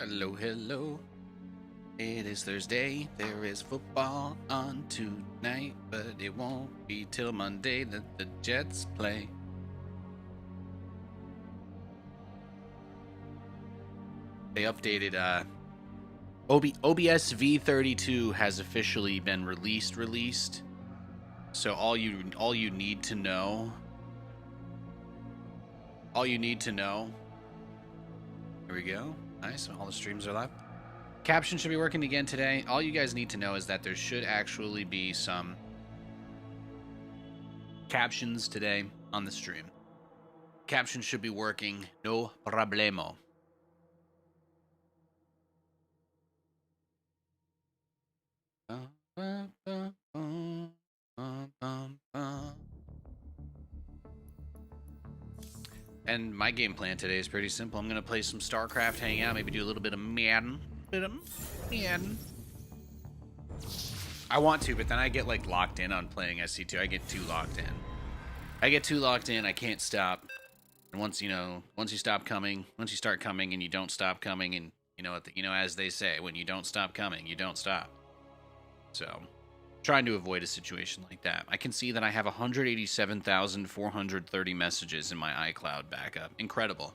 Hello, hello. It is Thursday. There is football on tonight, but it won't be till Monday that the Jets play. They updated OBS V32 has officially been released. So all you need to know Here we go. Nice. All the streams are live. Caption should be working again today. All you guys need to know is that there should actually be some captions today on the stream. Captions should be working. No problemo. And my game plan today is pretty simple. I'm going to play some StarCraft, hang out, maybe do a little bit of Madden. I want to, but then I get like locked in on playing SC2. I get too locked in. I can't stop. And once you start coming and you don't stop coming, and as they say, when you don't stop coming, you don't stop. So, trying to avoid a situation like that. I can see that I have 187,430 messages in my iCloud backup. Incredible.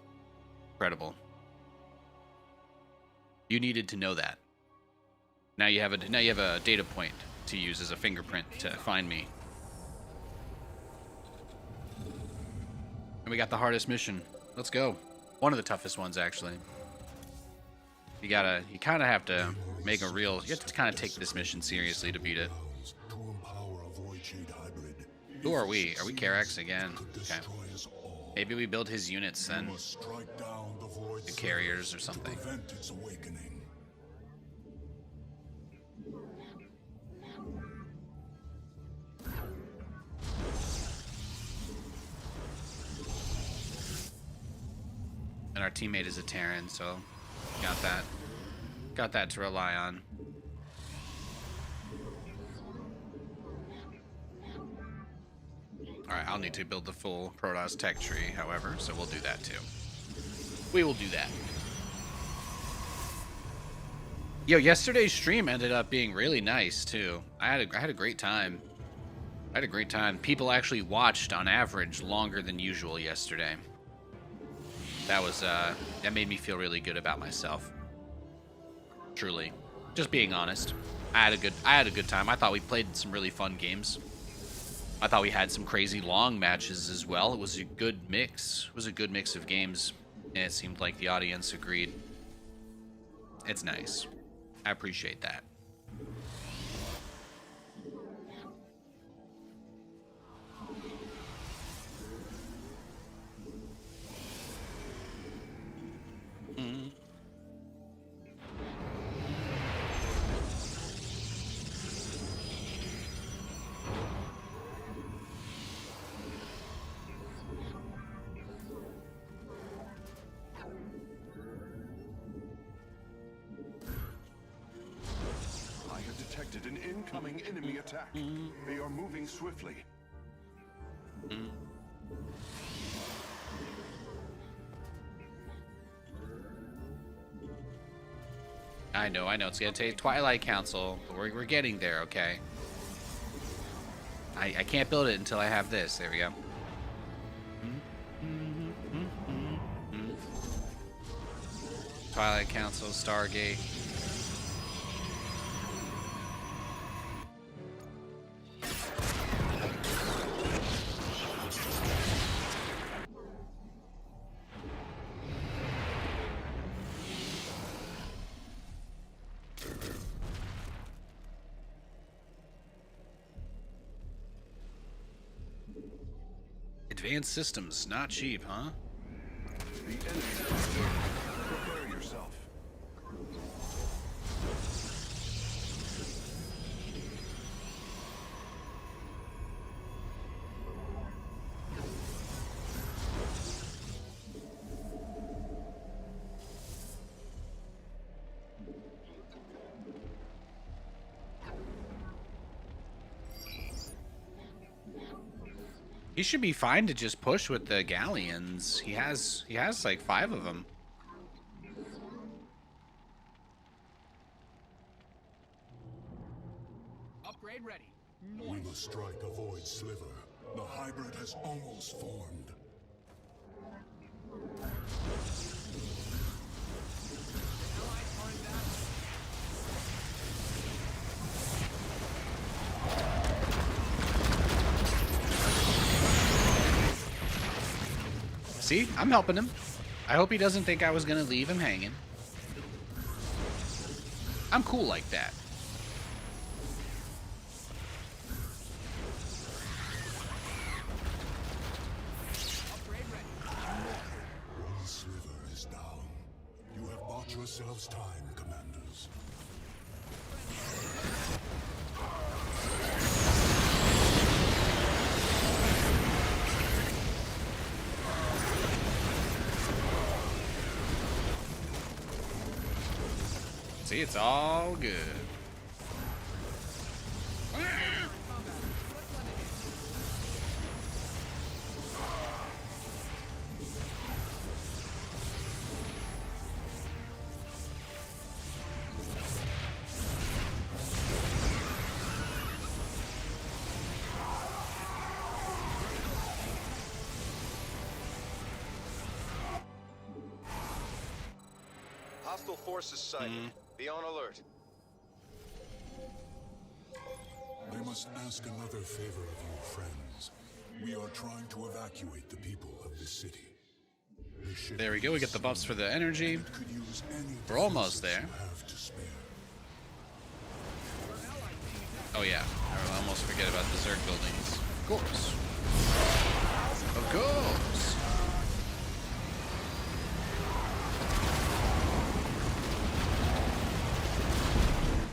You needed to know that. Now you have a data point to use as a fingerprint to find me. And we got the hardest mission. Let's go. One of the toughest ones, actually. You kind of have to make a real... You have to kind of take this mission seriously to beat it. Who are we? Are we Karax again? Okay. Maybe we build his units then. The carriers or something. And our teammate is a Terran, so got that to rely on. Alright, I'll need to build the full Protoss tech tree, however, so we'll do that too. We will do that. Yo, yesterday's stream ended up being really nice too. I had a great time. People actually watched on average longer than usual yesterday. That made me feel really good about myself. Truly. Just being honest. I had a good time. I thought we played some really fun games. I thought we had some crazy long matches as well. It was a good mix. It was a good mix of games. And it seemed like the audience agreed. It's nice. I appreciate that. An incoming enemy attack. They are moving swiftly. I know. It's gonna take Twilight Council, but we're getting there, okay? I can't build it until I have this. There we go. Twilight Council, Stargate. Advanced systems, not cheap, huh? The enemy. Prepare yourself. He should be fine to just push with the galleons. He has like 5 of them. Upgrade ready. We must strike a void sliver. The hybrid has almost formed. Allies are in battle. See? I'm helping him. I hope he doesn't think I was gonna leave him hanging. I'm cool like that. Upgrade ready. One sliver is down. You have bought yourselves time, commanders. See, it's all good. Hostile forces sighted. Be on alert. I must ask another favor of you, friends. We are trying to evacuate the people of the city. This ship There we go. We get the buffs for the energy. could use any We're almost defenses there. you have to spare. Oh yeah, I almost forget about the Zerg buildings. Of course. Of course.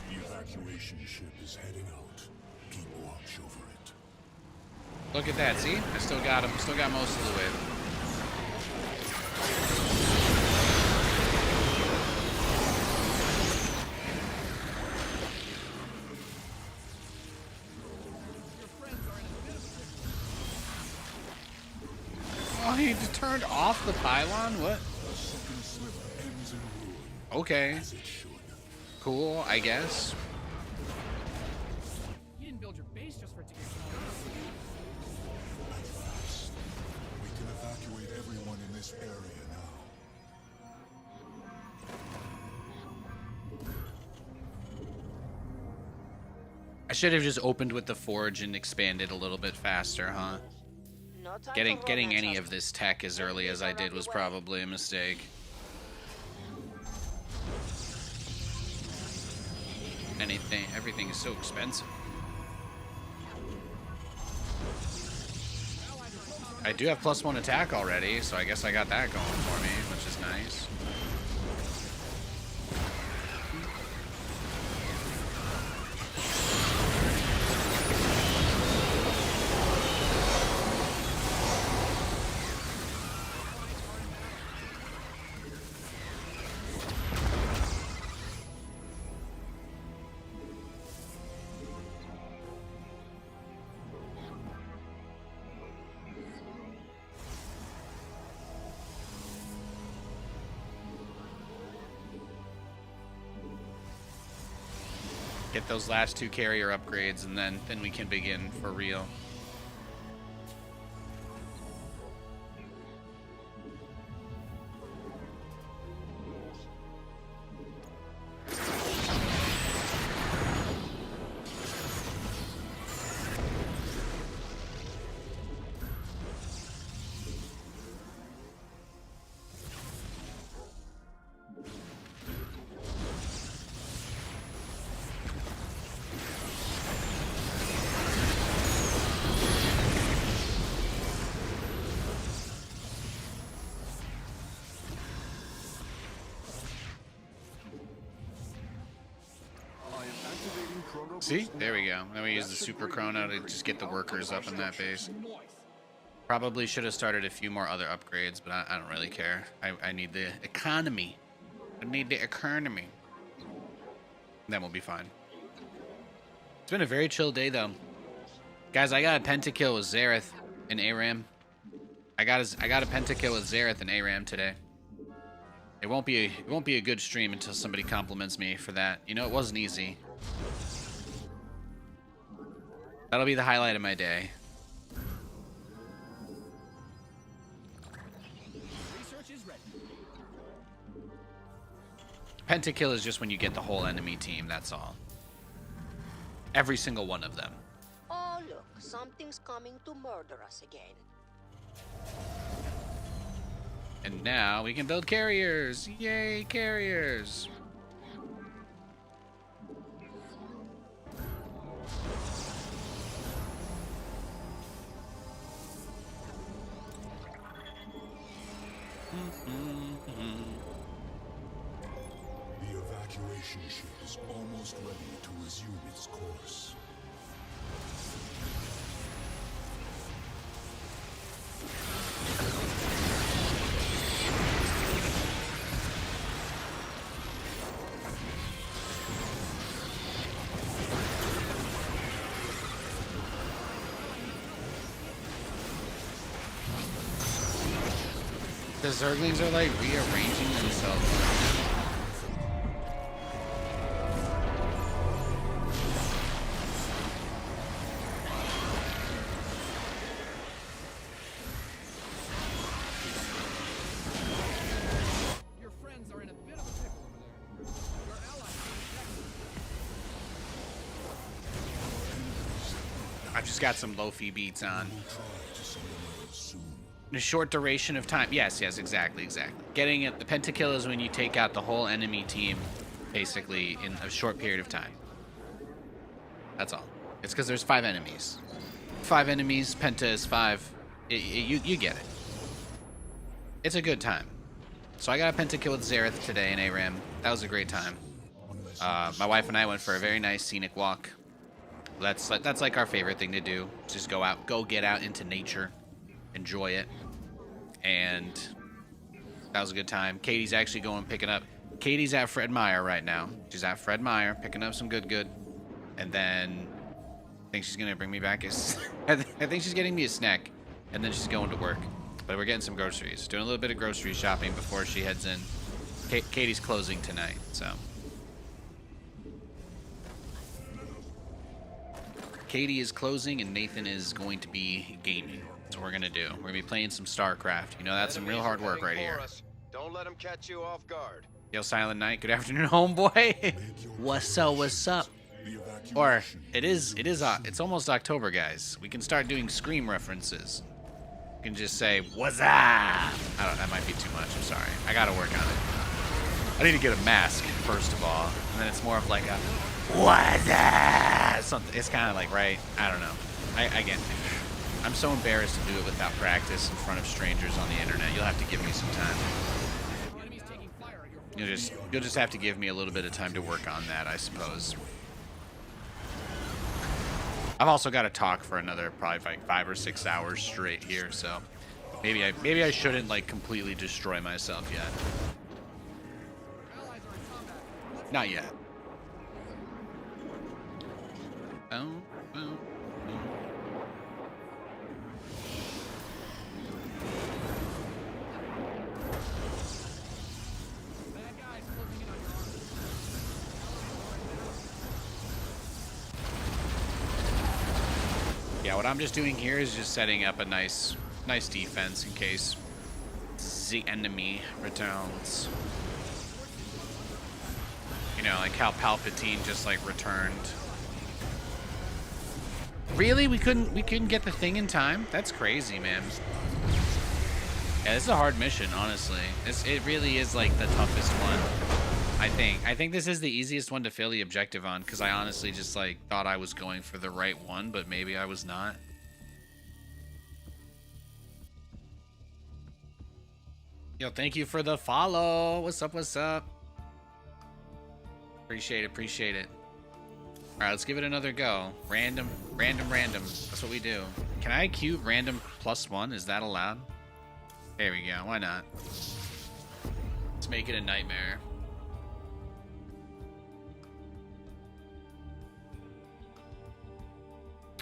The evacuation ship is heading out. Keep watch over it. Look at that, see? I still got him. Still got most of the way. Oh, he turned off the pylon? What? The second sliver ends in ruin, Okay. as it should. Cool, I guess. You didn't build your base just for it to get blown At last, we can evacuate everyone in this area now. I should have just opened with the forge and expanded a little bit faster, huh? No time Getting for getting romance, any husband. of this tech as early as I did was probably a mistake. Everything is so expensive. I do have +1 attack already, so I guess I got that going for me, which is nice. Get those last 2 carrier upgrades, and then we can begin for real. See? There we go. Then we use the super chrono to just get the workers up in that base. Probably should have started a few more other upgrades, but I don't really care. I need the economy. I need the economy. Then we'll be fine. It's been a very chill day, though. Guys, I got a penta-kill with Xerath and ARAM. I got a penta-kill with Xerath and ARAM today. It won't be a good stream until somebody compliments me for that. You know, it wasn't easy. That'll be the highlight of my day. Research is ready. Penta-kill is just when you get the whole enemy team, that's all. Every single one of them. Oh, look, something's coming to murder us again. And now we can build carriers. Yay, carriers. The evacuation ship is almost ready to resume its course. The Zerglings are like rearranging themselves. Your friends are in a bit of a pickle over there. Your allies are I've just got some Lofi beats on. We'll try to summon others soon. In a short duration of time. Yes, exactly. Getting it, the pentakill is when you take out the whole enemy team, basically, in a short period of time. That's all. It's because there's 5 enemies. 5 enemies, penta is 5. You get it. It's a good time. So I got a pentakill with Zareth today in ARAM. That was a great time. My wife and I went for a very nice scenic walk. That's like our favorite thing to do. Just go get out into nature, enjoy it. And that was a good time. Katie's actually going picking up. Katie's at Fred Meyer right now. She's at Fred Meyer picking up some good. And then I think she's gonna bring me back I think she's getting me a snack. And then she's going to work. But we're getting some groceries. Doing a little bit of grocery shopping before she heads in. Katie's closing tonight, so. Katie is closing and Nathan is going to be gaming. That's what we're gonna do. We're gonna be playing some StarCraft. You know, that's some real hard work right here. Don't let them catch you off guard. Yo, Silent Night. Good afternoon, homeboy. What's up? The Or evacuation it's almost October, guys. We can start doing Scream references. You can just say, what's up? I don't, that might be too much. I'm sorry. I gotta work on it. I need to get a mask, first of all. And then it's more of like a, what's up? Something, it's kind of like, right? I don't know. I'm so embarrassed to do it without practice in front of strangers on the internet. You'll have to give me some time. enemies taking fire at your You'll just have to give me a little bit of time to work on that, I suppose. I've also got to talk for another probably like 5 or 6 hours straight here, so maybe I shouldn't like completely destroy myself yet. allies are in combat. Not yet. Oh. Bad guys closing in on your army. Yeah, what I'm just doing here is just setting up a nice defense in case the enemy returns. You know, like how Palpatine just like returned. Really? We couldn't get the thing in time? That's crazy, man. Yeah, this is a hard mission, honestly. It really is like the toughest one. I think this is the easiest one to fill the objective on, because I honestly just like thought I was going for the right one, but maybe I was not. Yo, thank you for the follow. What's up? Appreciate it. All right, let's give it another go. Random. That's what we do. Can I queue random +1? Is that allowed? There we go. Why not? Let's make it a nightmare.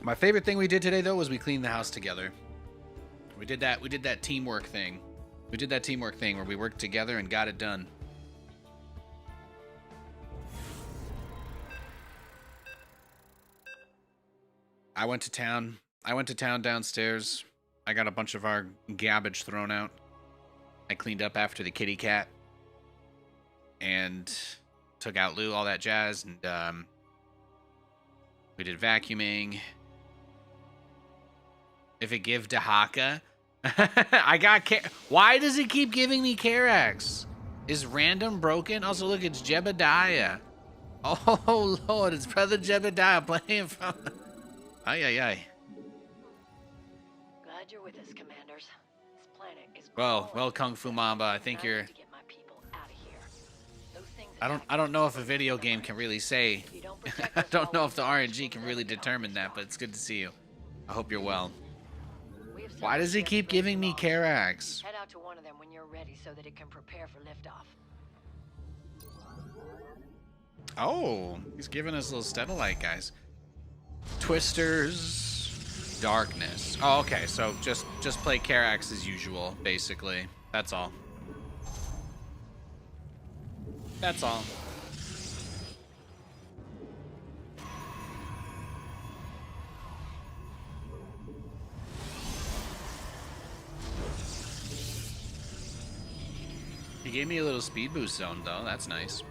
My favorite thing we did today, though, was we cleaned the house together. We did that teamwork thing. We did that teamwork thing where we worked together and got it done. I went to town. I went to town downstairs. I got a bunch of our garbage thrown out. I cleaned up after the kitty cat. And took out Lou, all that jazz. And we did vacuuming. If it give Dahaka... I got... Why does it keep giving me Karax? Is random broken? Also, look, it's Jebediah. Oh, Lord, it's Brother Jebediah playing from... Ay, ay, ay. Glad you're with us, commanders. This planet is Well, Kung Fu Mamba, I think you're... I don't know if a video game can really say... I don't know if the RNG can really determine that, but it's good to see you. I hope you're well. Why does it keep giving me Karax? Head out to one of them when you're ready so that it can prepare for liftoff. Oh, he's giving us little Stellite guys. Twisters, Darkness. Oh, okay, so just play Karax as usual, basically. That's all. That's all. He gave me a little speed boost zone, though. That's nice.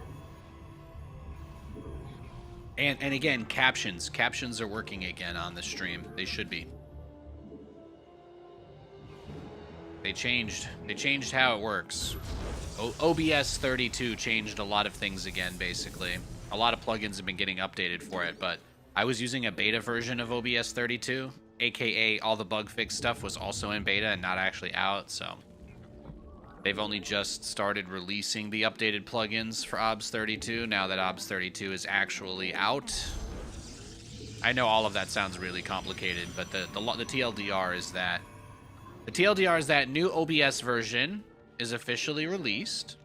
And again, captions. Captions are working again on the stream. They should be. They changed how it works. OBS 32 changed a lot of things again, basically. A lot of plugins have been getting updated for it, but I was using a beta version of OBS 32, aka all the bug fix stuff was also in beta and not actually out, so... They've only just started releasing the updated plugins for OBS 32 now that OBS 32 is actually out. I know all of that sounds really complicated, but the TLDR is that new OBS version is officially released,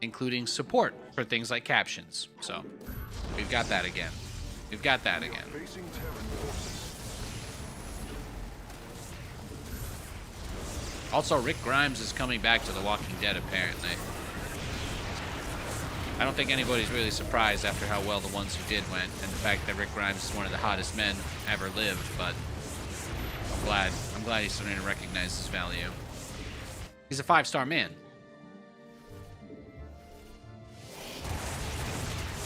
including support for things like captions. So we've got that again. We've got that again. Also, Rick Grimes is coming back to The Walking Dead, apparently. I don't think anybody's really surprised after how well the ones who did went, and the fact that Rick Grimes is one of the hottest men ever lived, but I'm glad he's starting to recognize his value. He's a 5-star man.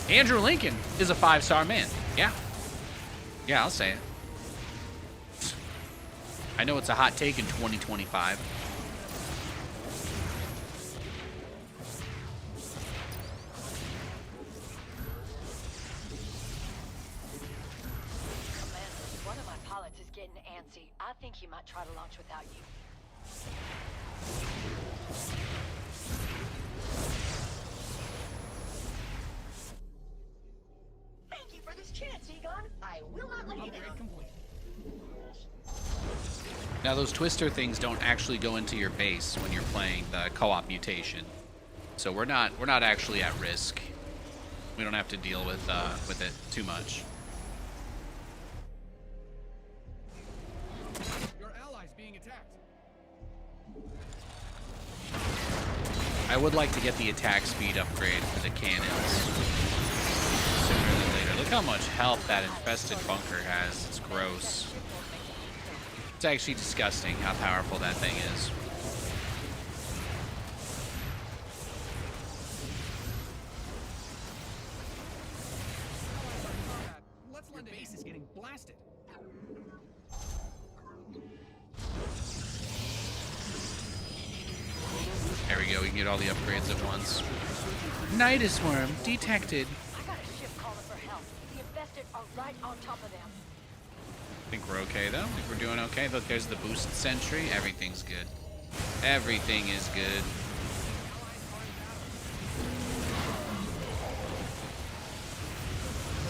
Andrew Lincoln is a 5-star man. Yeah. Yeah, I'll say it. I know it's a hot take in 2025. One of my pilots is getting antsy. I think he might try to launch without you. Thank you for this chance, Egon. I will not let you down. Now, those twister things don't actually go into your base when you're playing the co-op mutation, so we're not actually at risk. We don't have to deal with it too much. Your allies being attacked. I would like to get the attack speed upgrade for the cannons sooner than later. Look how much health that infested bunker has. It's gross. It's actually disgusting how powerful that thing is. Let's lend your base is getting blasted. There we go. We can get all the upgrades at once. Nidus worm detected. I got a ship calling for help. The infested are right on top of them. I think we're okay, though. I think we're doing okay. Look, there's the boost sentry. Everything's good. Everything is good.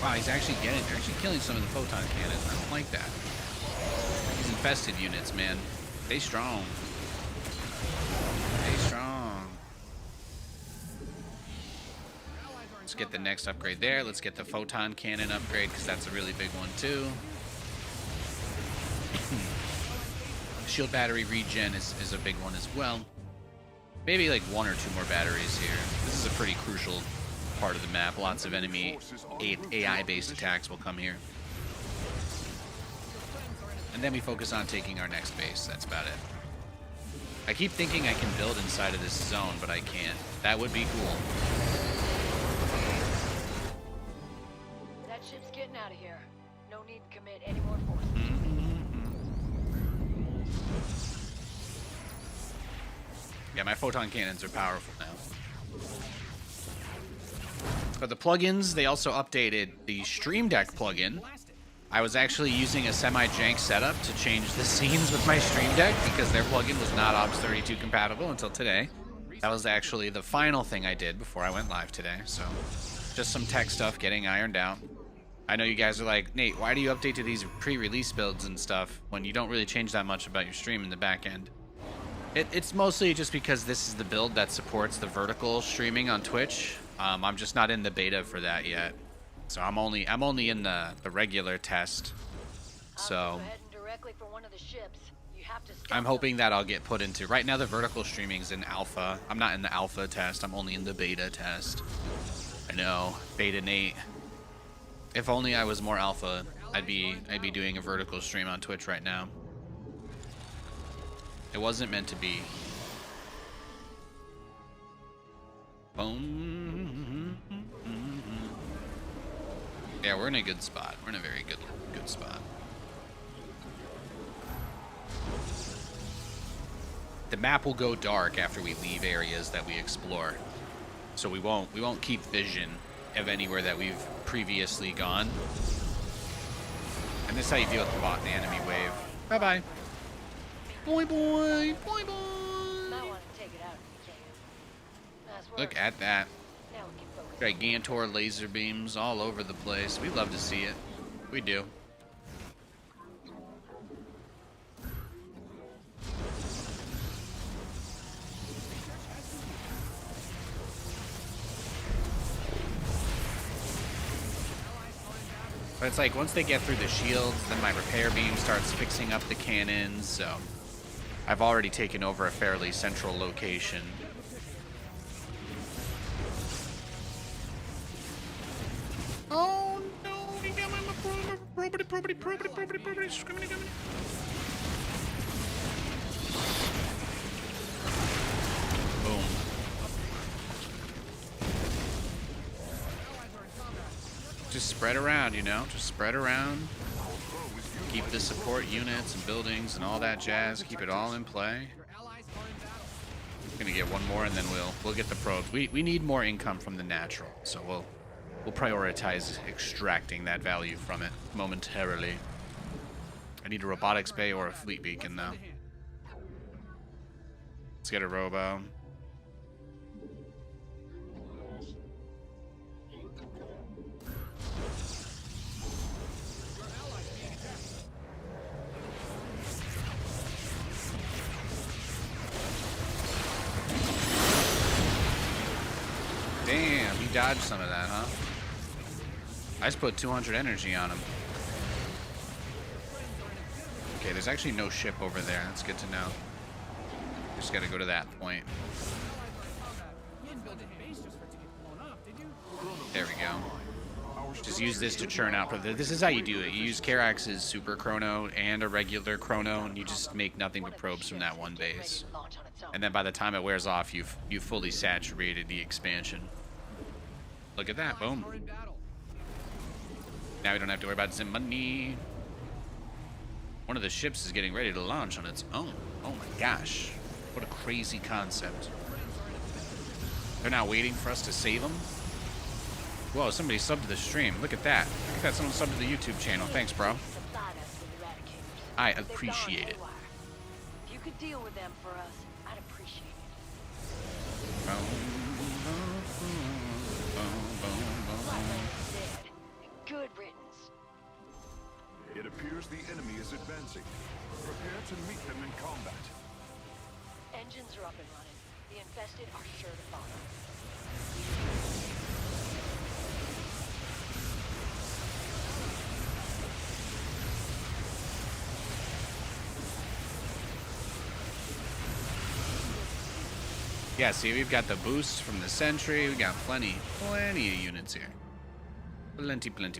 Wow, they're actually killing some of the photon cannons. I don't like that. These infested units, man. Stay strong. Stay strong. Let's get the next upgrade there. Let's get the photon cannon upgrade, because that's a really big one, too. Shield battery regen is a big one as well. Maybe like 1 or 2 more batteries here. This is a pretty crucial part of the map. Lots of enemy AI-based attacks will come here. And then we focus on taking our next base. That's about it. I keep thinking I can build inside of this zone, but I can't. That would be cool. That ship's getting out of here. No need to commit any more force. Yeah, my photon cannons are powerful now. But the plugins, they also updated the Stream Deck plugin. I was actually using a semi-jank setup to change the scenes with my Stream Deck because their plugin was not OBS32 compatible until today. That was actually the final thing I did before I went live today. So just some tech stuff getting ironed out. I know you guys are like, Nate, why do you update to these pre-release builds and stuff when you don't really change that much about your stream in the back end? It's mostly just because this is the build that supports the vertical streaming on Twitch. I'm just not in the beta for that yet. So I'm only in the regular test. So I'm hoping that I'll get put into. Right now the vertical streaming's in alpha. I'm not in the alpha test. I'm only in the beta test. I know, beta Nate. If only I was more alpha, I'd be doing a vertical stream on Twitch right now. It wasn't meant to be. Boom. Yeah, we're in a good spot. We're in a very good spot. The map will go dark after we leave areas that we explore. So we won't keep vision of anywhere that we've previously gone. And this is how you deal with the enemy wave. Bye bye. Boy boy, boy boy. Look at that. Gigantor laser beams all over the place. We love to see it. We do. But it's like once they get through the shields, then my repair beam starts fixing up the cannons, so I've already taken over a fairly central location. Oh no, he got my probity. Boom. Just spread around, you know? Just spread around. Keep the support units and buildings and all that jazz. Keep it all in play. Gonna get one more and then we'll get the probes. We need more income from the natural, so we'll prioritize extracting that value from it momentarily. I need a robotics bay or a fleet beacon though. Let's get a robo. Damn, he dodged some of that, huh? I just put 200 energy on him. Okay, there's actually no ship over there. That's good to know. Just gotta go to that point. There we go. Just use this to churn out. This is how you do it. You use Karax's super chrono and a regular chrono, and you just make nothing but probes from that one base. And then by the time it wears off, you've fully saturated the expansion. Look at that, boom. Now we don't have to worry about some money. One of the ships is getting ready to launch on its own. Oh my gosh. What a crazy concept. They're not waiting for us to save them? Whoa, somebody subbed to the stream. Look at that. Look at that, someone subbed to the YouTube channel. Thanks, bro. I appreciate it. If you could deal with them for us, I'd appreciate it. Good riddance. It appears the enemy is advancing. Prepare to meet them in combat. Engines are up and running. The infested are sure to follow. Yeah, see, we've got the boost from the sentry. We got plenty of units here. Plenty. Let's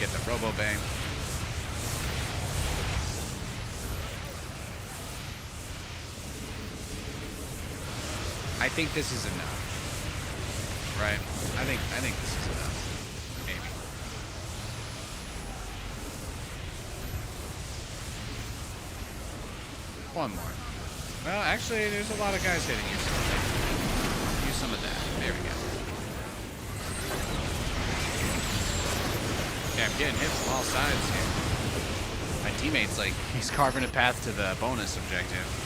get the Robo Bay. I think this is enough. Right? I think this is enough. Maybe. One more. Well, actually, there's a lot of guys hitting you. So use some of that. There we go. Yeah, I'm getting hit from all sides here. My teammate's like, he's carving a path to the bonus objective.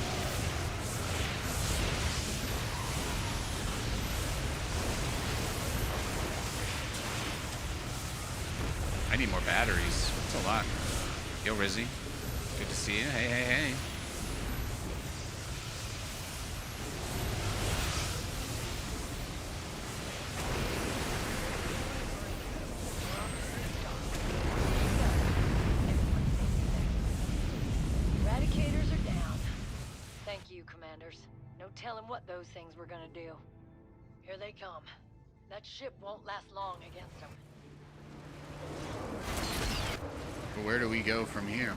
I need more batteries. That's a lot. Yo, Rizzy. Good to see you. Hey, hey, hey. Eradicators are down. Thank you, commanders. No telling what those things were gonna do. Here they come. That ship won't last long against them. But where do we go from here?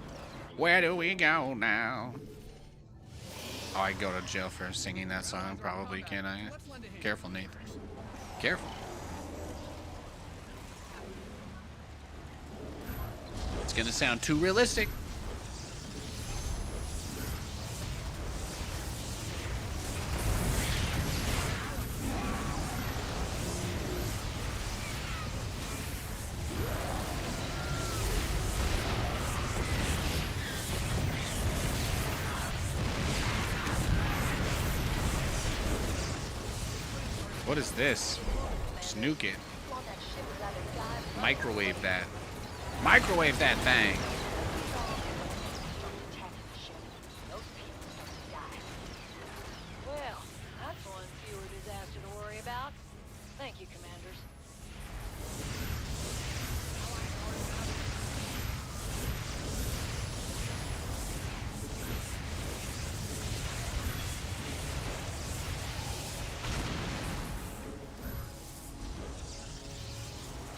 Where do we go now? Oh, I go to jail for singing that song, probably, can't I? Careful, Nathan. Careful. It's gonna sound too realistic. What is this? Snook it. Microwave that. Microwave that thing. Well, that's one fewer disaster to worry about. Thank you, commanders.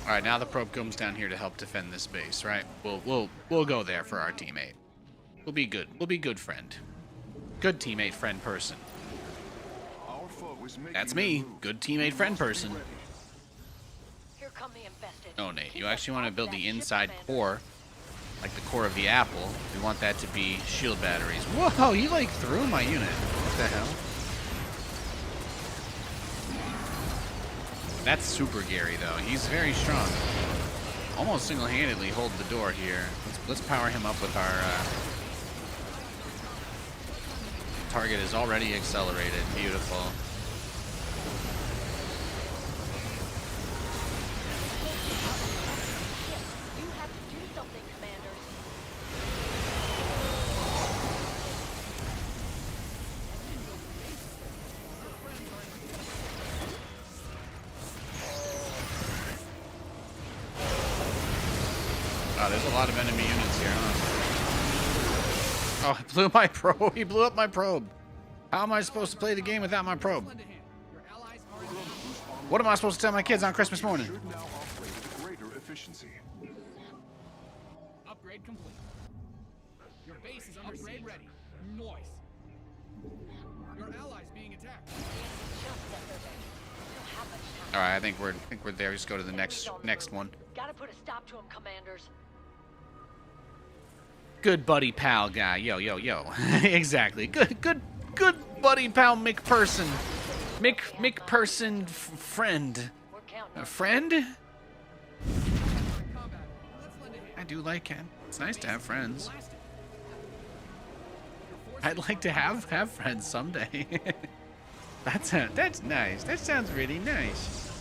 All right, now the probe comes down here to help defend this base, right? We'll go there for our teammate. We'll be good. We'll be good friend. Good teammate, friend, person. That's me. Good teammate, friend, person. Here come the infested. Oh, Nate, you actually want to build the inside core, like the core of the apple. We want that to be shield batteries. Whoa, you like threw my unit. What the hell? That's super Gary, though. He's very strong. Almost single-handedly hold the door here. Let's power him up with our... target is already accelerated. Beautiful. You have to do something, commanders. Wow, there's a lot of enemy units here, huh? Oh, he blew my probe. He blew up my probe. How am I supposed to play the game without my probe? Your allies are in What am I supposed to tell my kids on Christmas morning? Should now operate with greater efficiency. upgrade complete. Your base is under upgrade ready. Noise. Your allies being attacked. All right, I think we're there. Just go to the next one. Gotta put a stop to him, commanders. Good buddy pal guy. Yo, yo, yo. Exactly. Good buddy pal McPerson. McPerson friend. We're counting. A friend? Combat. Let's lend a hand. I do like him. It's nice to have friends. Blasted. I'd like to have friends someday. That's nice. That sounds really nice.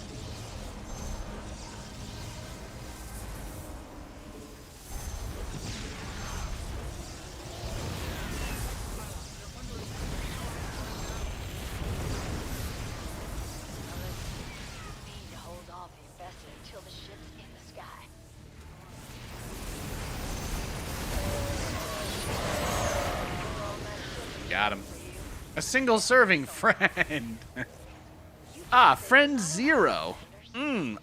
Need to hold off the infested until the ship's in the sky. Got him. A single serving friend. Ah, friend 0.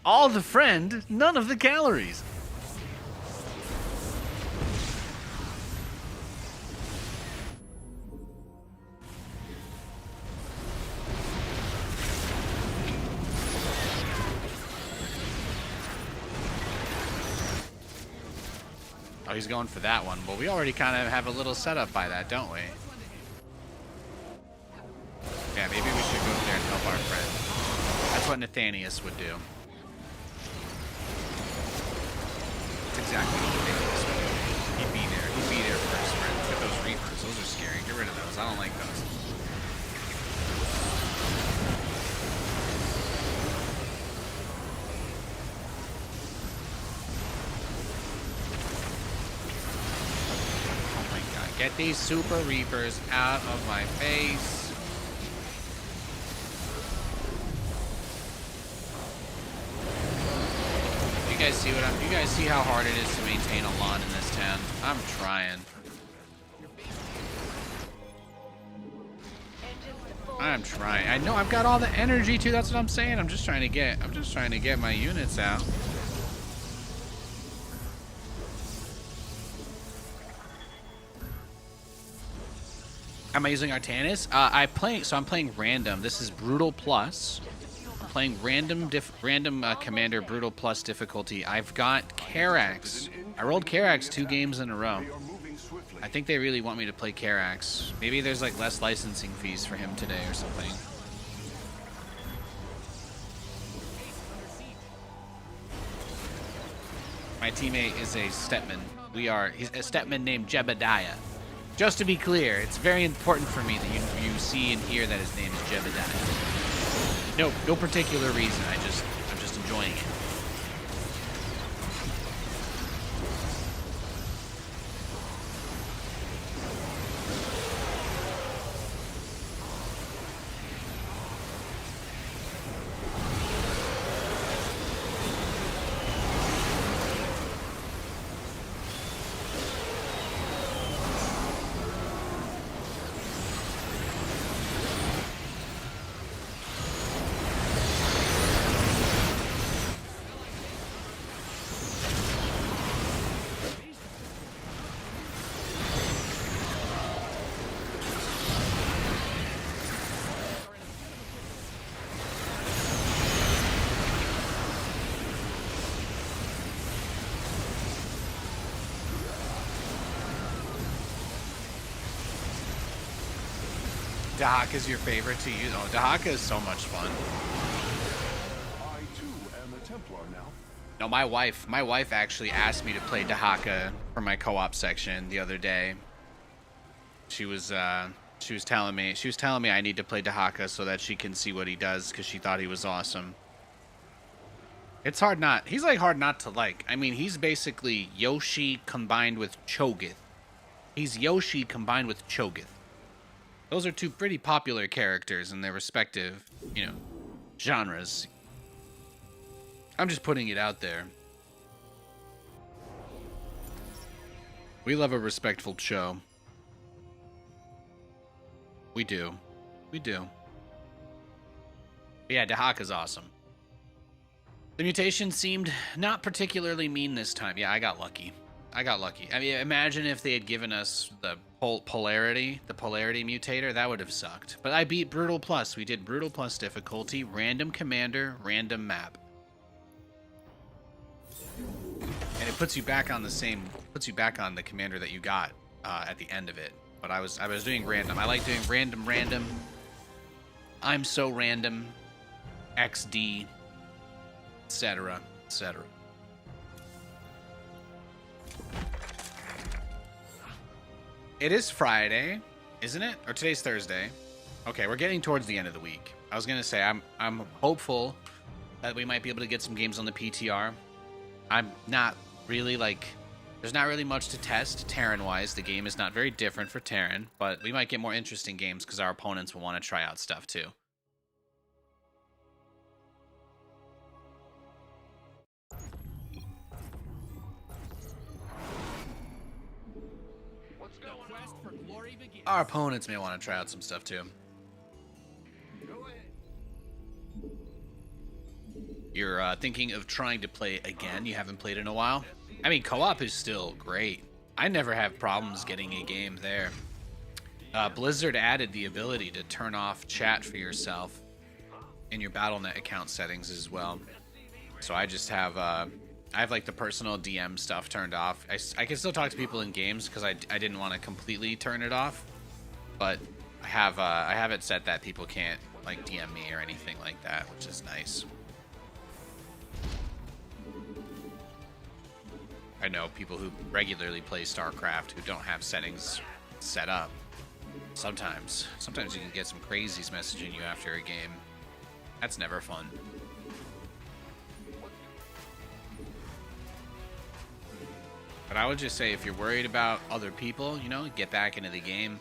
All the friend, none of the calories. Oh, he's going for that one. Well, we already kind of have a little setup by that, don't we? Yeah, maybe we should go there and help our friend. That's what Nathanias would do. That's exactly what Nathanias would do. He'd be there. He'd be there first, friend. Look at those Reapers. Those are scary. Get rid of those. I don't like those. Oh my god. Get these Super Reapers out of my face. You guys see how hard it is to maintain a lawn in this town? I'm trying. I'm trying. I know I've got all the energy too. That's what I'm saying. I'm just trying to get my units out. Am I using Artanis? I'm playing random. This is Brutal Plus. Playing random Commander Brutal Plus difficulty. I've got Karax. I rolled Karax 2 games in a row. I think they really want me to play Karax. Maybe there's like less licensing fees for him today or something. My teammate is a Stepman. He's a Stepman named Jebediah. Just to be clear, it's very important for me that you see and hear that his name is Jebediah. No particular reason. I'm just enjoying it. Dahaka is your favorite to use? Oh, Dahaka is so much fun. I too am a Templar now. No, my wife actually asked me to play Dahaka for my co-op section the other day. She was telling me I need to play Dahaka so that she can see what he does because she thought he was awesome. He's hard not to like. I mean, he's basically Yoshi combined with Cho'Gath. He's Yoshi combined with Cho'Gath. Those are 2 pretty popular characters in their respective, genres. I'm just putting it out there. We love a respectful show. We do. We do. But yeah, Dahaka's awesome. The mutation seemed not particularly mean this time. Yeah, I got lucky. I mean, imagine if they had given us the polarity mutator. That would have sucked. But I beat Brutal Plus. We did Brutal Plus difficulty, random commander, random map. And it puts you back on the commander that you got at the end of it. But I was doing random. I like doing random. I'm so random. XD, etc. It is Friday, isn't it? Or today's Thursday. Okay, we're getting towards the end of the week. I was gonna say I'm hopeful that we might be able to get some games on the PTR. I'm not really there's not really much to test Terran-wise. The game is not very different for Terran, but we might get more interesting games because our opponents will want to try out stuff too. Our opponents may want to try out some stuff too. You're thinking of trying to play again? You haven't played in a while? I mean, co-op is still great. I never have problems getting a game there. Blizzard added the ability to turn off chat for yourself in your Battle.net account settings as well. So I just have I have like the personal DM stuff turned off. I can still talk to people in games because I didn't want to completely turn it off, but I have it set that people can't like DM me or anything like that, which is nice. I know people who regularly play StarCraft who don't have settings set up. Sometimes you can get some crazies messaging you after a game. That's never fun. But I would just say if you're worried about other people, you know, get back into the game.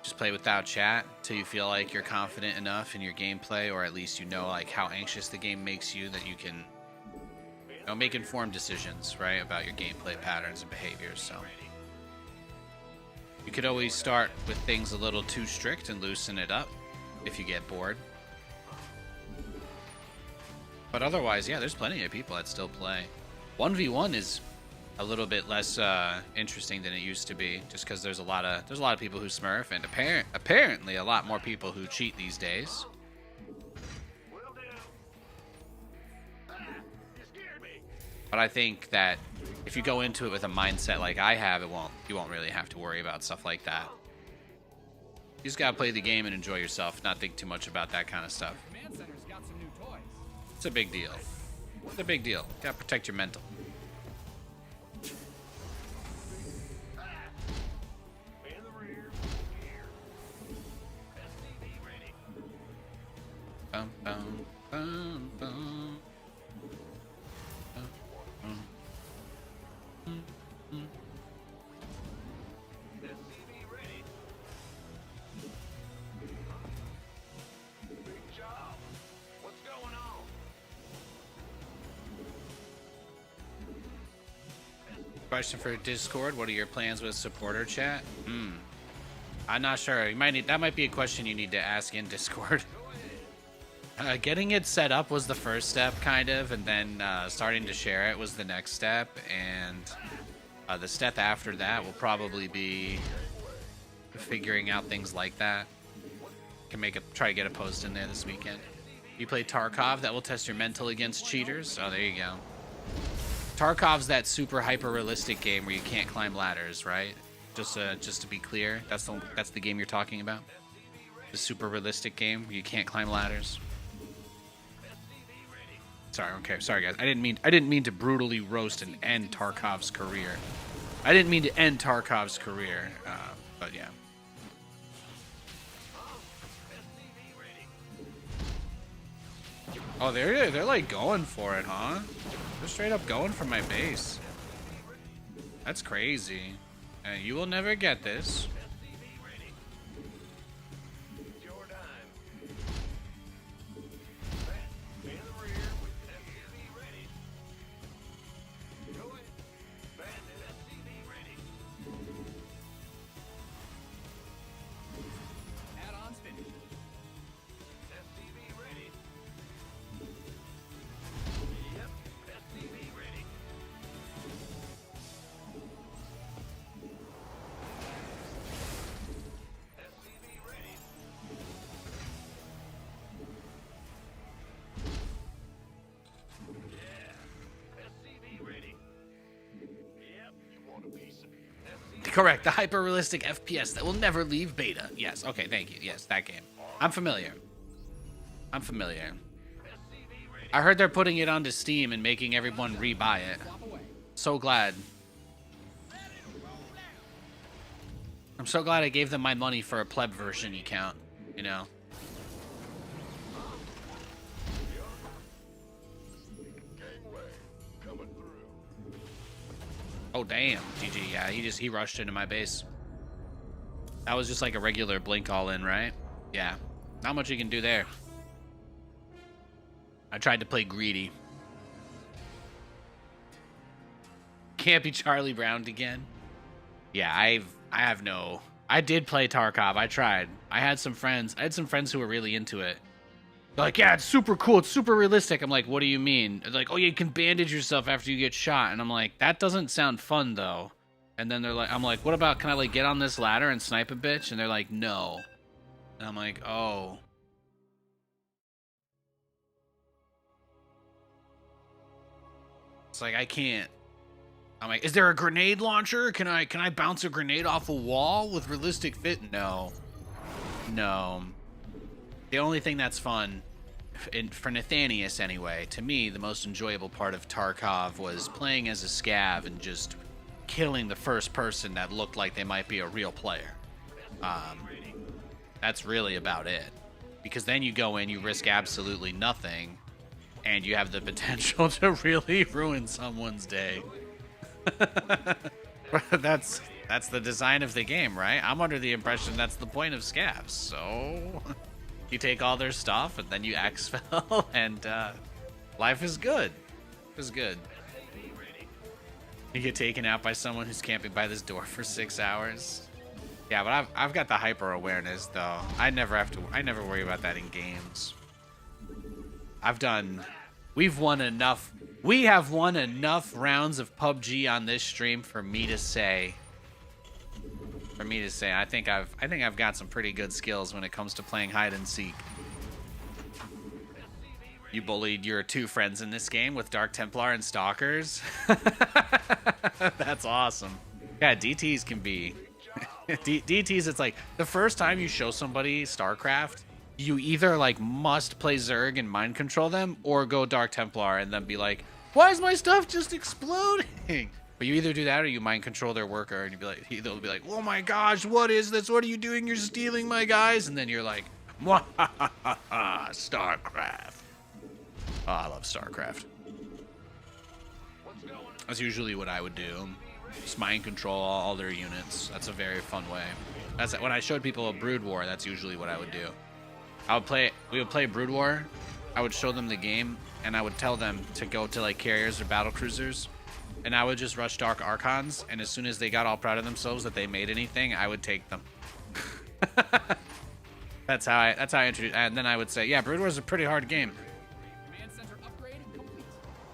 Just play without chat till you feel like you're confident enough in your gameplay, or at least you know like how anxious the game makes you that you can, you know, make informed decisions, right, about your gameplay patterns and behaviors. So you could always start with things a little too strict and loosen it up if you get bored. But otherwise, yeah, there's plenty of people that still play. 1v1 is a little bit less interesting than it used to be, just because there's a lot of people who smurf, and apparently a lot more people who cheat these days. But I think that if you go into it with a mindset like I have, you won't really have to worry about stuff like that. You just gotta play the game and enjoy yourself, not think too much about that kind of stuff. Command center's got some new toys. It's a big deal. It's a big deal. Gotta protect your mental. Bum, bum, bum, bum. Question for Discord: what are your plans with supporter chat? I'm not sure. You might need, that might be a question you need to ask in Discord. Getting it set up was the first step, kind of, and then starting to share it was the next step, and the step after that will probably be figuring out things like that. Can try to get a post in there this weekend. You play Tarkov, that will test your mental against cheaters. Oh, there you go. Tarkov's that super hyper realistic game where you can't climb ladders, right? Just to be clear, that's the game you're talking about. The super realistic game where you can't climb ladders. Sorry, okay, sorry guys. I didn't mean to brutally roast and end Tarkov's career. I didn't mean to end Tarkov's career, but yeah. Oh, they're like going for it, huh? They're straight up going for my base. That's crazy. You will never get this. Add-ons finished. Correct, the hyper-realistic FPS that will never leave beta. Yes, okay, thank you. Yes, that game. I'm familiar. I'm familiar. I heard they're putting it onto Steam and making everyone rebuy it. So glad. I'm so glad I gave them my money for a pleb version account, you know? Oh, damn. GG. Yeah, he rushed into my base. That was just like a regular blink all-in, right? Yeah. Not much you can do there. I tried to play greedy. Can't be Charlie Brown again. Yeah, I did play Tarkov. I tried. I had some friends who were really into it. They're like, yeah, it's super cool. It's super realistic. I'm like, what do you mean? They're like, oh, yeah, you can bandage yourself after you get shot. And I'm like, that doesn't sound fun, though. And then they're like, I'm like, what about, can I, like, get on this ladder and snipe a bitch? And they're like, no. And I'm like, oh. It's like I can't. I'm like, is there a grenade launcher? Can I bounce a grenade off a wall with realistic fit? No. No. The only thing that's fun, for Nathanias anyway, to me, the most enjoyable part of Tarkov was playing as a scav and just killing the first person that looked like they might be a real player. That's really about it. Because then you go in, you risk absolutely nothing, and you have the potential to really ruin someone's day. That's the design of the game, right? I'm under the impression that's the point of scavs. So you take all their stuff and then you exfil, and life is good. Life is good. You get taken out by someone who's camping by this door for 6 hours. Yeah, but I've got the hyper awareness though. I never worry about that in games. We have won enough rounds of PUBG on this stream for me to say I think I've got some pretty good skills when it comes to playing hide and seek. You bullied your 2 friends in this game with Dark Templar and Stalkers. That's awesome. Yeah, DTs can be DTs. It's like the first time you show somebody StarCraft, you either like must play Zerg and mind control them, or go Dark Templar and then be like, why is my stuff just exploding? But you either do that or you mind control their worker, and you'll be like, oh my gosh, what is this? What are you doing? You're stealing my guys. And then you're like, StarCraft. Oh, I love StarCraft. That's usually what I would do. Just mind control all their units. That's a very fun way. That's when I showed people a Brood War. That's usually what I would do. We would play Brood War. I would show them the game, and I would tell them to go to like carriers or battle cruisers, and I would just rush Dark Archons. And as soon as they got all proud of themselves that they made anything, I would take them. That's how I introduced. And then I would say, yeah, Brood War is a pretty hard game. Command center upgrade complete.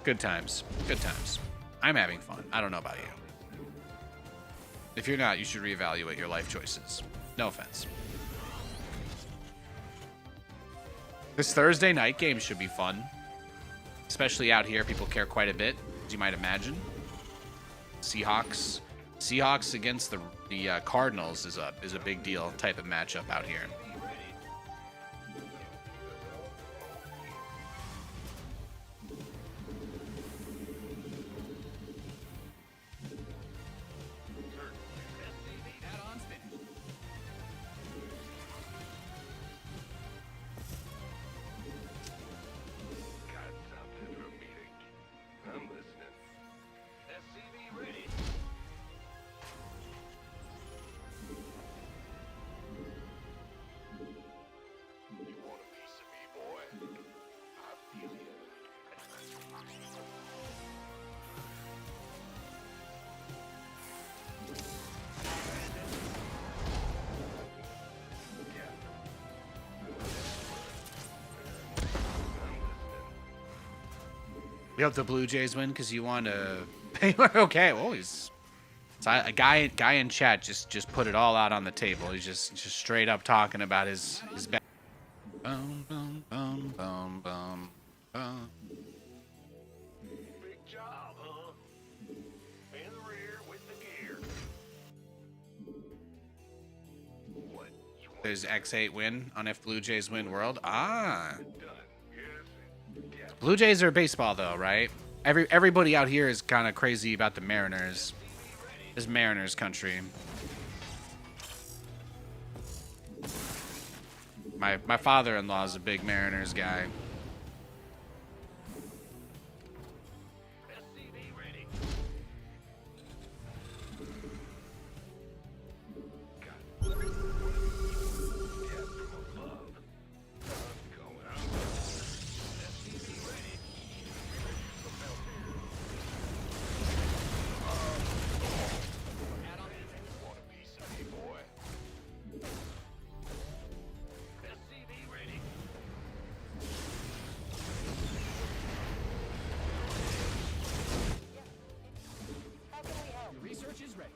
Good times. Good times. I'm having fun. I don't know about you. If you're not, you should reevaluate your life choices. No offense. This Thursday night game should be fun. Especially out here, people care quite a bit, as you might imagine. Seahawks against the Cardinals is a big deal type of matchup out here. Add-ons finished. Got something for a meeting. I'm listening. SCV ready. You want a piece of me, boy? I feel you. We hope the Blue Jays win because you want to. Okay, well he's. So a guy in chat just put it all out on the table. He's just straight up talking about his back. Bum, bum, bum, bum, bum, bum. Big job, huh? In the rear with the gear. What? You want Does X8 win on if Blue Jays win World? Ah. done? Yes. Blue Jays are baseball though, right? Everybody out here is kind of crazy about the Mariners. This Mariners country. My father-in-law is a big Mariners guy. SCV ready. Got death from above. Sun's going out. SCV ready. Want a piece of me, boy? SCV ready. Your research is ready.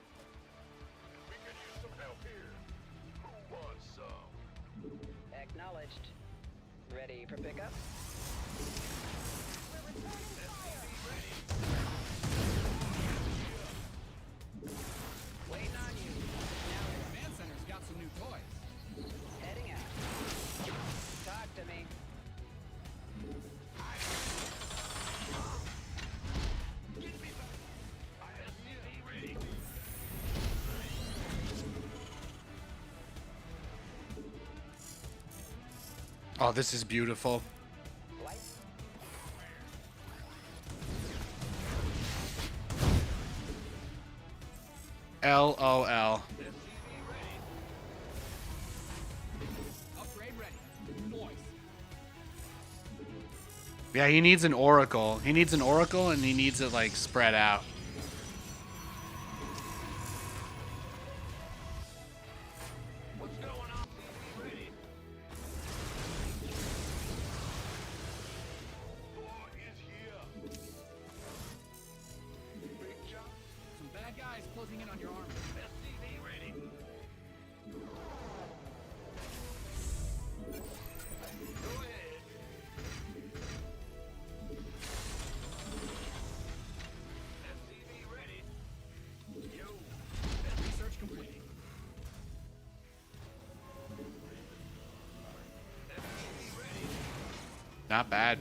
We could use some help here. Who wants some? Acknowledged. Ready for pickup? SCV ready. Oh, this is beautiful. LOL. Upgrade ready. Noise. Yeah, he needs an oracle. He needs an oracle, and he needs it like spread out. What's going on? TV ready. War is here. Big job. Some bad guys closing in on your army. SCV ready. Go ahead. SCV ready. Yo. Research complete. SCV ready. Not bad.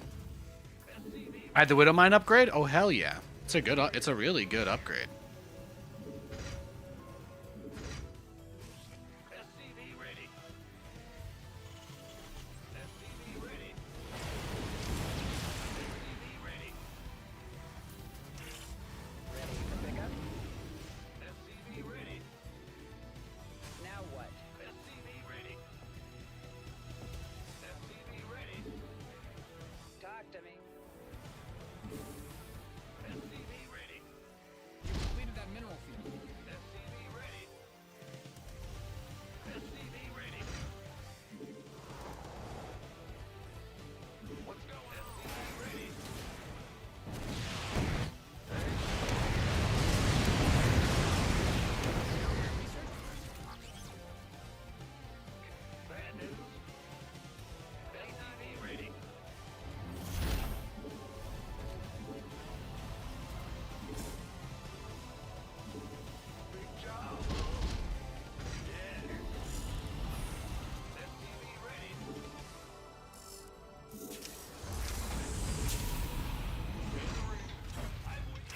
SCV I had the Widow Mine upgrade? Oh, hell yeah. It's a good, it's a really good upgrade. SCV ready. SCV ready. SCV ready. Ready for pickup? SCV ready. Now what? SCV ready. SCV ready. Talk to me. SCV ready. You completed that mineral field. SCV ready. SCV ready. What's going on? SCV ready. Bad news. SCV ready. Big job. Yeah. SCV ready.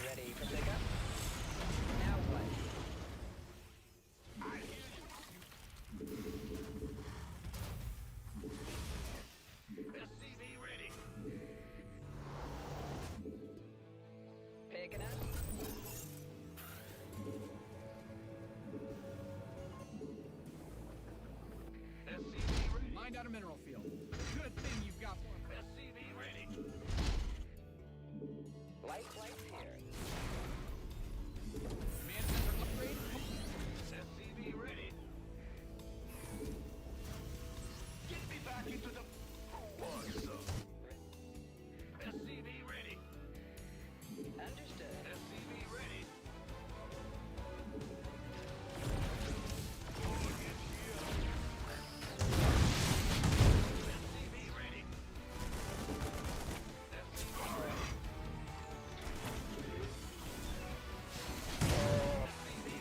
Ready for pickup? Now what? SCV ready. Picking up? SCV ready. Mined out a mineral field. Good thing you've got one. SCV ready. Lights here. Command center upgrade complete. SCV ready. Get me back into the was. SCV ready. Understood. SCV ready. SCV ready. SCV ready. SCV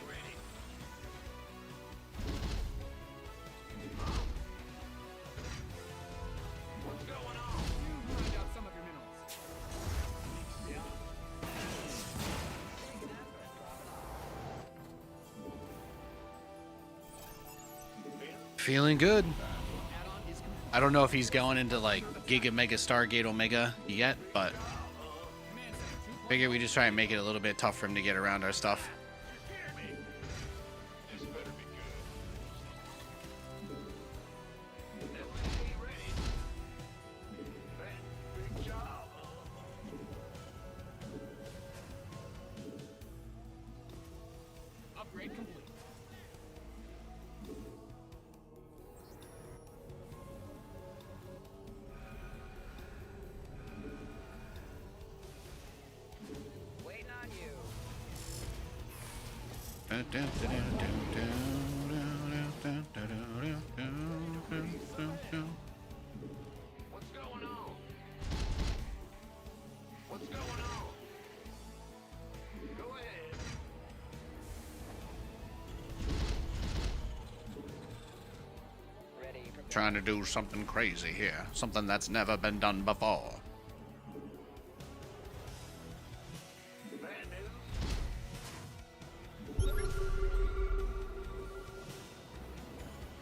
ready. What's going on? You mined out some of your minerals. Feeling good. Add-on is complete. I don't know if he's going into like Giga Mega Stargate Omega yet, but Command center 2. figure we just try and make it a little bit tough for him to get around our stuff. This better be good. SCV ready. Big job. Upgrade complete. Waiting on you. What's going on? What's going on? Go ahead. Ready for Trying to do something crazy here. Something that's never been done before. Bad news.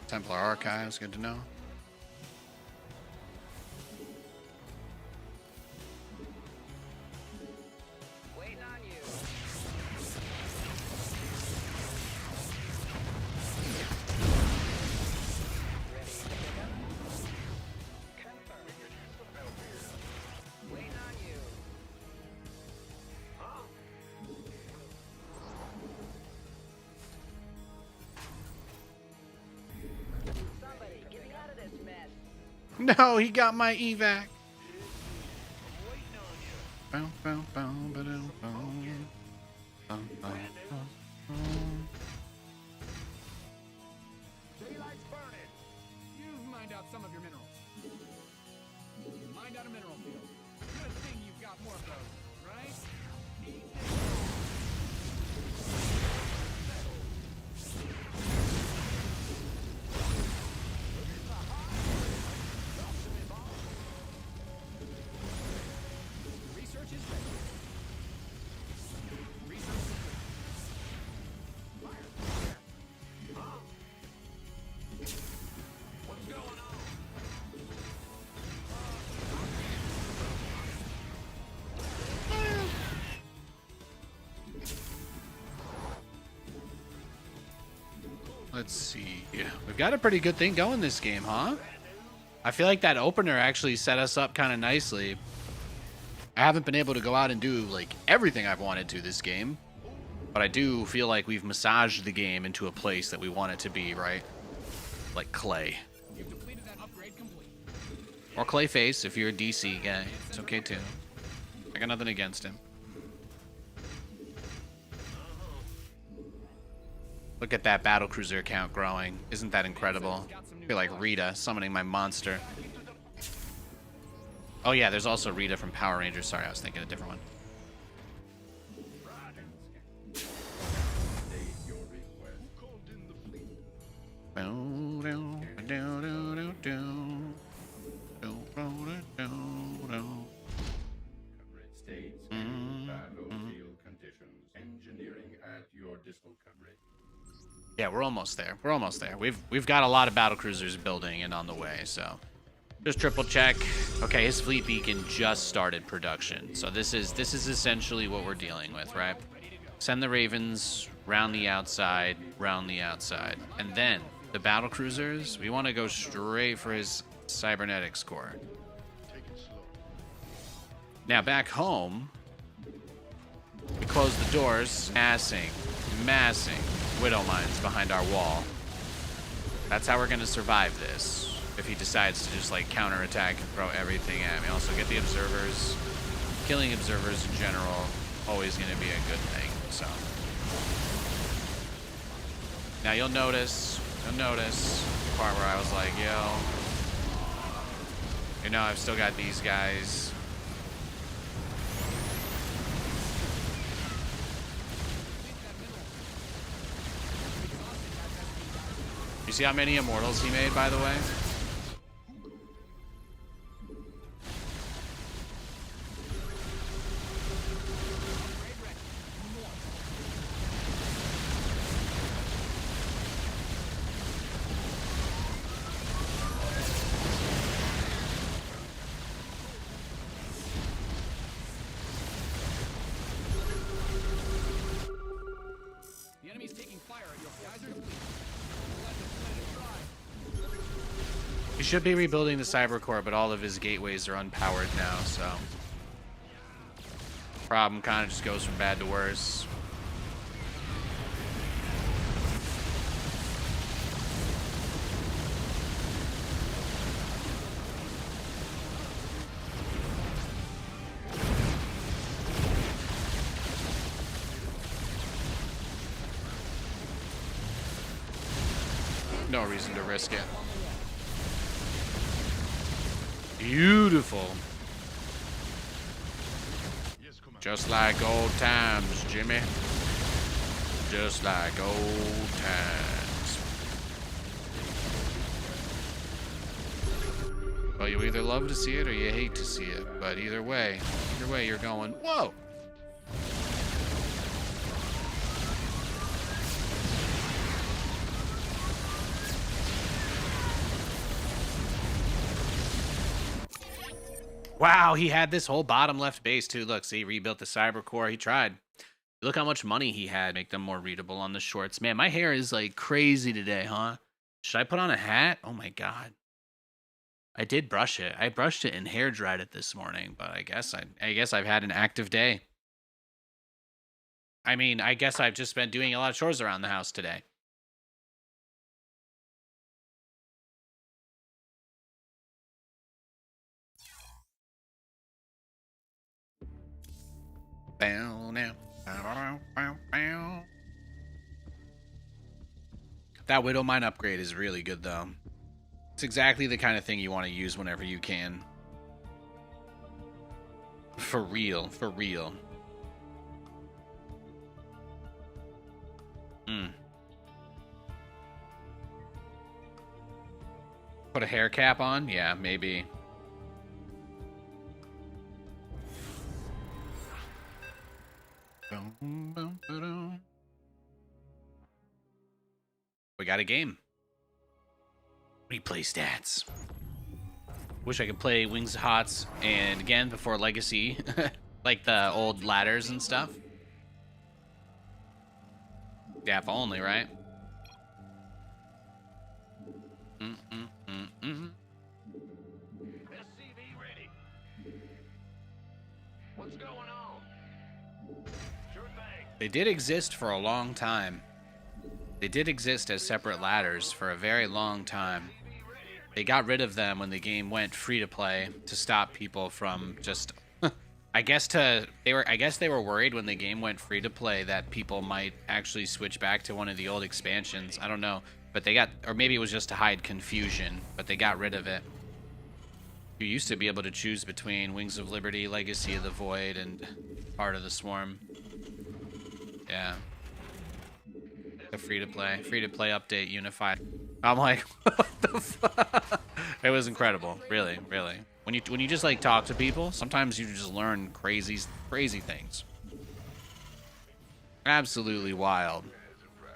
Templar Archives, good to know. No, he got my evac. Daylight's burning. You've mined out some of your minerals. Mined out a mineral field. Good thing you've got more of those, right? Research is ready. Research complete. What's going on? Let's see. Yeah, we've got a pretty good thing going this game, huh? I feel like that opener actually set us up kind of nicely. I haven't been able to go out and do like everything I've wanted to this game, but I do feel like we've massaged the game into a place that we want it to be, right? Like clay. You've completed that upgrade complete. Or Clayface if you're a DC guy. It's okay too. I got nothing against him. Look at that battlecruiser count growing. Isn't that incredible? I feel like Rita summoning my monster. Oh yeah, there's also Rita from Power Rangers. Sorry, I was thinking a different one. States and battlefield conditions. Engineering at your distal coverage. Yeah, we're almost there. We're almost there. We've got a lot of battlecruisers building and on the way, so just triple check. Okay, his fleet beacon just started production. So this is essentially what we're dealing with, right? Send the Ravens round the outside, and then the battlecruisers, we want to go straight for his cybernetics core. Now back home, we close the doors, massing Widow Mines behind our wall. That's how we're gonna survive this. If he decides to just like counterattack and throw everything at me. Also get the observers. Killing observers in general, always gonna be a good thing, so. Now you'll notice the part where I was like, yo, you know, I've still got these guys. You see how many immortals he made, by the way? The enemy's taking fire at your guys are complete. Let them finish try. He should be rebuilding the cyber core, but all of his gateways are unpowered now, so problem kind of just goes from bad to worse. No reason to risk it. Beautiful. Just like old times, Jimmy. Just like old times. Well, you either love to see it or you hate to see it. But either way you're going, whoa! Wow, he had this whole bottom left base too. Look, see, rebuilt the cyber core. He tried. Look how much money he had. Make them more readable on the shorts. Man, my hair is like crazy today, huh? Should I put on a hat? Oh my god. I did brush it. I brushed it and hair dried it this morning, but I guess I've had an active day. I mean, I guess I've just been doing a lot of chores around the house today. Bow now. Bow, bow, bow. That Widow Mine upgrade is really good, though. It's exactly the kind of thing you want to use whenever you can. For real, for real. Put a hair cap on? Yeah, maybe. We got a game. Replay stats. Wish I could play Wings of Hots and again before Legacy, like the old ladders and stuff. Yeah, if only, right? SCV ready. What's going on? Sure thing. They did exist for a long time. They did exist as separate ladders for a very long time. They got rid of them when the game went free to play to stop people from just I guess they were worried when the game went free to play that people might actually switch back to one of the old expansions. I don't know, but they got, or maybe it was just to hide confusion, but they got rid of it. You used to be able to choose between Wings of Liberty, Legacy of the Void, and Heart of the Swarm. Yeah. The free to play update unified. I'm like, what the fuck? It was incredible, really, really. When you just like talk to people, sometimes you just learn crazy things. Absolutely wild.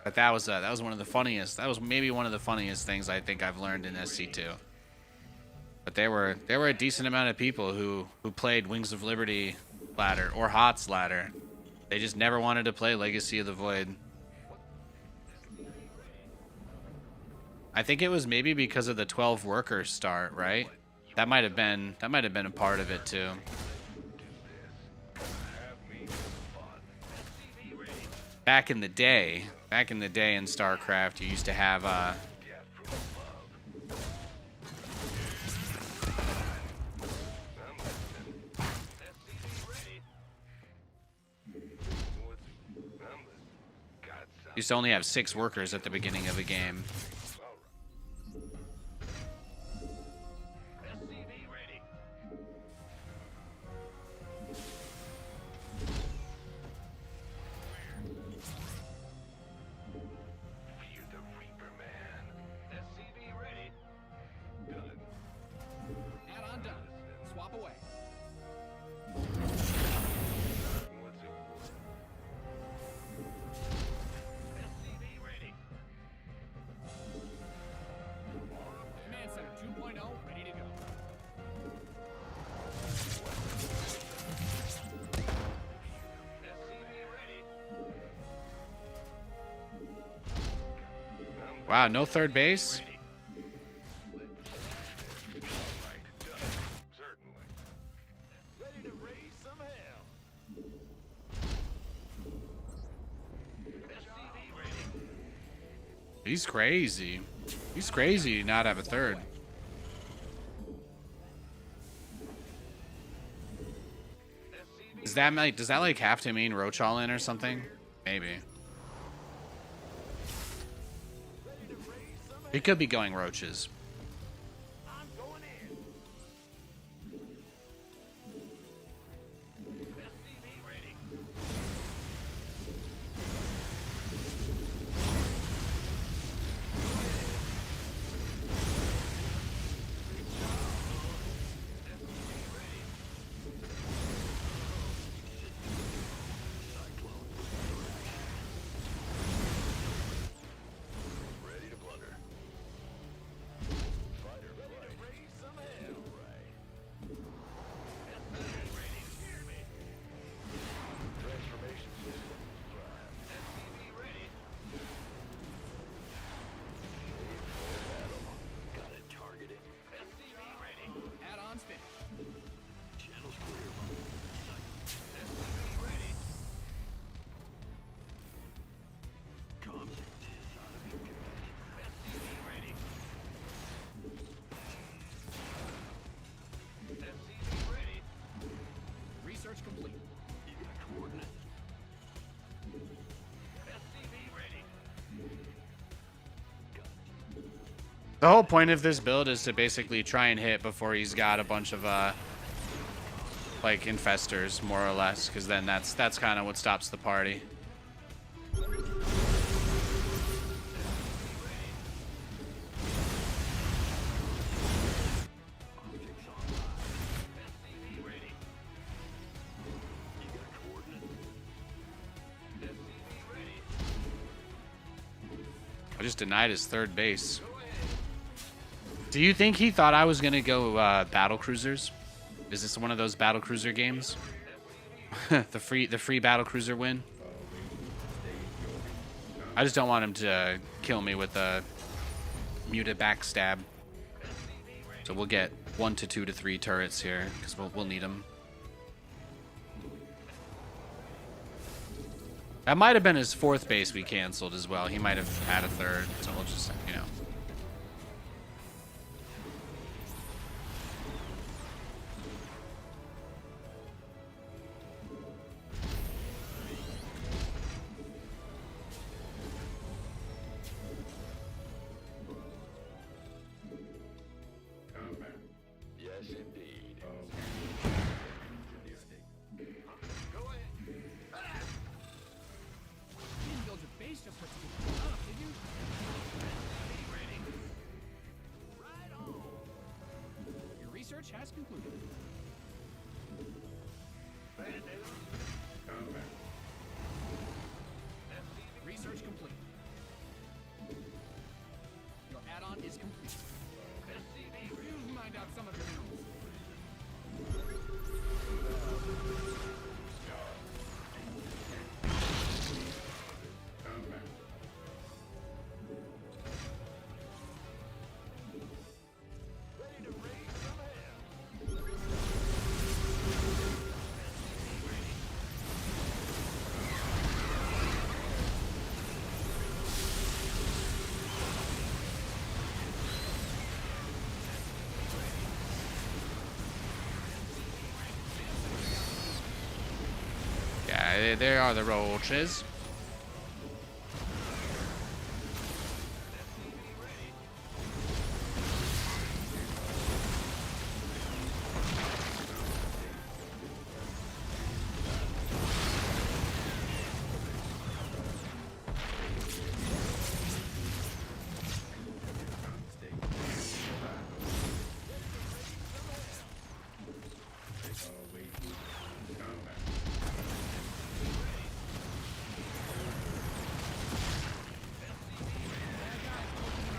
But that was one of the funniest. That was maybe one of the funniest things I think I've learned in SC2. But there were a decent amount of people who played Wings of Liberty ladder or HOTS ladder. They just never wanted to play Legacy of the Void. I think it was maybe because of the 12 worker start, right? That might have been a part of it too. Back in the day in StarCraft, you used to have used to only have 6 workers at the beginning of a game. Add-on done. Swap away. Command Center 2.0 ready to go. Wow, no third base? He's crazy. He's crazy to not have a third. Does that like have to mean Roach all in or something? Maybe. He could be going roaches. Add-ons finished. Research complete. coordinates. The whole point of this build is to basically try and hit before he's got a bunch of like infestors, more or less, because then that's kind of what stops the party. I just denied his third base. Do you think he thought I was gonna go battle cruisers? Is this one of those battle cruiser games? the free battle cruiser win. I just don't want him to kill me with a muted backstab. So we'll get 1 to 2 to 3 turrets here because we'll need them. That might have been his fourth base we canceled as well. He might have had a third, so we'll just, you know. Yes, indeed. You didn't build your base just for it to get blown up, did you? Right on. Your research has concluded. Research complete. Your add-on is complete. You've mined out some of your minerals. Yeah, there are the roaches.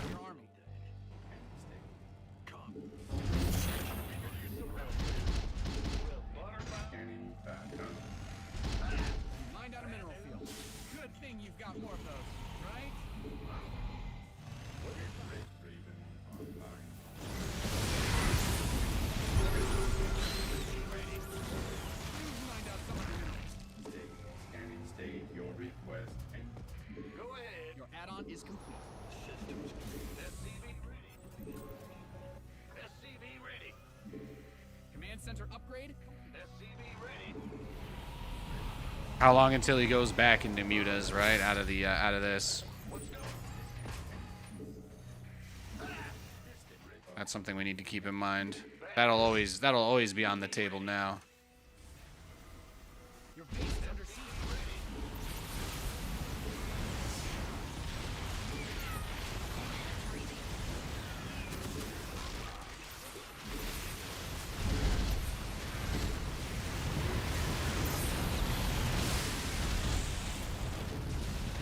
Your army. Scanning back up. You mined out a mineral field. Good thing you've got more of those, right? Raven online. You've mined out some of your minerals. Scanning state your request and Go ahead. Your add-on is complete. SCV ready. SCV ready. Command center upgrade. SCV ready. How long until he goes back into mutas, right? Out of this. That's something we need to keep in mind. That'll always be on the table now. Your base is under siege.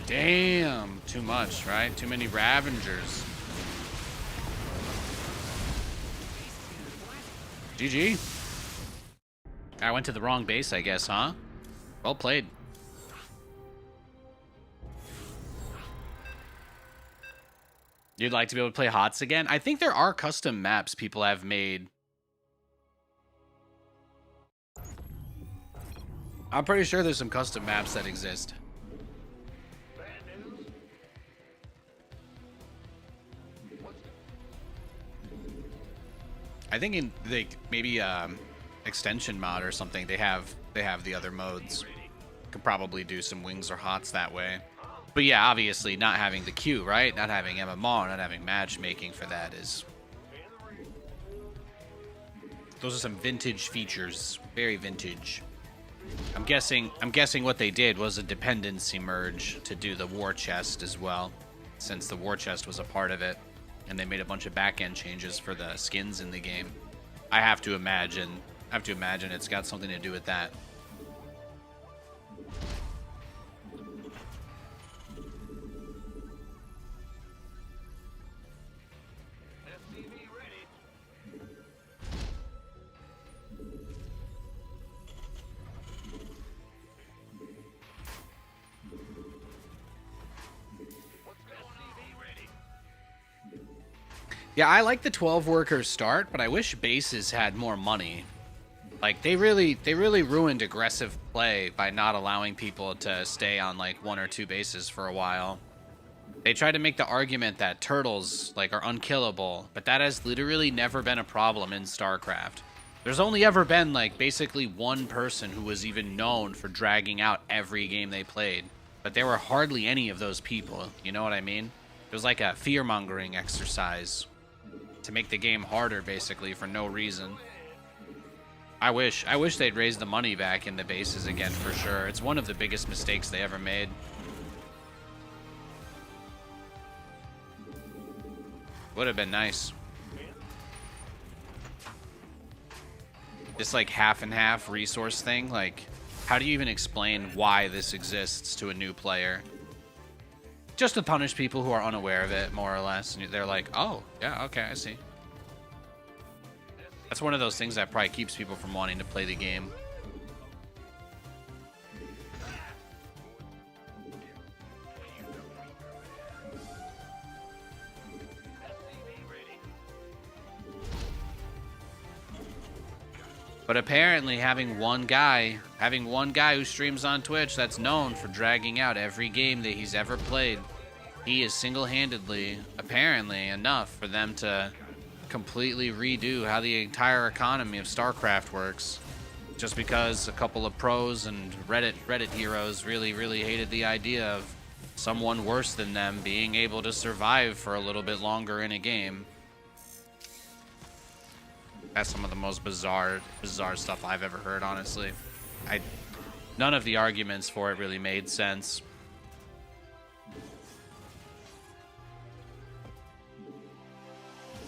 Damn, too much, right? Too many Ravengers. GG. I went to the wrong base, I guess, huh? Well played. You'd like to be able to play HOTS again? I think there are custom maps people have made. I'm pretty sure there's some custom maps that exist. Bad news. I think in like maybe extension mod or something they have the other modes. Could probably do some wings or hots that way. But yeah, obviously not having the queue, right? Not having MMR, not having matchmaking for that is... Those are some vintage features. Very vintage. I'm guessing what they did was a dependency merge to do the war chest as well, since the war chest was a part of it, and they made a bunch of back-end changes for the skins in the game. I have to imagine it's got something to do with that. Yeah, I like the 12 worker start, but I wish bases had more money. Like they really ruined aggressive play by not allowing people to stay on like 1 or 2 bases for a while. They tried to make the argument that turtles like are unkillable, but that has literally never been a problem in StarCraft. There's only ever been like basically one person who was even known for dragging out every game they played, but there were hardly any of those people, you know what I mean? It was like a fear-mongering exercise to make the game harder, basically, for no reason. I wish they'd raise the money back in the bases again, for sure. It's one of the biggest mistakes they ever made. Would have been nice. This, like, half and half resource thing, like, how do you even explain why this exists to a new player? Just to punish people who are unaware of it, more or less. And they're like, oh, yeah, okay, I see. That's one of those things that probably keeps people from wanting to play the game. But apparently having one guy who streams on Twitch that's known for dragging out every game that he's ever played, he is single-handedly, apparently, enough for them to completely redo how the entire economy of StarCraft works. Just because a couple of pros and Reddit heroes really hated the idea of someone worse than them being able to survive for a little bit longer in a game. That's some of the most bizarre stuff I've ever heard, honestly. None of the arguments for it really made sense.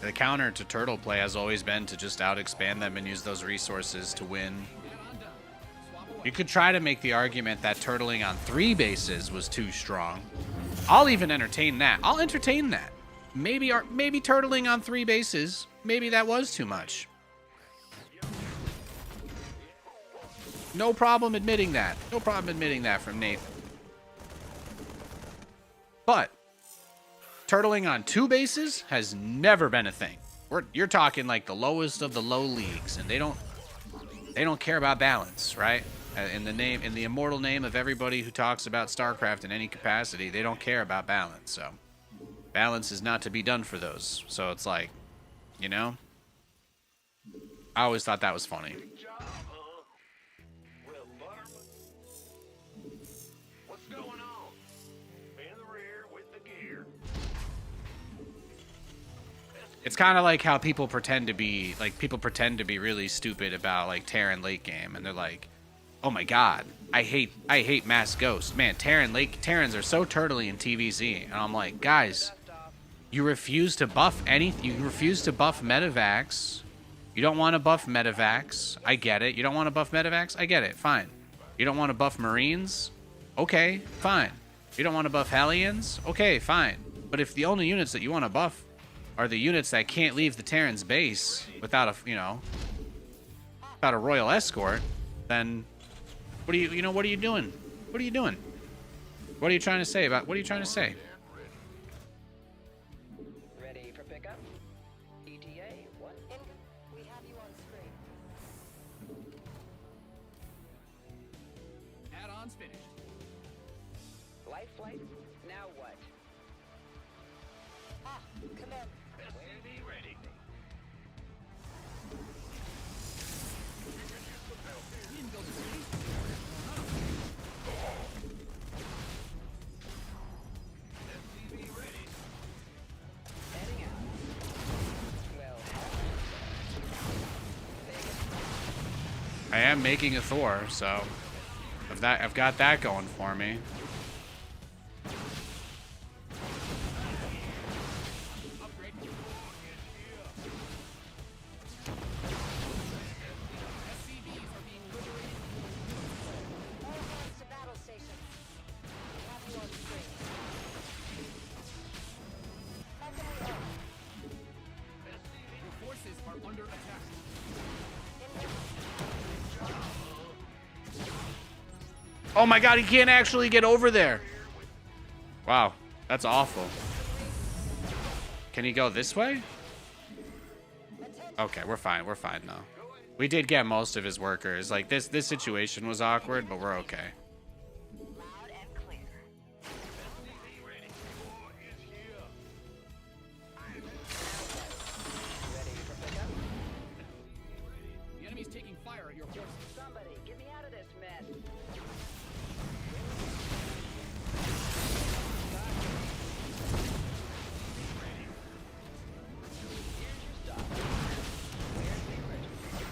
The counter to turtle play has always been to just out-expand them and use those resources to win. You could try to make the argument that turtling on 3 bases was too strong. I'll even entertain that. I'll entertain that. Maybe turtling on 3 bases, maybe that was too much. No problem admitting that. No problem admitting that from Nathan. But turtling on 2 bases has never been a thing. You're talking like the lowest of the low leagues, and they don't care about balance, right? In the immortal name of everybody who talks about StarCraft in any capacity, they don't care about balance. So balance is not to be done for those. So it's like, you know, I always thought that was funny. It's kind of like how people pretend to be really stupid about like Terran late game, and they're like, "Oh my god, I hate mass ghosts. Man, Terrans are so turtly in TVZ." And I'm like, "Guys, you refuse to buff anything. You refuse to buff Medivacs. You don't want to buff Medivacs. I get it. You don't want to buff Medivacs. I get it. Fine. You don't want to buff Marines. Okay, fine. You don't want to buff Hellions. Okay, fine. But if the only units that you want to buff are the units that can't leave the Terran's base without a royal escort, then what are you doing? What are you doing? What are you trying to say? Ready for pickup? ETA, what? We have you on screen. Add-ons finished. Life flight? Now what? Command. SCV ready. You didn't build a city. am making a Thor, so I've got that going for me. Upgrade. SCVs are being liberated. All hands to battle station. We have you on screen. How can we help? Your forces are under attack. Oh my god, he can't actually get over there. Wow, that's awful. Can he go this way? Okay, we're fine. We're fine though. We did get most of his workers. Like this situation was awkward, but we're okay. Loud and clear. Ready for pickup? The enemy's taking fire at your forces. Somebody, get me out of this mess. Here's your stop. Where's the emergency?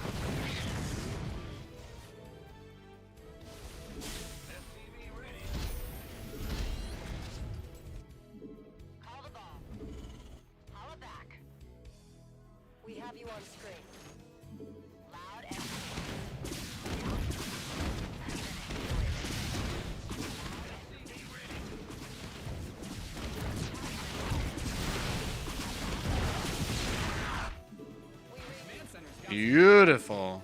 Call the bomb. Holla back. We have you on screen. Loud and Command center's got Beautiful.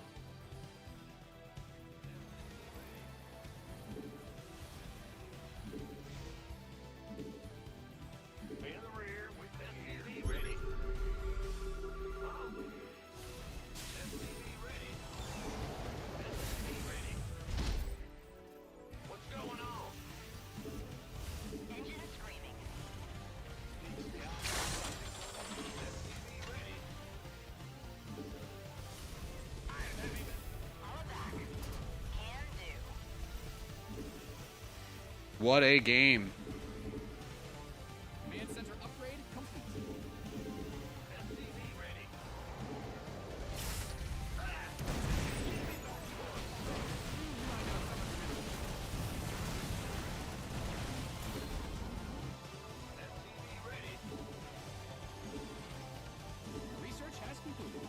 engine screaming. Holla back. Can do. What a game. command center upgrade complete. Research has concluded.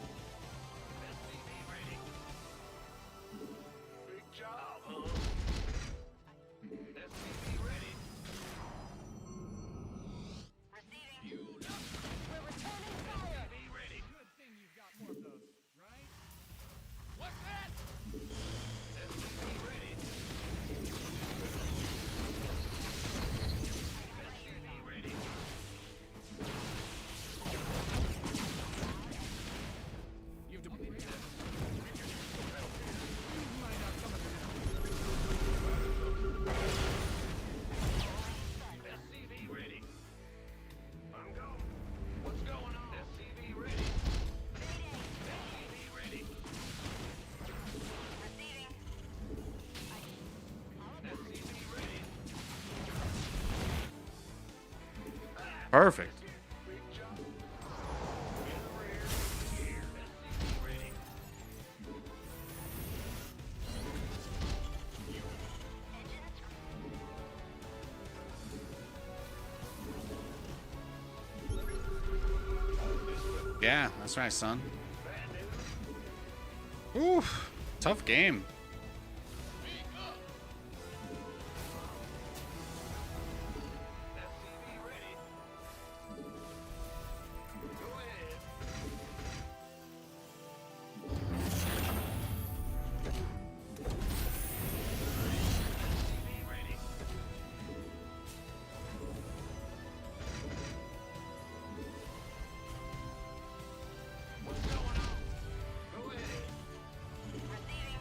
Big job, huh? Receiving. We're returning fire. Good thing you've got more of those, right? What's that? You've deployed. You might have some of it. SCV ready. I'm going. What's going on? SCV ready. SCV ready. Receiving. SCV ready. Perfect. Big job. In the rear. Here. SCV ready. Yeah, that's right, son. Oof. Tough game. SCV ready. Go ahead. SCV ready. What's going on? Go ahead. Receiving.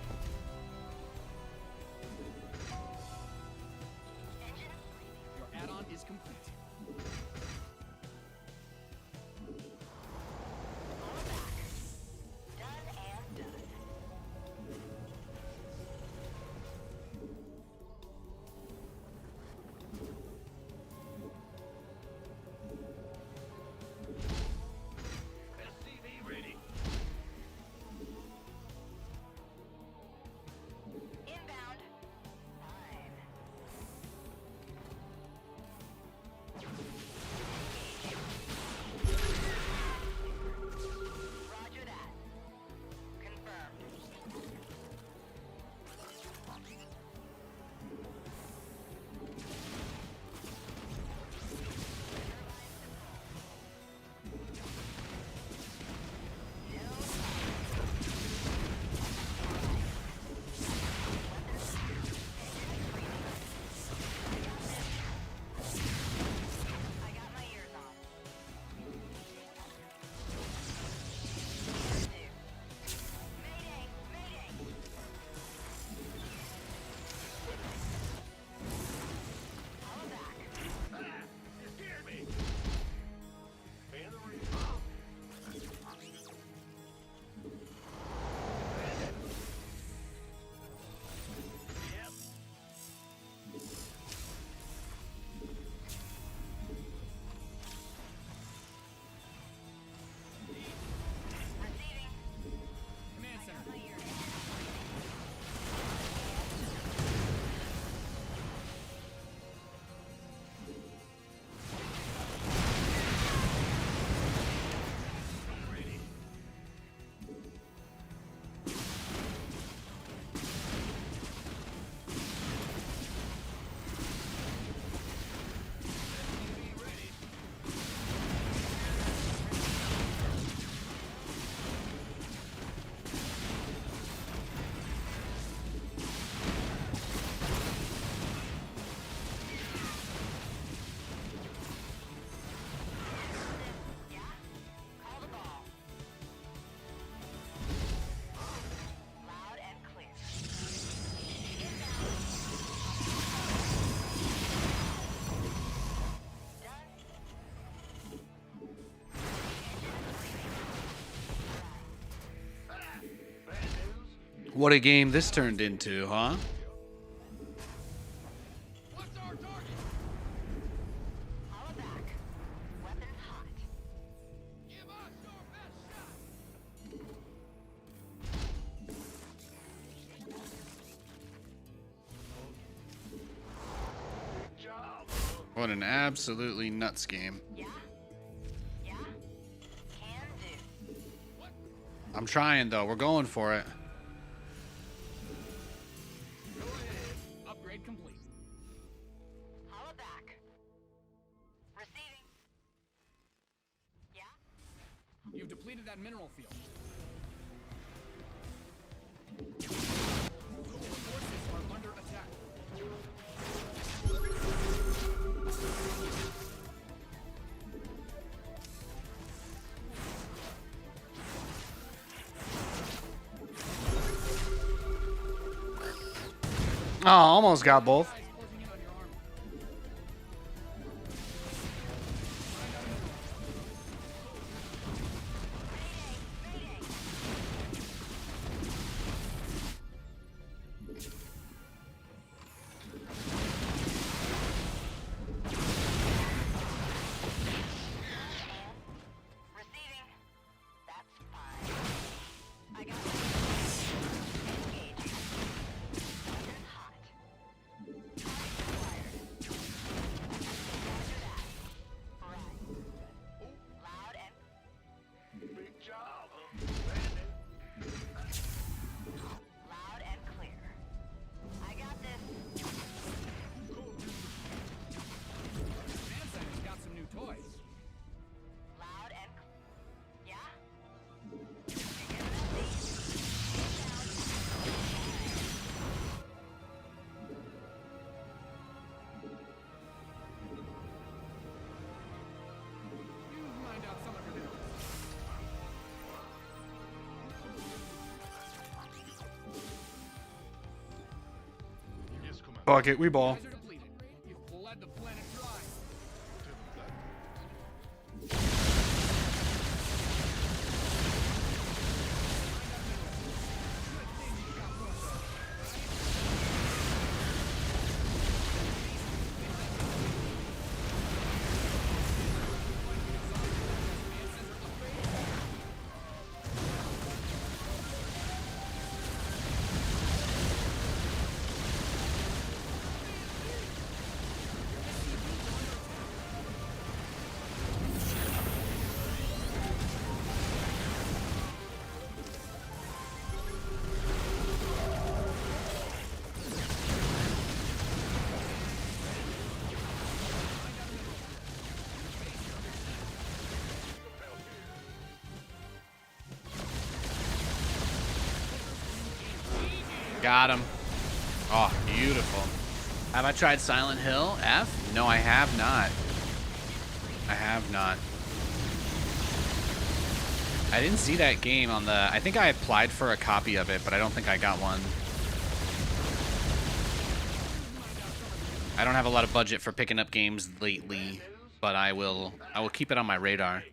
What a game this turned into, huh? What's our target? Holla back. Weapons hot. Give us your best shot. What an absolutely nuts game. Yeah? Yeah? Can do. I'm trying though. We're going for it. Go ahead. Upgrade complete. Holla back. Receiving. Yeah? You've depleted that mineral field. Forces are under attack. Oh, almost got both. Guys closing in on your army. Receiving. That's fine. I got it. Engaging. Weapons hot. Target acquired. Roger that. Right. Loud and Big job. loud and clear. I got this. Mansign's got some new toys. Loud and yeah? You get messy. You mind out some of your minerals. Yes, Commander. Fuck it, we ball. Guys are depleted. You've bled the planet dry. Got him. Oh, beautiful. Have I tried Silent Hill F? No, I have not. I have not. I didn't see that game on the... I think I applied for a copy of it, but I don't think I got one. I don't have a lot of budget for picking up games lately, but I will keep it on my radar.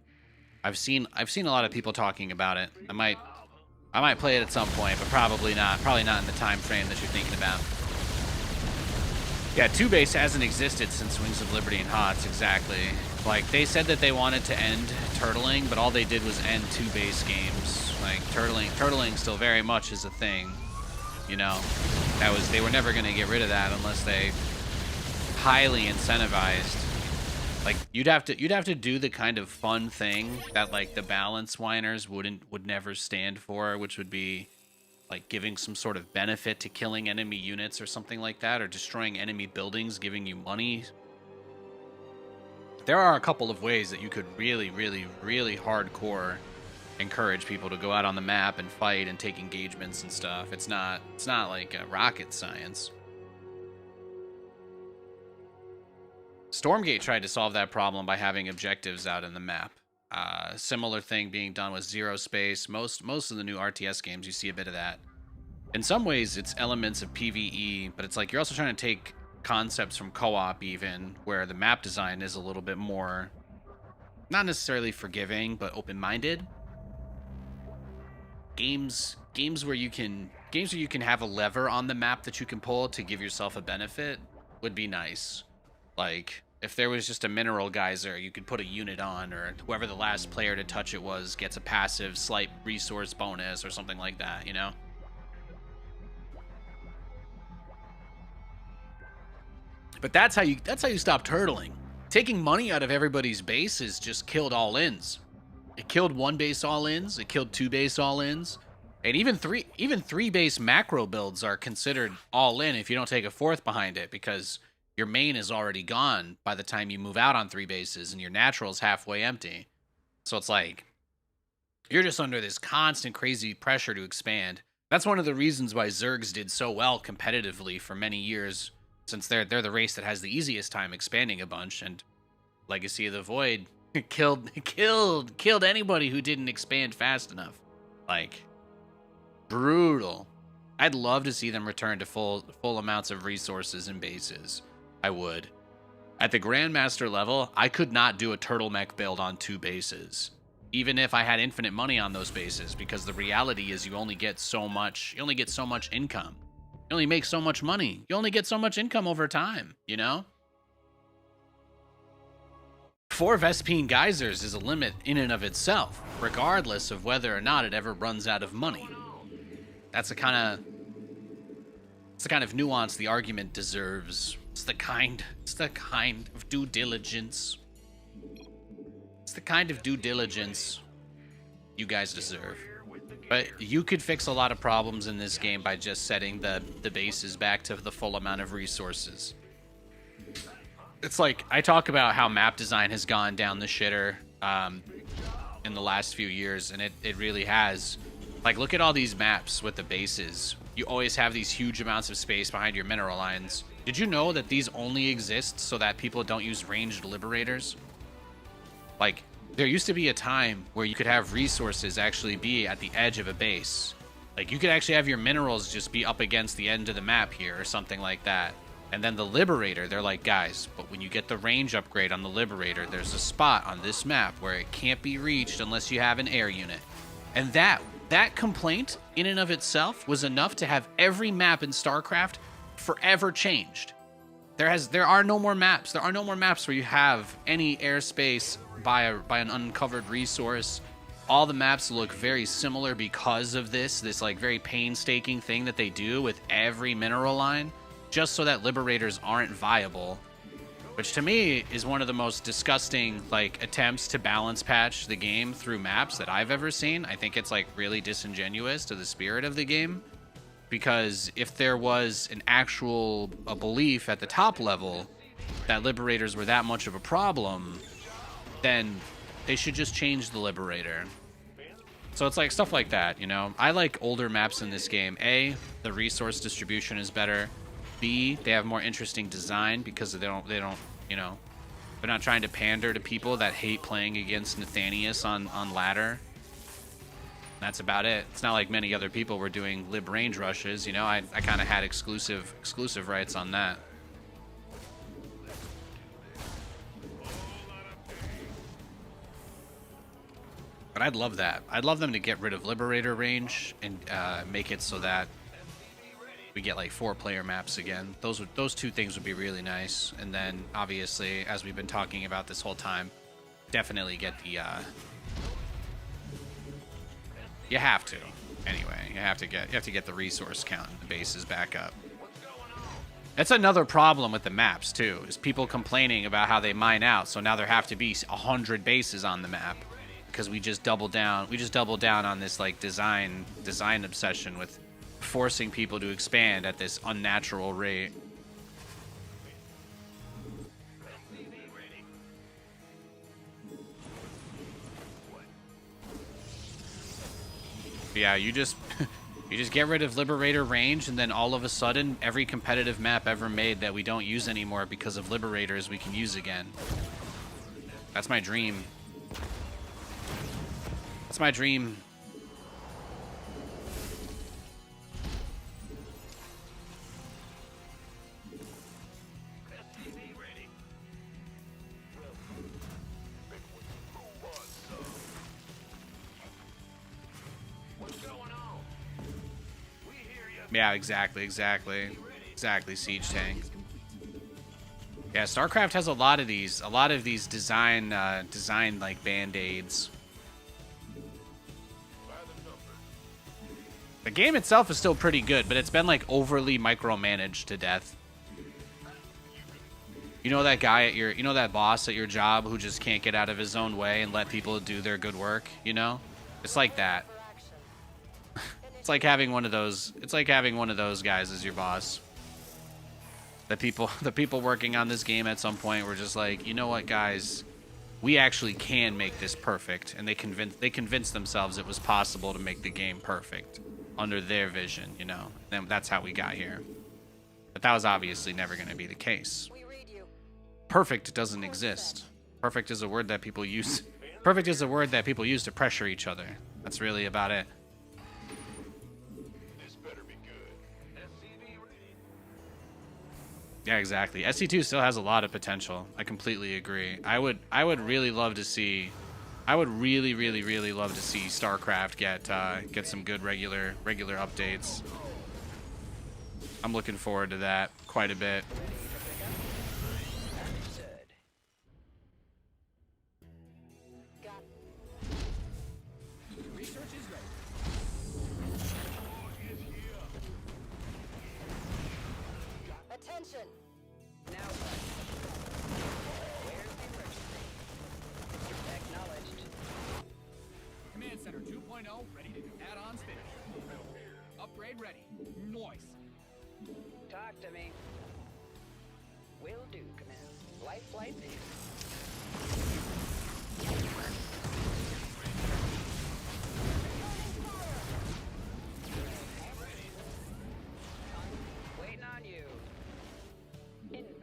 I've seen a lot of people talking about it. I might play it at some point, but probably not. Probably not in the time frame that you're thinking about. Yeah, 2-base hasn't existed since Wings of Liberty and HOTS, exactly. Like, they said that they wanted to end turtling, but all they did was end 2-base games. Like, turtling still very much is a thing. You know? They were never gonna get rid of that unless they highly incentivized. Like, you'd have to do the kind of fun thing that, like, the balance whiners would never stand for, which would be like giving some sort of benefit to killing enemy units or something like that, or destroying enemy buildings, giving you money. There are a couple of ways that you could really, really, really hardcore encourage people to go out on the map and fight and take engagements and stuff. It's not like rocket science. Stormgate tried to solve that problem by having objectives out in the map. Similar thing being done with Zero Space. Most of the new RTS games, you see a bit of that. In some ways, it's elements of PvE, but it's like you're also trying to take concepts from co-op even, where the map design is a little bit more, not necessarily forgiving, but open-minded. Games where you can Games where you can have a lever on the map that you can pull to give yourself a benefit would be nice. Like, if there was just a mineral geyser you could put a unit on, or whoever the last player to touch it was gets a passive slight resource bonus or something like that, you know? But that's how you stop turtling. Taking money out of everybody's bases just killed all-ins. It killed 1 base all-ins, it killed 2 base all-ins. And even three base macro builds are considered all-in if you don't take a 4th behind it, because your main is already gone by the time you move out on 3 bases and your natural is halfway empty. So it's like, you're just under this constant crazy pressure to expand. That's one of the reasons why Zergs did so well competitively for many years, since they're the race that has the easiest time expanding a bunch, and Legacy of the Void killed anybody who didn't expand fast enough. Like, brutal. I'd love to see them return to full amounts of resources and bases. I would. At the Grandmaster level, I could not do a turtle mech build on 2 bases, even if I had infinite money on those bases, because the reality is you only get so much income. You only make so much money. You only get so much income over time, you know? 4 Vespine Geysers is a limit in and of itself, regardless of whether or not it ever runs out of money. That's the kind of nuance the argument deserves. It's the kind of due diligence. It's the kind of due diligence you guys deserve. But you could fix a lot of problems in this game by just setting the bases back to the full amount of resources. It's like, I talk about how map design has gone down the shitter in the last few years, and it really has. Like, look at all these maps with the bases. You always have these huge amounts of space behind your mineral lines. Did you know that these only exist so that people don't use ranged liberators? Like, there used to be a time where you could have resources actually be at the edge of a base. Like, you could actually have your minerals just be up against the end of the map here or something like that. And then the Liberator, they're like, guys, but when you get the range upgrade on the Liberator, there's a spot on this map where it can't be reached unless you have an air unit. And that complaint in and of itself was enough to have every map in StarCraft forever changed. There are no more maps. There are no more maps where you have any airspace by an uncovered resource. All the maps look very similar because of this like very painstaking thing that they do with every mineral line, just so that liberators aren't viable, which to me is one of the most disgusting like attempts to balance patch the game through maps that I've ever seen. I think it's like really disingenuous to the spirit of the game, because if there was a belief at the top level that liberators were that much of a problem, then they should just change the liberator. So it's like stuff like that, you know? I like older maps in this game. A, the resource distribution is better. B, they have more interesting design because they don't, you know, they're not trying to pander to people that hate playing against Nathanias on ladder. That's about it. It's not like many other people were doing lib range rushes, you know? I kind of had exclusive rights on that. But I'd love that. I'd love them to get rid of Liberator range and make it so that we get like 4-player maps again. Those 2 things would be really nice. And then obviously, as we've been talking about this whole time, definitely get the you have to. Anyway, you have to get the resource count and the bases back up. That's another problem with the maps too, is people complaining about how they mine out. So now there have to be 100 bases on the map because we just double down on this like design obsession with forcing people to expand at this unnatural rate. Yeah, you just get rid of Liberator range, and then all of a sudden every competitive map ever made that we don't use anymore because of Liberators we can use again. That's my dream. That's my dream. Yeah, exactly, siege tank. Yeah, StarCraft has a lot of these design like band-aids. The game itself is still pretty good, but it's been like overly micromanaged to death. You know that guy at you know that boss at your job who just can't get out of his own way and let people do their good work, you know? It's like that. It's like having one of those guys as your boss. The people working on this game at some point were just like, you know what, guys, we actually can make this perfect, and they convinced themselves it was possible to make the game perfect under their vision, you know. And that's how we got here. But that was obviously never going to be the case. Perfect doesn't exist. Perfect is a word that people use. Perfect is a word that people use to pressure each other. That's really about it. This better be good. SCV ready. Yeah, exactly. SC2 still has a lot of potential. I completely agree. I would really love to see. I would really love to see StarCraft get some good regular updates. I'm looking forward to that quite a bit. Research is ready. Attention! Now what? Where's the emergency? Acknowledged. Command Center 2.0 ready to do add-ons finished. Upgrade ready. Noise. Talk to me. Will do, Command. Life flight here. Waiting on you. Inbound.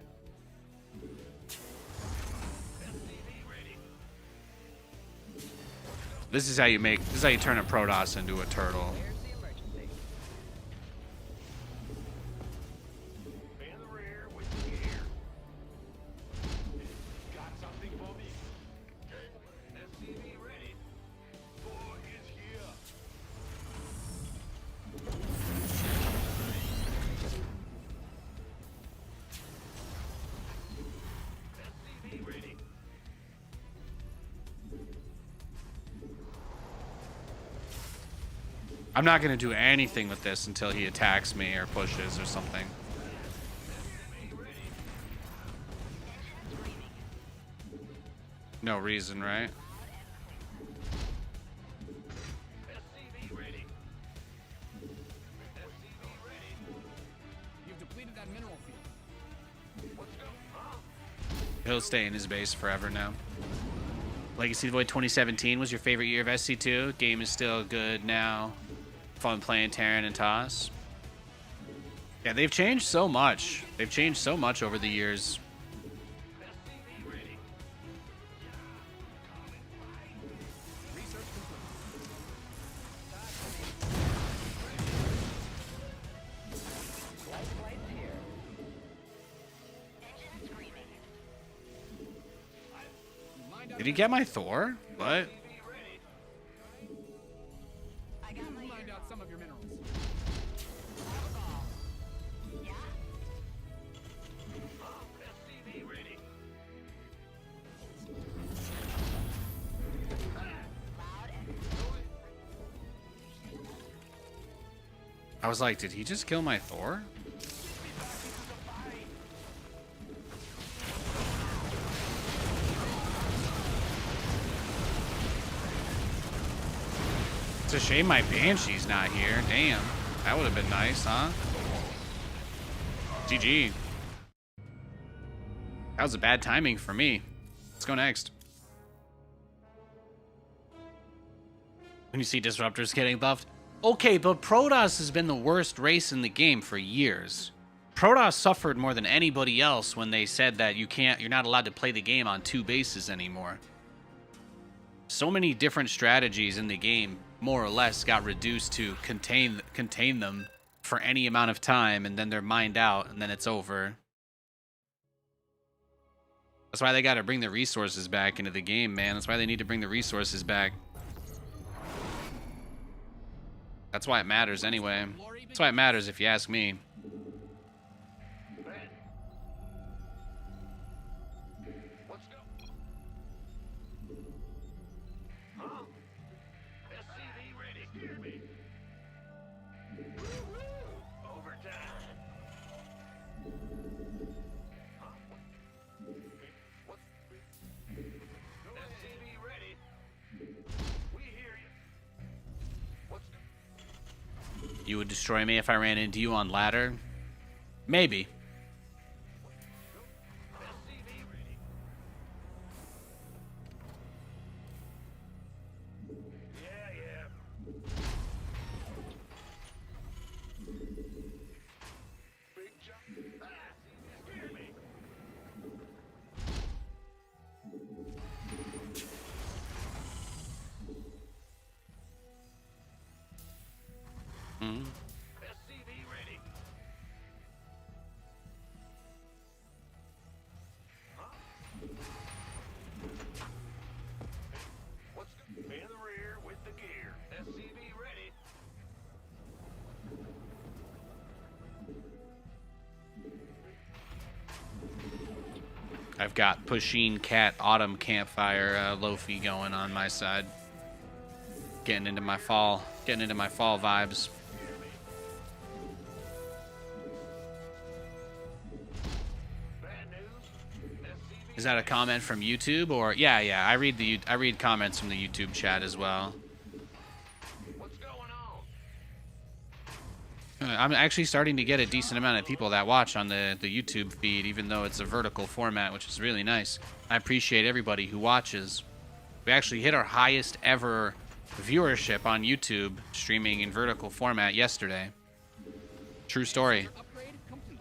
This is how you turn a Protoss into a turtle. Where's the emergency? In the rear with the gear. Got something for me? SCV ready. War is here. SCV ready. I'm not going to do anything with this until he attacks me or pushes or something. No reason, right? SCV ready. SCV ready. You've depleted that mineral field. What's up, huh? He'll stay in his base forever now. Legacy of the Void 2017 was your favorite year of SC2. Game is still good now. Fun playing Terran and Toss. Yeah, they've changed so much. They've changed so much over the years. SCV ready. Research complete. Life flight here. You lined up Did he get my Thor? What? You lined out some of your minerals. SCV ready. I was like, did he just kill my Thor? It's a shame my Banshee's not here. Damn. That would have been nice, huh? GG. That was a bad timing for me. Let's go next. When you see Disruptors getting buffed. Okay, but Protoss has been the worst race in the game for years. Protoss suffered more than anybody else when they said that you're not allowed to play the game on 2 bases anymore. So many different strategies in the game more or less got reduced to contain them for any amount of time, and then they're mined out, and then it's over. That's why they got to bring the resources back into the game, man. That's why they need to bring the resources back. That's why it matters anyway. Glory That's why it matters if you ask me. Let's go. Huh? SCV ready. Steer me. Woo-woo. Overtime. Huh? What? SCV ready. We hear you. Let's go. You would destroy me if I ran into you on ladder? Maybe. SCV ready. Yeah. Big jump. Steer me. Mm. SCV ready. Huh? Let's go. In the rear with the gear. SCV ready. I've got Pusheen Cat Autumn Campfire Lofi going on my side. Getting into my fall vibes. Bad news. SCV. Is that a comment from YouTube or yeah, I read comments from the YouTube chat as well. What's going on? I'm actually starting to get a decent amount of people that watch on the YouTube feed, even though it's a vertical format, which is really nice. I appreciate everybody who watches. We actually hit our highest ever viewership on YouTube streaming in vertical format yesterday. True story. Upgrade complete.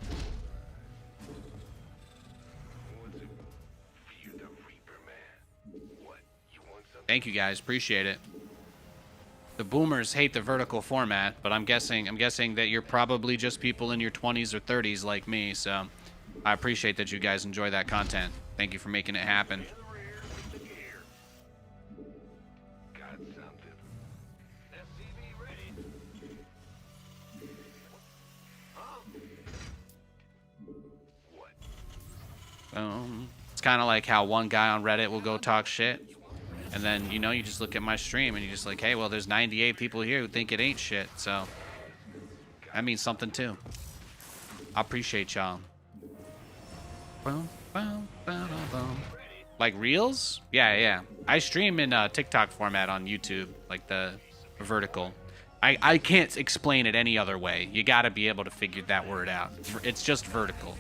What's it? You're the Reaper man. What? You want something? Thank you guys, appreciate it. The boomers hate the vertical format, but I'm guessing that you're probably just people in your 20s or 30s like me, so I appreciate that you guys enjoy that content. Thank you for making it happen. In the rear with the gear. Got something. SCV ready. Huh? What? It's kind of like how one guy on Reddit will go talk shit, and then, you know, you just look at my stream and you're just like, hey, well, there's 98 people here who think it ain't shit, so that means something too. I appreciate y'all. Like reels? Yeah. I stream in TikTok format on YouTube, like the vertical. I can't explain it any other way. You gotta be able to figure that word out. It's just vertical.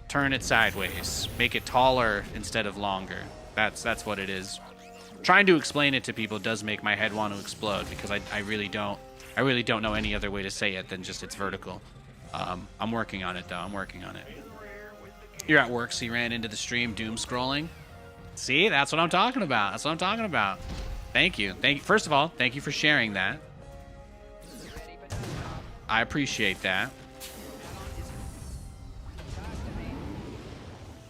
Turn it sideways. Make it taller instead of longer. That's what it is. Trying to explain it to people does make my head want to explode, because I really don't know any other way to say it than just it's vertical. I'm working on it though. I'm working on it. You're at work, so you ran into the stream doom scrolling. See, that's what I'm talking about. That's what I'm talking about. Thank you. First of all, thank you for sharing that. Ready for takeoff. I appreciate that. Talk to me.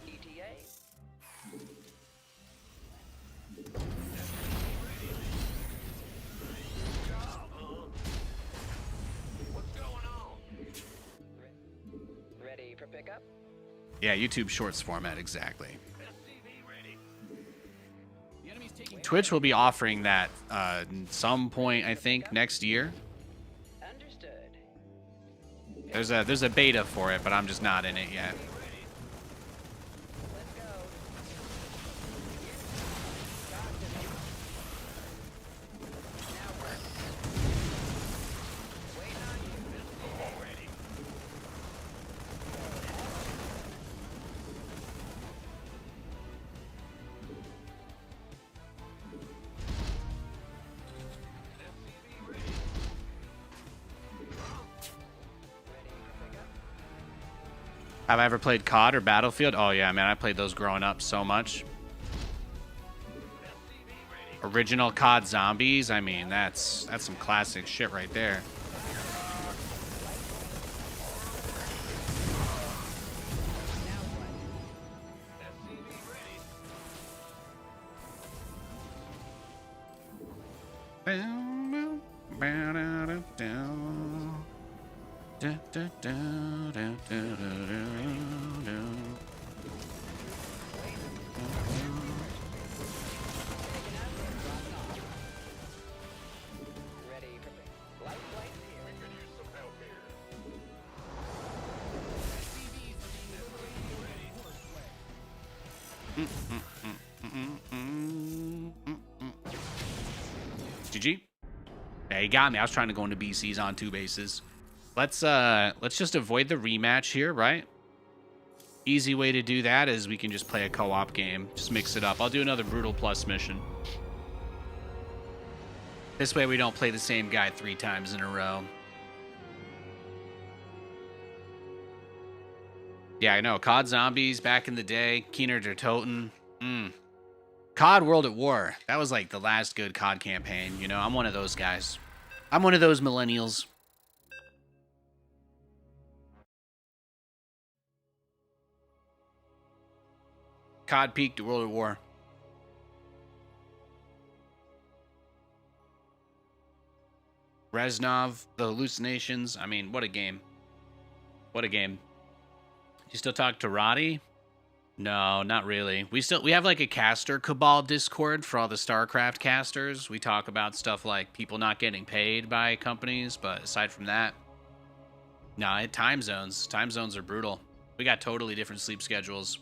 ETA. What's going on? Ready for pickup? Yeah, YouTube Shorts format, exactly. SCV ready. The enemy's taking Twitch will be offering that some point, I think, next year. Understood. There's a beta for it, but I'm just not in it yet. Let's go. Talk to me. Now what? Waiting on you. SCV ready. SCV ready. Ready for pickup? Have I ever played COD or Battlefield? Oh yeah, man, I played those growing up so much. SCV ready. Original COD Zombies, I mean, that's some classic shit right there. SCV ready. Ready for life flights here. We could use some help here. SCVs are being liberated already. Worst way. GG. Yeah, he got me. I was trying to go into BCs on 2 bases. Let's just avoid the rematch here, right? Easy way to do that is we can just play a co-op game. Just mix it up. I'll do another Brutal Plus mission. This way we don't play the same guy 3 times in a row. Yeah, I know. COD Zombies back in the day. Keener der Toten. COD World at War. That was like the last good COD campaign. You know, I'm one of those guys. I'm one of those millennials. COD peaked at World at War. Reznov, the hallucinations. I mean, what a game. What a game. You still talk to Roddy? No, not really. We have like a caster cabal Discord for all the StarCraft casters. We talk about stuff like people not getting paid by companies, but aside from that, no, time zones. Time zones are brutal. We got totally different sleep schedules.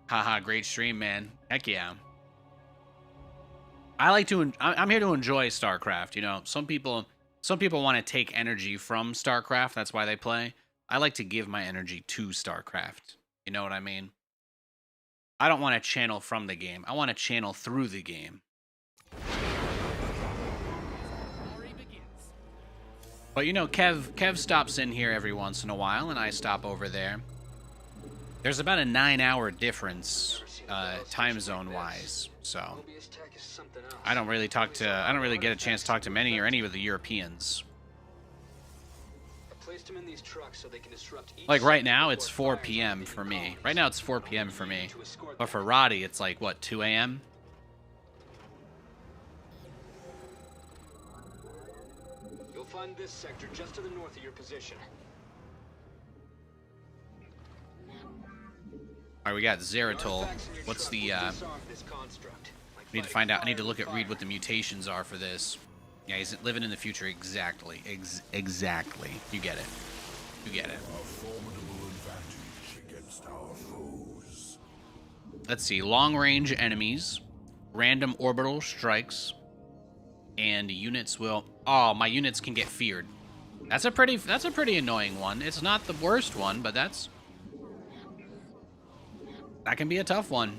Haha, great stream, man. Heck yeah. I'm here to enjoy StarCraft, you know. Some people want to take energy from StarCraft, that's why they play. I like to give my energy to StarCraft. You know what I mean? I don't want to channel from the game. I want to channel through the game. But you know, Kev stops in here every once in a while, and I stop over there. There's about a 9-hour difference, time zone wise. So I don't really get a chance to talk to many of the Europeans. Like right now, it's 4 p.m. for me. Right now, it's 4 p.m. for me. But for Roddy, it's like, what, 2 a.m.? You'll find this sector just to the north of your position. Alright, we got Zeratol. What's the, I need to find out. I need to read what the mutations are for this. Yeah, he's living in the future. Exactly. Exactly. You get it. You get it. A formidable advantage against our foes. Let's see. Long-range enemies, random orbital strikes, and units will... Oh, my units can get feared. That's a pretty annoying one. It's not the worst one, but that can be a tough one.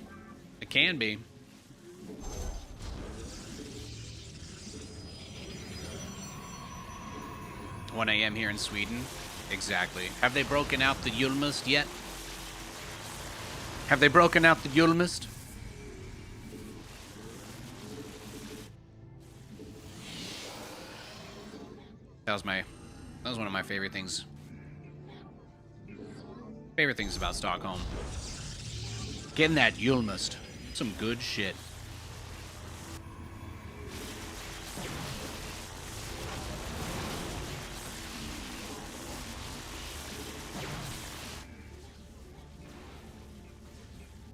It can be. "1 a.m. here in Sweden." Exactly. Have they broken out the Julmust yet? Have they broken out the Julmust? That was one of my favorite things. Favorite things about Stockholm. Getting that Julmust. Some good shit.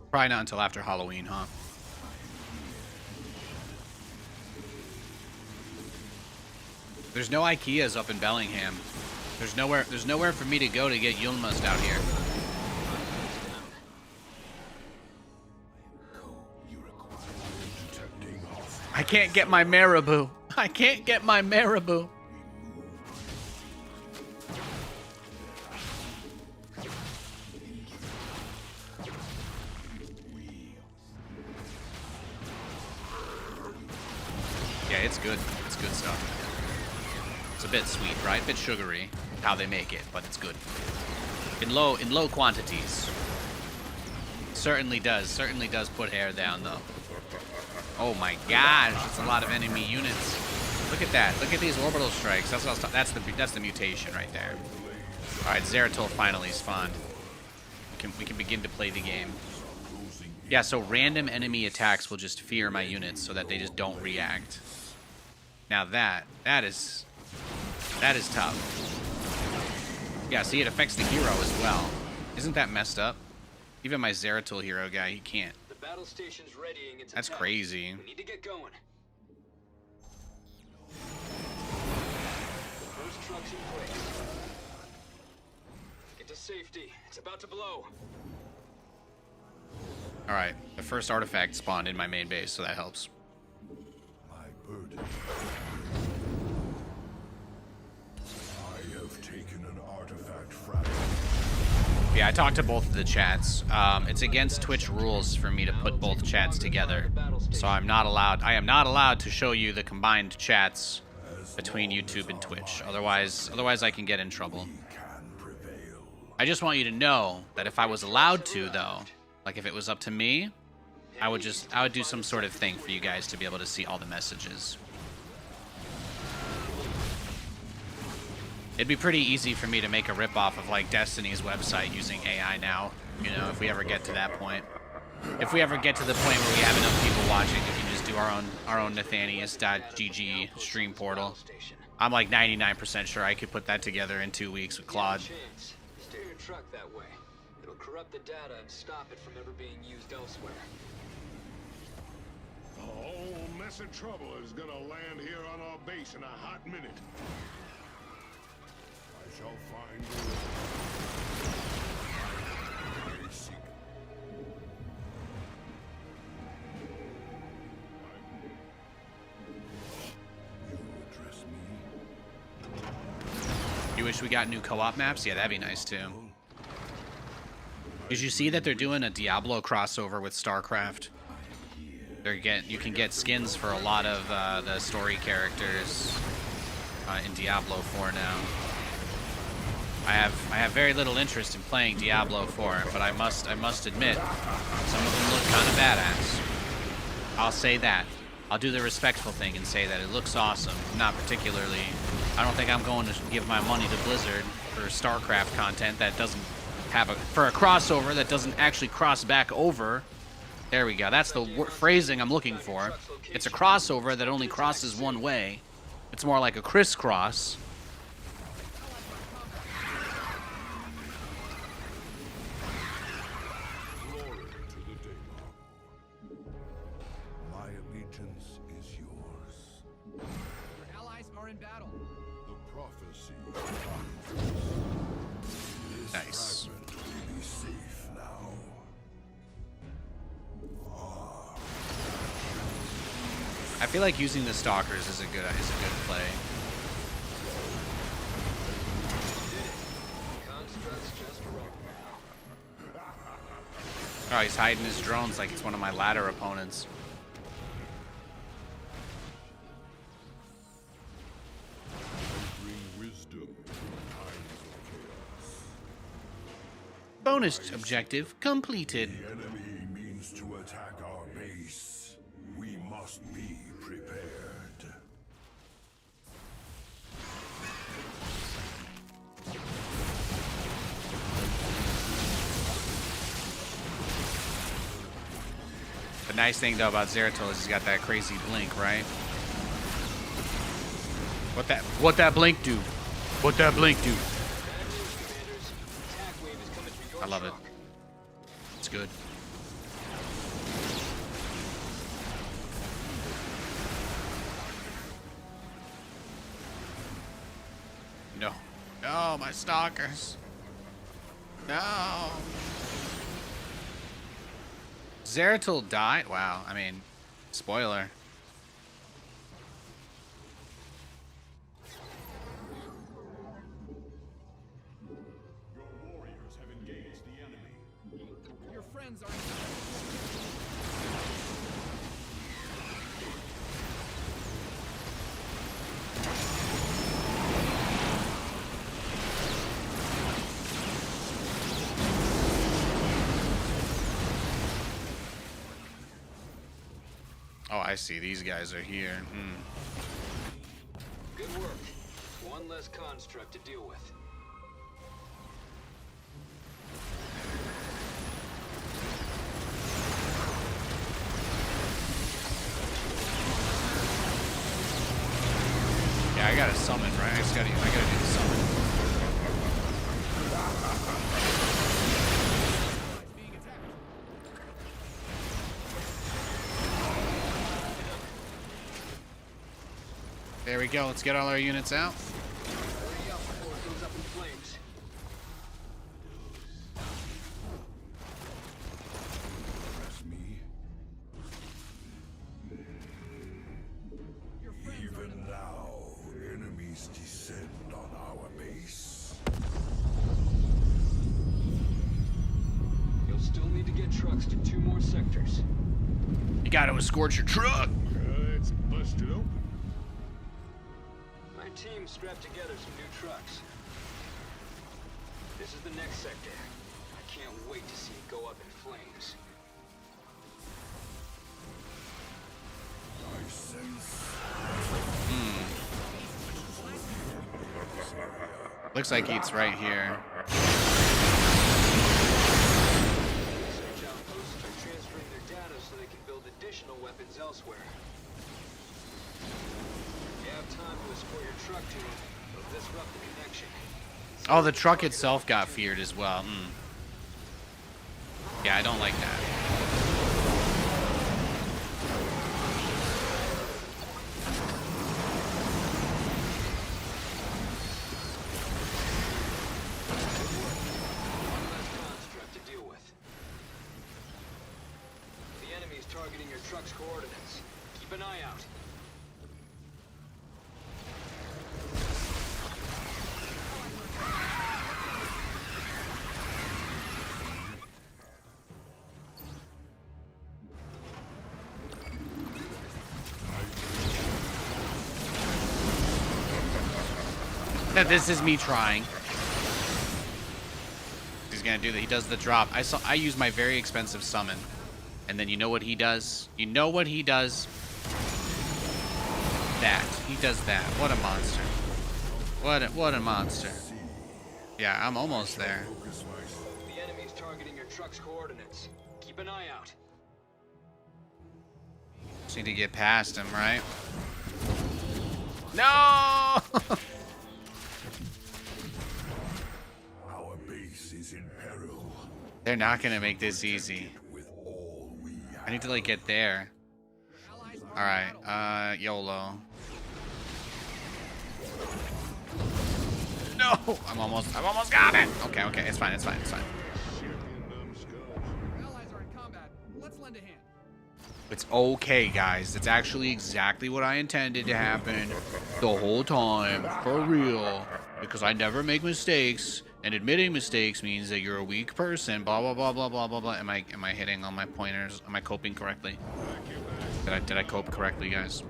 Probably not until after Halloween, huh? There's no IKEAs up in Bellingham. There's nowhere for me to go to get Julmust out here. I can't get my Marabou. I can't get my Marabou. Yeah, it's good. It's good stuff. It's a bit sweet, right? A bit sugary, how they make it, but it's good. In low quantities. Certainly does put hair down, though. Oh my gosh, that's a lot of enemy units. Look at that. Look at these orbital strikes. That's what I was that's the mutation right there. All right, Zeratol finally spawned. We can begin to play the game. Yeah, so random enemy attacks will just fear my units so that they just don't react. Now that is That is tough. Yeah, see, it affects the hero as well. Isn't that messed up? Even my Zeratul hero guy, he can't. The battle station's readying its That's attack. crazy. We need to get going. The first truck's in place. Get to safety. It's about to blow. Alright, the first artifact spawned in my main base, so that helps. My burden. I have taken an artifact fragment. Yeah, I talked to both of the chats. It's against Twitch rules for me to put both chats together. So I am not allowed to show you the combined chats between YouTube and Twitch. Otherwise I can get in trouble. I just want you to know that if I was allowed to, though, like if it was up to me, I would do some sort of thing for you guys to be able to see all the messages. It'd be pretty easy for me to make a ripoff of like Destiny's website using AI now, you know, if we ever get to that point. If we ever get to the point where we have enough people watching, we can just do our own Nathanias.gg stream portal. I'm like 99% sure I could put that together in 2 weeks with Claude. Steer your truck that way. It'll corrupt the data and stop it from ever being used elsewhere. A whole mess of trouble is gonna land here on our base in a hot minute. I shall find you. I seek. You address me? You wish we got new co-op maps? Yeah, that'd be nice too. Did you see that they're doing a Diablo crossover with StarCraft? You can get skins for a lot of the story characters in Diablo 4 now. I have very little interest in playing Diablo 4, but I must admit, some of them look kind of badass. I'll say that. I'll do the respectful thing and say that it looks awesome. Not particularly. I don't think I'm going to give my money to Blizzard for StarCraft content that doesn't have for a crossover that doesn't actually cross back over. There we go. That's the phrasing I'm looking for. It's a crossover that only crosses one way. It's more like a crisscross. Glory to the Daemon. My allegiance is yours. Your allies are in battle. The prophecy. This Nice. fragment will be safe now. I feel like using the stalkers is a good play. Construct's just right. Oh, he's hiding his drones like it's one of my ladder opponents. Bring wisdom in times of chaos. Bonus objective completed. The enemy means to attack our base. We must be prepared. The nice thing though about Zeratul is he's got that crazy blink, right? What that blink do? What that blink do? Commanders, attack wave is coming through your I love it. truck. It's good. No. No, my stalkers. No. Zeratul died? Wow, I mean, spoiler. Your warriors have engaged the enemy. Your friends are in battle. Oh, I see. These guys are here. Good work. One less construct to deal with. Yeah, I I gotta summon, right? I gotta do the summon. There we go. Let's get all our units out. Hurry up before it goes up in flames. Press me. Even now, enemies descend on our base. You'll still need to get trucks to 2 more sectors. You gotta escort your truck. It's busted open. My team strapped together some new trucks. This is the next sector. I can't wait to see it go up in flames. I sense. Looks like it's right here. Research outposts are transferring their data so they can build additional weapons elsewhere. If you have time to escort your truck to them, they'll disrupt the connection. Oh, the truck itself got feared as well. Yeah, I don't like that. One less construct to deal with. The enemy's targeting your truck's coordinates. Keep an eye out. This is me trying. He's gonna do that. He does the drop. I use my very expensive summon, and then you know what he does? You know what he does? That. He does that. What a monster. What a monster. Yeah, I'm almost there. The enemy's targeting your truck's coordinates. Keep an eye out. Just need to get past him, right? No! Our base is in peril. They're not gonna make this easy. With all we I need to like get there. Alright, YOLO. No! I'm almost got it! Okay, it's fine. Your allies are in combat. Let's lend a hand. It's okay, guys. It's actually exactly what I intended to happen the whole time. For real. Because I never make mistakes. And admitting mistakes means that you're a weak person. Blah, blah, blah, blah, blah, blah, blah. Am I hitting all my pointers? Am I coping correctly? Did I cope correctly, guys?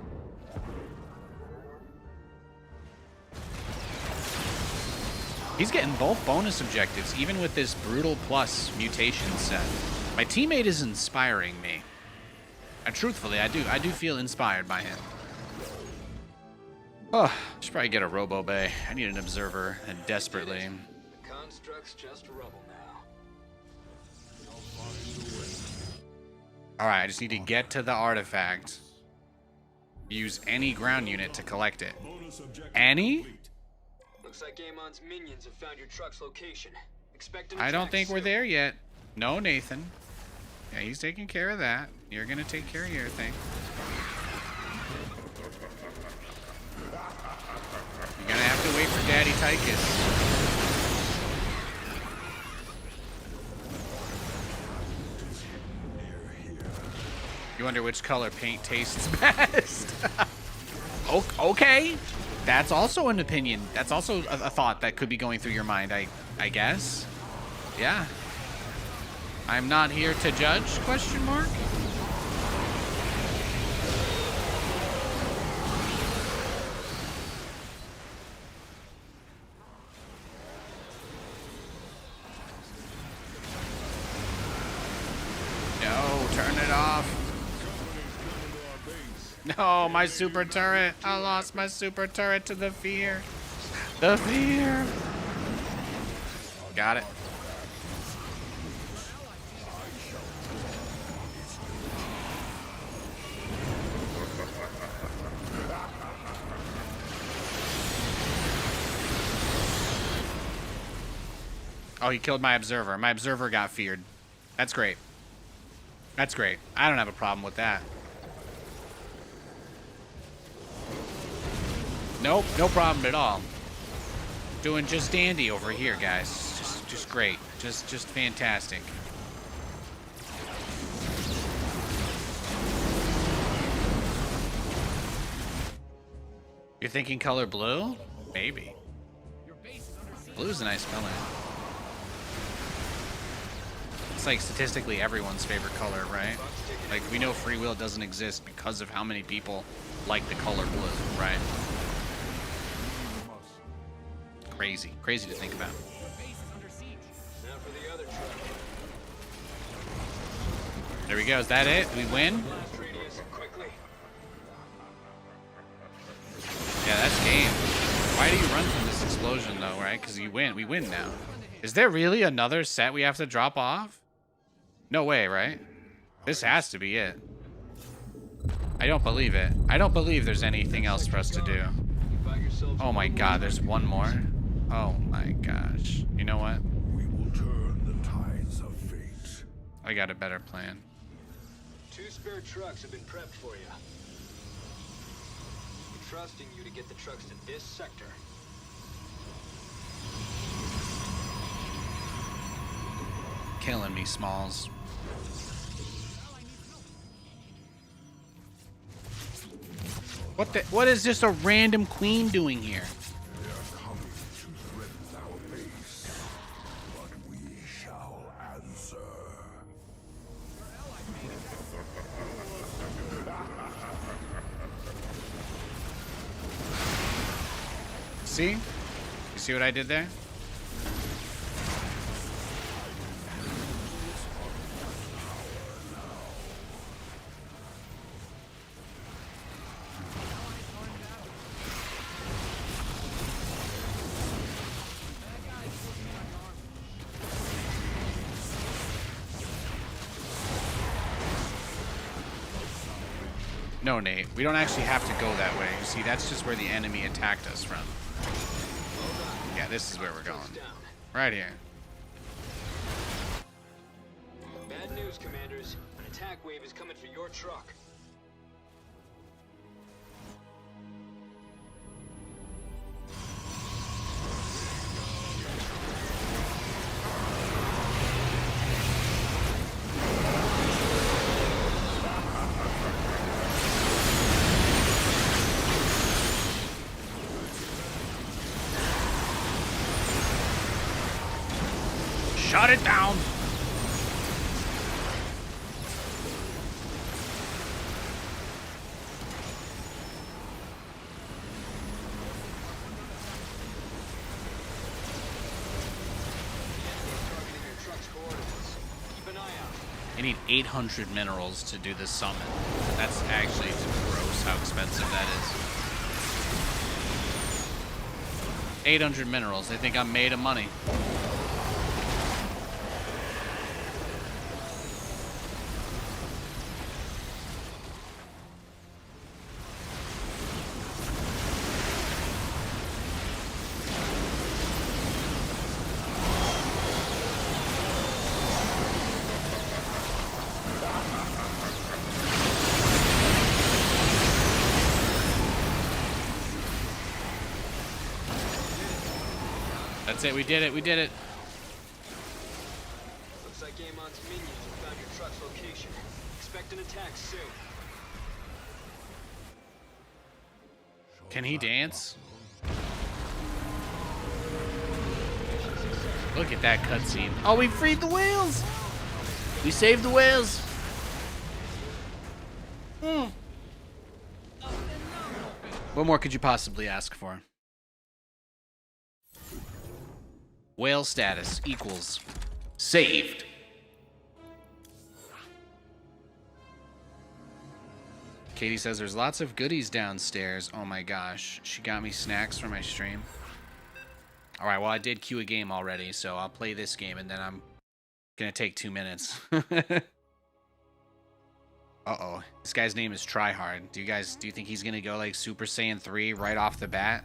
He's getting both bonus objectives, even with this Brutal Plus mutation set. My teammate is inspiring me. And truthfully, I do feel inspired by him. Oh, should probably get a Robo Bay. I need an observer, and desperately. The construct's just rubble now. Alright, I just need to get to the artifact. Use any ground unit to collect it. Any? Looks like Amon's minions have found your truck's location. Expect an I don't attack think we're soon. there yet. No, Nathan. Yeah, he's taking care of that. You're gonna take care of your thing. You're gonna have to wait for Daddy Tychus. You wonder which color paint tastes best. Okay. That's also an opinion. That's also a thought that could be going through your mind, I guess. Yeah. I'm not here to judge, question mark? No, turn it off. No, my super turret. I lost my super turret to the fear. The fear. Got it. Oh, he killed my observer. My observer got feared. That's great. That's great. I don't have a problem with that. Nope, no problem at all. Doing just dandy over here, guys. Just great. Just fantastic. You're thinking color blue? Maybe. Blue's a nice color. It's like statistically everyone's favorite color, right? Like, we know free will doesn't exist because of how many people like the color blue, right? Crazy. Crazy to think about. Now for the other truck. There we go. Is that it? We win? Blast radius quickly. Yeah, that's game. Why do you run from this explosion, though, right? Because you win. We win now. Is there really another set we have to drop off? No way, right? This has to be it. I don't believe it. I don't believe there's anything else for us to do. You find yourselves Oh my god, there's one more? Oh my gosh. You know what? We will turn the tides of fate. I got a better plan. 2 spare trucks have been prepped for you. We're trusting you to get the trucks to this sector. Killing me, Smalls. What is just a random queen doing here? They are coming to threaten our base, but we shall answer. See? You see what I did there? No, Nate. We don't actually have to go that way. You see, that's just where the enemy attacked us from. Yeah, this is where we're going. Right here. Bad news, commanders. An attack wave is coming for your truck. Shut it down! Targeting your truck's coordinates. Keep an eye out. I need 800 minerals to do this summon. That's actually gross how expensive that is. 800 minerals. They think I'm made of money. That's it. We did it. We did it. Looks like Amon's minions have found your truck's location. Expect an attack soon. Can he dance? Look at that cutscene. Oh, we freed the whales! We saved the whales! What more could you possibly ask for? Whale status equals saved. Katie says there's lots of goodies downstairs. Oh my gosh. She got me snacks for my stream. Alright, well I did queue a game already, so I'll play this game and then I'm gonna take 2 minutes. Uh-oh. This guy's name is Tryhard. Do you think he's gonna go like Super Saiyan 3 right off the bat?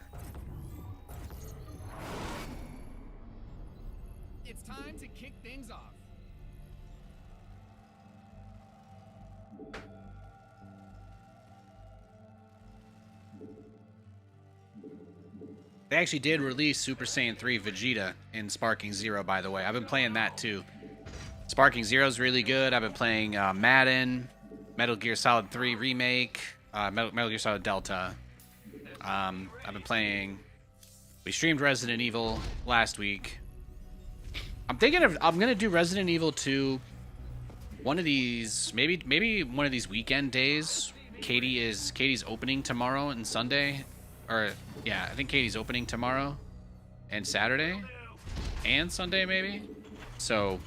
it's time to kick things off. They actually did release Super Saiyan 3 Vegeta in Sparking Zero, by the way. I've been playing that too. Sparking Zero is really good. I've been playing Madden, Metal Gear Solid 3 Remake, Metal Gear Solid Delta. I've been playing... We streamed Resident Evil last week. I'm thinking of... I'm going to do Resident Evil 2 one of these... Maybe one of these weekend days. Katie's opening tomorrow and Sunday. Or, yeah, I think Katie's opening tomorrow and Saturday and Sunday, maybe. So,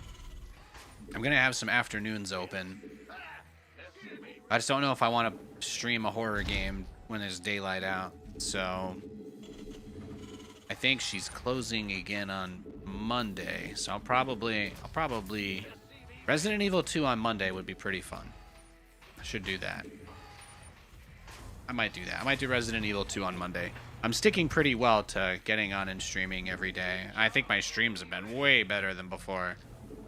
I'm going to have some afternoons open. I just don't know if I want to stream a horror game when there's daylight out. So, I think she's closing again on Monday. So, I'll probably... Resident Evil 2 on Monday would be pretty fun. I should do that. I might do that. I might do Resident Evil 2 on Monday. I'm sticking pretty well to getting on and streaming every day. I think my streams have been way better than before.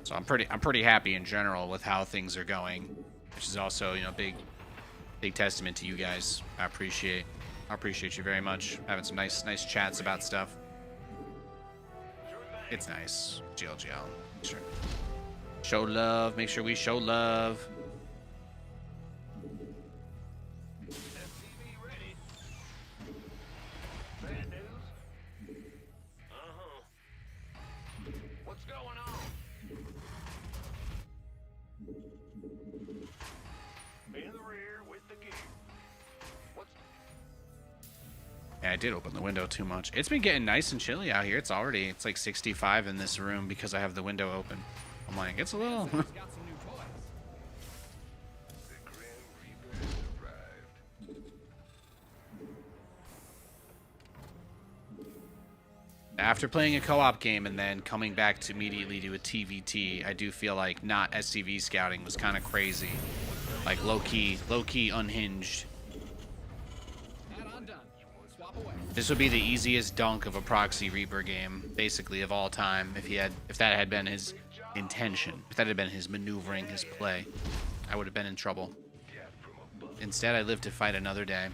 So I'm pretty happy in general with how things are going, which is also, you know, big testament to you guys. I appreciate you very much. Having some nice chats about stuff. It's nice. GLGL. Sure. Show love. Make sure we show love. Yeah, I did open the window too much. It's been getting nice and chilly out here. It's like 65 in this room because I have the window open. I'm like, it's a little... After playing a co-op game and then coming back to immediately do a TVT, I do feel like not SCV scouting was kind of crazy. Like low-key unhinged. This would be the easiest dunk of a Proxy Reaper game, basically, of all time, if that had been his intention. If that had been his maneuvering, his play, I would have been in trouble. Instead, I live to fight another day.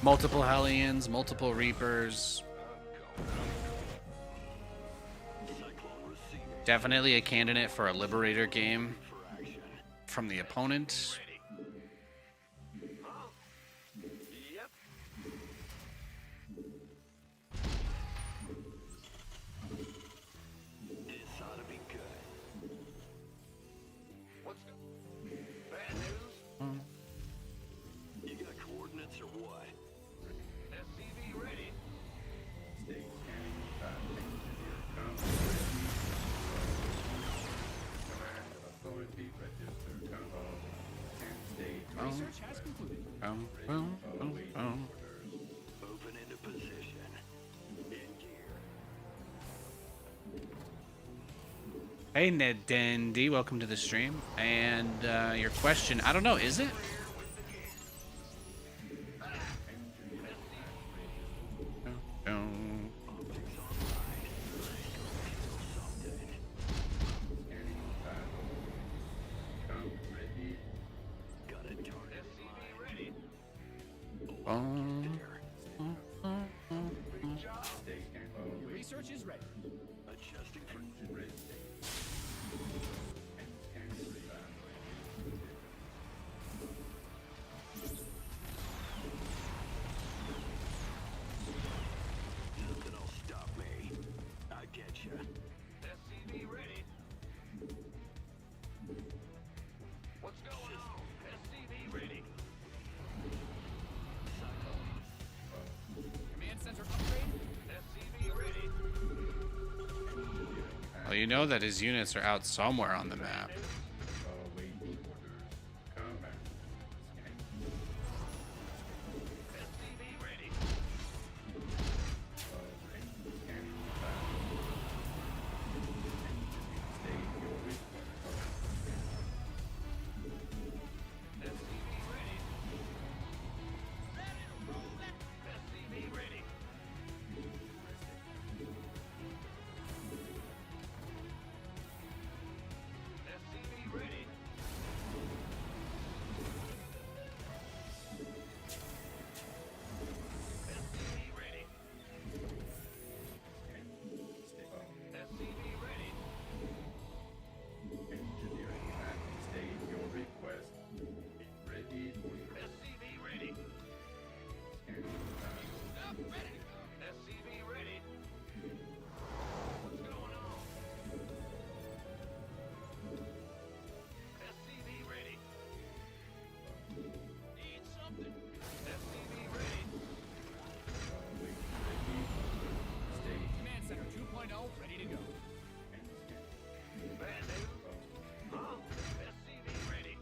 Multiple Hellions, multiple Reapers. Definitely a candidate for a Liberator game from the opponent. Hey Ned Dandy, welcome to the stream. And your question, I don't know, is it? Research is ready. Nothing will stop me. I get you. you know that his units are out somewhere on the map. Awaiting orders. Combat. SCV ready. Scanning. State your request. SCV ready. SCV ready. SCV ready. SCV ready. SCV ready. Engineering at state your request. Ready for your SCV ready. SCV ready. What's going on? SCV ready. Need something. SCV ready. Command Center 2.0 ready to go. Bad news. Huh? SCV ready.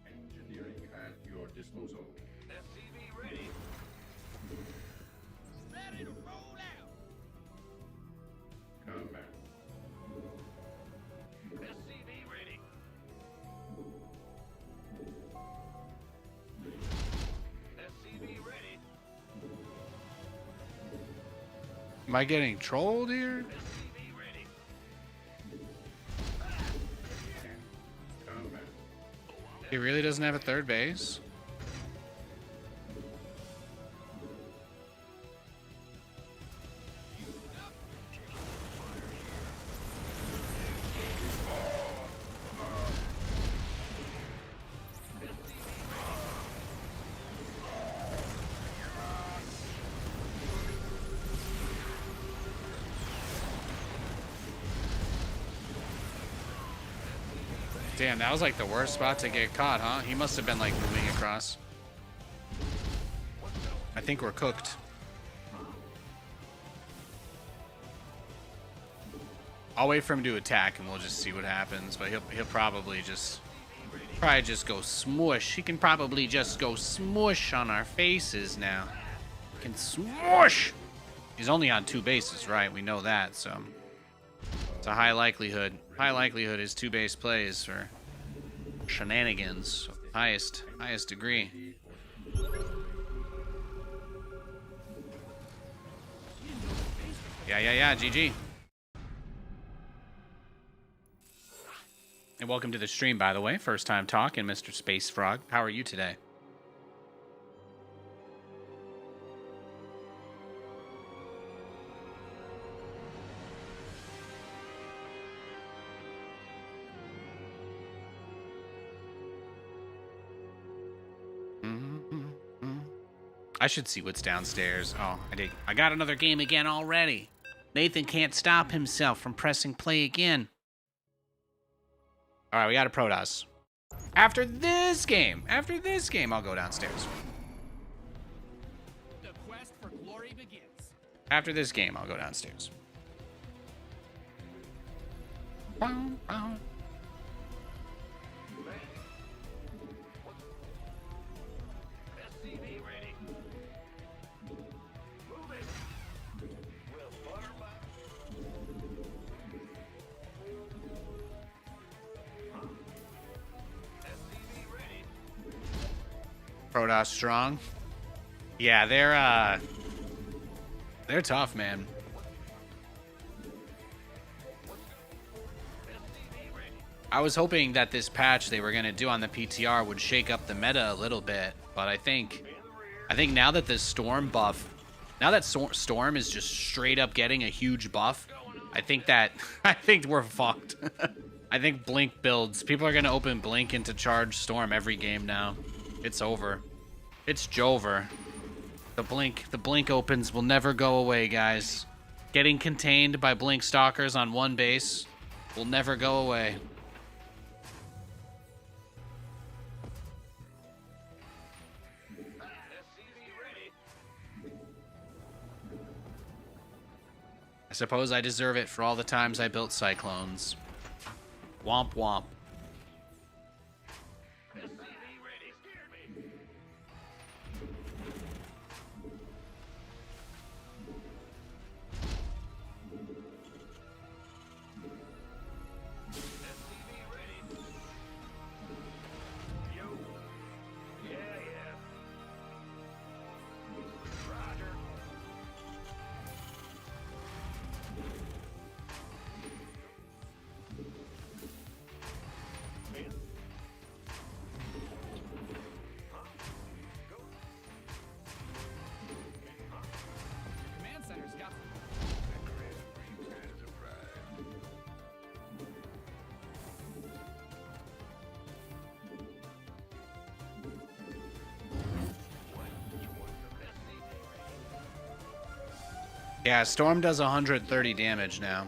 Engineering at your disposal. SCV ready. Ready to roll out. Combat. SCV ready. SCV ready. Am I getting trolled here? SCV ready. Combat. He really doesn't have a third base? Damn, that was like the worst spot to get caught, huh? He must have been like moving across. I think we're cooked. I'll wait for him to attack and we'll just see what happens, but he'll probably just go smush. He can probably just go smush on our faces now. He can smush. He's only on 2 bases, right? We know that, so it's a high likelihood. High likelihood is 2 base plays for shenanigans, highest degree. Yeah, GG. And welcome to the stream, by the way. First time talking, Mr. Space Frog. How are you today? I should see what's downstairs. Oh, I got another game again already. Nathan can't stop himself from pressing play again. All right, we got a Protoss. After this game, I'll go downstairs. The quest for glory begins. After this game, I'll go downstairs. Bow, bow. SCV ready. Move it. We'll butterfly. SCV ready. Protoss strong. Yeah, they're tough, man. I was hoping that this patch they were gonna do on the PTR would shake up the meta a little bit, but I think now that this Storm buff, now that Storm is just straight up getting a huge buff, I think we're fucked. I think Blink builds. People are gonna open Blink into charge Storm every game now. It's over. It's Jover. The Blink opens will never go away, guys. Getting contained by Blink stalkers on one base will never go away. suppose I deserve it for all the times I built cyclones. Womp womp. Command center's got Yeah, Storm does 130 damage now.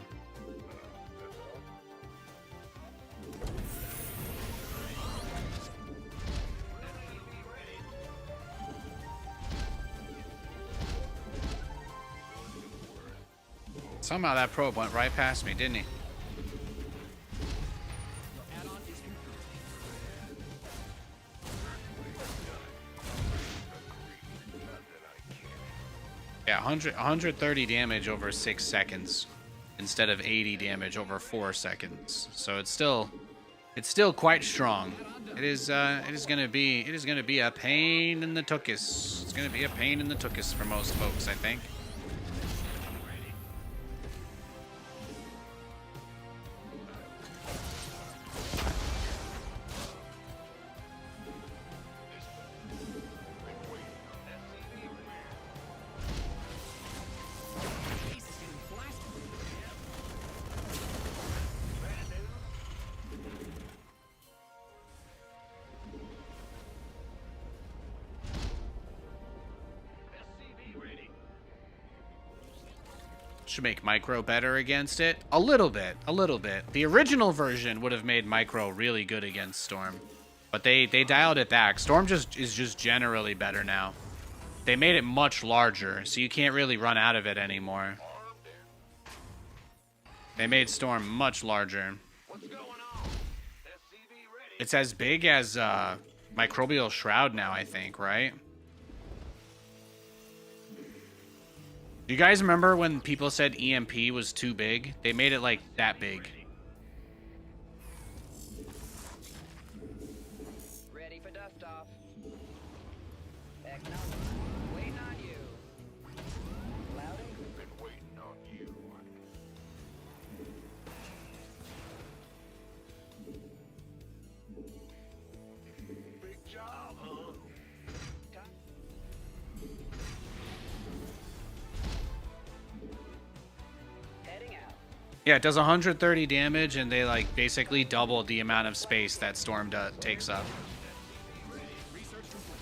Somehow that probe went right past me, didn't he? add-on is complete. Yeah, 130 damage over 6 seconds instead of 80 damage over 4 seconds. So it's still quite strong. It is gonna be a pain in the tuchus. It's gonna be a pain in the tuchus for most folks, I think. Base is getting blasted. Should make Micro better against it. A little bit. The original version would have made Micro really good against Storm. But they dialed it back. Storm is just generally better now. They made it much larger, so you can't really run out of it anymore. They made Storm much larger. It's as big as Microbial Shroud now, I think, right? Do you guys remember when people said EMP was too big? They made it like that big. Ready for dust off. Acknowledge. Waiting on you. Loudon? Been waiting on you. Big job, huh? Heading out. Yeah, it does 130 damage, and they like basically doubled the amount of space that Storm takes up. Research complete.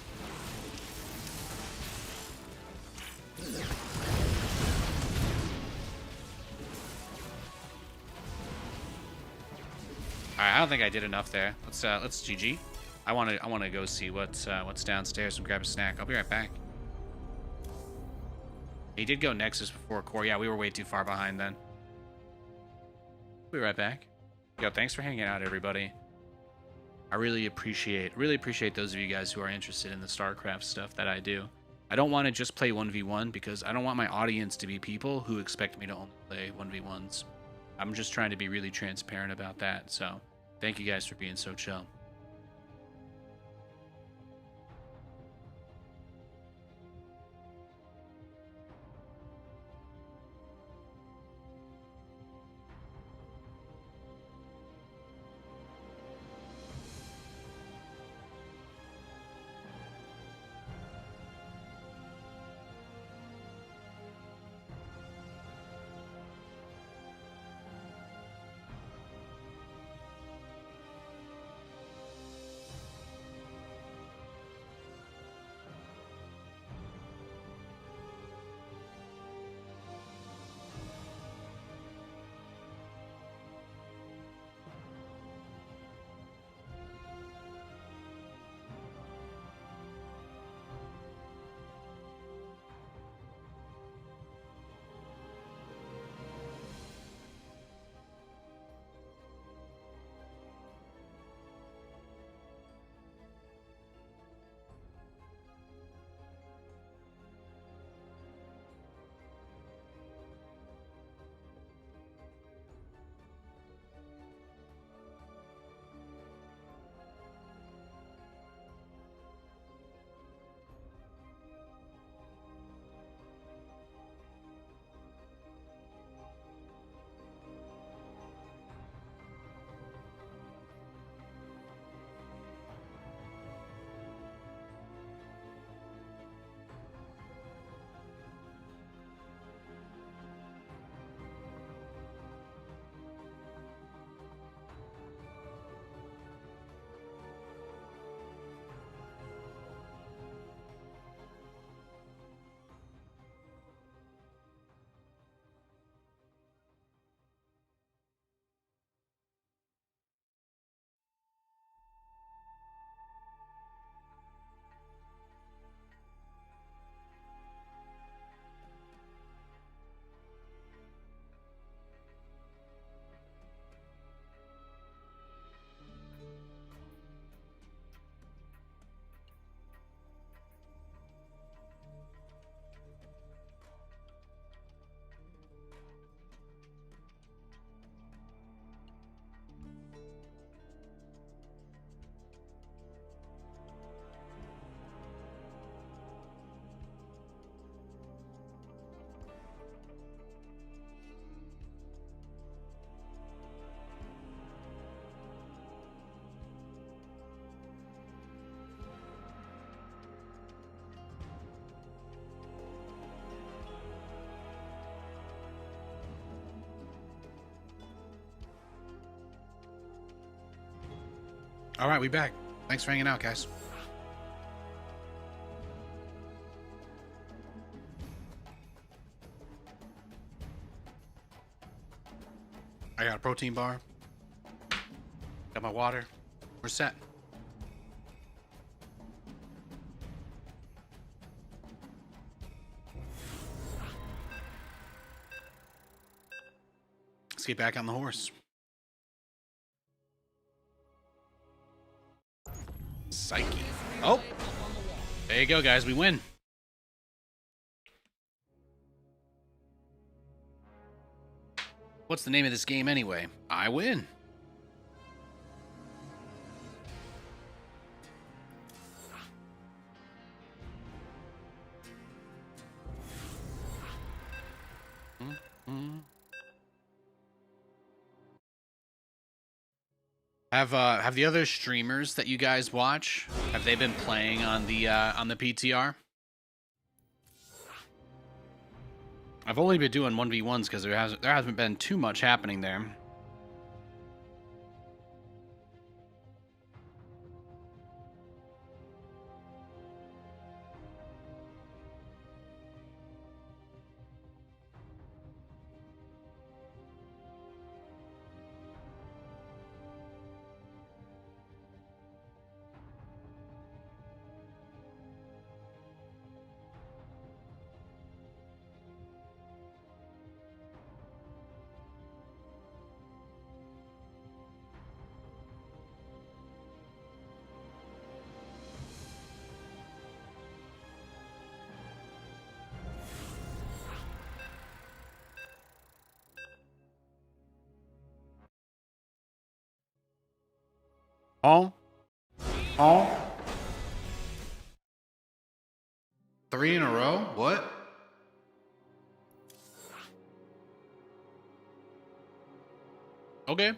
All right, I don't think I did enough there. Let's GG. I want to go see what's downstairs and grab a snack. I'll be right back. He did go Nexus before Core. Yeah, we were way too far behind then. Be right back. Yo, thanks for hanging out, everybody. I really appreciate those of you guys who are interested in the StarCraft stuff that I do. I don't want to just play 1v1 because I don't want my audience to be people who expect me to only play 1v1s. I'm just trying to be really transparent about that. So, thank you guys for being so chill. All right, we back. Thanks for hanging out, guys. I got a protein bar. Got my water. We're set. Let's get back on the horse. Psyche. Oh! There you go, guys. We win. What's the name of this game anyway? I win. Have the other streamers that you guys watch, have they been playing on the PTR? I've only been doing 1v1s because there hasn't been too much happening there. Oh? Oh? 3 in a row? What? Okay.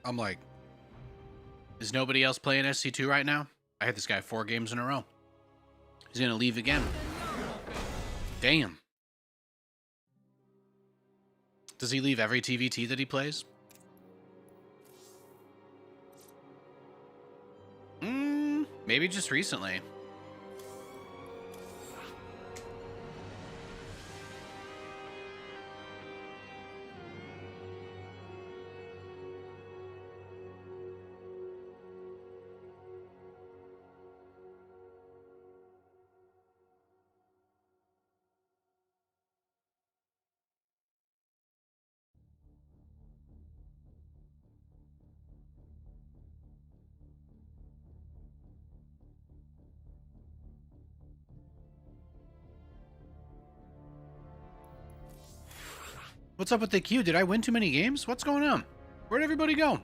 I'm like, is nobody else playing SC2 right now? I had this guy 4 games in a row. He's gonna leave again. Damn. Does he leave every TVT that he plays? Maybe just recently. What's up with the queue? Did I win too many games? What's going on? Where'd everybody go?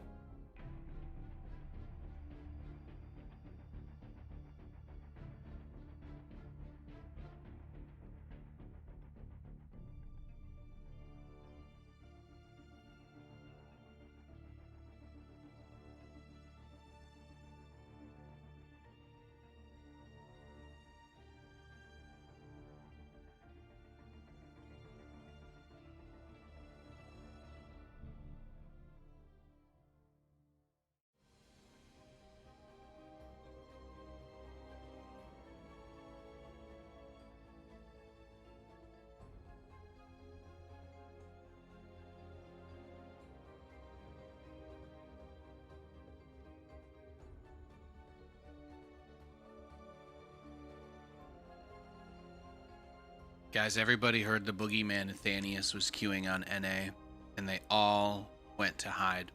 Guys, everybody heard the boogeyman Nathanias was queuing on NA, and they all went to hide.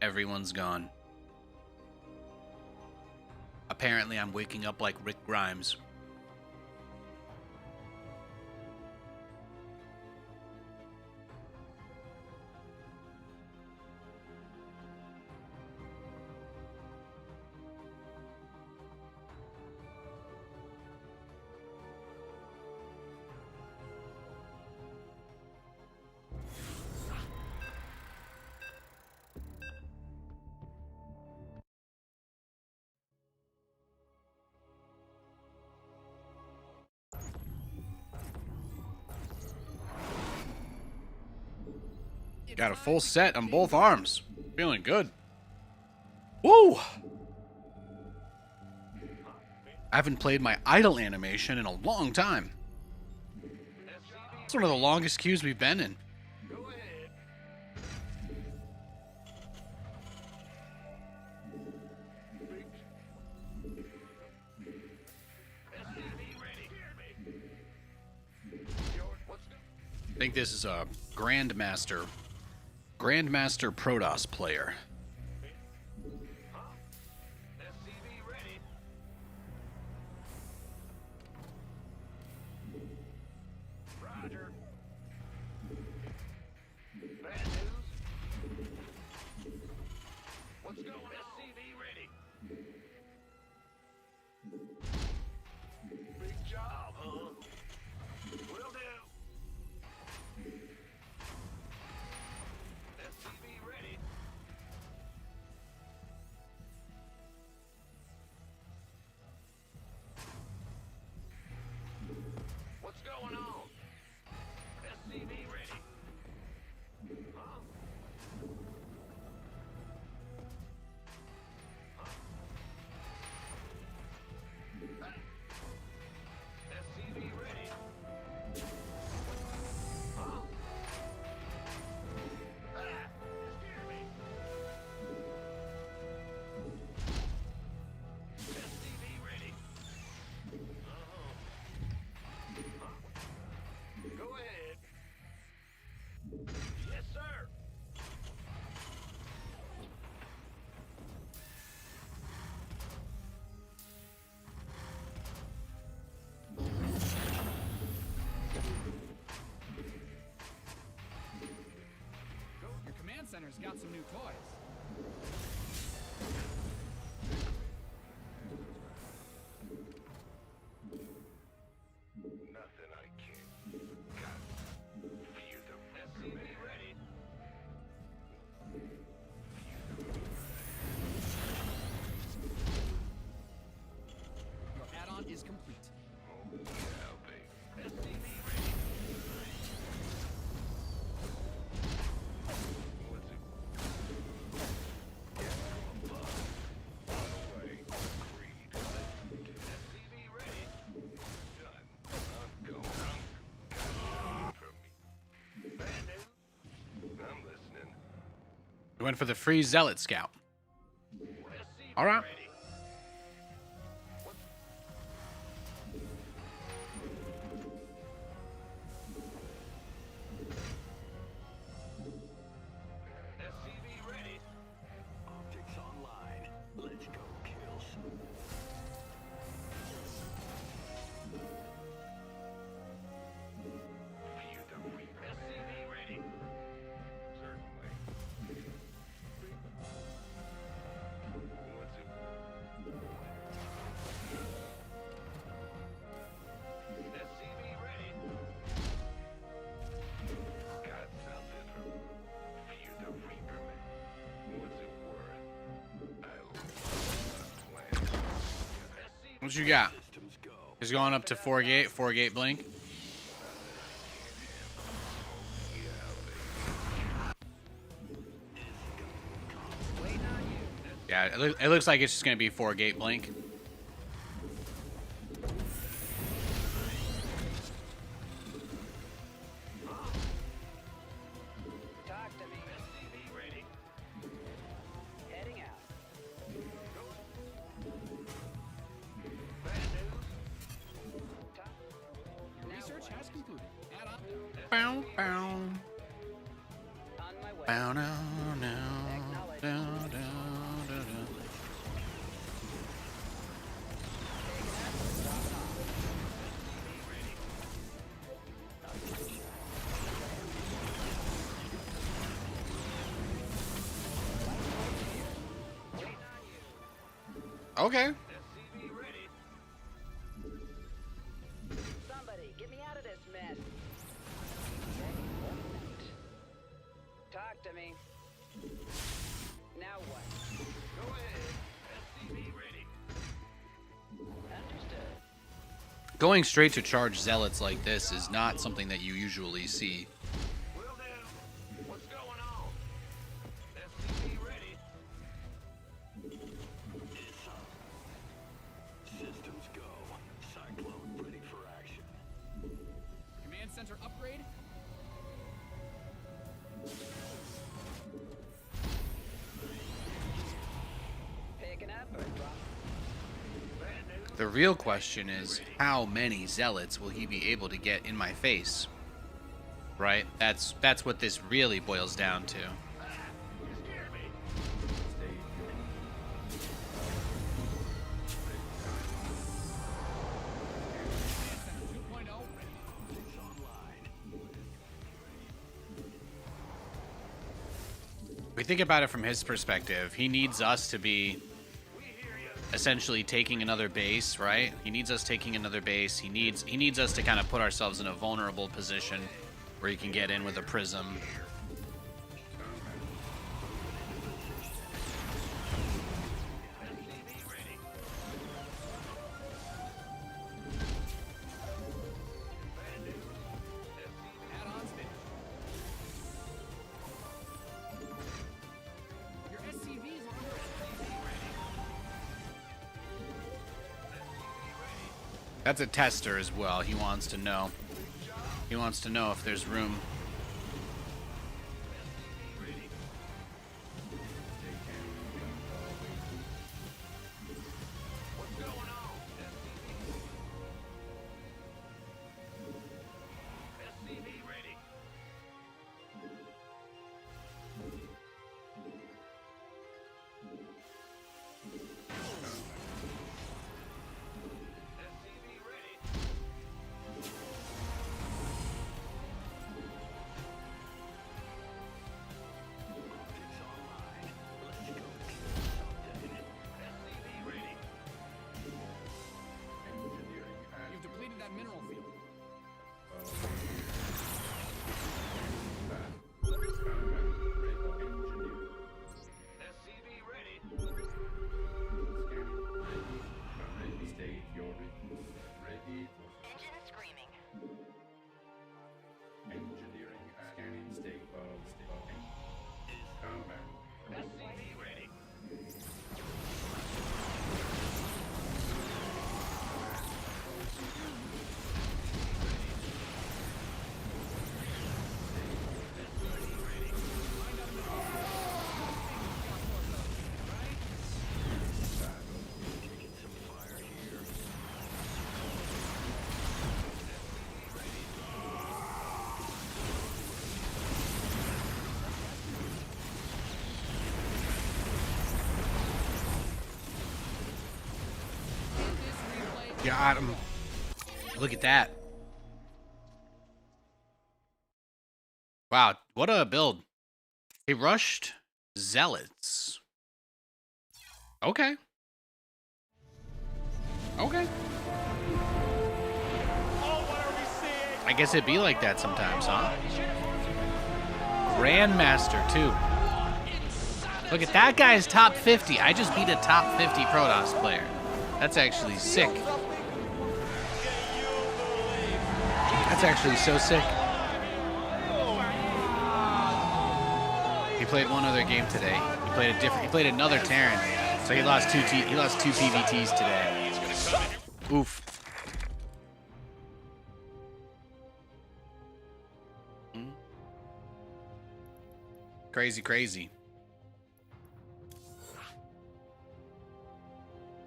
Everyone's gone. Apparently, I'm waking up like Rick Grimes. Got a full set on both arms. Feeling good. Woo! I haven't played my idle animation in a long time. It's one of the longest queues we've been in. I think this is a Grandmaster Protoss player. Roger. Bad news. What's going on? SCV ready. Big job, huh? Will do. SCV ready. What's going on? SCV ready. Huh? SCV ready. Huh? Scare me. SCV ready. Go ahead. Yes, sir. Your command center's got some new toys. Nothing I can't. Got feel the SCV ready. Your add-on is complete. Oh, yeah, baby. SCV ready. What's it? Yeah, above. Run away. Creed. SCV ready. Done. I'm going. From me. Bad news. I'm listening. We went for the free Zealot Scout. SCV All right. ready. SCV ready. Optics online. Let's go kill some. Feel the reaper. SCV ready. Certainly. What's it? SCV ready. Got something from Fear the Reaper. What's it worth? I'll plan. SCV What you got? systems go. He's going up to 4 gate blink. Yeah, it looks like it's just gonna be 4 gate blink. Talk to me. SCV ready. Heading out. Bad news. Talk. Your research has concluded. Add-on. Bow, bow, On my way. bow, no, no, no, no, no, no. Okay. SCV ready. Somebody, get me out of this mess. Talk to me. Now what? Go ahead. SCV ready. Understood. Going straight to charge zealots like this is not something that you usually see. Will do. What's going on? SCV ready. Systems go. Cyclone ready for action. Command center upgrade. Picking up or dropping? The real question is, how many zealots will he be able to get in my face? Right? That's what this really boils down to. Command center 2.0 ready. If we think about it from his perspective, he needs us to be essentially taking another base, right? He needs us taking another base. He needs us to kind of put ourselves in a vulnerable position where he can get in with a prism. Add-ons finished. Your SCVs are under That's a tester as well. He wants to know. He wants to know if there's room. You've depleted that mineral field. SCV ready. State your ready. Engine screaming. Engineering scanning state of combat. SCV ready. Got him. Look at that. Wow, what a build. He rushed zealots. Okay. Okay. I guess it'd be like that sometimes, huh? Grandmaster, too. Look at that guy's top 50. I just beat a top 50 Protoss player. That's actually sick. That's actually so sick. He played one other game today. He played another Terran. So he lost two PVTs today. Oof. Crazy, crazy.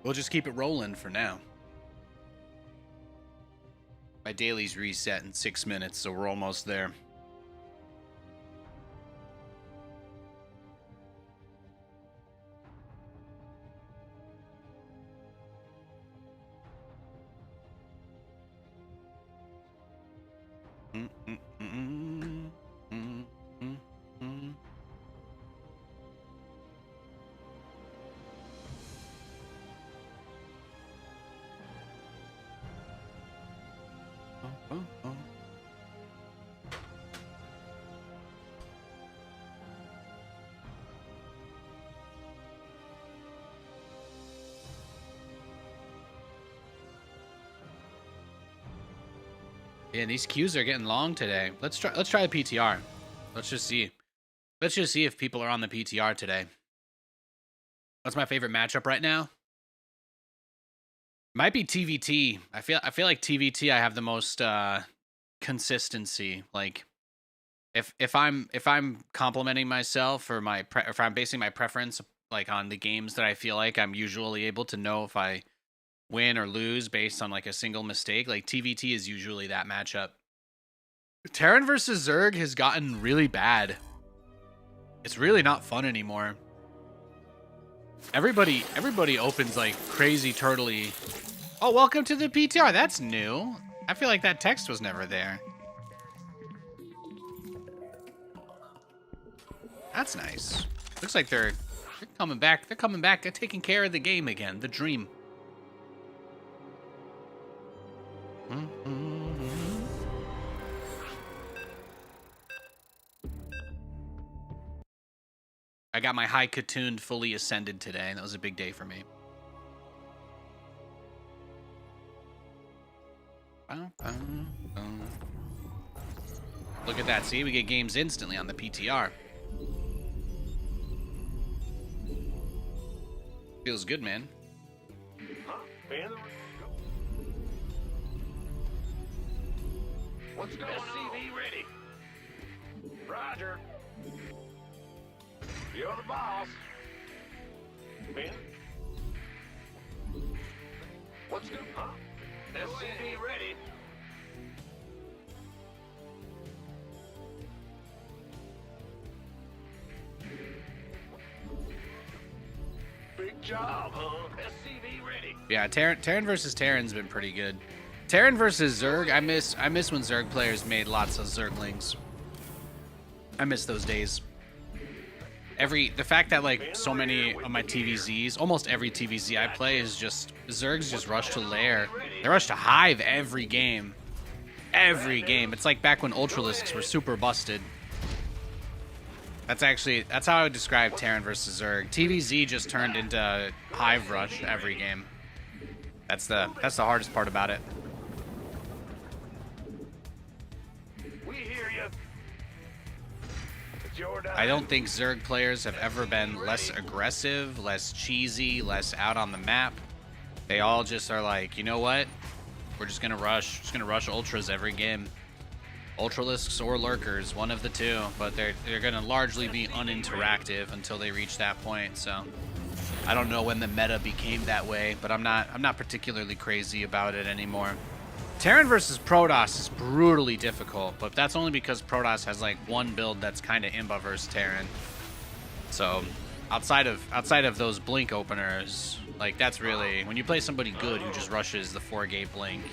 We'll just keep it rolling for now. My daily's reset in 6 minutes, so we're almost there. Yeah, these queues are getting long today. Let's try the PTR. Let's just see. Let's just see if people are on the PTR today. What's my favorite matchup right now? Might be TVT. I feel like TVT I have the most consistency. Like if I'm complimenting myself or if I'm basing my preference like on the games that I feel like I'm usually able to know if I win or lose based on like a single mistake, like TVT is usually that matchup. Terran versus Zerg has gotten really bad. It's really not fun anymore. Everybody opens like crazy turtley. Oh, welcome to the PTR. That's new. I feel like that text was never there. That's nice. Looks like they're coming back. They're coming back. They're taking care of the game again. The dream. I got my high Katoon fully ascended today. That was a big day for me. Look at that. See, we get games instantly on the PTR. Feels good, man. What's going on? SCV ready. Roger. You're the boss. Ben? What's good, huh? SCV ready. Big job, huh? SCV ready. Yeah, Terran versus Terran's been pretty good. Terran versus Zerg, I miss when Zerg players made lots of Zerglings. I miss those days. The fact that like so many of my TVZs, almost every TVZ I play is just Zergs just rush to lair. They rush to hive every game. Every game. It's like back when Ultralisks were super busted. That's how I would describe Terran versus Zerg. TVZ just turned into hive rush every game. That's the hardest part about it. We hear you. It's your I don't think Zerg players have ever been less aggressive, less cheesy, less out on the map. They all just are like, you know what? We're just gonna rush. Just gonna rush ultras every game. Ultralisks or lurkers, one of the two, but they're gonna largely be uninteractive until they reach that point. So I don't know when the meta became that way, but I'm not particularly crazy about it anymore. Terran versus Protoss is brutally difficult, but that's only because Protoss has like one build that's kind of Imba versus Terran. So outside of those blink openers, like that's really when you play somebody good who just rushes the 4-gate blink.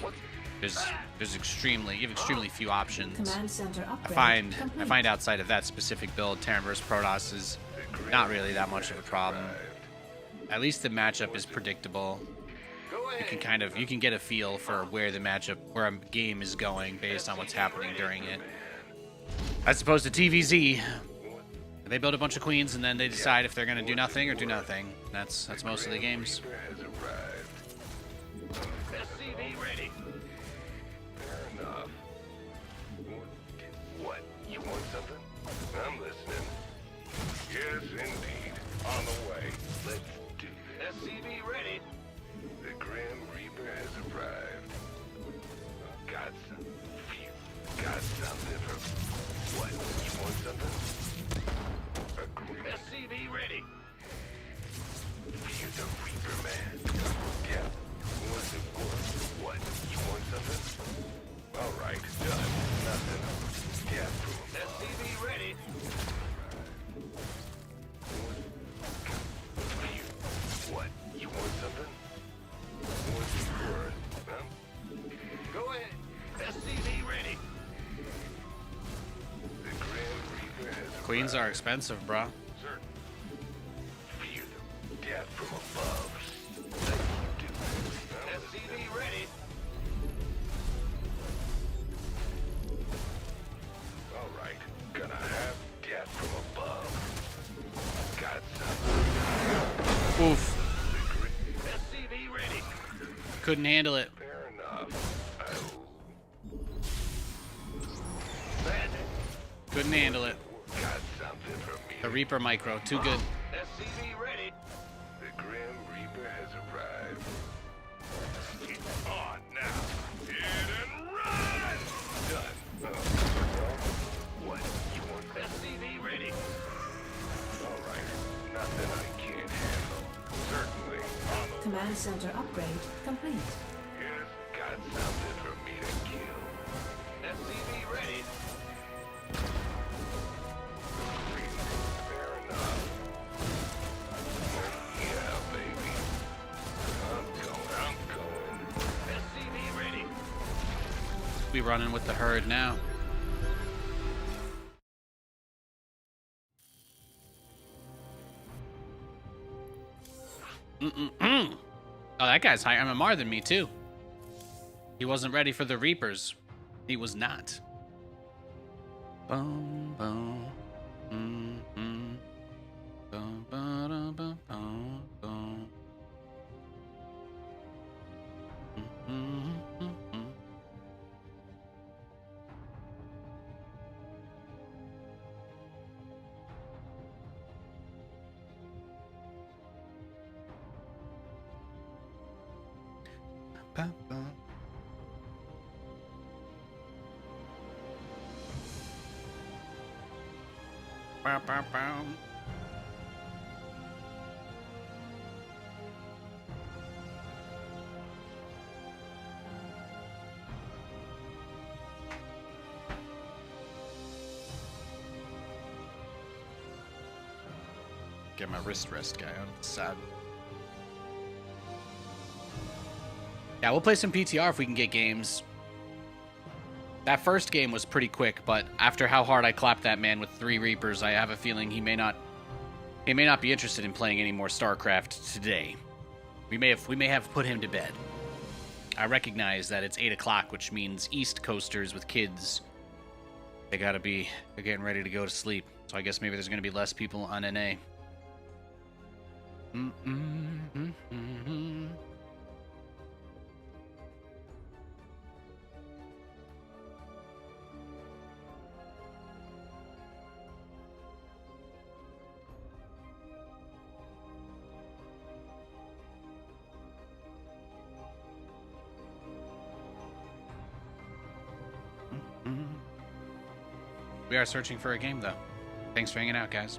You have extremely few options. Command center I upgrade find outside of that specific build, Terran versus Protoss is not really that much of a problem. At least the matchup is predictable. You can get a feel for where a game is going based on what's happening during it. As opposed to TVZ, they build a bunch of queens and then they decide if they're gonna do nothing or do nothing. That's most of the games. SCV ready. Fair enough. What? You want something? I'm listening. Yes, indeed. On the way. Let's do this. SCV ready. The Grim Reaper has arrived. Got something for... What? You want something? SCV ready. You're the Reaper man. Yeah. What's it worth? What? You want something? All right. Done. Nothing. Yeah. SCV ready. What? You want something? What's it worth? Huh? Go ahead. SCV ready. The Grim Reaper has Queens are expensive, bro. Sir. Feel the death from above. Let you do it. SCV ready. All right. Gonna have death from above. Got something. Oof. SCV ready. Couldn't handle it. Fair enough. Couldn't handle it. Got something for me. The Reaper micro, too good. SCV ready. The Grim Reaper has arrived. It's on now. Hit and run! Done. What? You want SCV ready? All right. Nothing I can't handle. Certainly. On the Command center upgrade complete. Yes, got something for me to kill. SCV ready. Fair enough. Yeah, baby. I'm going. SCV ready. We running with the herd now. Oh, that guy's higher MMR than me, too. He wasn't ready for the Reapers. He was not. Boom, boom. Boom, ba-da, boom, boom, boom. Ba-ba. Ba-ba-ba. Get my wrist rest guy on the side. Yeah, we'll play some PTR if we can get games. That first game was pretty quick, but after how hard I clapped that man with 3 Reapers, I have a feeling he may not be interested in playing any more StarCraft today. We may have put him to bed. I recognize that it's 8 o'clock, which means East Coasters with kids, they're getting ready to go to sleep. So I guess maybe there's going to be less people on NA. We are searching for a game, though. Thanks for hanging out, guys.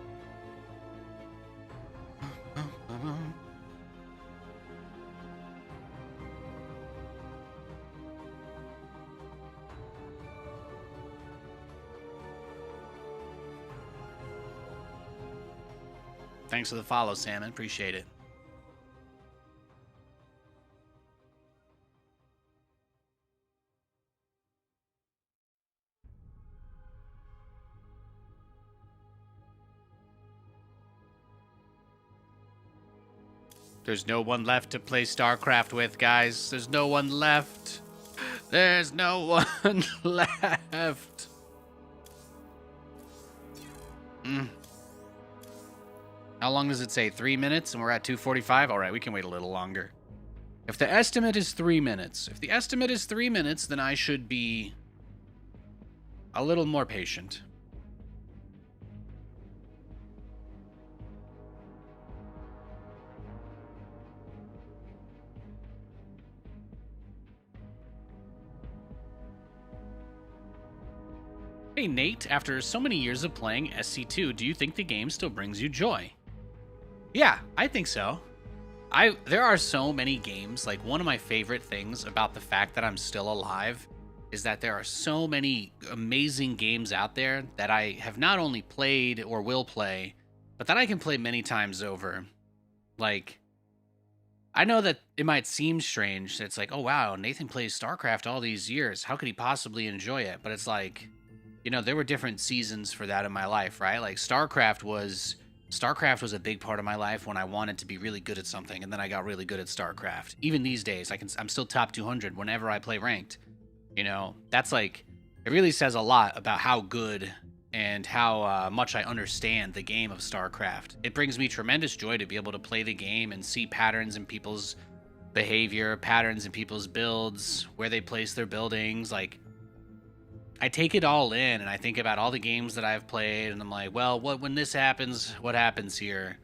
Thanks for the follow, Salmon. Appreciate it. There's no one left to play StarCraft with, guys. There's no one left. There's no one left. How long does it say? 3 minutes and we're at 2:45? All right, we can wait a little longer. If the estimate is 3 minutes, then I should be a little more patient. Hey Nate, after so many years of playing SC2, do you think the game still brings you joy? Yeah, I think so. There are so many games. Like, one of my favorite things about the fact that I'm still alive is that there are so many amazing games out there that I have not only played or will play, but that I can play many times over. Like, I know that it might seem strange. It's like, oh wow, Nathan plays StarCraft all these years. How could he possibly enjoy it? But it's like, you know, there were different seasons for that in my life, right? Like StarCraft was a big part of my life when I wanted to be really good at something, and then I got really good at StarCraft. Even these days, I'm still top 200 whenever I play ranked. You know, that's like, it really says a lot about how good and how much I understand the game of StarCraft. It brings me tremendous joy to be able to play the game and see patterns in people's behavior, patterns in people's builds, where they place their buildings. Like, I take it all in, and I think about all the games that I've played, and I'm like, well, when this happens, what happens here?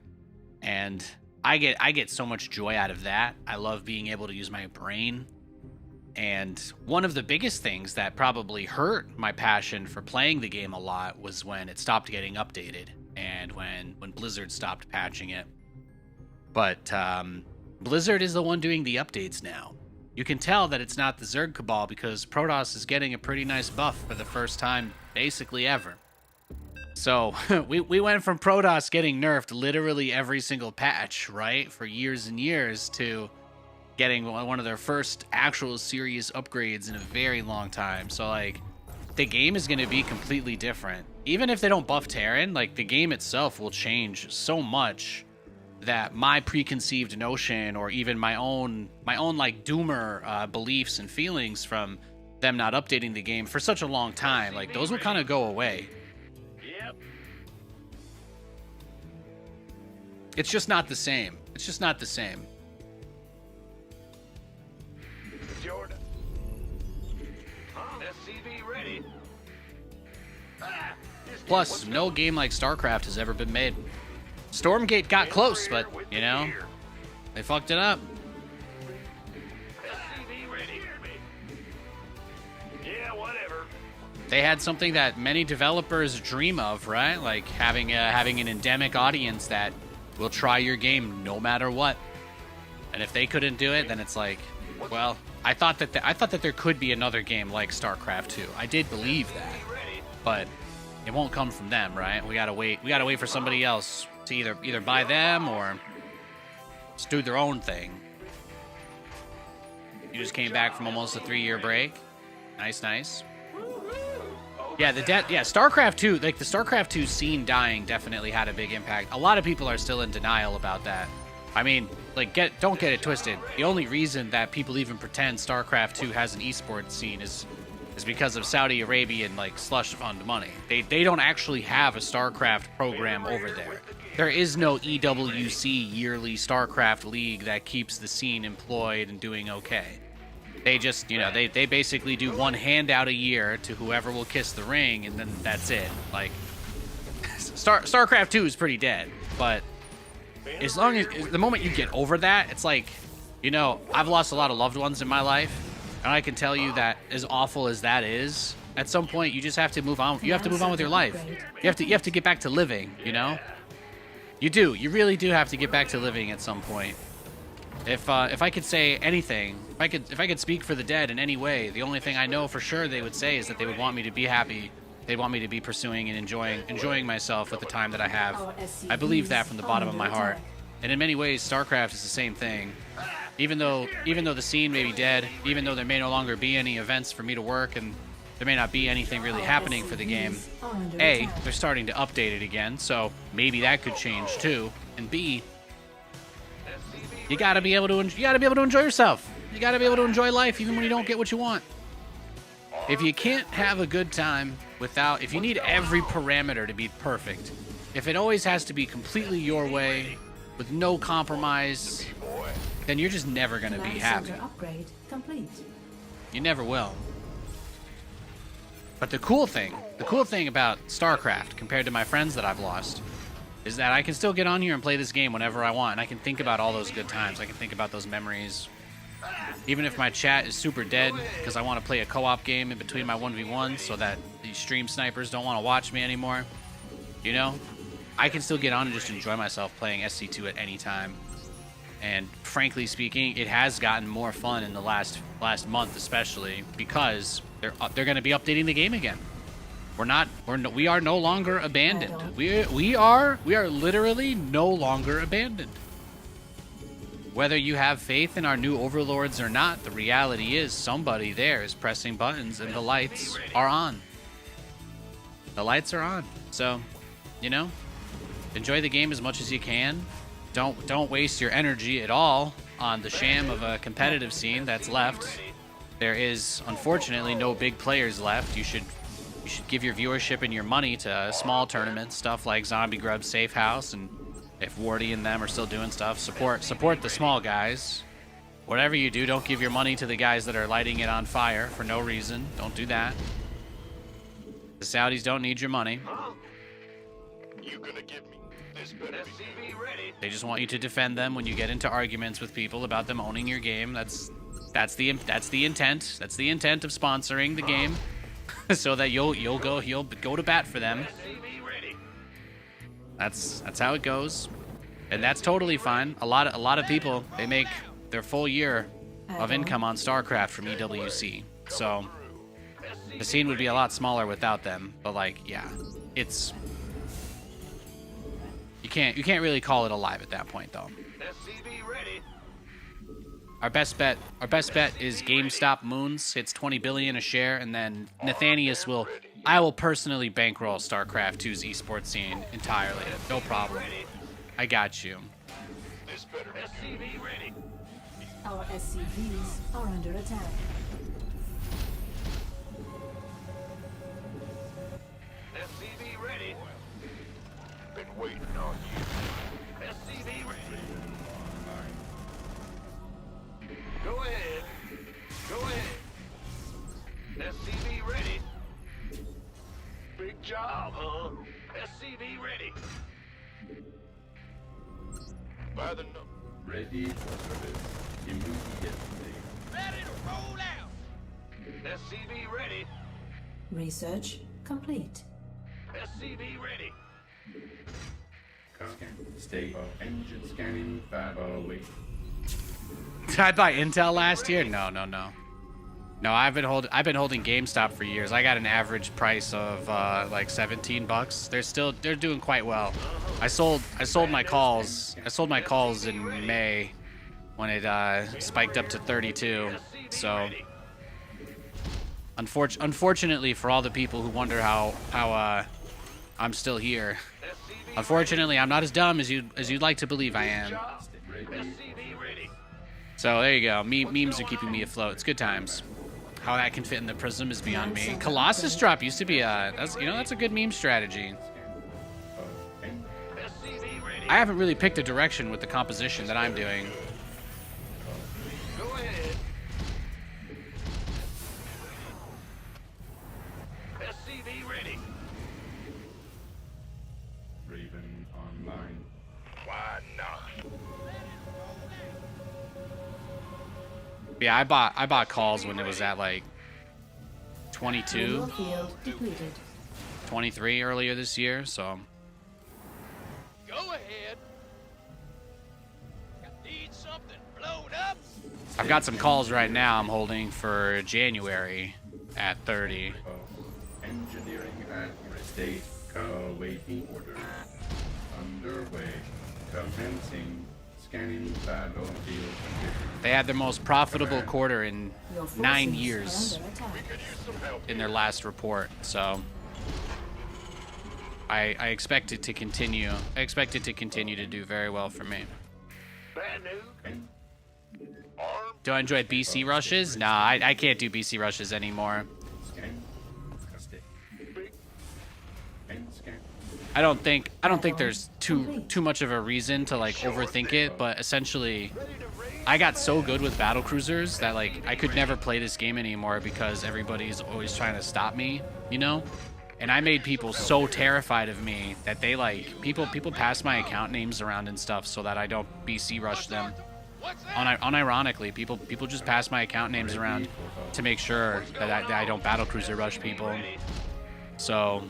And I get so much joy out of that. I love being able to use my brain. And one of the biggest things that probably hurt my passion for playing the game a lot was when it stopped getting updated, and when Blizzard stopped patching it. But Blizzard is the one doing the updates now. You can tell that it's not the Zerg Cabal because Protoss is getting a pretty nice buff for the first time basically ever. So we went from Protoss getting nerfed literally every single patch, right, for years and years, to getting one of their first actual serious upgrades in a very long time. So, like, the game is going to be completely different. Even if they don't buff Terran, like, the game itself will change so much that my preconceived notion, or even my own like doomer beliefs and feelings from them not updating the game for such a long time, like, those will kind of go away. Yep. It's just not the same. It's just not the same. Jordan. SCV ready. Plus, no game like StarCraft has ever been made. Stormgate got close, but, you know, they fucked it up. SCV ready. Yeah, whatever. They had something that many developers dream of, right? Like having an endemic audience that will try your game no matter what. And if they couldn't do it, then it's like, well, I thought that there could be another game like StarCraft 2. I did believe that, but it won't come from them, right? We gotta wait. We gotta wait for somebody else to either buy them or just do their own thing. You just came back from almost a 3-year break. Nice, nice. Yeah, StarCraft 2, like the StarCraft 2 scene dying definitely had a big impact. A lot of people are still in denial about that. I mean, like, don't get it twisted. The only reason that people even pretend StarCraft 2 has an esports scene is because of Saudi Arabian, like, slush fund money. They don't actually have a StarCraft program over there. There is no EWC yearly StarCraft league that keeps the scene employed and doing okay. They just, you know, they basically do one handout a year to whoever will kiss the ring, and then that's it. Like, StarCraft 2 is pretty dead, but as long as the moment you get over that, it's like, you know, I've lost a lot of loved ones in my life, and I can tell you that as awful as that is, at some point you just have to move on. You have to move on with your life. You have to get back to living, you know? You do. You really do have to get back to living at some point. If I could say anything, if I could speak for the dead in any way, the only thing I know for sure they would say is that they would want me to be happy. They'd want me to be pursuing and enjoying myself with the time that I have. I believe that from the bottom of my heart. And in many ways, StarCraft is the same thing. Even though the scene may be dead, even though there may no longer be any events for me to work, and there may not be anything really happening for the game, A, they're starting to update it again, so maybe that could change too. And B, you gotta be able to enjoy yourself. You gotta be able to enjoy life even when you don't get what you want. If you can't have a good time if you need every parameter to be perfect, if it always has to be completely your way with no compromise, then you're just never gonna be happy. Upgrade complete. You never will. But the cool thing about StarCraft compared to my friends that I've lost is that I can still get on here and play this game whenever I want, and I can think about all those good times. I can think about those memories. Even if my chat is super dead because I want to play a co-op game in between my 1v1 so that these stream snipers don't want to watch me anymore, you know, I can still get on and just enjoy myself playing SC2 at any time. And frankly speaking, it has gotten more fun in the last month, especially because they're going to be updating the game again. We are no longer abandoned. We are literally no longer abandoned. Whether you have faith in our new overlords or not, the reality is somebody there is pressing buttons and the lights are on. The lights are on. So, you know, enjoy the game as much as you can. Don't waste your energy at all on the sham of a competitive scene that's left. There is unfortunately no big players left. You should give your viewership and your money to small tournaments, stuff like Zombie Grub Safe House, and if Wardy and them are still doing stuff, support the small guys. Whatever you do, don't give your money to the guys that are lighting it on fire for no reason. Don't do that. The Saudis don't need your money. You gonna give me this better SCV ready. They just want you to defend them when you get into arguments with people about them owning your game. That's the intent. That's the intent of sponsoring the game, so that you'll go to bat for them. SCV ready. That's how it goes, and that's totally fine. A lot of people, they make their full year of income on StarCraft from EWC, so the scene would be a lot smaller without them. But like, yeah, it's you can't really call it alive at that point though. SCV ready. Our best bet is GameStop Moons hits 20 billion a share, and then Nathanias I will personally bankroll StarCraft 2's esports scene entirely. No problem. I got you. This better SCV ready. Our SCVs are under attack. SCV ready. Been waiting on you. SCV ready. Go ahead. Go ahead. SCV ready. Big job, huh? SCV ready. By the number. Ready for service immediately. Ready to roll out. SCV ready. Research complete. SCV ready. Scan. State of engine scanning 508. Did I buy Intel last year? No. No, I've been holding GameStop for years. I got an average price of like $17. They're doing quite well. I sold my calls. I sold my calls in May when it spiked up to 32. So unfortunately for all the people who wonder how I'm still here, unfortunately I'm not as dumb as you'd like to believe I am. So there you go. Memes are keeping me afloat. It's good times. How that can fit in the Prism is beyond me. Colossus drop used to be that's a good meme strategy. I haven't really picked a direction with the composition that I'm doing. Go ahead. SCV ready. Raven online. Why not? Yeah, I bought calls when it was at like 22, Mineral field depleted. 23 earlier this year, so Go ahead. Need something blowed up? I've got some calls right now I'm holding for January at 30. Engineering accurate. State awaiting order. Underway. Commencing scanning battlefield conditions. They had their most profitable quarter in Your forces 9 are years under attack. Could use some help. in their last report, so I expect it to continue. I expect it to continue to do very well for me. Bad news. Armed. Do I enjoy BC rushes? Nah, I can't do BC rushes anymore. Scan. State. And scan. I don't think there's too much of a reason to like overthink it, but essentially I got so good with battle cruisers that like I could never play this game anymore because everybody's always trying to stop me, you know? And I made people so terrified of me that they like people pass my account names around and stuff so that I don't BC rush them. Unironically, people just pass my account names around to make sure that I don't battle cruiser rush people. So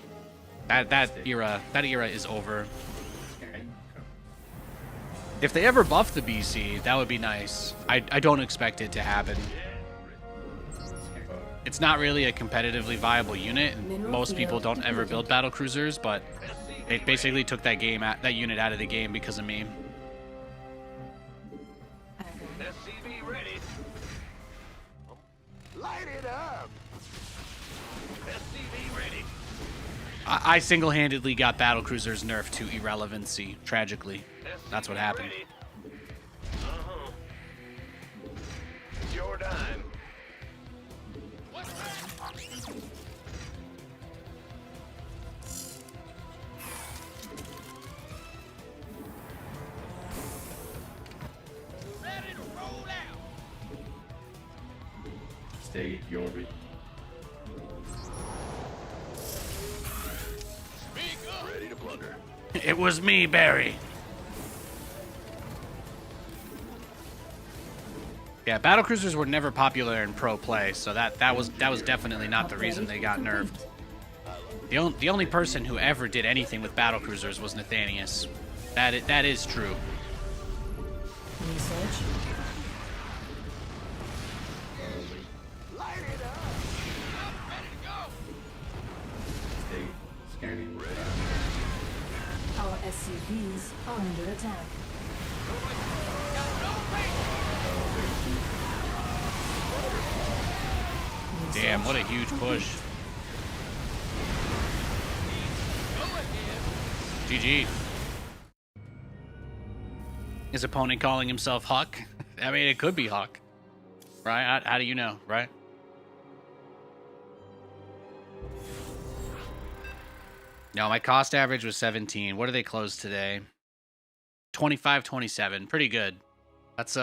that era is over. If they ever buff the BC, that would be nice. I don't expect it to happen. It's not really a competitively viable unit, and most people don't ever build battle cruisers, but they basically took that unit out of the game because of me. SCV ready. Light it up. SCV ready. I single-handedly got battle cruisers nerfed to irrelevancy, tragically. That's what happened. Ready. It's your dime. Ready to roll out. State your slugger. It was me, Barry. Yeah, battlecruisers were never popular in pro play, so that was definitely not the reason they got nerfed. The only person who ever did anything with battlecruisers was Nathanias. That is true. Research. Light it up! Ready to go! Scanning ready. Our SCVs are under attack. Damn, what a huge push. GG. His opponent calling himself Huck? I mean, it could be Huck. Right? How do you know, right? No, my cost average was 17. What do they close today? 25.27. Pretty good. That's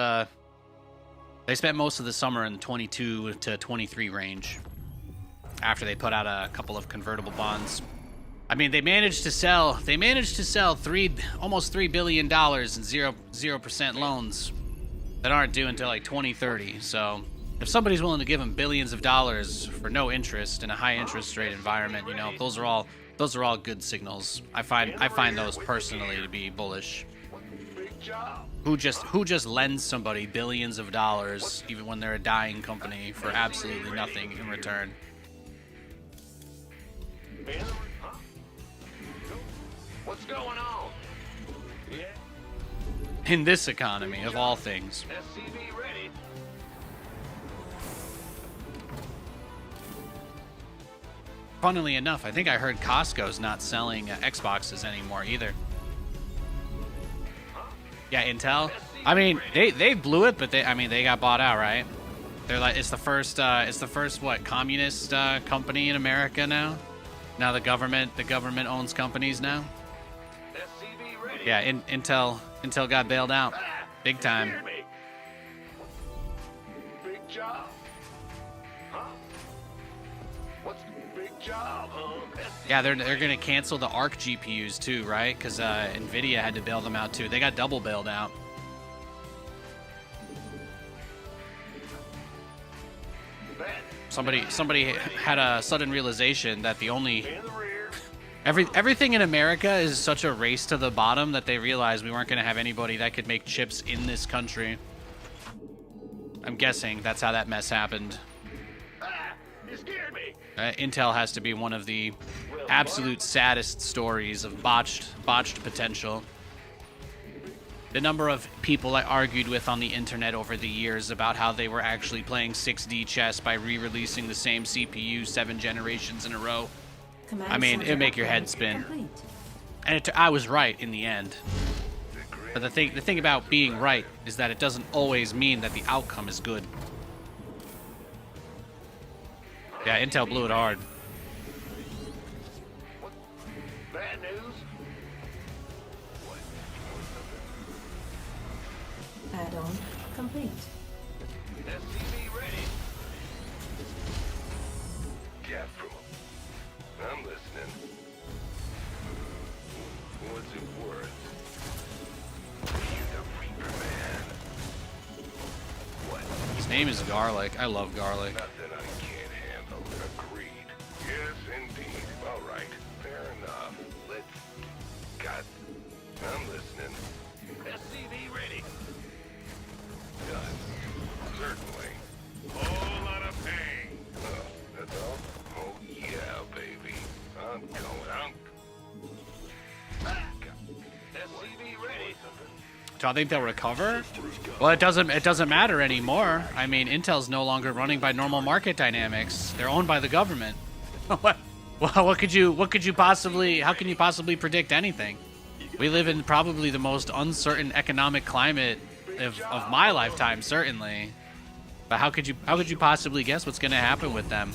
they spent most of the summer in the 22 to 23 range after they put out a couple of convertible bonds. I mean, they managed to sell almost $3 billion in 0% loans that aren't due until like 2030. So if somebody's willing to give them billions of dollars for no interest in a high interest rate environment, you know, those are all good signals. I find those personally to be bullish. Big job. Who just lends somebody billions of dollars even when they're a dying company for absolutely nothing in return? Huh? What's going on? Yeah. In this economy, of all things. SCV ready. Funnily enough, I think I heard Costco's not selling Xboxes anymore either. Yeah, Intel. I mean, they blew it, but they got bought out, right? They're like it's the first what, communist company in America now. Now the government owns companies now. SCV ready. Yeah, Intel got bailed out, big time. Hear me? Big job. Huh? What's big job, huh? Yeah, they're gonna cancel the Arc GPUs too, right? Because Nvidia had to bail them out too. They got double bailed out. Somebody had a sudden realization that the only In the rear. everything in America is such a race to the bottom that they realized we weren't gonna have anybody that could make chips in this country. I'm guessing that's how that mess happened. You scared me. Intel has to be one of the absolute saddest stories of botched potential. The number of people I argued with on the internet over the years about how they were actually playing 6D chess by re-releasing the same CPU 7 generations in a row. Command I mean, center it'd make your head upgrade spin. complete. And I was right in the end. But the thing about being right is that it doesn't always mean that the outcome is good. Yeah, Intel blew it hard. Bad news. Add-on complete. SCV ready. Get from him. I'm listening. What's it worth? You're the Reaper Man. What? His name is Garlic. I love Garlic. Nothing I can't handle. Agreed. Yes, indeed. All right. Fair enough. Let's... God. I'm listening. SCV ready. Done. Certainly. Whole lot of pain. Oh, that's all? Oh, yeah, baby. I'm going. SCV ready. Do I think they'll recover? Well, it doesn't matter anymore. I mean, Intel's no longer running by normal market dynamics. They're owned by the government. What could you possibly? How can you possibly predict anything? We live in probably the most uncertain economic climate of my lifetime, certainly. But how could you possibly guess what's going to happen with them?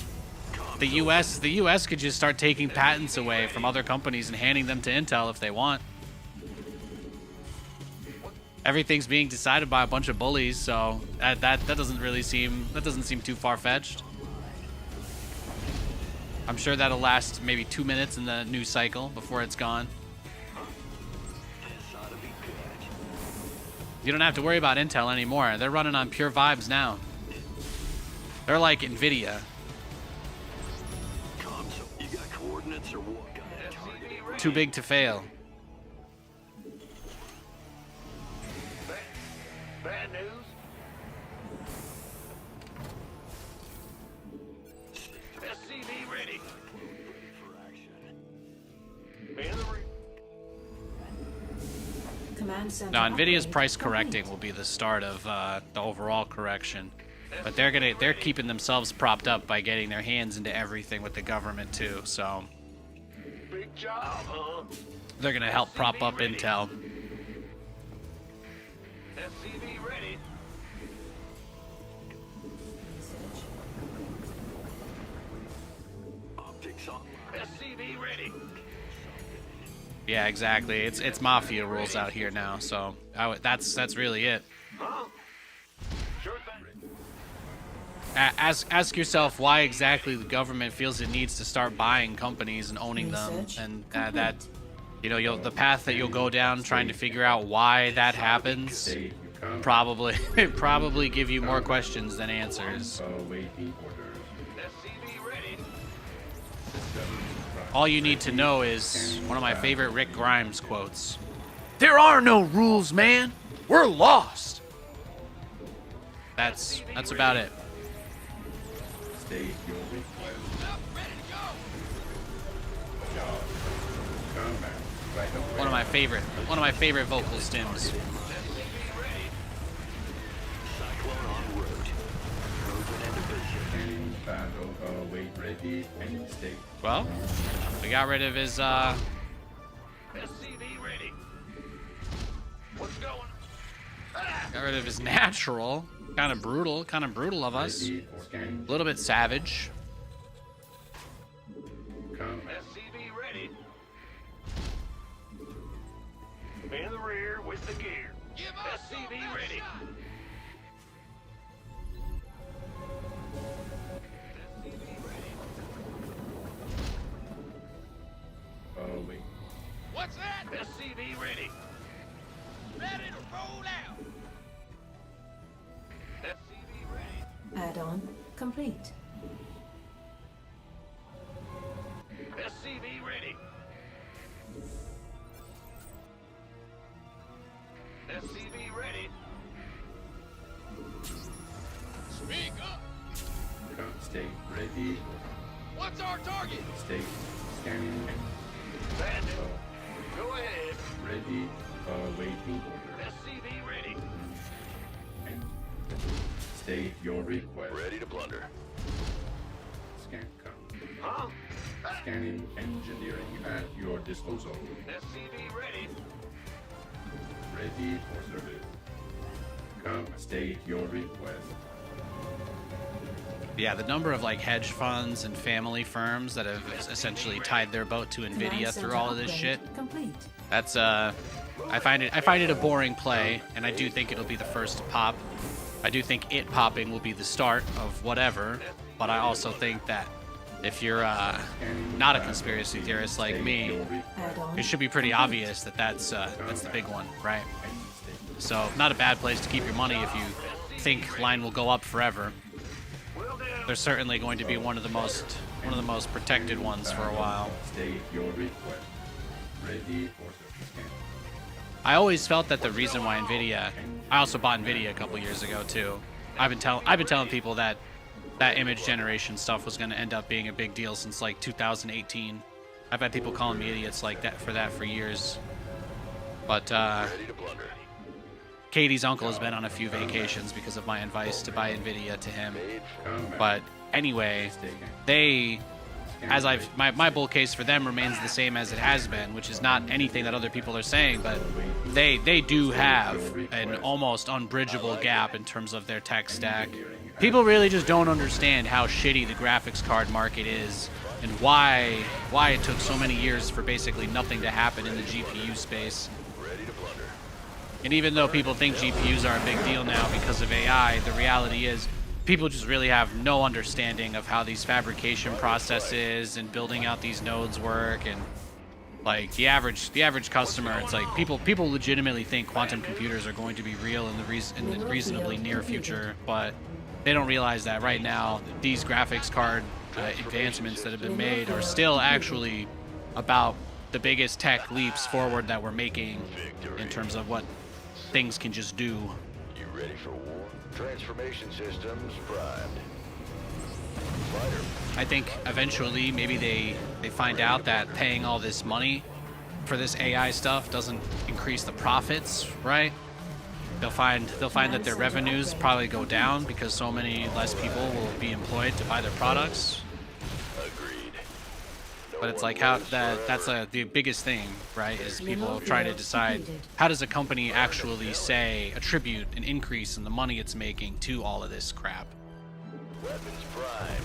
The U.S. could just start taking patents away from other companies and handing them to Intel if they want. Everything's being decided by a bunch of bullies, so that doesn't seem too far-fetched. I'm sure that'll last maybe 2 minutes in the news cycle before it's gone. You don't have to worry about Intel anymore. They're running on pure vibes now. They're like NVIDIA. Console, you got coordinates or what? Got a target? Too big to fail. Bad news? SCV ready. In the ring. Command center. Now, NVIDIA's upgrade price complete. correcting will be the start of the overall correction. But they're keeping themselves propped up by getting their hands into everything with the government too. So Big job, huh? they're gonna help prop up Intel. SCV ready. Optics online. SCV ready. Yeah, exactly. It's mafia rules out here now. So that's really it. Huh? Sure thing. Ask yourself why exactly the government feels it needs to start buying companies and owning them, Research and complete. that the path that you'll go down trying to figure out why that happens probably give you more questions than answers. Awaiting orders. SCV ready. All you need to know is one of my favorite Rick Grimes quotes: "There are no rules, man. We're lost." That's about it. State your request. Job. Combat. Right away. One of my favorite vocal stems. Cyclone en route. Moving into position. Scanning battle. Await ready. And state. Well, we got rid of his SCV ready. What's going on? got rid of his natural. Kind of brutal of us. Ready for scanning. A little bit savage. Combat. SCV ready. In the rear with the gear. SCV ready. SCV ready. Await. What's that? SCV ready. Ready to roll out. SCV ready. Add-on complete. SCV ready. SCV ready. Speak up. State ready. What's our target? State scanning. Bad news. Go ahead. Ready. Awaiting order. SCV ready. And state your request. Ready to plunder. Scan come. Huh? Scanning engineering at your disposal. SCV ready. Ready for service. Come state your request. Yeah, the number of like hedge funds and family firms that have essentially tied their boat to Command Nvidia center through all of this upgrade shit. Complete. That's I find it a boring play, and I do think it'll be the first to pop. I do think it popping will be the start of whatever, but I also think that if you're not a conspiracy theorist like me, Add-on. it should be pretty obvious that that's the big one, right? So not a bad place to keep your money if you think line will go up forever. They're certainly going to be one of the most protected ones for a while. State your request. Ready for service. I always felt that the reason why Nvidia, I also bought Nvidia a couple years ago too. I've been telling people that image generation stuff was going to end up being a big deal since like 2018. I've had people calling me idiots like that for years. But Ready to plunder. Katie's uncle has been on a few vacations because of my advice to buy Nvidia to him. But anyway, my bull case for them remains the same as it has been, which is not anything that other people are saying, but they do have an almost unbridgeable gap in terms of their tech stack. People really just don't understand how shitty the graphics card market is and why it took so many years for basically nothing to happen in the GPU space. Ready to plunder. And even though people think GPUs are a big deal now because of AI, the reality is people just really have no understanding of how these fabrication processes and building out these nodes work. And Like the average customer, it's like people legitimately think quantum computers are going to be real in the reasonably near future, but they don't realize that right now these graphics card advancements that have been made are still actually about the biggest tech leaps forward that we're making in terms of what things can just do. You ready for war? Transformation systems primed. Fighter. I think eventually maybe they find out that paying all this money for this AI stuff doesn't increase the profits, right? They'll find that their revenues probably go down because so many less people will be employed to buy their products. Agreed. But it's like how that's the biggest thing, right? Is people trying to decide how does a company actually attribute an increase in the money it's making to all of this crap. Weapons primed.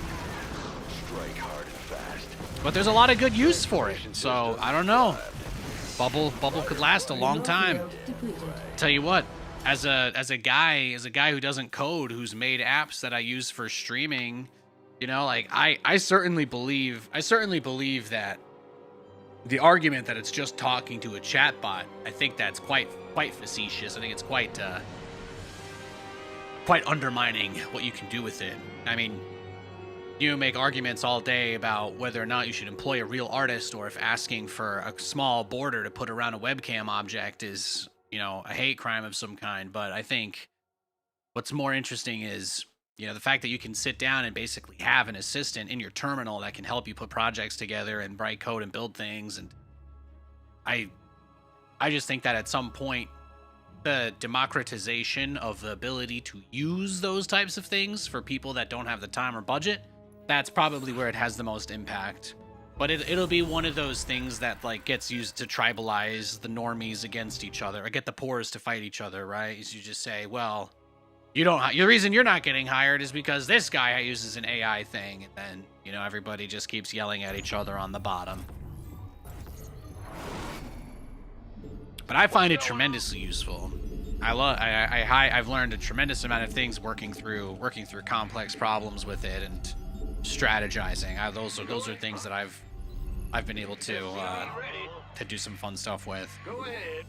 Strike hard and fast. But there's a lot of good use for it, so I don't know. Bubble could last a long time. Tell you what, as a guy who doesn't code, who's made apps that I use for streaming, you know, like I certainly believe that the argument that it's just talking to a chatbot, I think that's quite facetious. I think it's quite undermining what you can do with it. I mean, you make arguments all day about whether or not you should employ a real artist, or if asking for a small border to put around a webcam object is, you know, a hate crime of some kind. But I think what's more interesting is, you know, the fact that you can sit down and basically have an assistant in your terminal that can help you put projects together and write code and build things. And I just think that at some point, the democratization of the ability to use those types of things for people that don't have the time or budget, that's probably where it has the most impact. But it'll be one of those things that like gets used to tribalize the normies against each other, or get the poors to fight each other, right? Is you just say, well, the reason you're not getting hired is because this guy uses an AI thing, and then, you know, everybody just keeps yelling at each other on the bottom. But I find it tremendously useful. I've learned a tremendous amount of things working through complex problems with it and strategizing. Those are things that I've been able to do some fun stuff with. Go ahead.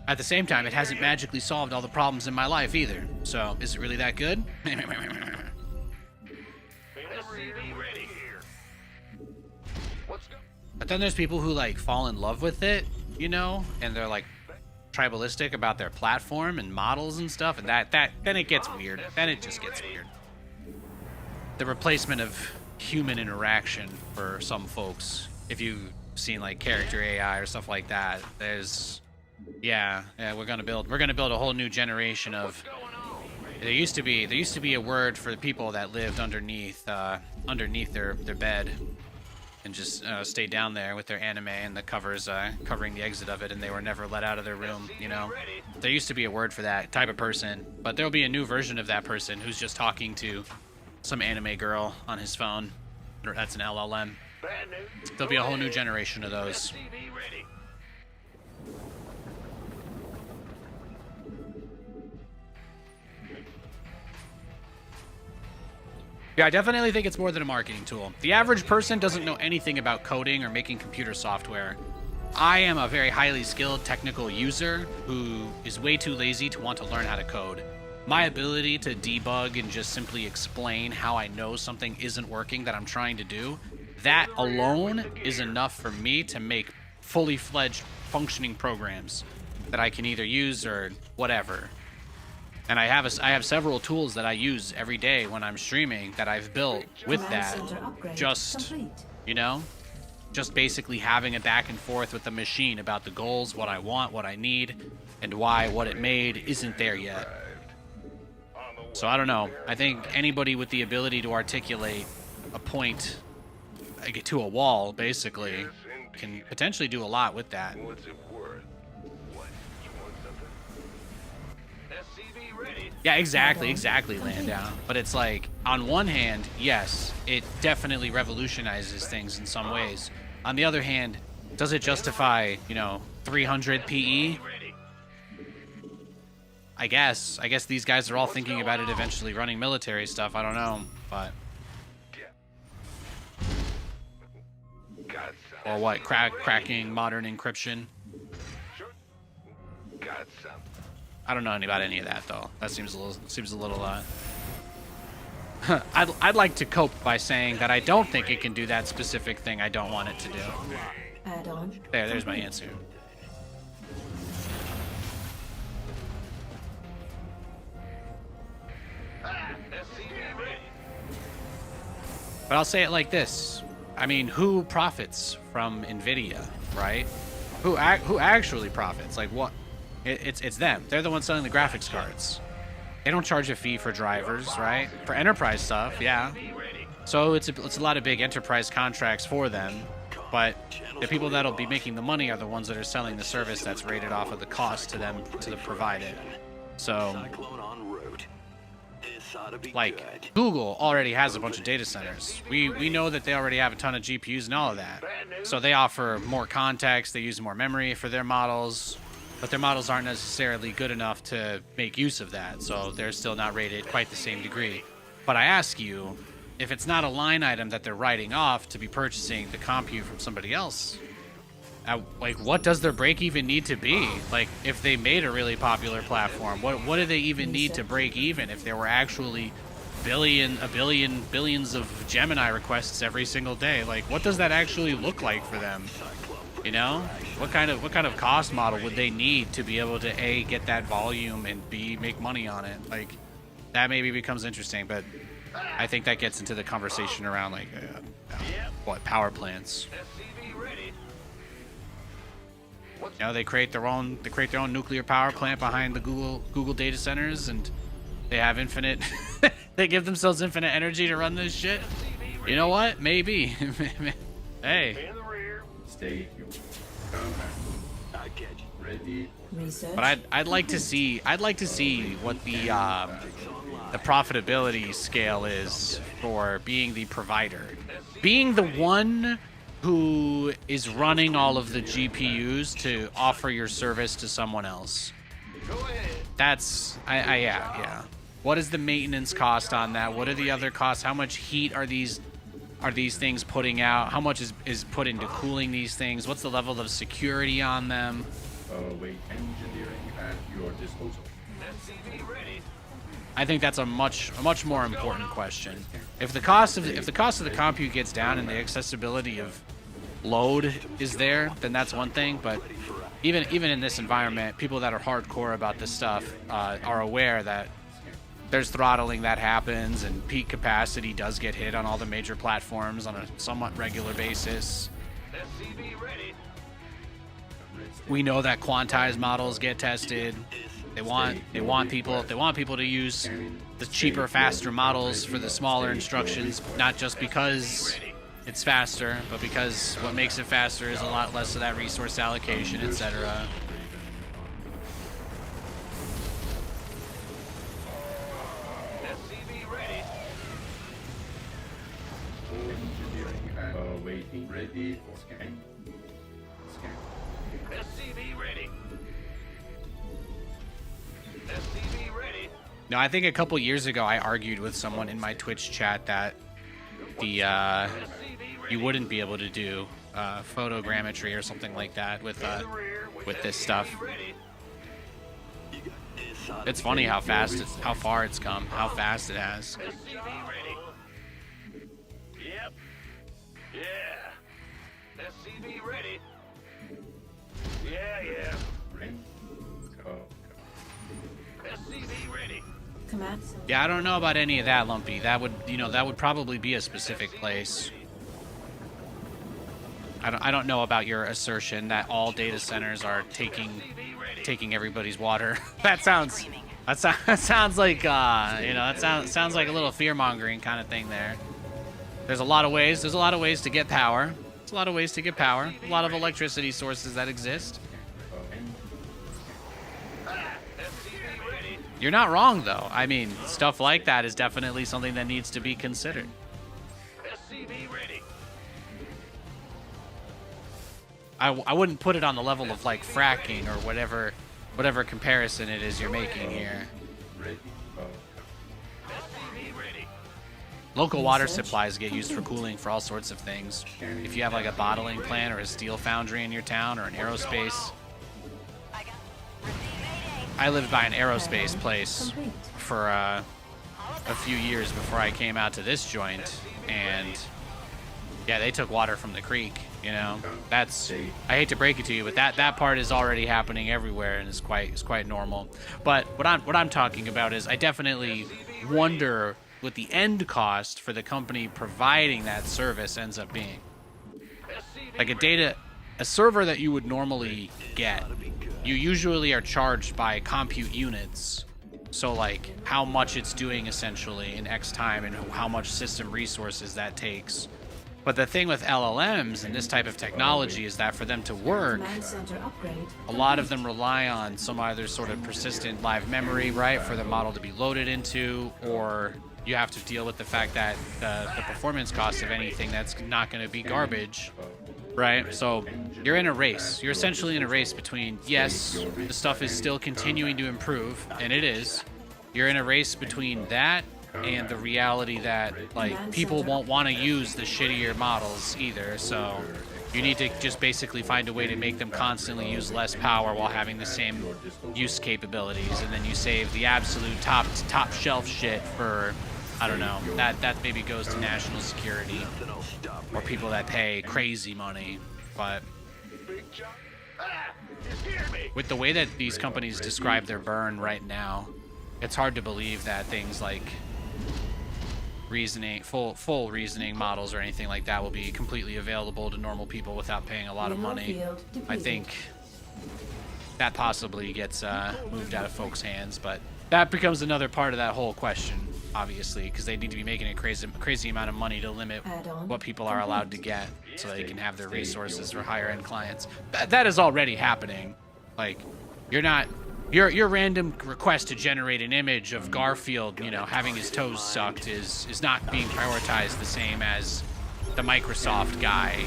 At the same time, it hasn't magically solved all the problems in my life either. So, is it really that good? But then there's people who like fall in love with it, you know, and they're like tribalistic about their platform and models and stuff, and then it gets weird. Then it just gets weird. The replacement of human interaction for some folks, if you've seen like character AI or stuff like that, there's we're gonna build a whole new generation of. There used to be a word for the people that lived underneath their bed and just stayed down there with their anime and the covers covering the exit of it, and they were never let out of their room, you know? There used to be a word for that type of person, but there'll be a new version of that person who's just talking to some anime girl on his phone. That's an LLM. There'll be a whole new generation of those. Yeah, I definitely think it's more than a marketing tool. The average person doesn't know anything about coding or making computer software. I am a very highly skilled technical user who is way too lazy to want to learn how to code. My ability to debug and just simply explain how I know something isn't working that I'm trying to do, that alone is enough for me to make fully fledged functioning programs that I can either use or whatever. And I have several tools that I use every day when I'm streaming that I've built with that. Just, you know, just basically having a back and forth with the machine about the goals, what I want, what I need, and why what it made isn't there yet. So I don't know. I think anybody with the ability to articulate a point to a wall, basically, can potentially do a lot with that. What's it worth? What? You want something? SCV ready. Yeah, exactly, Landau. But it's like, on one hand, yes, it definitely revolutionizes things in some ways. On the other hand, does it justify, you know, 300 PE? I guess these guys are all thinking about it eventually running military stuff. I don't know, but Got some. Or what? Cracking modern encryption? Got some. I don't know about any of that though. That seems a little. I'd like to cope by saying that I don't think it can do that specific thing I don't want it to do. Add-on. There's my answer. But I'll say it like this. I mean, who profits from NVIDIA, right? Who actually profits? Like what? It's them. They're the ones selling the graphics cards. They don't charge a fee for drivers, right? For enterprise stuff, yeah. So it's a lot of big enterprise contracts for them. But the people that'll be making the money are the ones that are selling the service that's rated off of the cost to them to provide it. So, like, Google already has a bunch of data centers. We know that they already have a ton of GPUs and all of that. So they offer more context, they use more memory for their models, but their models aren't necessarily good enough to make use of that. So they're still not rated quite the same degree. But I ask you, if it's not a line item that they're writing off to be purchasing the compute from somebody else, like, what does their break even need to be? Like, if they made a really popular platform, what do they even need to break even if there were actually billions of Gemini requests every single day? Like, what does that actually look like for them? You know, what kind of cost model would they need to be able to A, get that volume, and B, make money on it? Like, that maybe becomes interesting, but I think that gets into the conversation around like what power plants. You know, they create their own nuclear power plant behind the Google data centers, and they have infinite they give themselves infinite energy to run this shit. You know what? Maybe. Hey. Stay tuned. But I'd like to see what the profitability scale is for being the provider, being the one who is running all of the GPUs to offer your service to someone else. That's yeah. What is the maintenance cost on that? What are the other costs? How much heat are these things putting out? How much is put into cooling these things? What's the level of security on them? Await engineering at your disposal. I think that's a much more important question. If the cost of the compute gets down and the accessibility of load is there, then that's one thing. But even in this environment, people that are hardcore about this stuff are aware that there's throttling that happens, and peak capacity does get hit on all the major platforms on a somewhat regular basis. We know that quantized models get tested. They want people to use the cheaper, faster models for the smaller instructions, not just because it's faster, but because what makes it faster is a lot less of that resource allocation, etc. Awaiting ready for scan. SCV ready. SCV ready. No, I think a couple years ago I argued with someone in my Twitch chat that you wouldn't be able to do photogrammetry or something like that with this stuff. It's funny how far it's come, how fast it has. Yep. Yeah. SCV ready. Yeah. SCV ready. Command. Yeah, I don't know about any of that, Lumpy. That would probably be a specific place. I don't know about your assertion that all data centers are taking everybody's water. that sounds like that sounds like a little fear-mongering kind of thing there. There's a lot of ways to get power. There's a lot of ways to get power. A lot of electricity sources that exist. You're not wrong, though. I mean, stuff like that is definitely something that needs to be considered. SCV ready. I wouldn't put it on the level of like fracking or whatever comparison it is you're making here. SCV ready. Local water supplies get used for cooling for all sorts of things. If you have like a bottling plant or a steel foundry in your town or an aerospace. I lived by an aerospace place for a few years before I came out to this joint, and yeah, they took water from the creek. You know, that's, I hate to break it to you, but that part is already happening everywhere and is quite normal. But what I'm talking about is I definitely wonder what the end cost for the company providing that service ends up being. Like a server that you would normally get, you usually are charged by compute units. So like how much it's doing essentially in X time and how much system resources that takes. But the thing with LLMs and this type of technology is that for them to work, a lot of them rely on some either sort of persistent live memory, right, for the model to be loaded into, or you have to deal with the fact that the performance cost of anything that's not going to be garbage, right? So you're in a race. You're essentially in a race between, yes, the stuff is still continuing to improve, and it is. You're in a race between that and the reality that like people won't want to use the shittier models either, so you need to just basically find a way to make them constantly use less power while having the same use capabilities, and then you save the absolute top shelf shit for, I don't know, that maybe goes to national security or people that pay crazy money. But with the way that these companies describe their burn right now, it's hard to believe that things like reasoning, full reasoning models or anything like that will be completely available to normal people without paying a lot of money. I think that possibly gets moved out of folks' hands, but that becomes another part of that whole question, obviously, because they need to be making a crazy amount of money to limit what people are allowed to get so they can have their resources for higher end clients. That is already happening. Like, your random request to generate an image of Garfield, you know, having his toes sucked is not being prioritized the same as the Microsoft guy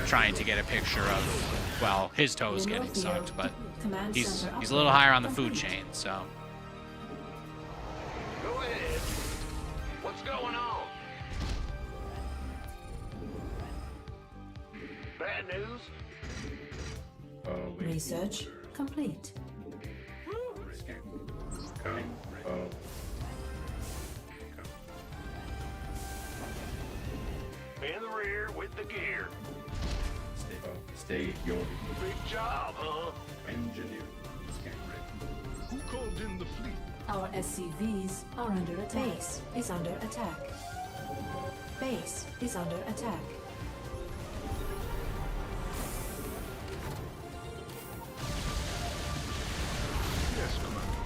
trying to get a picture of, well, his toes getting sucked, but he's a little higher on the food chain, so. Go ahead. What's going on? Bad news? Research complete. In the rear with the gear. Stay your Big job, huh? engineer. Scan ready. Who called in the fleet? Our SCVs are under attack. Base is under attack. Base is under attack. Yes, Commander.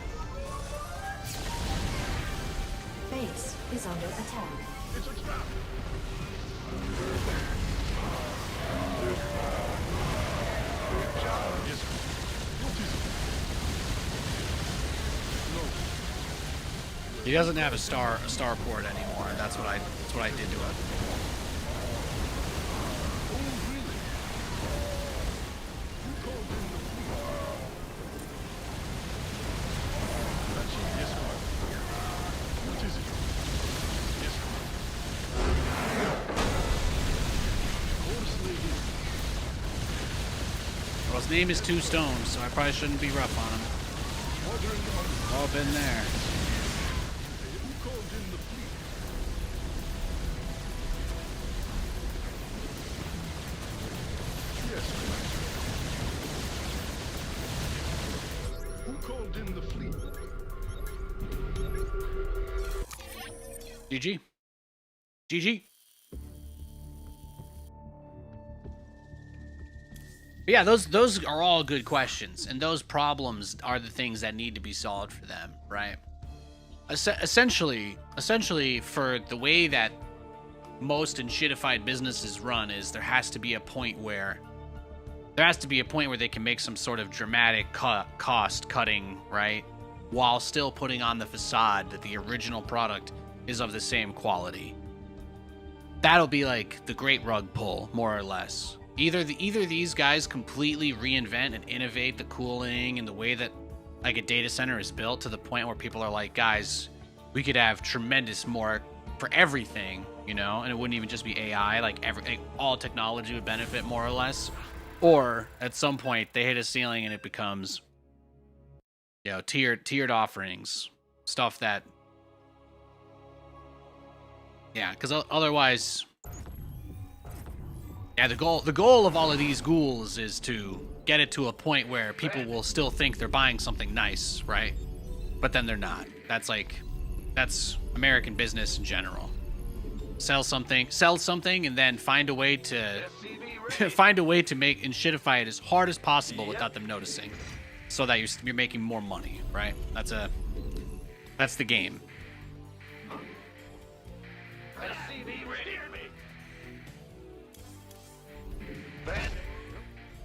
Base is under attack. It's a trap. Yes. What is it? He doesn't have a starport anymore. That's what I did to him. Oh, really? Who called in the fleet? That's it. Yes, Commander. What is it? Yes, Commander. Course lady. Well, his name is Two Stones, so I probably shouldn't be rough on him. Ordering on. All been there. Who called in the fleet? Yes, Commander. Who called in the fleet? GG. GG. But yeah, those are all good questions, and those problems are the things that need to be solved for them, right? Essentially, for the way that most enshittified businesses run, is there has to be a point where they can make some sort of dramatic cost cutting, right, while still putting on the facade that the original product is of the same quality. That'll be like the great rug pull, more or less. Either these guys completely reinvent and innovate the cooling and the way that like a data center is built to the point where people are like, guys, we could have tremendous more for everything, you know, and it wouldn't even just be AI. Like all technology would benefit more or less. Or at some point they hit a ceiling and it becomes, you know, tiered offerings, stuff that, yeah, because otherwise, yeah, the goal of all of these ghouls is to get it to a point where people will still think they're buying something nice, right? But then they're not. That's American business in general. Sell something, and then find a way to make and shitify it as hard as possible without them noticing, so that you're making more money, right? That's the game.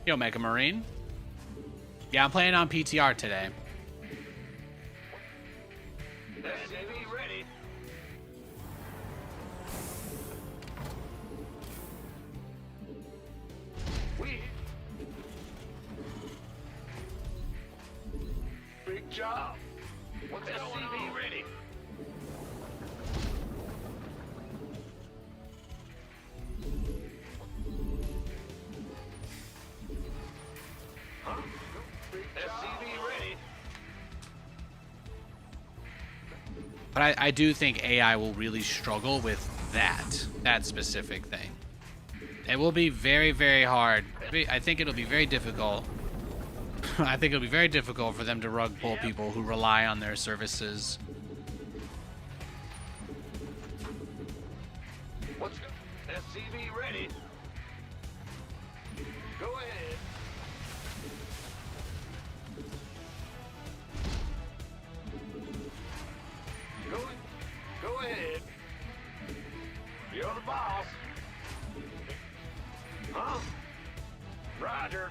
Yo, Mega Marine. Yeah, I'm playing on PTR today. Ready. Big job. What's going on? Ready. Huh? SCV ready. But I do think AI will really struggle with that specific thing. It will be very, very hard. I think it'll be very difficult. I think it'll be very difficult for them to rug pull people who rely on their services. What's SCV ready? Go ahead. Go ahead. You're the boss. Huh? Roger.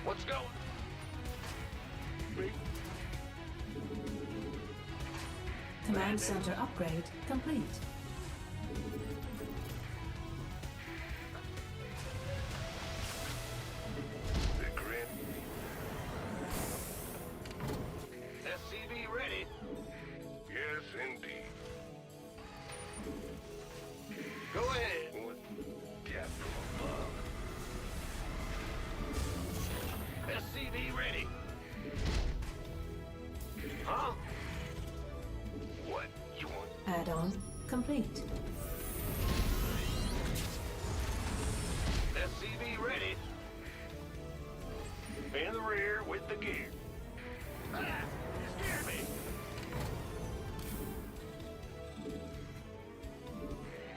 What's going? Command center upgrade complete. SCV ready? Yes, indeed. Go ahead. Get from above. SCV ready? Huh? What you want? Add-on complete. SCV ready? In the rear with the gear. Ah, you scared me.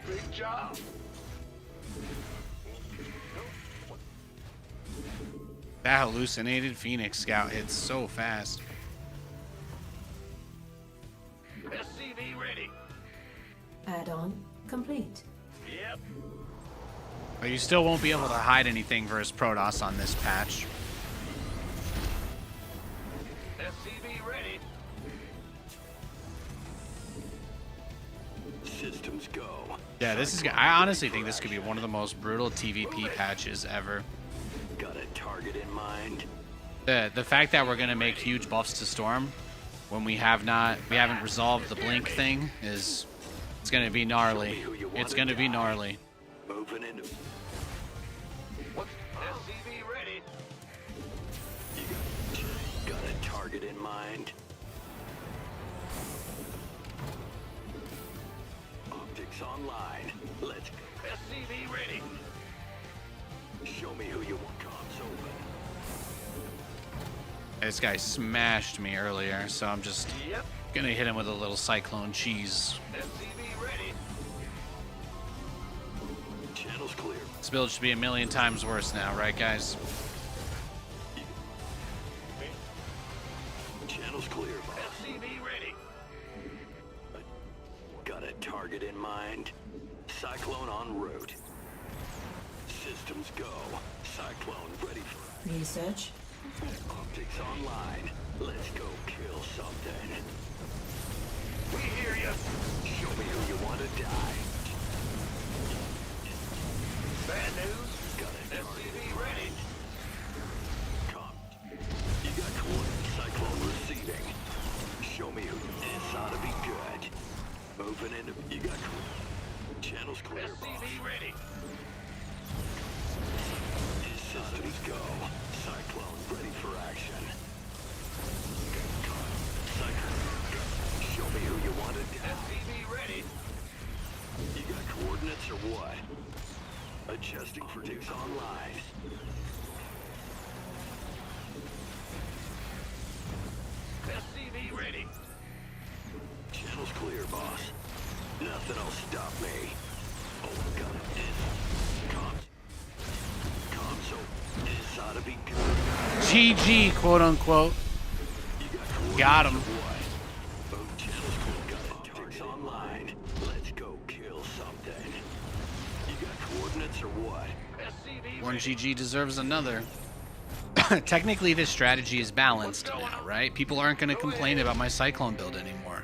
Big job. That hallucinated Phoenix Scout hits so fast. SCV ready. Add-on complete. Yep. But you still won't be able to hide anything versus Protoss on this patch. SCV ready. Systems go. Yeah, I honestly think this could be one of the most brutal TVP patches ever. Got a target in mind. The fact that we're gonna make huge buffs to Storm when we haven't resolved the blink thing it's gonna be gnarly. It's gonna be gnarly. Moving into. What's SCV ready? You got a target in mind. Optics online. Let's go. SCV ready. Show me who you want. Comms open. This guy smashed me earlier, so I'm just gonna hit him with a little cyclone cheese. SCV ready. Channel's clear. This build should be a million times worse now, right, guys? Channel's clear, boss. SCV ready. Got a target in mind. Cyclone en route. Systems go. Cyclone ready for Research. optics online. Let's go kill something. We hear you. Show me who you want to die. Bad news. Got a target. SCV ready. You got coordinates. Cyclone receiving. Channels clear, boss. SCV ready. Systems go. Cyclone ready for action. Show me who you wanted. SCV ready. You got coordinates or what? Adjusting for nukes online. SCV ready. Channel's clear, boss. Nothing'll stop me. Oh, got it. Console. This ought to be good. GG, quote unquote. Got him. Online. Let's go kill something. You got coordinates or what? One GG deserves another. Technically, this strategy is balanced now, right? People aren't going to complain about my Cyclone build anymore.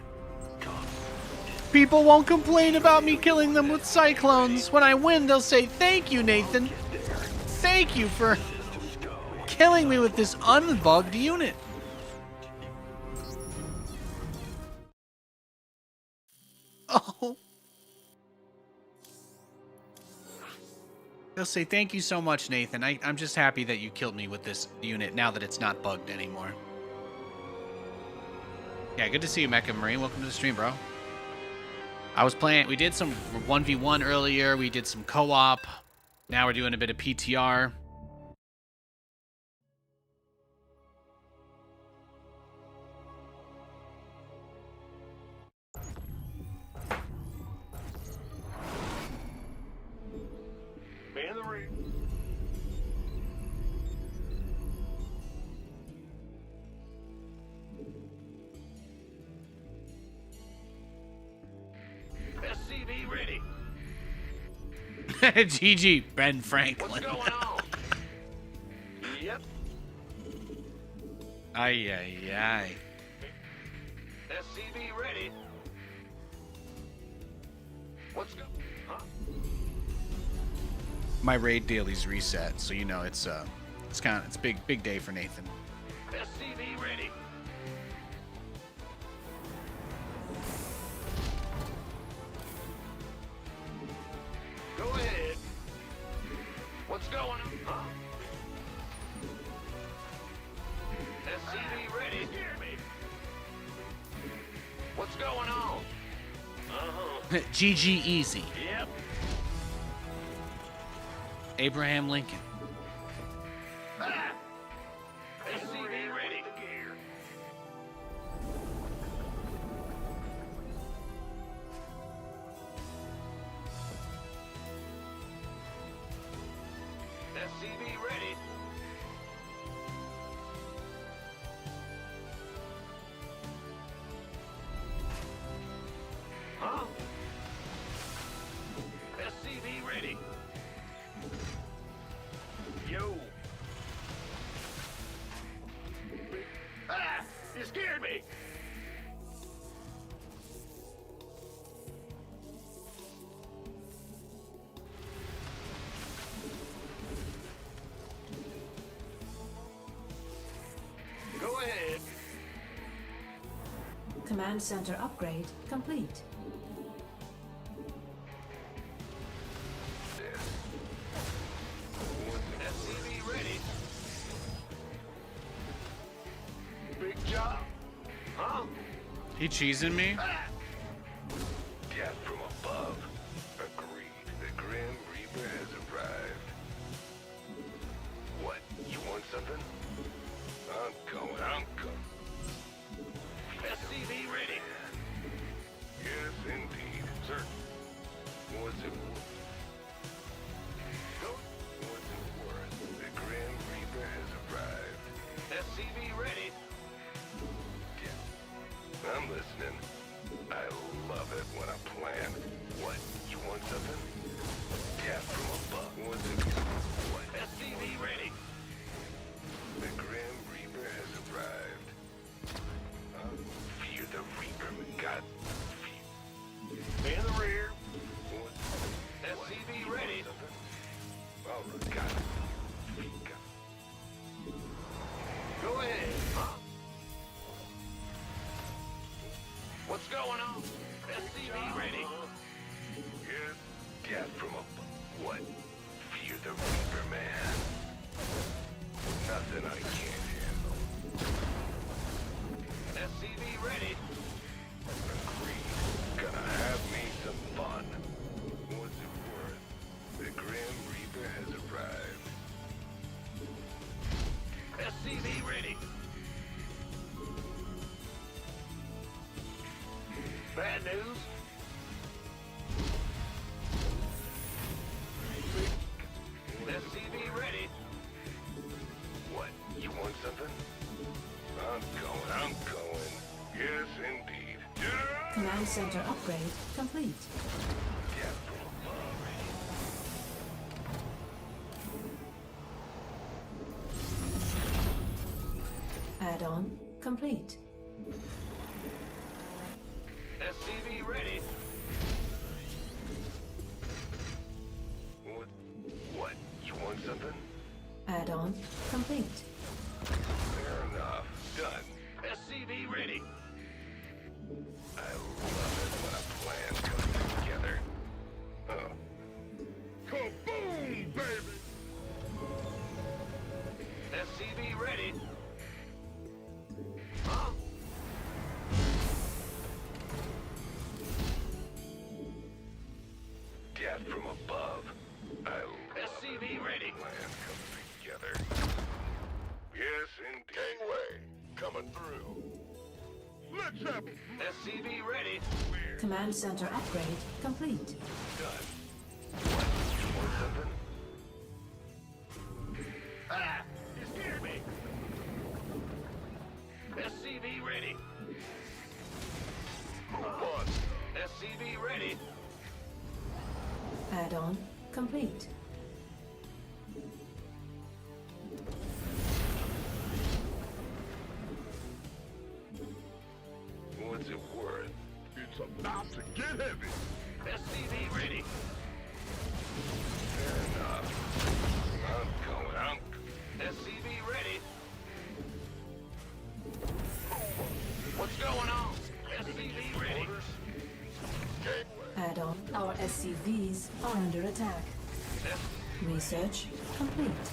People won't complain about me killing them with Cyclones. When I win, they'll say, "Thank you, Nathan. Thank you for killing me with this unbugged unit." Oh. They'll say, "Thank you so much, Nathan. I'm just happy that you killed me with this unit now that it's not bugged anymore." Yeah, good to see you, Mecha Marine. Welcome to the stream, bro. I was playing, we did some 1v1 earlier. We did some co-op. Now we're doing a bit of PTR. Man the ring. SCV ready. GG, Ben Franklin. What's going on? Yep. Ay, ay, ay. SCV ready. What's go? Huh? My raid daily's reset, so you know it's big day for Nathan. SCV ready. Go ahead. What's going on? Huh? SCV ready. Hear me. What's going on? Uh-huh. GG easy. Yep. Abraham Lincoln. Ah! SCV ready. SCV ready. Huh? SCV ready. Yo. Ah! You scared me. Go ahead. Command center upgrade complete. SCV ready. Big job. Huh? He cheesing me? Death from above. Agreed. The Grim Reaper has arrived. What? You want something? I'm coming. SCV ready. Yes, indeed. Sir. What's it worth? Go. What's it worth? The Grim Reaper has arrived. SCV ready. Yeah. I'm listening. I love it when I plan. What? You want something? Death from above. What's it? What? SCV ready. The Grim Reaper has arrived. Fear the Reaper. God. In the rear. What? SCV ready. Oh, got it. Go ahead. Huh? What's going on? SCV ready. Yes. Death from a... What? Fear the Reaper, man. Nothing I can't handle. SCV ready. Agreed. Gonna have me some fun. What's it worth? The Grim Reaper has arrived. SCV ready. Bad news. SCV ready. What? You want something? I'm going. Yes, indeed. Command center upgrade complete. Death from above. Add-on complete. SCV ready. What? You want something? Add-on complete. Fair enough. Done. SCV ready. I love it when a plan comes together. Kaboom, baby! SCV ready. Huh? Death from above. SCV ready. Plan comes together. Yes, indeed. Gangway, coming through. Let's have SCV ready. Command center upgrade complete. Done. What? You want something? Ah! You scared me. SCV ready. Move on. SCV ready. Add-on complete. What's it worth? It's about to get heavy. SCV ready. Fair enough. I'm going. SCV ready. What's going on? SCV ready. Add-on. Our SCVs are under attack. Research complete.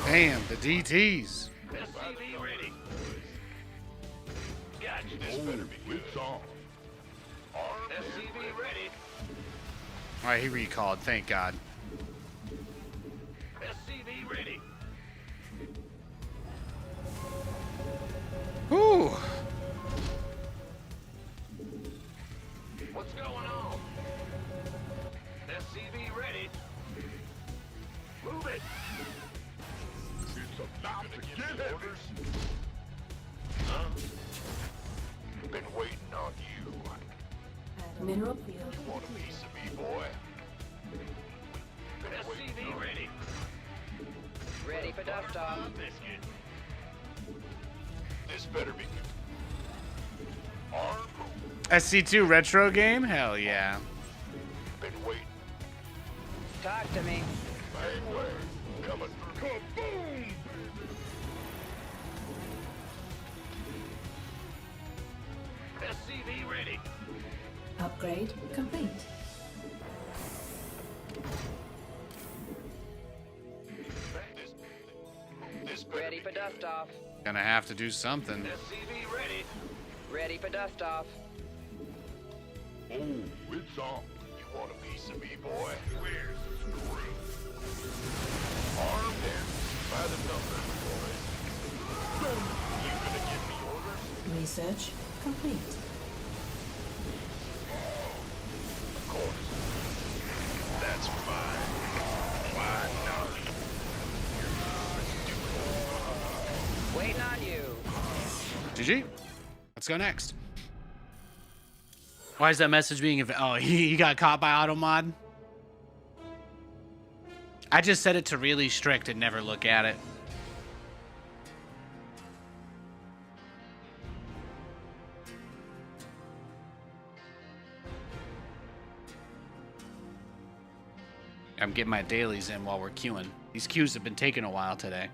Damn, the DTs. SCV ready. Gotcha. This better be good. It's on. SCV ready. All right, he recalled. Thank God. SCV ready. Whew. What's going on? SCV ready. Move it. It's about to get heavy. Huh? Been waiting on you. Mineral field. Want a piece of me, boy? SCV ready. Ready for dust off. This better be good. Arm. SC2 retro game? Hell yeah. Been waiting. Talk to me. Gangway, coming through. Kaboom! SCV ready. Upgrade complete. This Ready for dust off. Gonna have to do something. SCV ready. Ready for dust off. Oh, it's on. You want a piece of me, boy? Where's the screw? Armed and by the numbers, boys. You gonna give me orders? Research complete. Of course. That's fine. Why not? Waiting on you. GG. Let's go next. Why is that message being... Oh, he got caught by automod? I just set it to really strict and never look at it. I'm getting my dailies in while we're queuing. These queues have been taking a while today.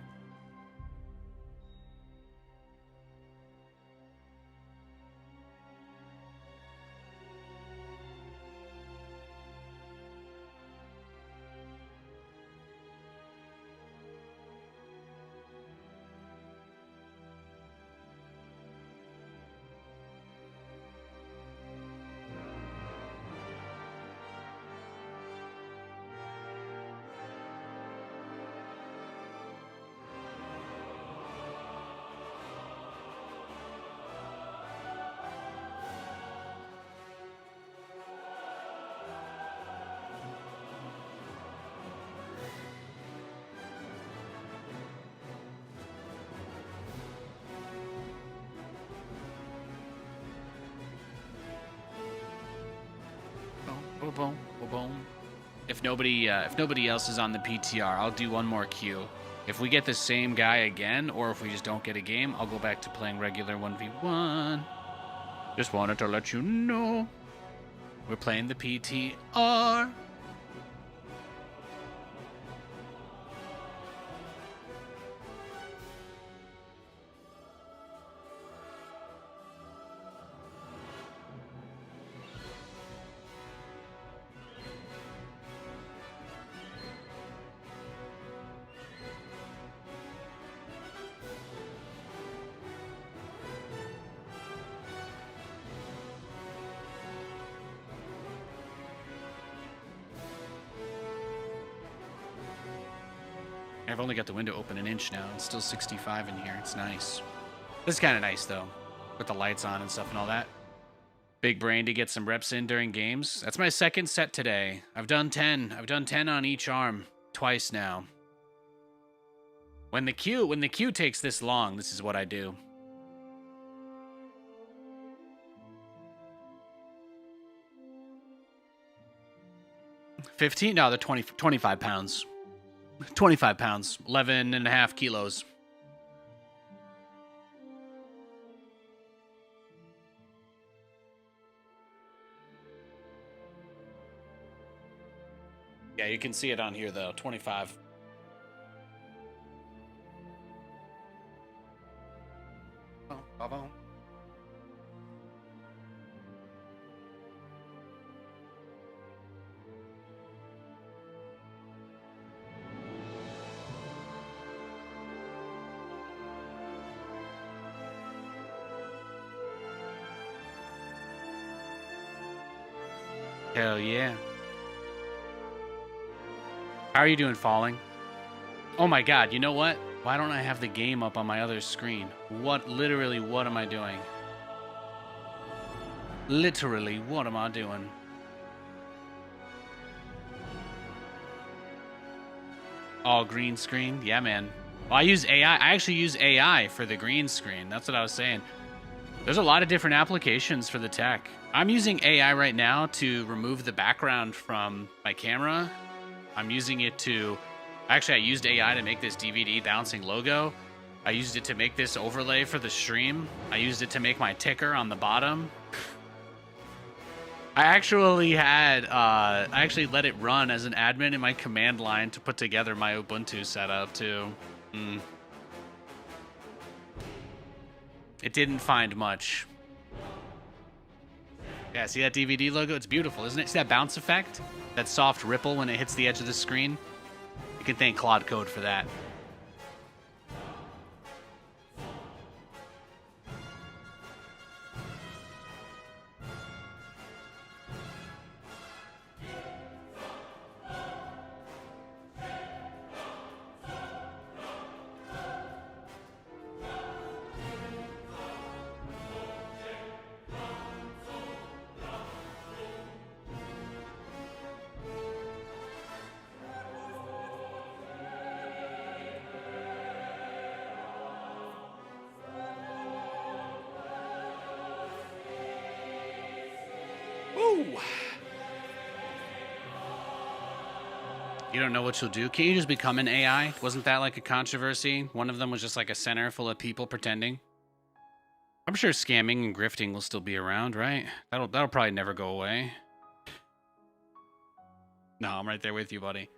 Boom, boom. If nobody else is on the PTR, I'll do one more queue. If we get the same guy again, or if we just don't get a game, I'll go back to playing regular 1v1. Just wanted to let you know. We're playing the PTR. I've only got the window open an inch now. It's still 65 in here. It's nice. This is kind of nice, though, with the lights on and stuff and all that. Big brain to get some reps in during games. That's my second set today. I've done 10. I've done 10 on each arm twice now. When the queue takes this long, this is what I do. $15? No, they're 25 pounds. 25 pounds, 11.5 kilos. Yeah, you can see it on here though, 25. Oh. Hell yeah. How are you doing, Falling? Oh my god, you know what? Why don't I have the game up on my other screen? Literally, what am I doing? Literally, what am I doing? Oh, green screen? Yeah, man. Well, I use AI. I actually use AI for the green screen. That's what I was saying. There's a lot of different applications for the tech. I'm using AI right now to remove the background from my camera. I'm using it to... Actually, I used AI to make this DVD bouncing logo. I used it to make this overlay for the stream. I used it to make my ticker on the bottom. I actually let it run as an admin in my command line to put together my Ubuntu setup too. It didn't find much. Yeah, see that DVD logo? It's beautiful, isn't it? See that bounce effect? That soft ripple when it hits the edge of the screen? You can thank Claude Code for that. You don't know what you'll do? Can't you just become an AI? Wasn't that like a controversy? One of them was just like a center full of people pretending. I'm sure scamming and grifting will still be around, right? That'll probably never go away. No, I'm right there with you, buddy.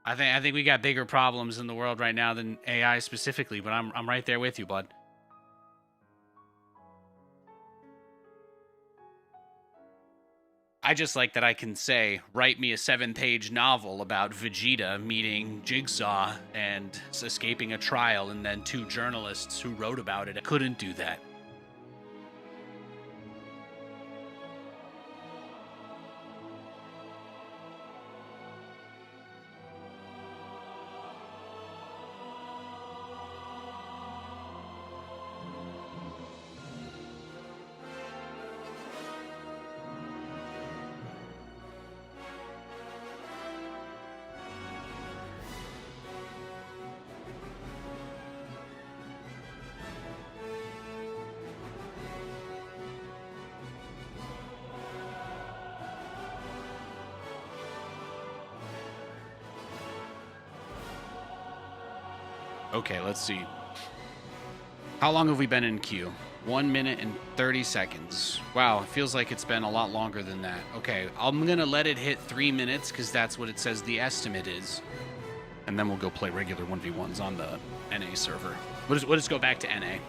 I think we got bigger problems in the world right now than AI specifically, but I'm right there with you, bud. I just like that I can say, write me a 7-page novel about Vegeta meeting Jigsaw and escaping a trial, and then 2 journalists who wrote about it couldn't do that. Okay, let's see. How long have we been in queue? 1 minute and 30 seconds. Wow, it feels like it's been a lot longer than that. Okay, I'm gonna let it hit 3 minutes because that's what it says the estimate is. And then we'll go play regular 1v1s on the NA server. We'll just go back to NA.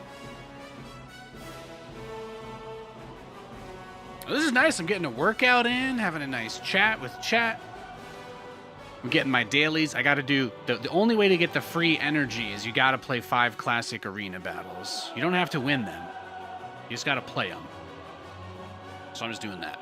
Oh, this is nice. I'm getting a workout in, having a nice chat with chat. I'm getting my dailies. I got to do... The only way to get the free energy is you got to play 5 classic arena battles. You don't have to win them. You just got to play them. So I'm just doing that.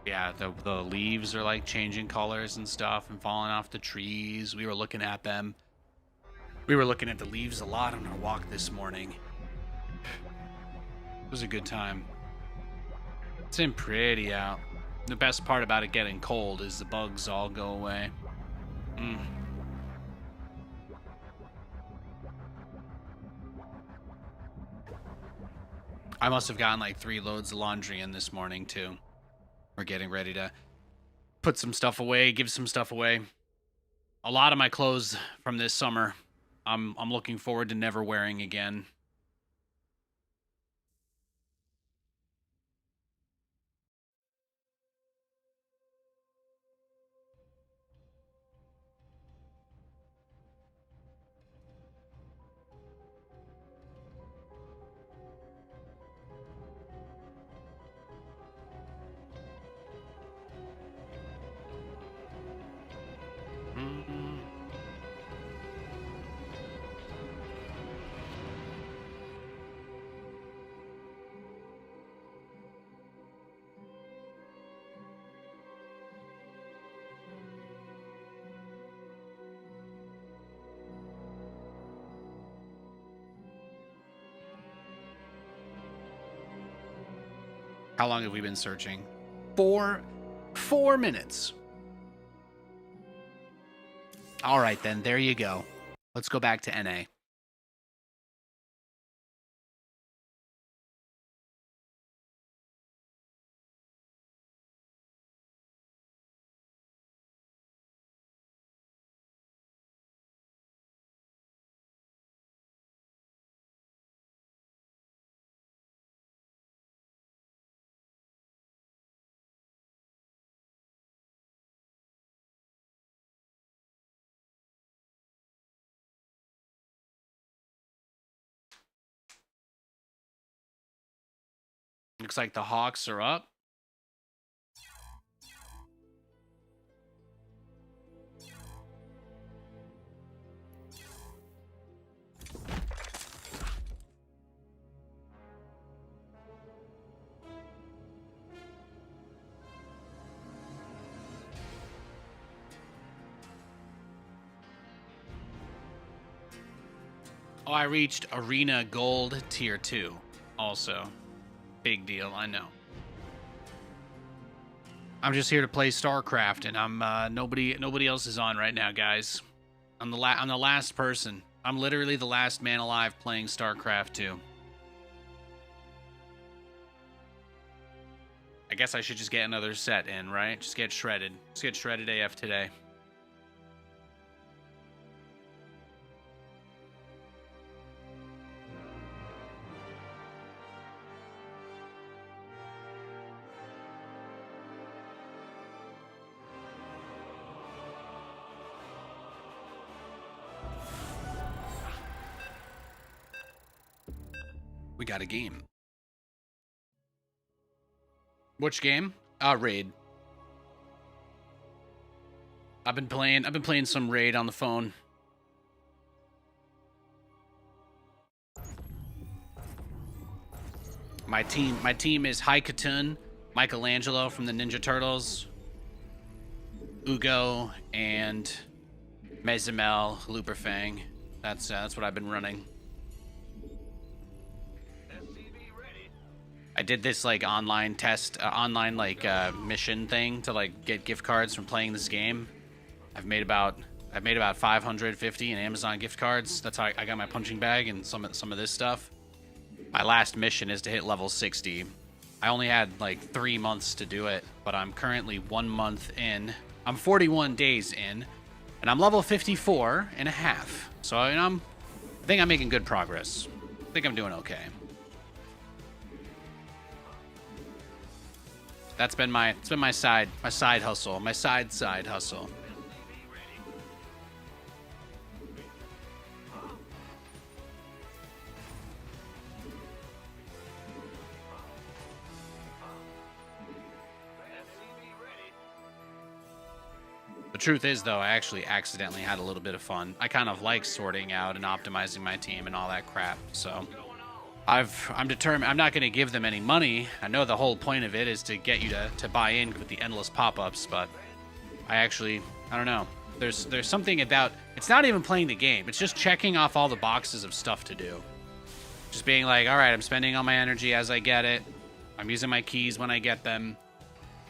Yeah, the leaves are like changing colors and stuff and falling off the trees. We were looking at them. We were looking at the leaves a lot on our walk this morning. It was a good time. It's been pretty out. The best part about it getting cold is the bugs all go away. I must have gotten like 3 loads of laundry in this morning too. We're getting ready to put some stuff away, give some stuff away. A lot of my clothes from this summer, I'm looking forward to never wearing again. How long have we been searching? 4 minutes. All right, then. There you go. Let's go back to NA. Looks like the Hawks are up. Oh, I reached Arena Gold Tier 2 also. Big deal, I know. I'm just here to play StarCraft, and I'm nobody else is on right now, guys. I'm the last person. I'm literally the last man alive playing StarCraft 2. I guess I should just get another set in, right? Just get shredded. Just get shredded AF today. We got a game. Which game? Raid. I've been playing some Raid on the phone. My team is Haikatun, Michelangelo from the Ninja Turtles, Ugo, and Mezimel, Luperfang. That's what I've been running. SCV ready. I did this like online test, online like mission thing to like get gift cards from playing this game. I've made about 550 in Amazon gift cards. That's how I got my punching bag and some of this stuff. My last mission is to hit level 60. I only had like 3 months to do it, but I'm currently 1 month in. I'm 41 days in, and I'm level 54 and a half. So I think I'm making good progress. I think I'm doing okay. It's been my side hustle, my side hustle. The truth is, though, I actually accidentally had a little bit of fun. I kind of like sorting out and optimizing my team and all that crap, so I'm determined. I'm not going to give them any money. I know the whole point of it is to get you to buy in with the endless pop-ups, but I don't know. There's something about, it's not even playing the game. It's just checking off all the boxes of stuff to do. Just being like, all right, I'm spending all my energy as I get it. I'm using my keys when I get them.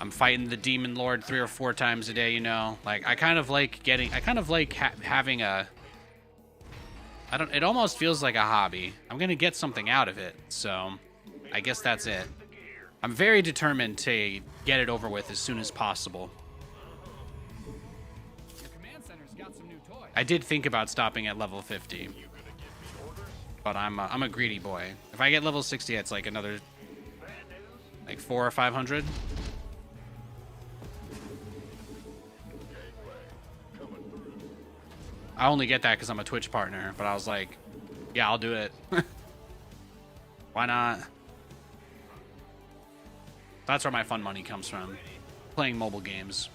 I'm fighting the demon lord 3 or 4 times a day, you know. Like, I kind of like having a, it almost feels like a hobby. I'm going to get something out of it, so I guess that's it. I'm very determined to get it over with as soon as possible. The command center's got some new toys. I did think about stopping at level 50, but I'm a greedy boy. If I get level 60, it's like another, like 400 or 500. I only get that because I'm a Twitch partner, but I was like, yeah, I'll do it. Why not? That's where my fun money comes from. Playing mobile games.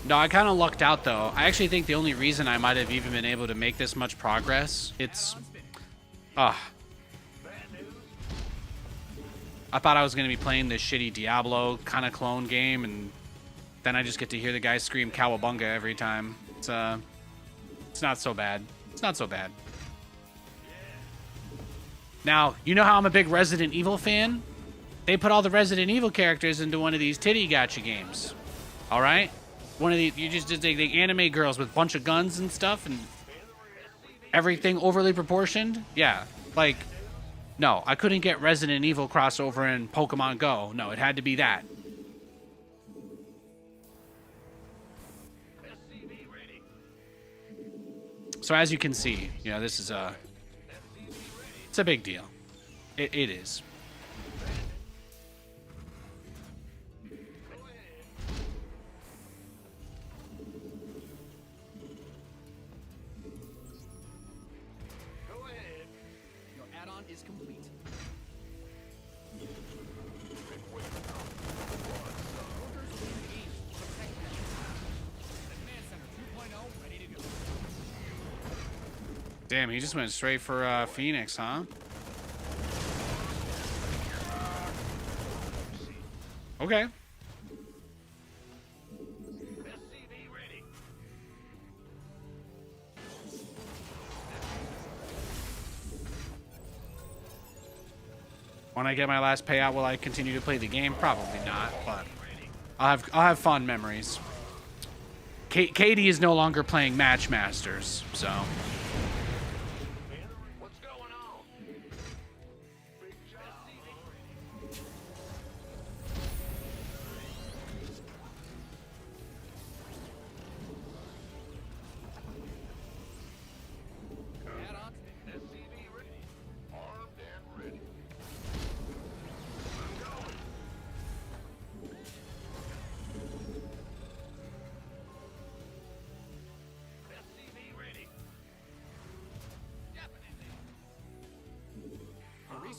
No, I kind of lucked out, though. I actually think the only reason I might have even been able to make this much progress, I thought I was going to be playing this shitty Diablo kind of clone game, and then I just get to hear the guy scream Cowabunga every time. It's not so bad. It's not so bad. Now, you know how I'm a big Resident Evil fan? They put all the Resident Evil characters into one of these titty gacha games. All right? One of these, you just did the anime girls with a bunch of guns and stuff and everything overly proportioned. Yeah, like, no, I couldn't get Resident Evil crossover in Pokemon Go. No, it had to be that. So as you can see, you know, this is it's a big deal. It is. Damn, he just went straight for Phoenix, huh? Okay. When I get my last payout, will I continue to play the game? Probably not, but I'll have fond memories. Katie is no longer playing Matchmasters, so.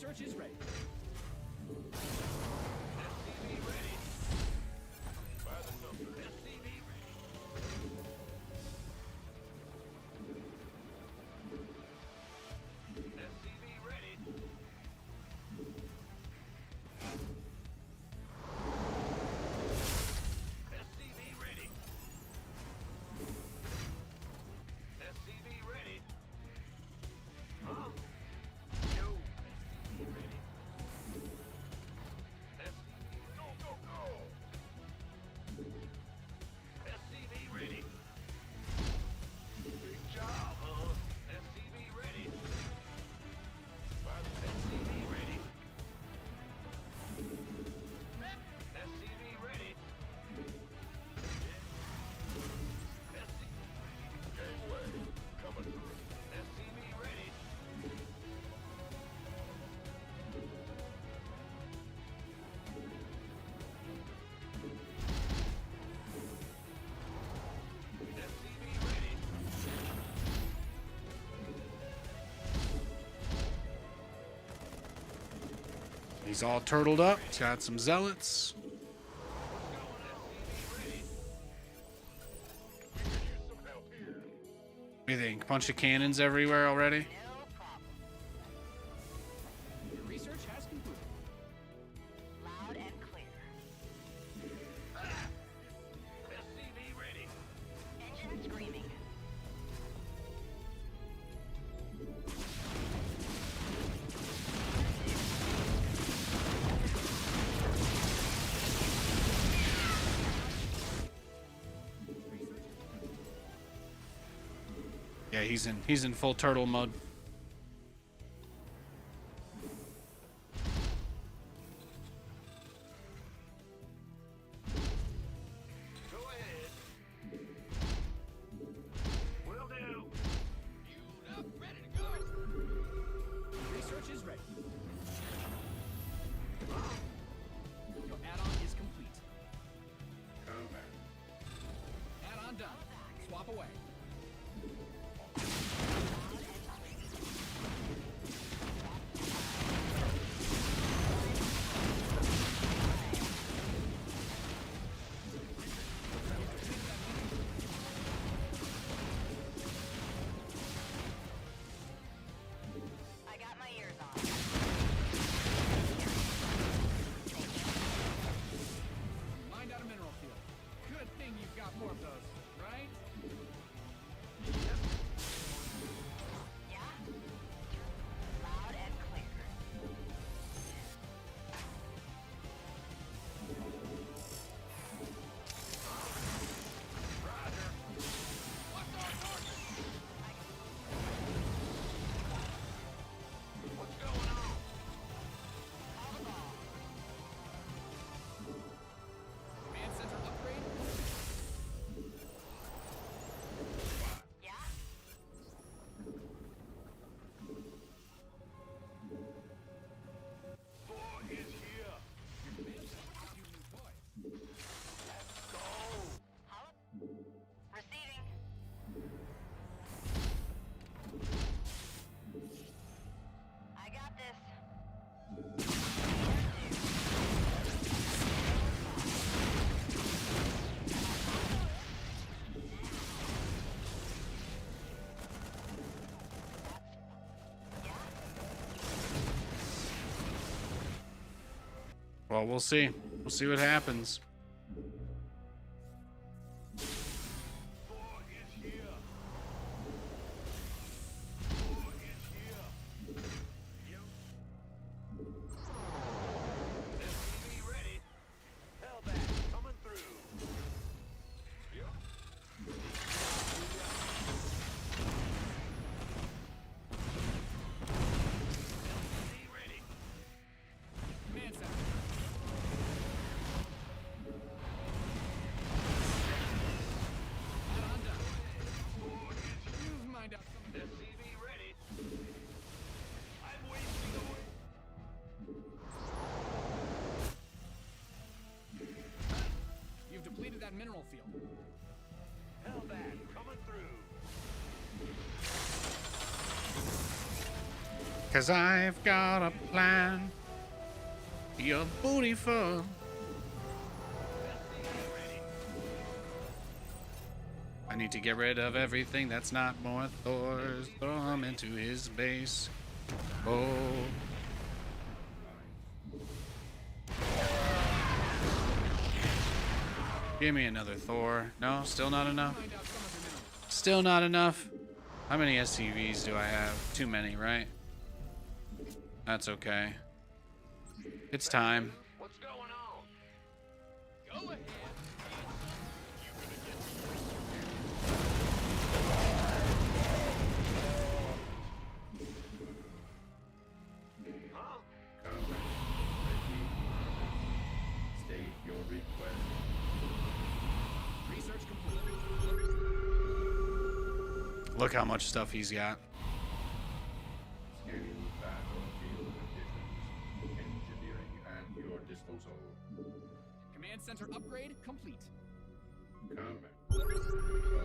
Research is ready. SCV ready. Fire the filter. SCV ready. SCV ready. SCV ready. SCV ready. Huh? Yo. SCV ready. SCV. Go, go, go. SCV ready. Big job, huh? SCV ready. SCV ready. SCV ready. Gangway, coming through. SCV ready. SCV ready. He's all turtled up. He's got some zealots. What do you think? Bunch of cannons everywhere already? Your research has concluded. Loud and clear. SCV ready. Engine screaming. Yeah, he's in full turtle mode. Go ahead. Will do. Queued up, ready to go. Research is ready. Your add-on is complete. Combat. Add-on done. Swap away. I got my ears on. Mind out a mineral field. Good thing you've got more of those, right? Yeah? Loud and clear. What's going on? Command center upgrade. Yeah? Thor is here. Command center got you new toys. Go. Receiving. I got this. Well, we'll see. We'll see what happens. Thor is here. Thor is here. Yep. SCV ready. Hellbat coming through. Yep. SCV ready. Command center. Add-on done. You've mined out some of this. SCV ready. I'm wasting away. You've depleted that mineral field. Hellbat coming through. 'Cause I've got a plan. You're beautiful. I need to get rid of everything that's not more Thor's. Throw him into his base. Oh. Give me another Thor. No, still not enough. Still not enough. How many SCVs do I have? Too many, right? That's okay. It's time. What's going on? Go ahead. Huh? State your request. Research complete. Look how much stuff he's got. Skill battlefield conditions. Engineering at your disposal. Command center upgrade complete. Combat. Awaiting.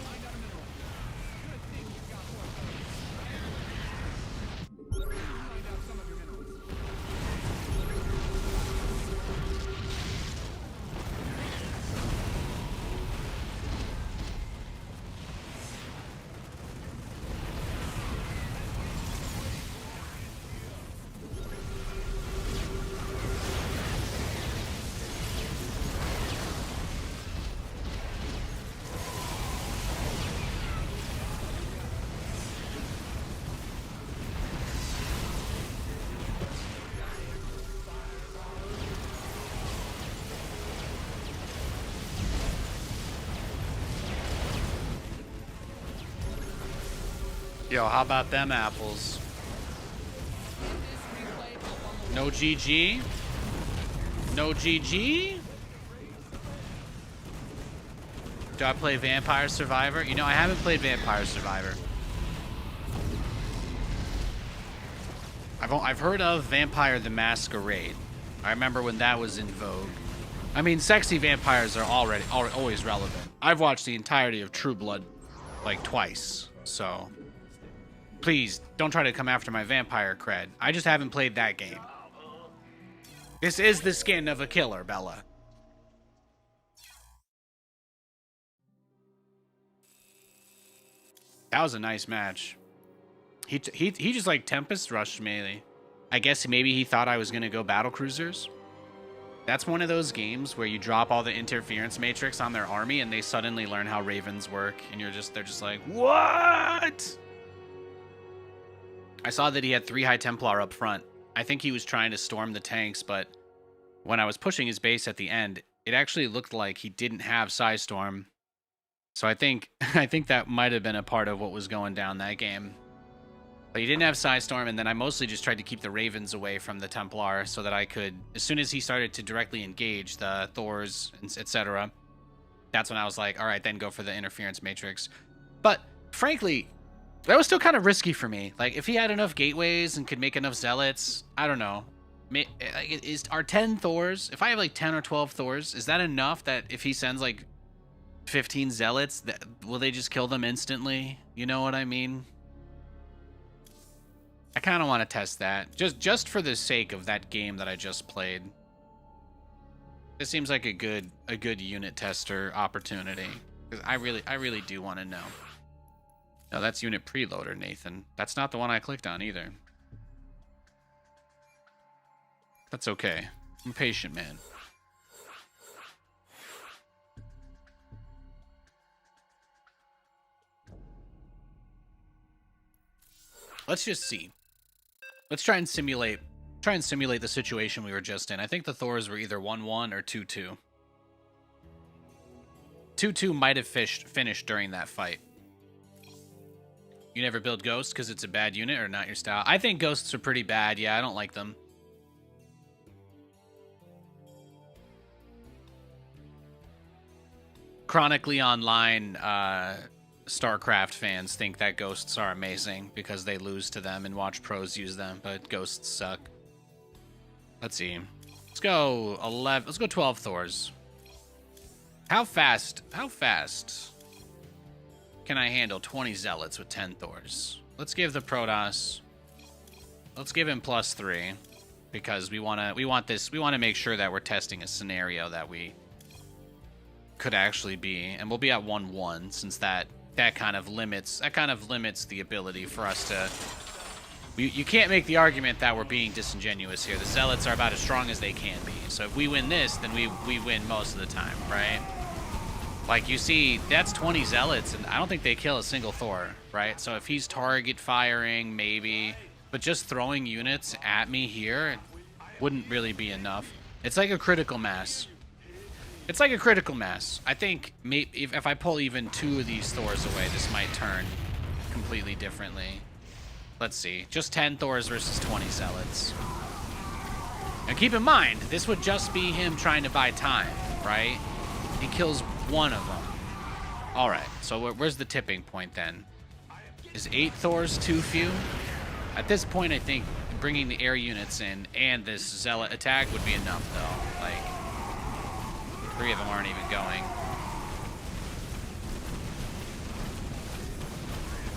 Find out a mineral. Good thing you've got more of those. Find out some of your minerals. Yo, how about them apples? No GG? No GG? Do I play Vampire Survivor? You know, I haven't played Vampire Survivor. I've heard of Vampire the Masquerade. I remember when that was in vogue. I mean, sexy vampires are always relevant. I've watched the entirety of True Blood like twice, so please don't try to come after my vampire cred. I just haven't played that game. This is the skin of a killer, Bella. That was a nice match. He just like Tempest rushed me. I guess maybe he thought I was gonna go battle cruisers. That's one of those games where you drop all the interference matrix on their army and they suddenly learn how ravens work, and they're just like, what? I saw that he had 3 High Templar up front. I think he was trying to storm the tanks, but when I was pushing his base at the end, it actually looked like he didn't have Psystorm. So I think that might have been a part of what was going down that game. But he didn't have Psystorm, and then I mostly just tried to keep the Ravens away from the Templar so that I could, as soon as he started to directly engage the Thors, etc., that's when I was like, all right, then go for the interference matrix. But frankly, that was still kind of risky for me. Like, if he had enough gateways and could make enough zealots, I don't know. Are 10 Thors, if I have like 10 or 12 Thors, is that enough that if he sends like 15 zealots, will they just kill them instantly? You know what I mean? I kind of want to test that, just for the sake of that game that I just played. This seems like a good unit tester opportunity, because I really do want to know. No, that's unit preloader, Nathan. That's not the one I clicked on either. That's okay. I'm a patient man. Let's just see. Let's try and simulate the situation we were just in. I think the Thors were either 1-1 or 2-2. 2-2 might have finished during that fight. You never build Ghosts because it's a bad unit or not your style? I think Ghosts are pretty bad. Yeah, I don't like them. Chronically Online StarCraft fans think that Ghosts are amazing because they lose to them and watch pros use them, but Ghosts suck. Let's see. Let's go 11. Let's go 12 Thors. How fast can I handle 20 Zealots with 10 Thors? Let's give the Protoss. Let's give him +3 because we want to make sure that we're testing a scenario that we could actually be, and we'll be at 1-1 since that kind of limits the ability for us to. You can't make the argument that we're being disingenuous here. The Zealots are about as strong as they can be. So if we win this, then we win most of the time, right? Like, you see, that's 20 Zealots, and I don't think they kill a single Thor, right? So if he's target firing, maybe. But just throwing units at me here wouldn't really be enough. It's like a critical mass. It's like a critical mass. I think maybe if I pull even 2 of these Thors away, this might turn completely differently. Let's see. Just 10 Thors versus 20 Zealots. And keep in mind, this would just be him trying to buy time, right? He kills 1 of them. All right. So where's the tipping point then? Is 8 Thors too few? At this point, I think bringing the air units in and this Zealot attack would be enough, though. Like, 3 of them aren't even going.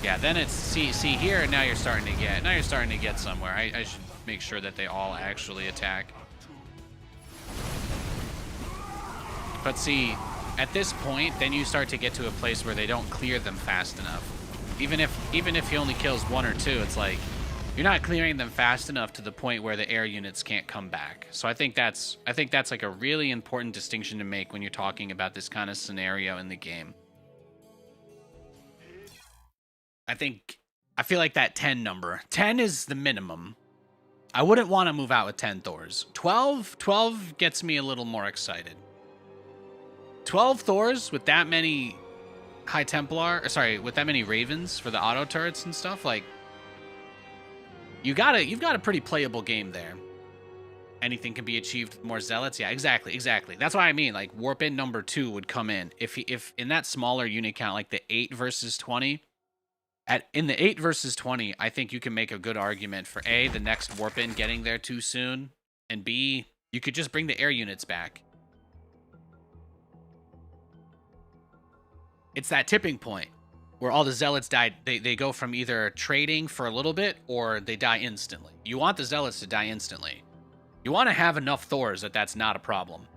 Yeah, then it's see here. Now you're starting to get somewhere. I should make sure that they all actually attack. But see, at this point, then you start to get to a place where they don't clear them fast enough. Even if he only kills 1 or 2, it's like you're not clearing them fast enough to the point where the air units can't come back. So I think that's like a really important distinction to make when you're talking about this kind of scenario in the game. I feel like that 10 number. 10 is the minimum. I wouldn't want to move out with 10 Thors. 12 gets me a little more excited. 12 Thors with that many High Templar, with that many Ravens for the auto turrets and stuff, like you've got a pretty playable game there. Anything can be achieved with more Zealots. Yeah, exactly. That's what I mean. Like warp in number 2 would come in if in that smaller unit count, like the 8 versus 20. In the 8 versus 20, I think you can make a good argument for A, the next warp in getting there too soon, and B, you could just bring the air units back. It's that tipping point where all the Zealots die. They go from either trading for a little bit or they die instantly. You want the Zealots to die instantly. You want to have enough Thors that's not a problem.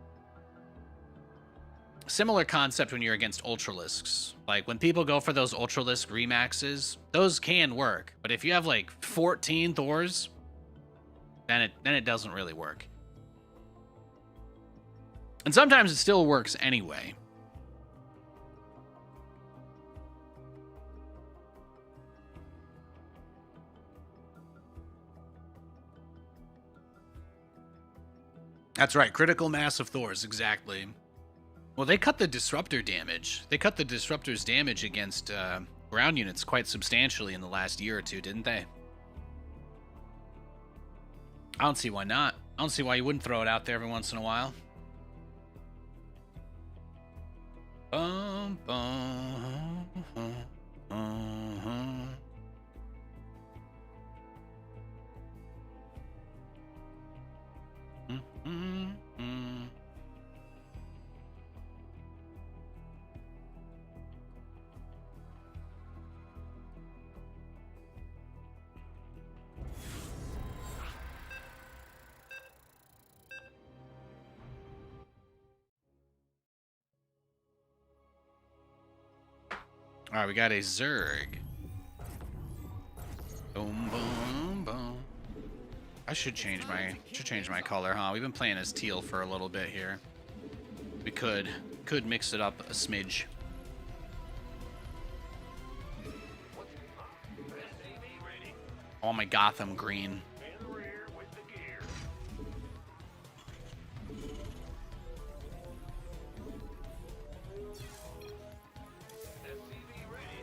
Similar concept when you're against Ultralisks. Like, when people go for those Ultralisk remaxes, those can work. But if you have, like, 14 Thors, then it doesn't really work. And sometimes it still works anyway. That's right, critical mass of Thors, exactly. Well, they cut the disruptor damage. They cut the disruptor's damage against ground units quite substantially in the last year or two, didn't they? I don't see why not. I don't see why you wouldn't throw it out there every once in a while. Bum, bum, All right, we got a Zerg. Boom, boom, boom. I should change my color, huh? We've been playing as teal for a little bit here. We could mix it up a smidge. Oh, my Gotham green. In the rear with the gear. SCV ready.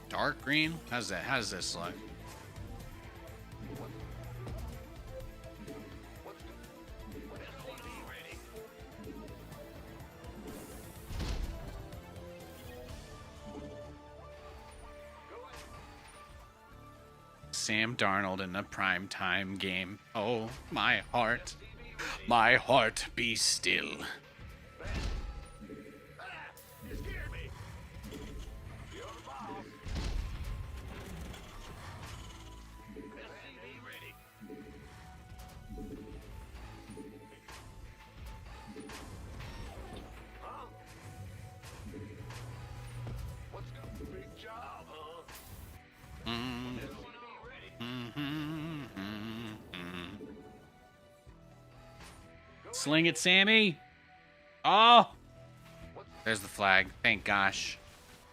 Dark green? How's that? How does this look? Sam Darnold in a primetime game. Oh, my heart be still. You scared me. You're the boss. SCV ready. Huh? What's good? Big job, huh? Sling it, Sammy. Oh, there's the flag. Thank gosh.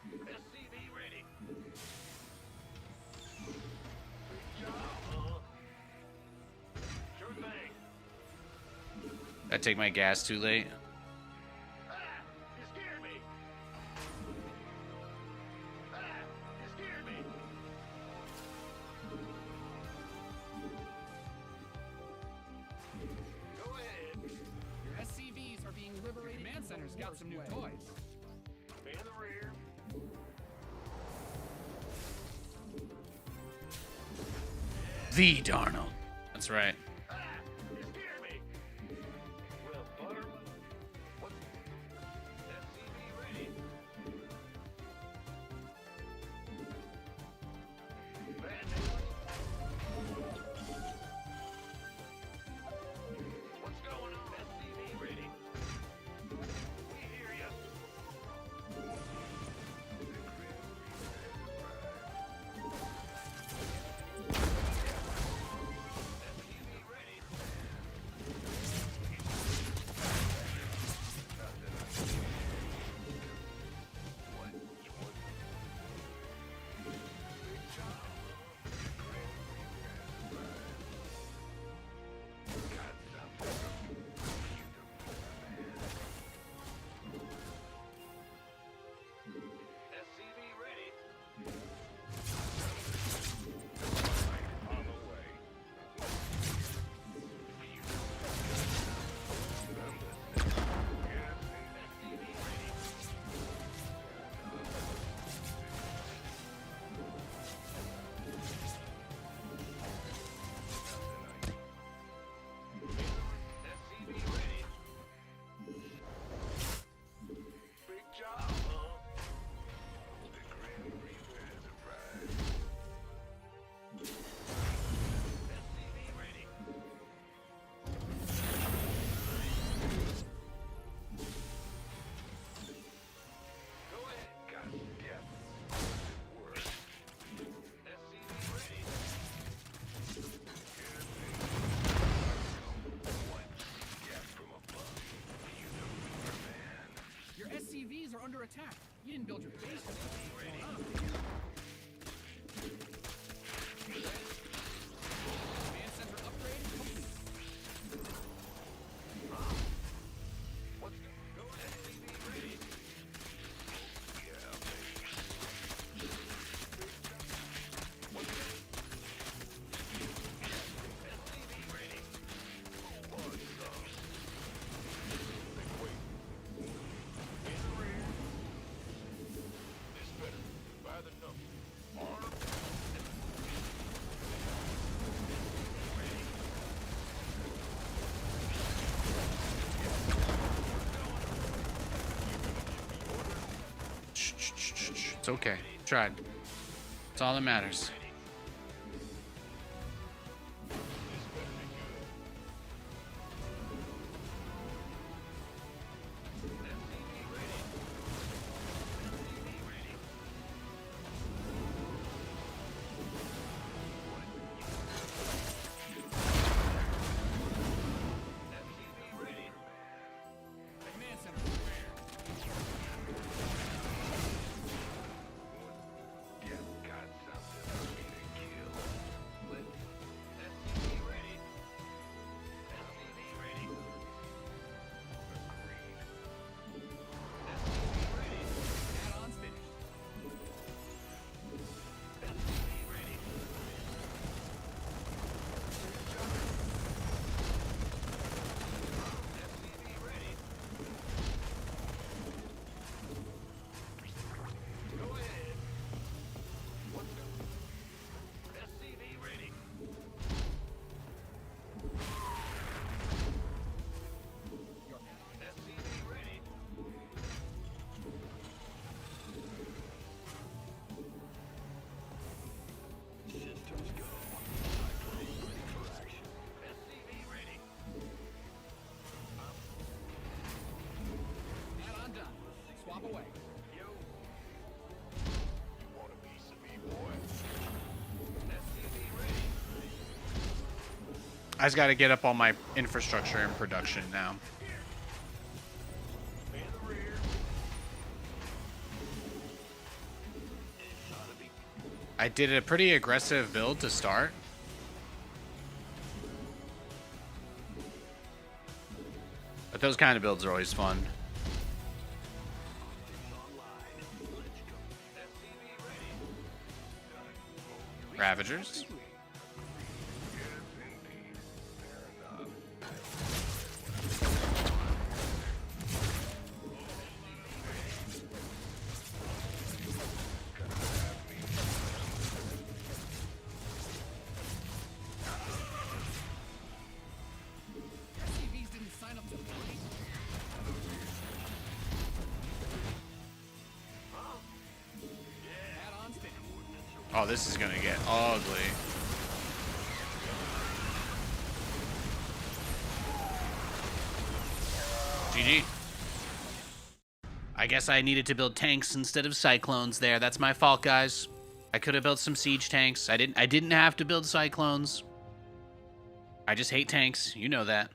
SCV ready. Big job, huh? Sure thing. I take my gas too late. You scared me. You scared me. Go ahead. Your SCVs are being liberated. Command Center's got some new toys. In the rear. The Darnold. That's right. You scared me. Well, butter. What? SCV ready. Bad news. What's going on? SCV ready. We hear ya. SCV ready. SCV ready. On the way. SCV ready. SCV ready. Big job, huh? The Grim Reaper has arrived. SCV ready. Go ahead. God damn. Work. SCV ready. Yeah, from above. You know Reaper Man. Your SCVs are under attack. You didn't build your base. Ready. Command Center upgrade complete. What's go SCV ready? Yeah, baby. SCV ready. What's up? Wait. In the rear. This better. By the number. Arm. Ready. Shh. It's okay. Tried. It's all that matters. Command Center. Yeah. away. Want a piece of me, boy? SCV ready. I just got to get up all my infrastructure in production now. In the rear. I did a pretty aggressive build to start. But those kind of builds are always fun. Ravagers. SCVs didn't sign up to play. Add-on stand. Oh, this is gonna get ugly. GG. I guess I needed to build tanks instead of cyclones there. That's my fault, guys. I could have built some siege tanks. I didn't have to build cyclones. I just hate tanks. You know that.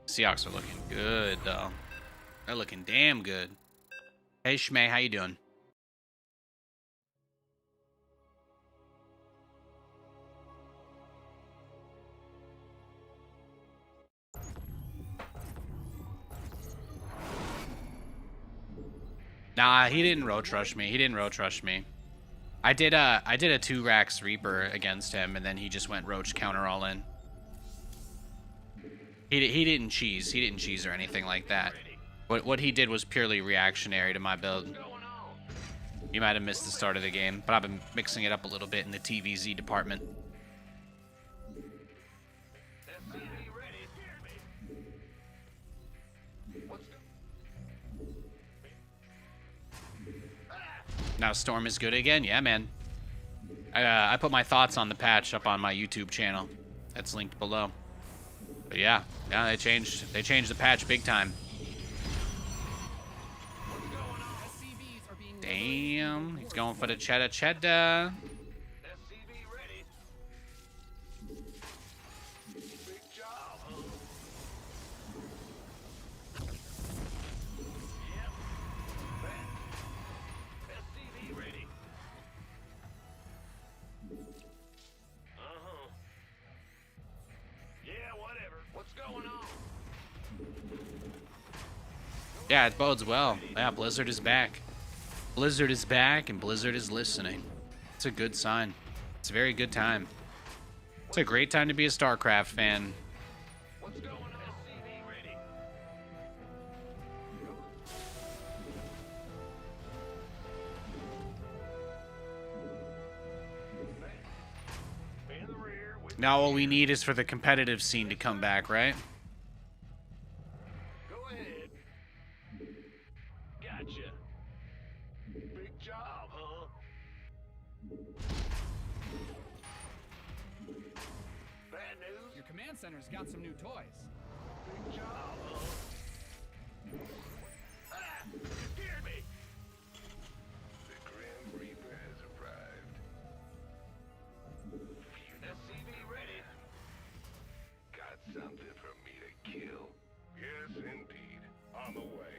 Seahawks are looking good, though. They're looking damn good. Hey, Shmay, how you doing? Nah, he didn't roach rush me. He didn't roach rush me. I did a 2-Rax Reaper against him, and then he just went roach counter all in. He didn't cheese. He didn't cheese or anything like that. What he did was purely reactionary to my build. You might have missed the start of the game, but I've been mixing it up a little bit in the TVZ department. Now Storm is good again? Yeah, man. I put my thoughts on the patch up on my YouTube channel. That's linked below. But yeah, they changed the patch big time. Damn, he's going for the cheddar. Yeah, it bodes well. Yeah, Blizzard is back. Blizzard is back, and Blizzard is listening. It's a good sign. It's a very good time. It's a great time to be a StarCraft fan. What's going on? SCV ready. In the rear. Now all we need is for the competitive scene to come back, right? Go ahead. Gotcha. Big job, huh? Bad news? Your command center's got some new toys. Big job, huh? Ah! You scared me! The Grim Reaper has arrived. SCV ready. Got something for me to kill. Yes, indeed. On the way.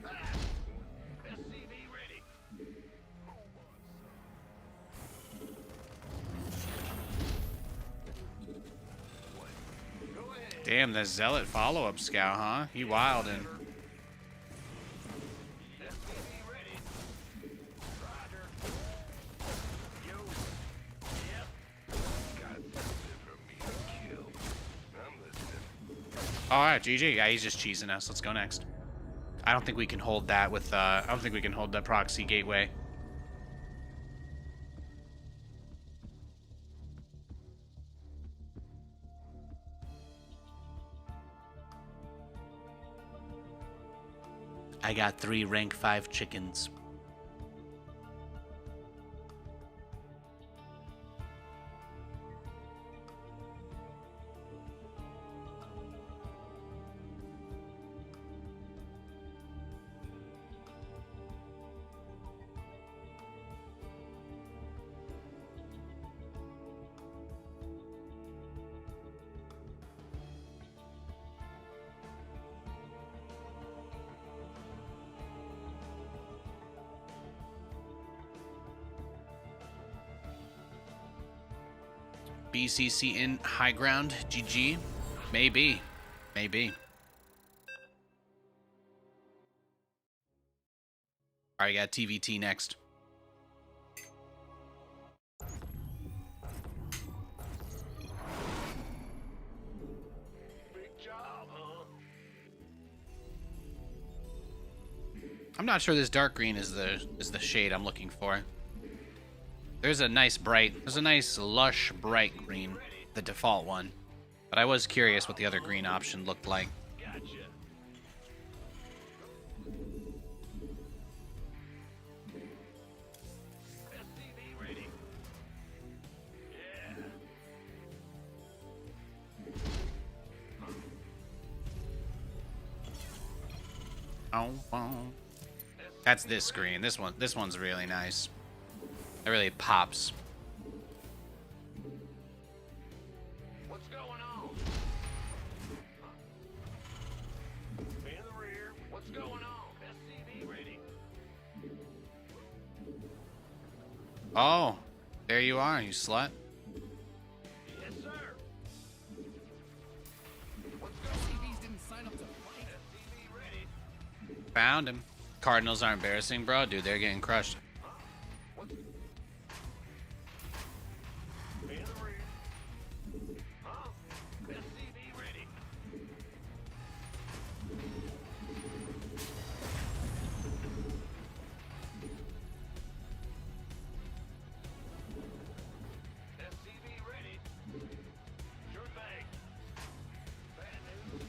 Ah! SCV ready. Go ahead. Damn, the Zealot follow-up scout, huh? He wildin'. SCV ready. Roger. Yo. Yep. Got something for me to kill. I'm listening. Alright, GG. Yeah, he's just cheesing us. Let's go next. I don't think we can hold that with, I don't think we can hold the proxy gateway. I got 3 rank 5 chickens. BCC in high ground. GG. Maybe. Maybe. Alright, got TVT next. Big job, huh? I'm not sure this dark green is the shade I'm looking for. There's a nice lush bright green, the default one. But I was curious what the other green option looked like. Gotcha. SCV ready. Yeah. Oh. That's this screen. This one's really nice. It really pops. What's going on? In the rear. What's going on? SCV ready. Oh, there you are, you slut. Yes, sir. SCVs didn't sign up to fight. SCV ready. Found him. Cardinals are embarrassing, bro. Dude, they're getting crushed. In the rear. Huh? SCV ready. SCV ready. Sure thing. Bad news.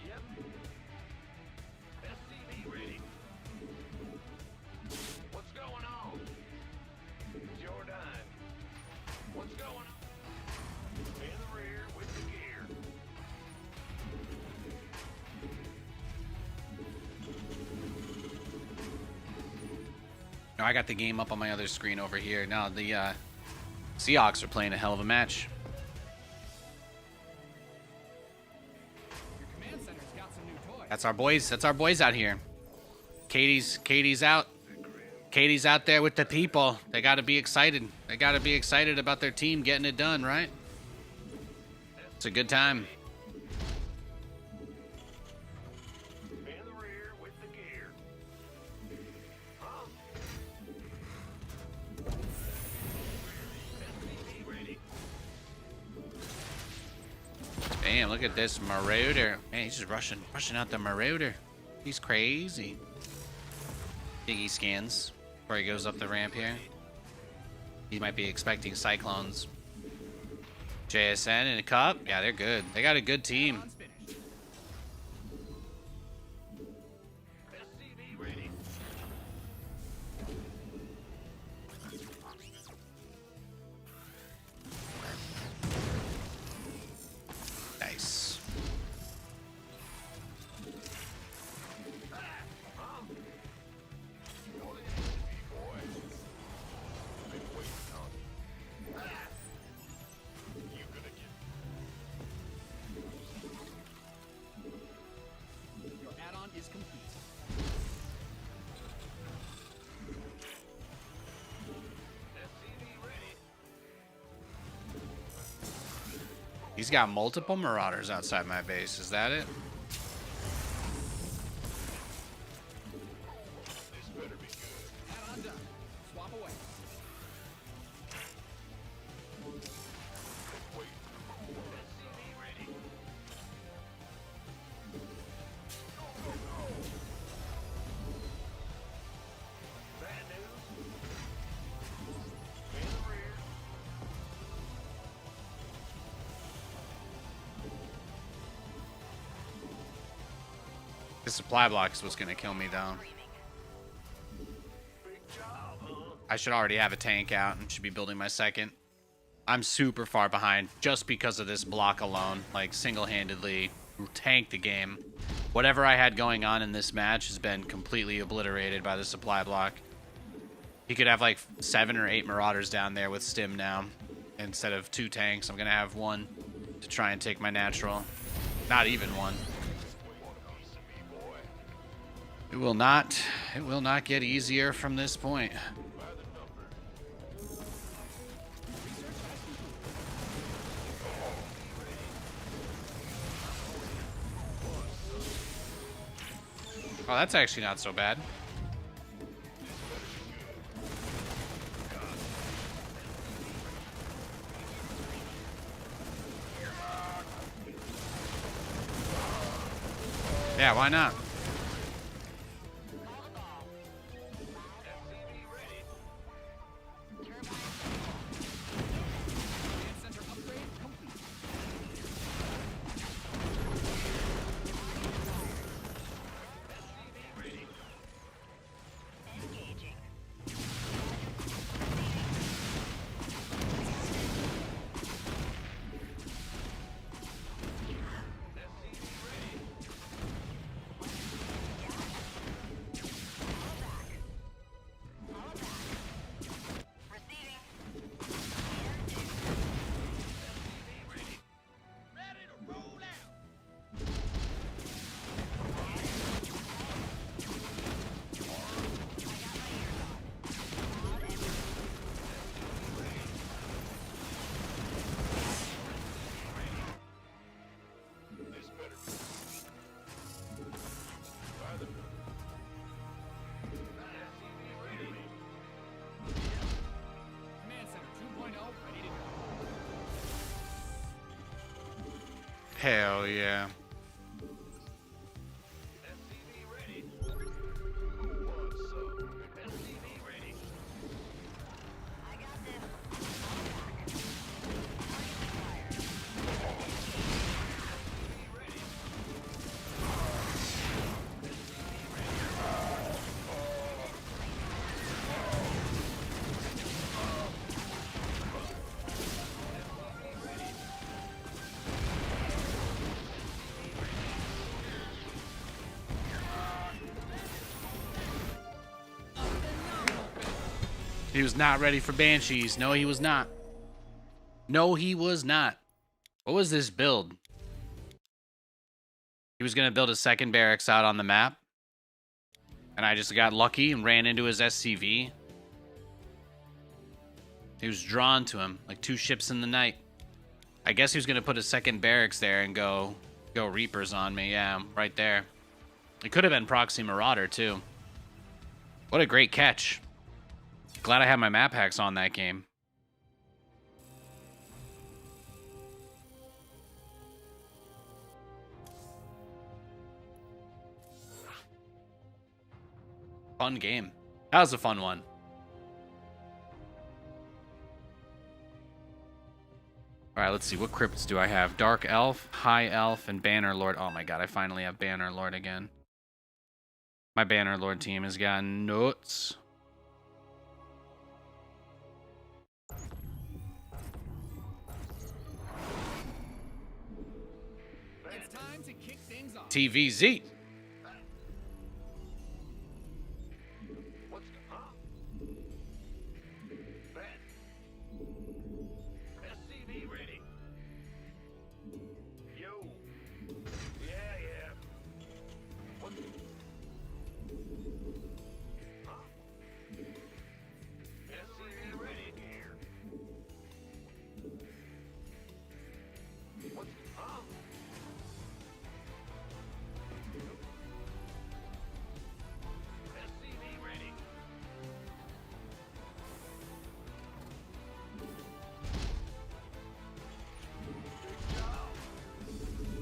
Yep. SCV ready. What's going on? It's your dime. What's going on? In the rear with the gear. No, I got the game up on my other screen over here. No, the Seahawks are playing a hell of a match. Your command center's got some new toys. That's our boys. That's our boys out here. Katie's out. Katie's out there with the people. They got to be excited. They got to be excited about their team getting it done, right? It's a good time. In the rear with the gear. Huh? SCV ready. Damn, look at this Marauder. Man, he's just rushing out the Marauder. He's crazy. Diggy scans before he goes up the ramp here. He might be expecting Cyclones. JSN in a cup. Yeah, they're good. They got a good team. SCV ready. Nice. Your add-on is complete. SCV ready. He's got multiple Marauders outside my base. Is that it? This better be good. Add-on done. Swap away. SCV ready. Bad news. In the rear. The supply block is what's gonna kill me though. Big job, huh? I should already have a tank out and should be building my second. I'm super far behind just because of this block alone. Like, single-handedly tanked the game. Whatever I had going on in this match has been completely obliterated by the supply block. He could have like 7 or 8 Marauders down there with Stim now. Instead of 2 tanks, I'm gonna have 1 to try and take my natural. Not even 1. It will not get easier from this point. By the Oh, that's actually not so bad. Yeah, why not? Hell yeah. He was not ready for Banshees. No, he was not. No, he was not. What was this build? He was going to build a second barracks out on the map. And I just got lucky and ran into his SCV. He was drawn to him like two ships in the night. I guess he was going to put a second barracks there and go Reapers on me. Yeah, right there. It could have been Proxy Marauder too. What a great catch. Glad I had my map hacks on that game. Fun game. That was a fun one. Alright, let's see. What crypts do I have? Dark Elf, High Elf, and Banner Lord. Oh my god, I finally have Banner Lord again. My Banner Lord team has gotten nuts. It's time to kick things off. TVZ.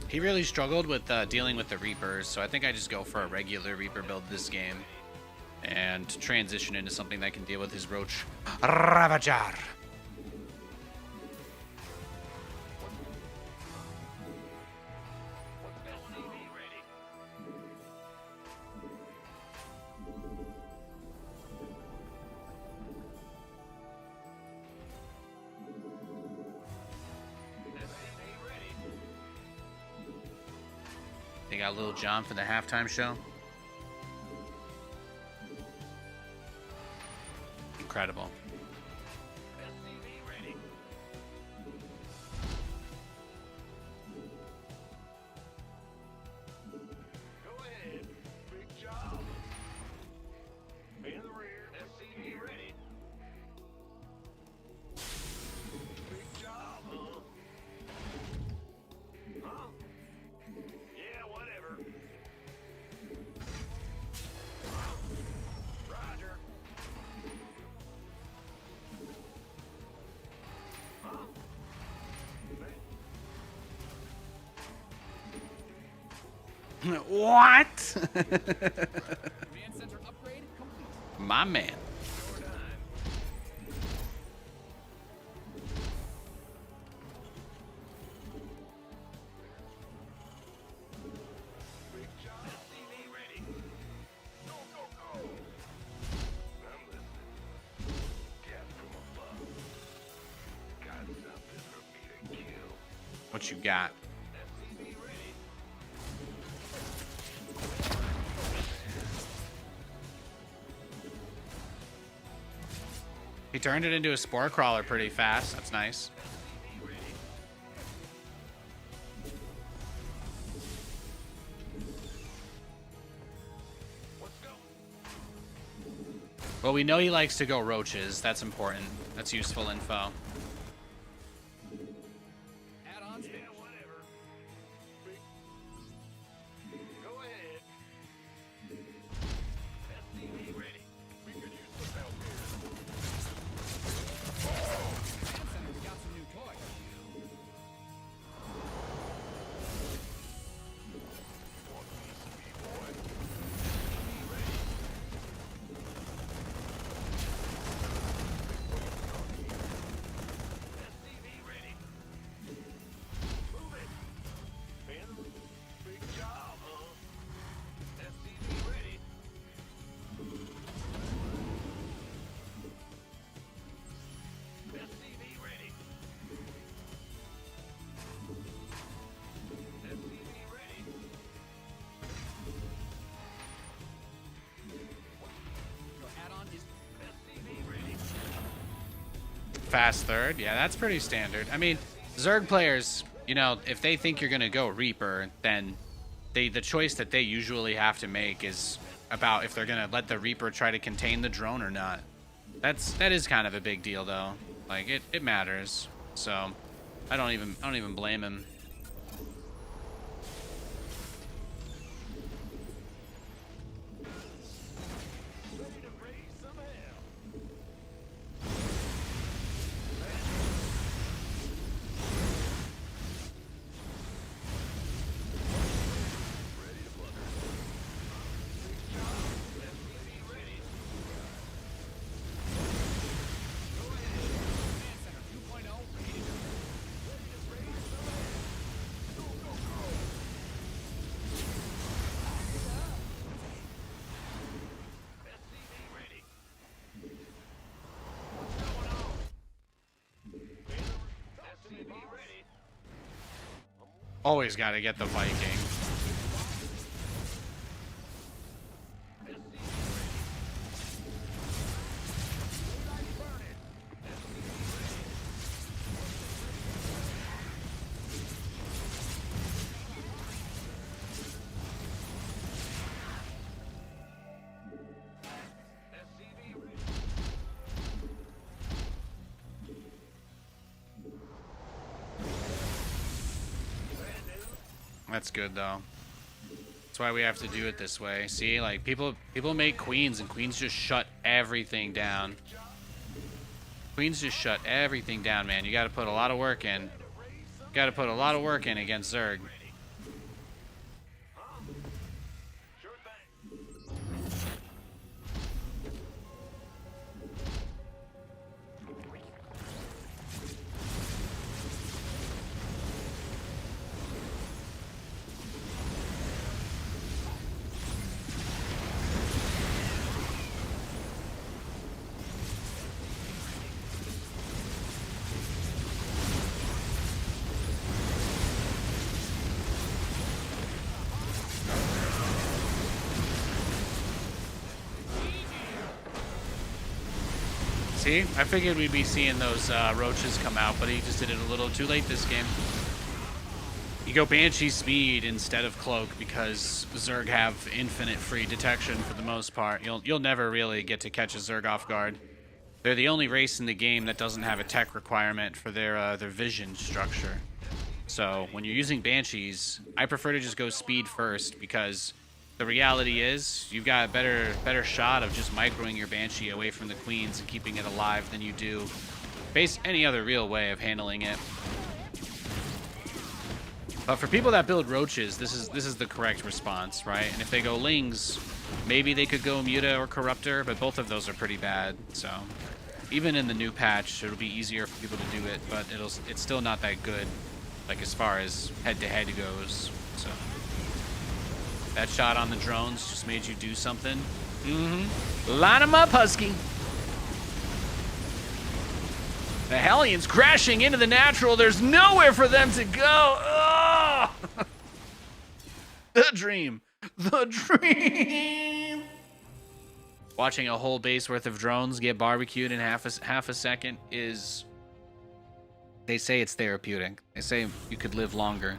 He really struggled with dealing with the Reapers, so I think I just go for a regular Reaper build this game and transition into something that can deal with his Roach Ravager. They got Lil Jon for the halftime show. Incredible. What? Command center upgrade complete. My man. What you got? He turned it into a spore crawler pretty fast. That's nice. Well, we know he likes to go roaches. That's important. That's useful info. Add-ons finished. Go ahead. SCV ready. We could use some help here. Command center's got some new toys. SCV ready. Move it. Ben, big job, huh? SCV ready. SCV ready. SCV ready. Your add-on is SCV ready. Fast third. Yeah, that's pretty standard. I mean, Zerg players, you know, if they think you're going to go Reaper, then the choice that they usually have to make is about if they're going to let the Reaper try to contain the drone or not. That is kind of a big deal, though. Like, it matters. So, I don't even blame him. Ready to raise some hell. Ready to blunder. Big job. SCV ready. Go ahead. Command center 2.0 ready to go. Ready to raise some hell. Go, go, go. SCV ready. What's going on? SCV ready. Always got to get the Viking. SCV ready. That's good, though. That's why we have to do it this way. See, like, people make queens, and queens just shut everything down. Queens just shut everything down, man. You got to put a lot of work in. Got to put a lot of work in against Zerg. Sure thing. See, I figured we'd be seeing those roaches come out, but he just did it a little too late this game. You go Banshee speed instead of Cloak because Zerg have infinite free detection for the most part. You'll never really get to catch a Zerg off guard. They're the only race in the game that doesn't have a tech requirement for their vision structure. So when you're using Banshees, I prefer to just go speed first because the reality is you've got a better shot of just microing your Banshee away from the queens and keeping it alive than you do any other real way of handling it. But for people that build roaches, this is the correct response, right? And if they go lings, maybe they could go muta or corruptor, but both of those are pretty bad. So even in the new patch, it'll be easier for people to do it, but it's still not that good, like as far as head-to-head goes. So that shot on the drones just made you do something. Line them up, Husky. The Hellions crashing into the natural. There's nowhere for them to go. Oh! The dream. The dream. Watching a whole base worth of drones get barbecued in half a second is... They say it's therapeutic. They say you could live longer.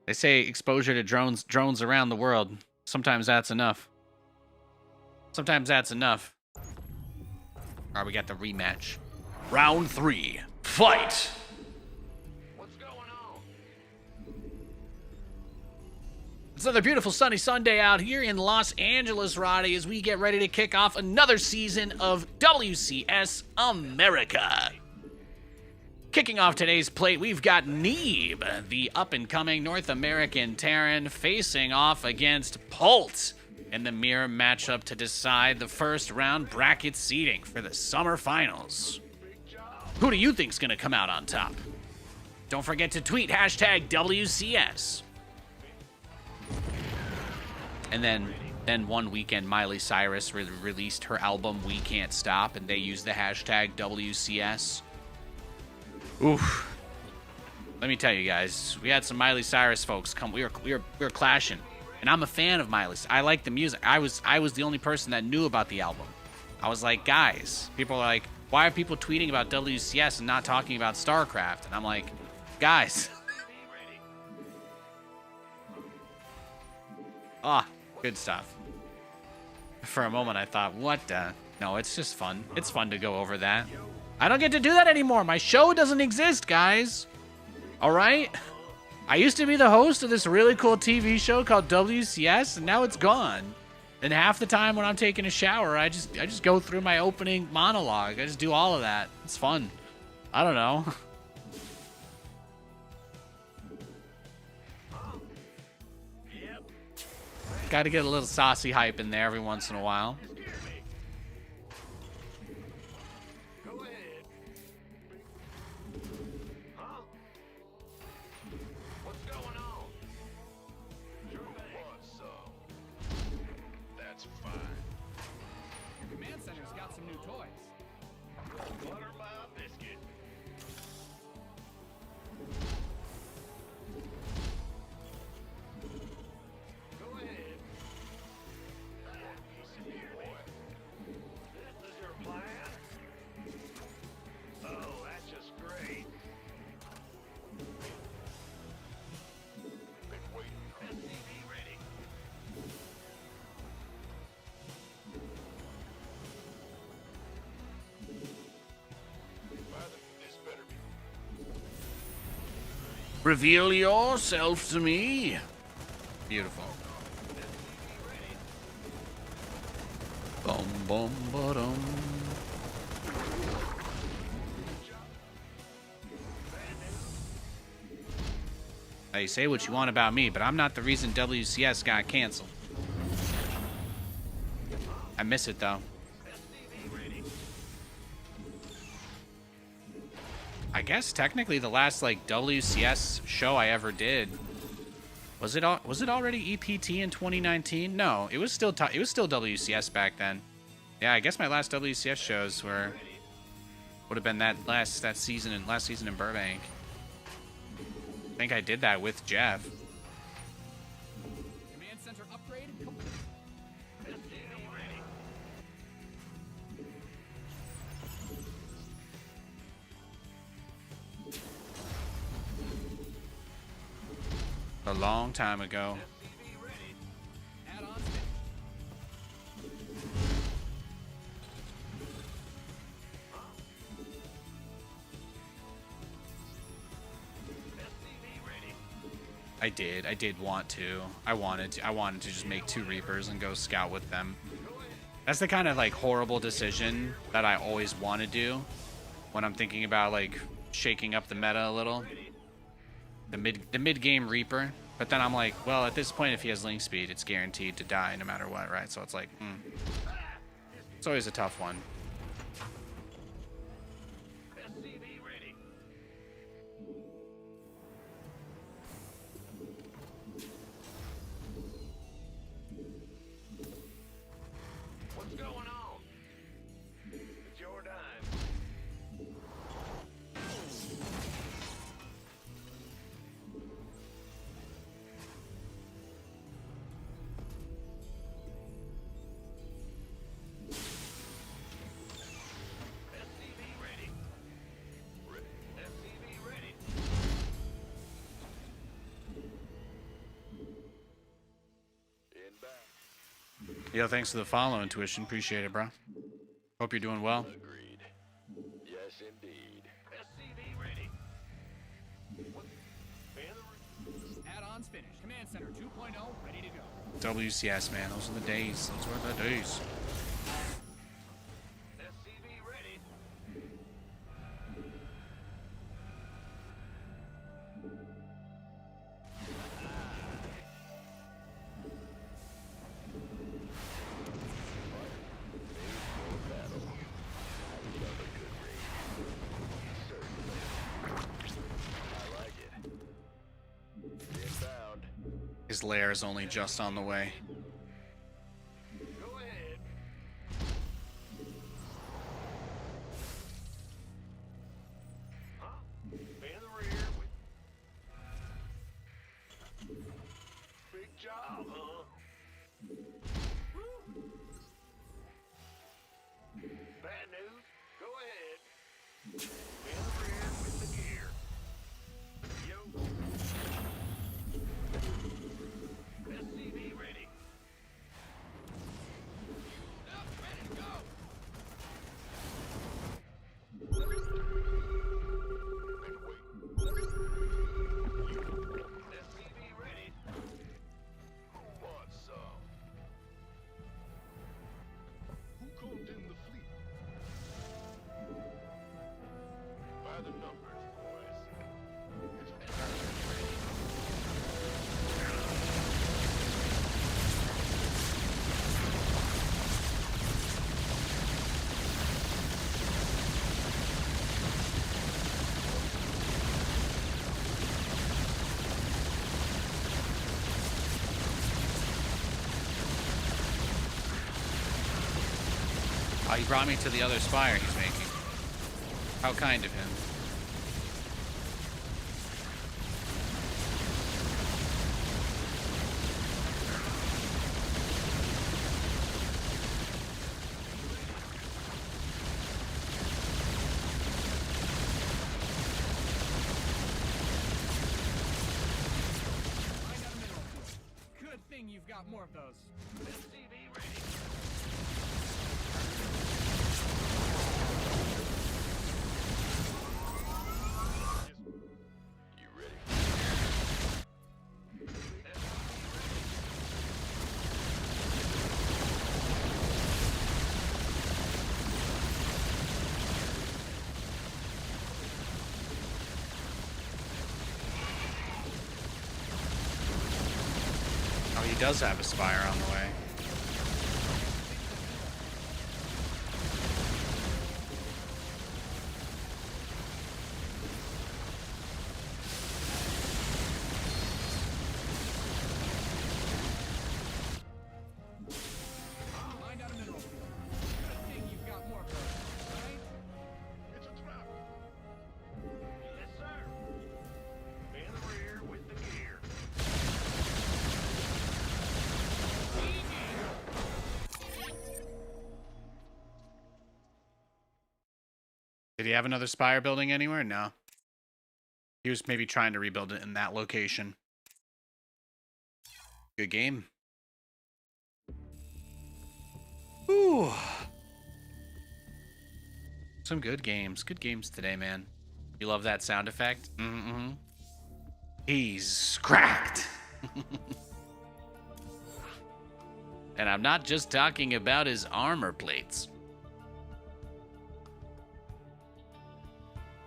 They say exposure to drones around the world. Sometimes that's enough. Sometimes that's enough. All right, we got the rematch. Round 3. Fight! What's going on? It's another beautiful sunny Sunday out here in Los Angeles, Roddy, as we get ready to kick off another season of WCS America. Kicking off today's plate, we've got Neeb, the up-and-coming North American Terran, facing off against Pult in the mirror matchup to decide the first round bracket seeding for the summer finals. Who do you think's gonna come out on top? Don't forget to tweet hashtag WCS. And then one weekend, Miley Cyrus released her album We Can't Stop, and they used the hashtag WCS. Oof. Let me tell you guys, we had some Miley Cyrus folks come. We were clashing. And I'm a fan of Miley. I like the music. I was the only person that knew about the album. I was like, guys, people are like, why are people tweeting about WCS and not talking about StarCraft? And I'm like, guys. Ah, good stuff. For a moment, I thought, what the? No, it's just fun. It's fun to go over that. I don't get to do that anymore. My show doesn't exist, guys. All right? I used to be the host of this really cool TV show called WCS, and now it's gone. And half the time when I'm taking a shower, I just go through my opening monologue. I just do all of that. It's fun. I don't know. Got to get a little saucy hype in there every once in a while. Reveal yourself to me. Beautiful. Bum bum ba-dum. Now you say what you want about me, but I'm not the reason WCS got canceled. I miss it though. I guess technically the last like WCS show I ever did was it already EPT in 2019? No, it was still WCS back then. Yeah, I guess my last WCS shows would have been last season in Burbank. I think I did that with Jeff. Command center upgrade complete. A long time ago. I did want to. I wanted to just make 2 Reapers and go scout with them. That's the kind of like horrible decision that I always want to do when I'm thinking about like shaking up the meta a little. The mid game Reaper. But then I'm like, well, at this point, if he has link speed, it's guaranteed to die no matter what, right? So it's like, it's always a tough one. What's going on? It's your dime. Yo, thanks for the follow, Intuition. Appreciate it, bro. Hope you're doing well. Agreed. Yes, indeed. SCV ready. Add-ons finished. Command Center 2.0 ready to go. WCS, man. Those are the days. Those were the days. SCV ready. His lair is only just on the way. Go ahead. Huh? In the rear with... Big job, huh? Woo. Bad news? Go ahead. In the rear with the gear. Yo. SCV ready. Up, ready to go. SCV ready. Who wants some? Who called in the fleet? By the numbers, boys. Oh, he brought me to the other spire he's making. How kind of him. Find out a mineral field. Good thing you've got more of those. SCV ready. You ready? Oh, he does have a spire on the way. Find out a mineral field. Good thing you've got more of those, right? It's a trap. Yes, sir. In the rear with the gear. Did he have another spire building anywhere? No. He was maybe trying to rebuild it in that location. Good game. Ooh. Some good games. Good games today, man. You love that sound effect? Mm-hmm. He's cracked. And I'm not just talking about his armor plates.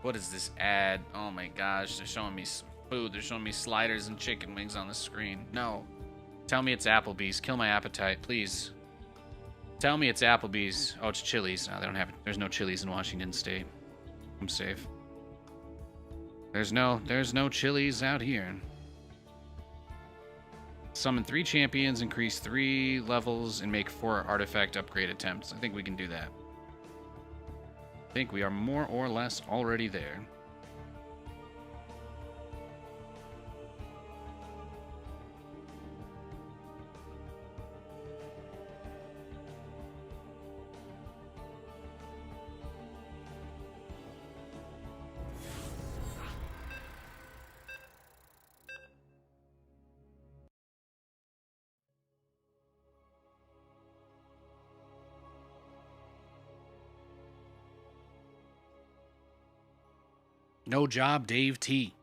What is this ad? Oh my gosh, they're showing me food. They're showing me sliders and chicken wings on the screen. No. Tell me it's Applebee's. Kill my appetite, please. Tell me it's Applebee's. Oh, it's Chili's. No, they don't have. There's no Chili's in Washington State. I'm safe. There's no Chili's out here. Summon 3 champions, increase 3 levels, and make 4 artifact upgrade attempts. I think we can do that. I think we are more or less already there. No job, Dave T.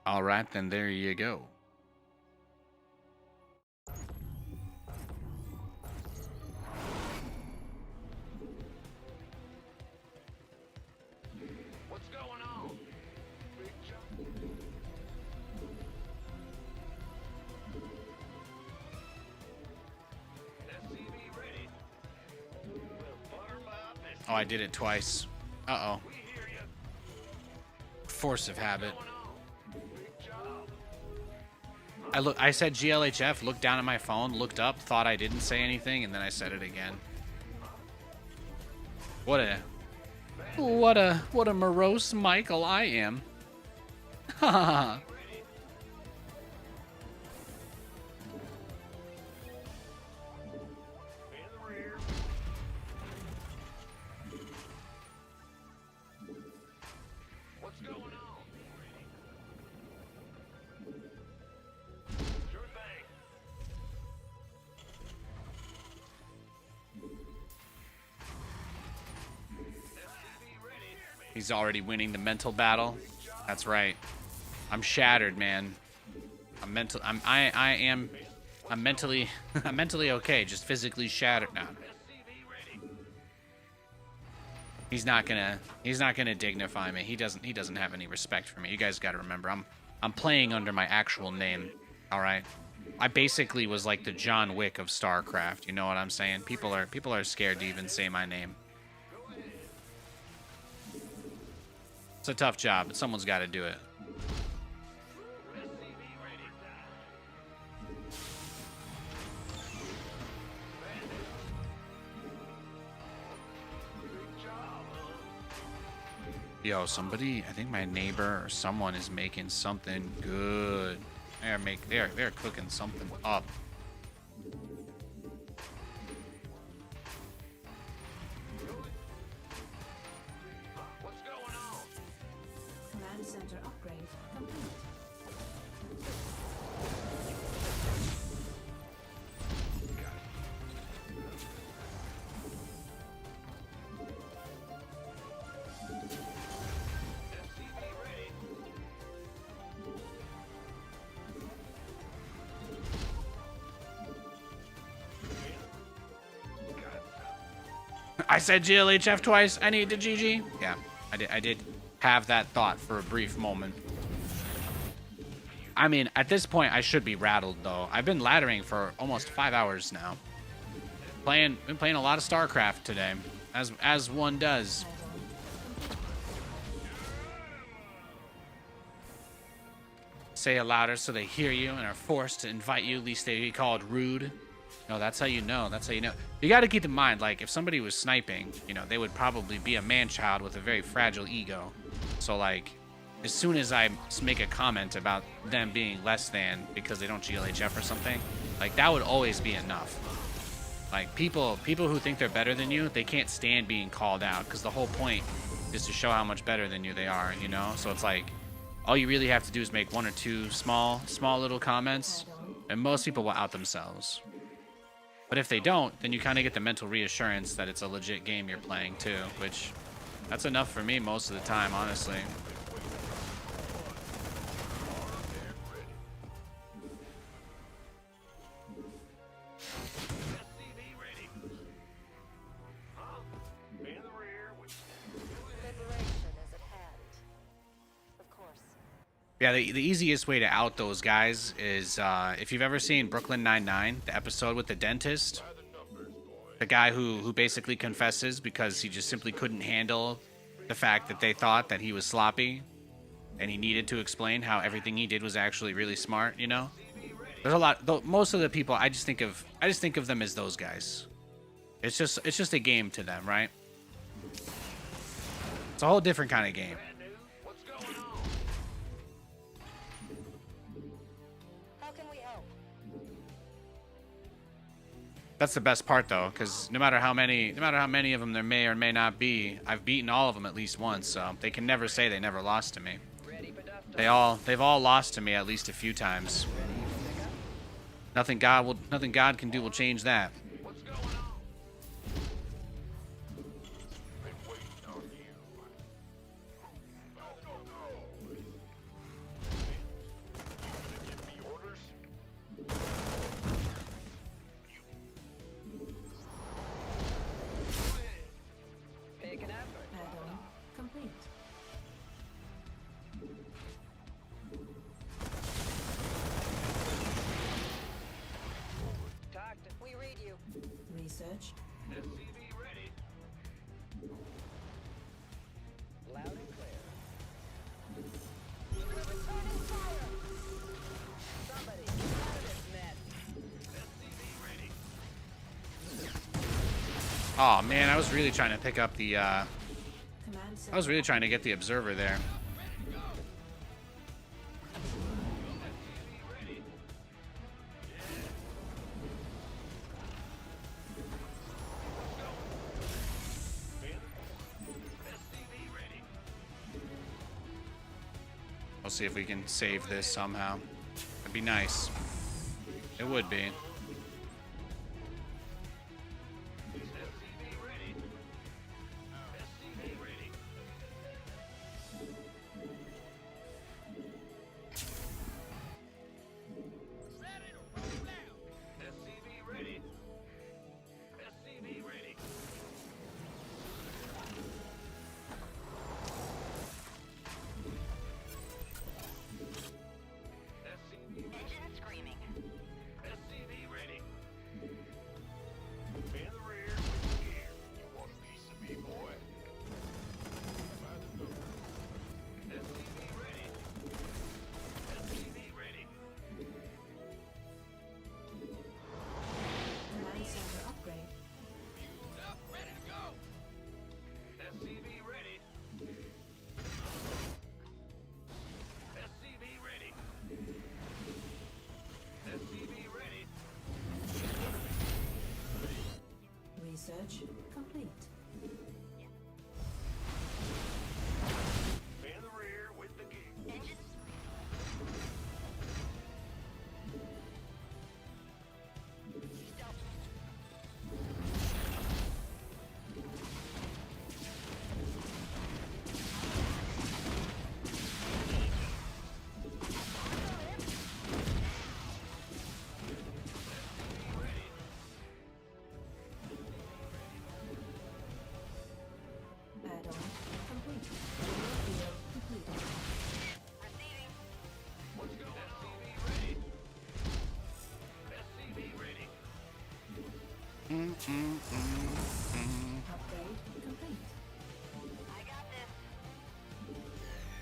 All right, then there you go. What's going on? Big jump. SCV ready. Well, Buttermouth is Oh, I did it twice. Uh-oh. we hear you. Force of habit. Going on? Big job. I said GLHF, looked down at my phone, looked up, thought I didn't say anything, and then I said it again. What a morose Michael I am. Ha ha ha. In the rear. What's going on? Sure thing. SCV ready. He's already winning the mental battle. That's right. I'm shattered, man. I'm mentally I'm mentally okay, just physically shattered now. He's not gonna dignify me. He doesn't have any respect for me. You guys got to remember, I'm playing under my actual name. All right. I basically was like the John Wick of StarCraft. You know what I'm saying? People are scared to even say my name. It's a tough job, but someone's got to do it. Yo, somebody, I think my neighbor or someone is making something good. They're cooking something up. What's going on? Command center upgrade complete. SCV ready. I said GLHF twice. I need to GG. Yeah, I did have that thought for a brief moment. I mean, at this point, I should be rattled, though. I've been laddering for almost 5 hours now. Been playing a lot of StarCraft today, as one does. Say it louder so they hear you and are forced to invite you, lest they be called rude. No, that's how you know. That's how you know. You got to keep in mind, like, if somebody was sniping, you know, they would probably be a man-child with a very fragile ego. So, like, as soon as I make a comment about them being less than because they don't GLHF or something, like, that would always be enough. Like, people who think they're better than you, they can't stand being called out because the whole point is to show how much better than you they are, you know? So it's like, all you really have to do is make 1 or 2 small little comments, and most people will out themselves. But if they don't, then you kind of get the mental reassurance that it's a legit game you're playing too, which that's enough for me most of the time, honestly. Yeah, the easiest way to out those guys is if you've ever seen Brooklyn Nine-Nine, the episode with the dentist, the guy who basically confesses because he just simply couldn't handle the fact that they thought that he was sloppy, and he needed to explain how everything he did was actually really smart. You know, there's a lot. Most of the people I just think of them as those guys. It's just a game to them, right? It's a whole different kind of game. How can we help? That's the best part, though, because no matter how many of them there may or may not be, I've beaten all of them at least once, so they can never say they never lost to me. They've all lost to me at least a few times. Nothing God can do will change that. Add-on complete. We read you. Research. SCV ready. Loud and clear. Somebody, get out of this mess. SCV ready. Oh man, I was really trying to pick up the. Command I was really trying to get the observer there. We'll see if we can save this somehow. That'd be nice. It would be. SCV ready. SCV ready. Engine screaming. SCV ready. In the rear with the gear. You want a piece of me, boy? SCV ready. SCV ready. Command center upgrade. Up, ready to go. SCV ready. SCV ready. SCV ready. Research complete. In the rear with the gear. Engine Add-on complete. Field completed. receiving. What's going on? SCV ready. SCV ready. Upgrade complete. I got this.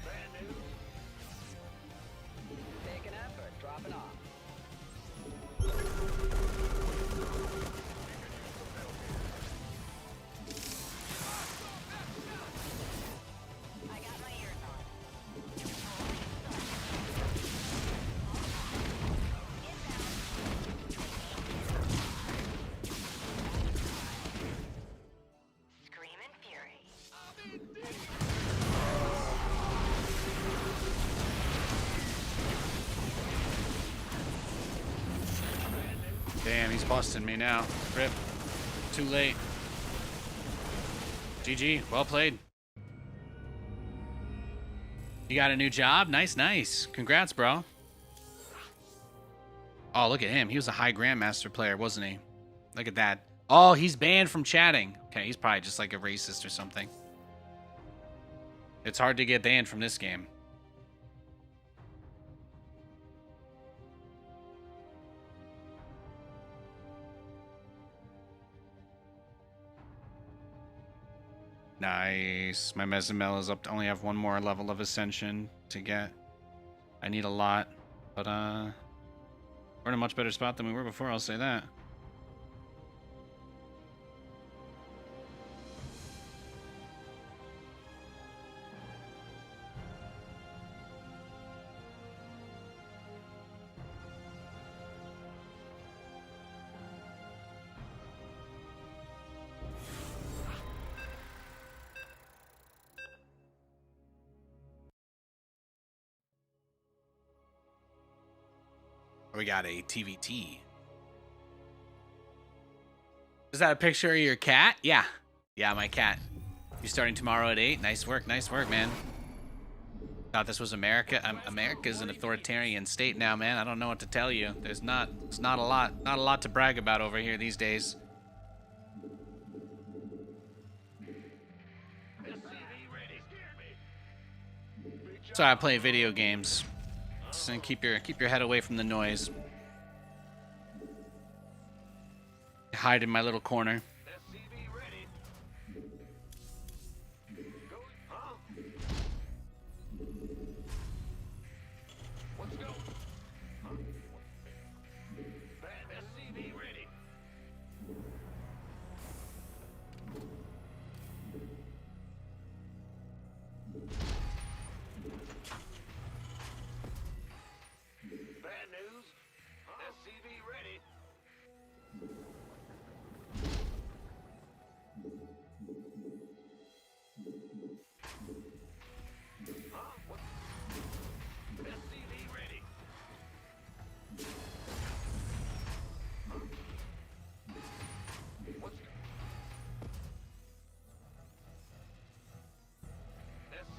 Brand new. Taking up or dropping off. I got my ears on. Screaming fury. Damn, he's busting me now. Rip. Too late. GG. Well played. You got a new job? Nice, nice. Congrats, bro. Oh, look at him. He was a high Grandmaster player, wasn't he? Look at that. Oh, he's banned from chatting. Okay, he's probably just like a racist or something. It's hard to get banned from this game. Nice. My Mesamel is up to only have one more level of ascension to get. I need a lot, but we're in a much better spot than we were before, I'll say that. We got a TVT. Is that a picture of your cat? Yeah. Yeah, my cat. You starting tomorrow at 8? Nice work, man. Thought this was America. America's an authoritarian state now, man. I don't know what to tell you. It's not a lot to brag about over here these days. So I play video games. And keep your head away from the noise. Hide in my little corner.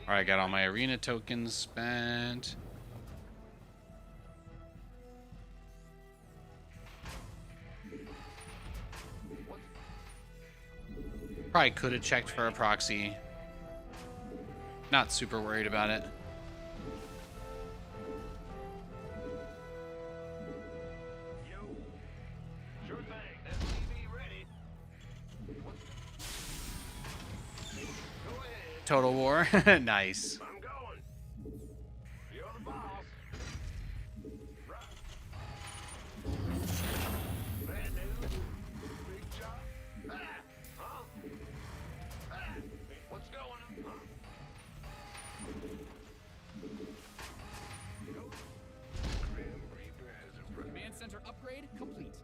Alright, got all my arena tokens spent. Probably could have checked for a proxy. Not super worried about it. Total War. Nice. Command center upgrade complete.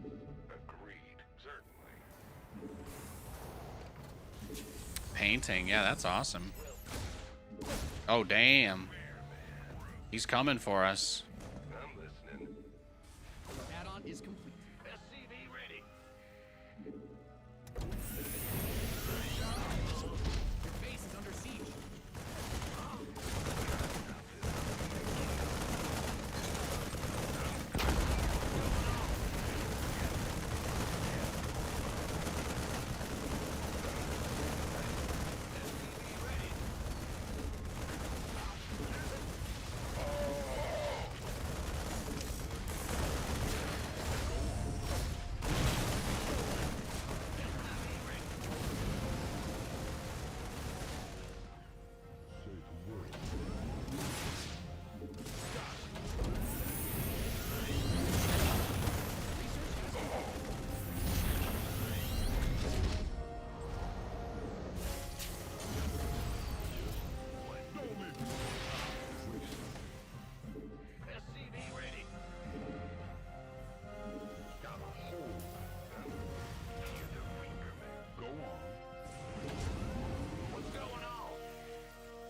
Agreed. Certainly. Painting, yeah, that's awesome. Oh, damn. He's coming for us. I'm listening. Add-on is complete. SCV ready. Your base is under siege.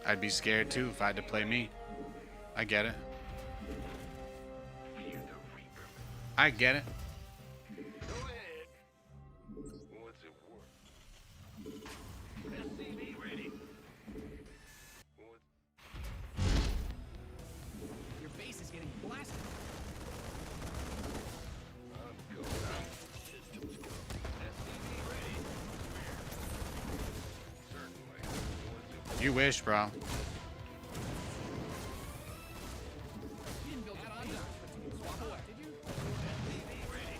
I'd be scared too if I had to play me. I get it. I get it. Go ahead. What's it worth? SCV ready. Your base is getting blasted. I'm going. Systems go. SCV ready. Certainly. What's it worth? You wish, bro. You didn't build add-on dock, but you can swap away, did you? SCV ready.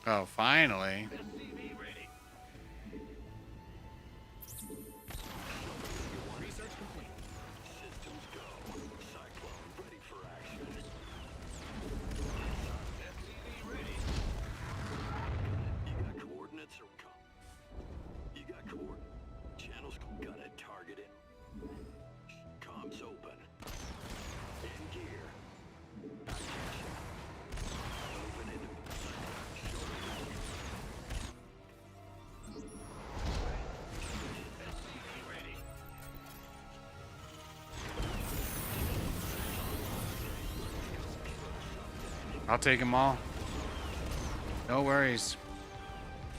Oh, finally. SCV ready. Research complete. Systems go. Cyclone ready for action. SCV ready. You got coordinates or You got channels got it targeted. Comms open. In gear. Moving into SCV ready. I'll take them all. No worries.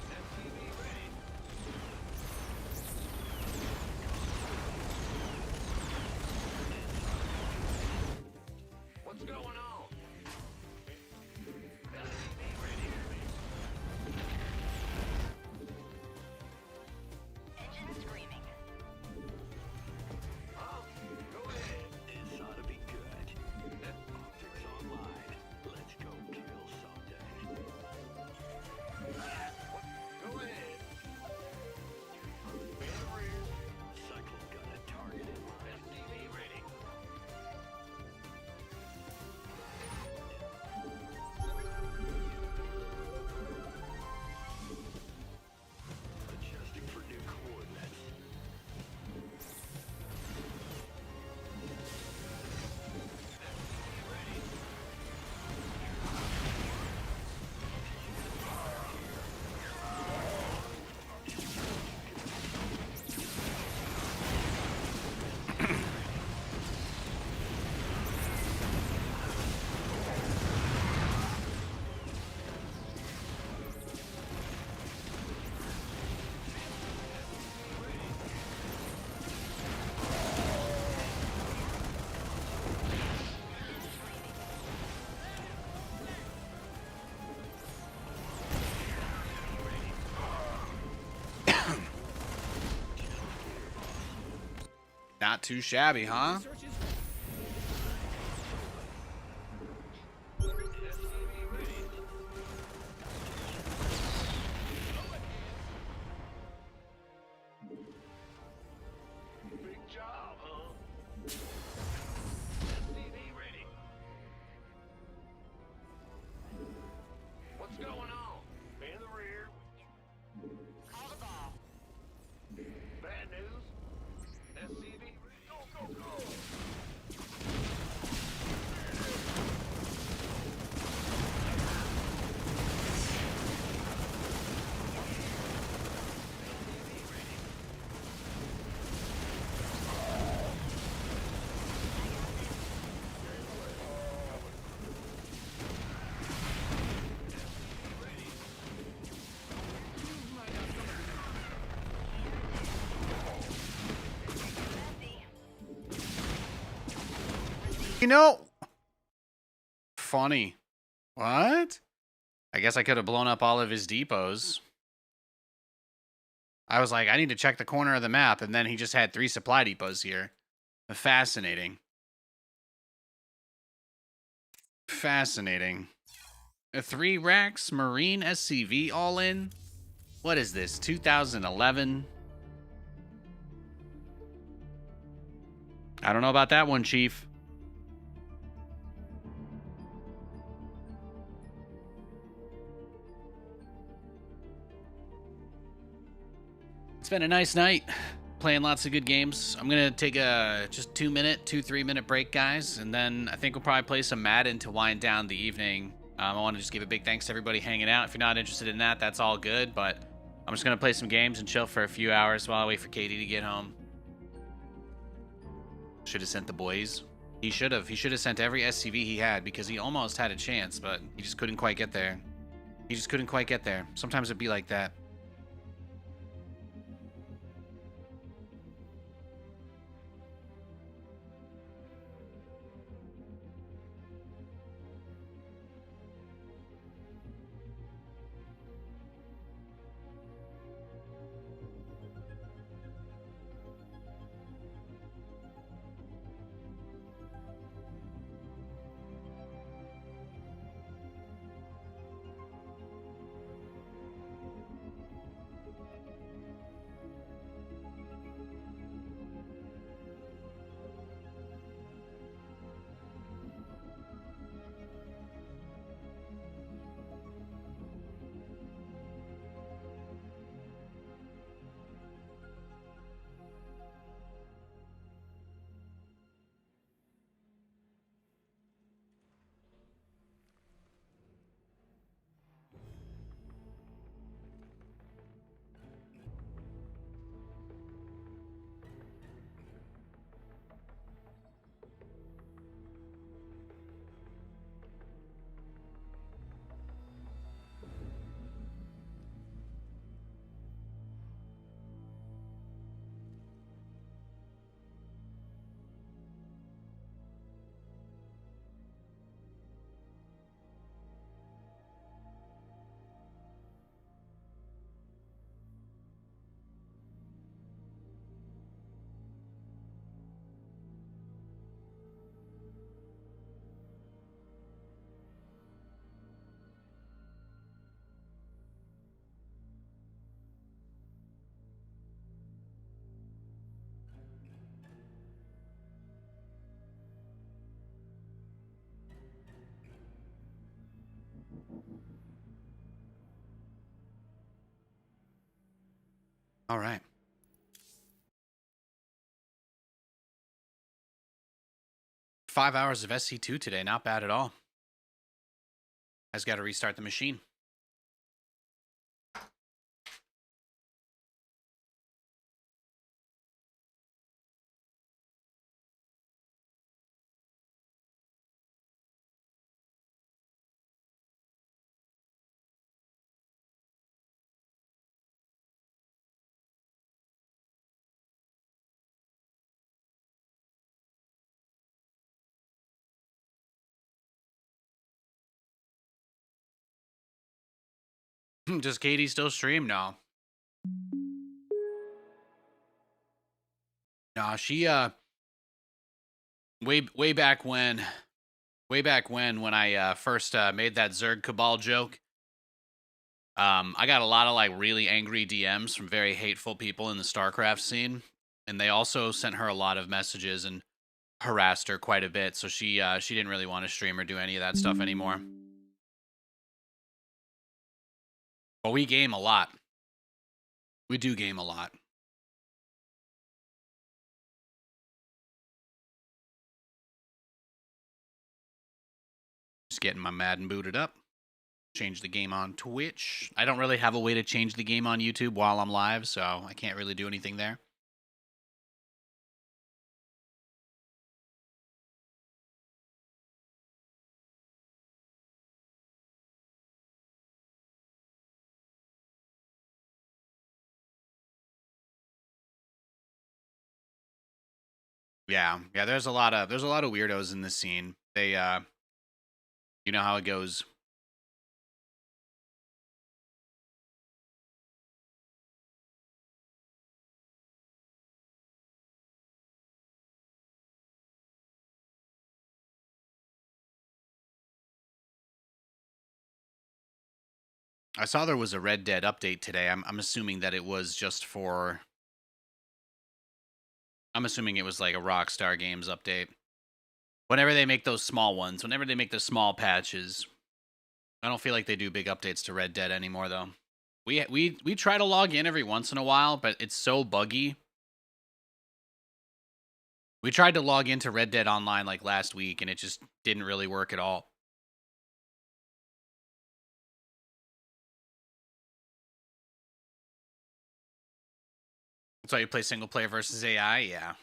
SCV ready. What's going on? SCV ready. Engine screaming. Huh? Go ahead. This ought to be good. Optics online. Let's go kill something. Go ahead. In the rear. Cyclone got a target in mind. SCV ready. Adjusting for new coordinates. Not too shabby, huh? Research is Big job, huh? SCV ready. What's going on? In the rear. Call the ball. Bad news. SCV ready. Go, go, go. You know, funny. What? I guess I could have blown up all of his depots. I was like, I need to check the corner of the map, and then he just had 3 supply depots here. Fascinating. Fascinating. 3 racks, Marine SCV all in? What is this, 2011? I don't know about that one, Chief. It's been a nice night. Playing lots of good games. I'm going to take a just 3 minute break, guys. And then I think we'll probably play some Madden to wind down the evening. I want to just give a big thanks to everybody hanging out. If you're not interested in that, that's all good. But I'm just going to play some games and chill for a few hours while I wait for Katie to get home. Should have sent the boys. He should have. He should have sent every SCV he had because he almost had a chance, but he just couldn't quite get there. He just couldn't quite get there. Sometimes it'd be like that. All right. Five hours of SC2 today. Not bad at all. I've got to restart the machine. Does Katie still stream? No. No, she way back when when I first made that Zerg Cabal joke. I got a lot of like really angry DMs from very hateful people in the StarCraft scene, and they also sent her a lot of messages and harassed her quite a bit. So she didn't really want to stream or do any of that stuff anymore. But we game a lot. We do game a lot. Just getting my Madden booted up. Change the game on Twitch. I don't really have a way to change the game on YouTube while I'm live, so I can't really do anything there. Yeah, there's a lot of weirdos in this scene. They you know how it goes. I saw there was a Red Dead update today. I'm assuming that it was just for I'm assuming it was like a Rockstar Games update. Whenever they make those small ones, whenever they make the small patches, I don't feel like they do big updates to Red Dead anymore though. We try to log in every once in a while, but it's so buggy. We tried to log into Red Dead Online like last week, and it just didn't really work at all. That's why you play single player versus AI, yeah.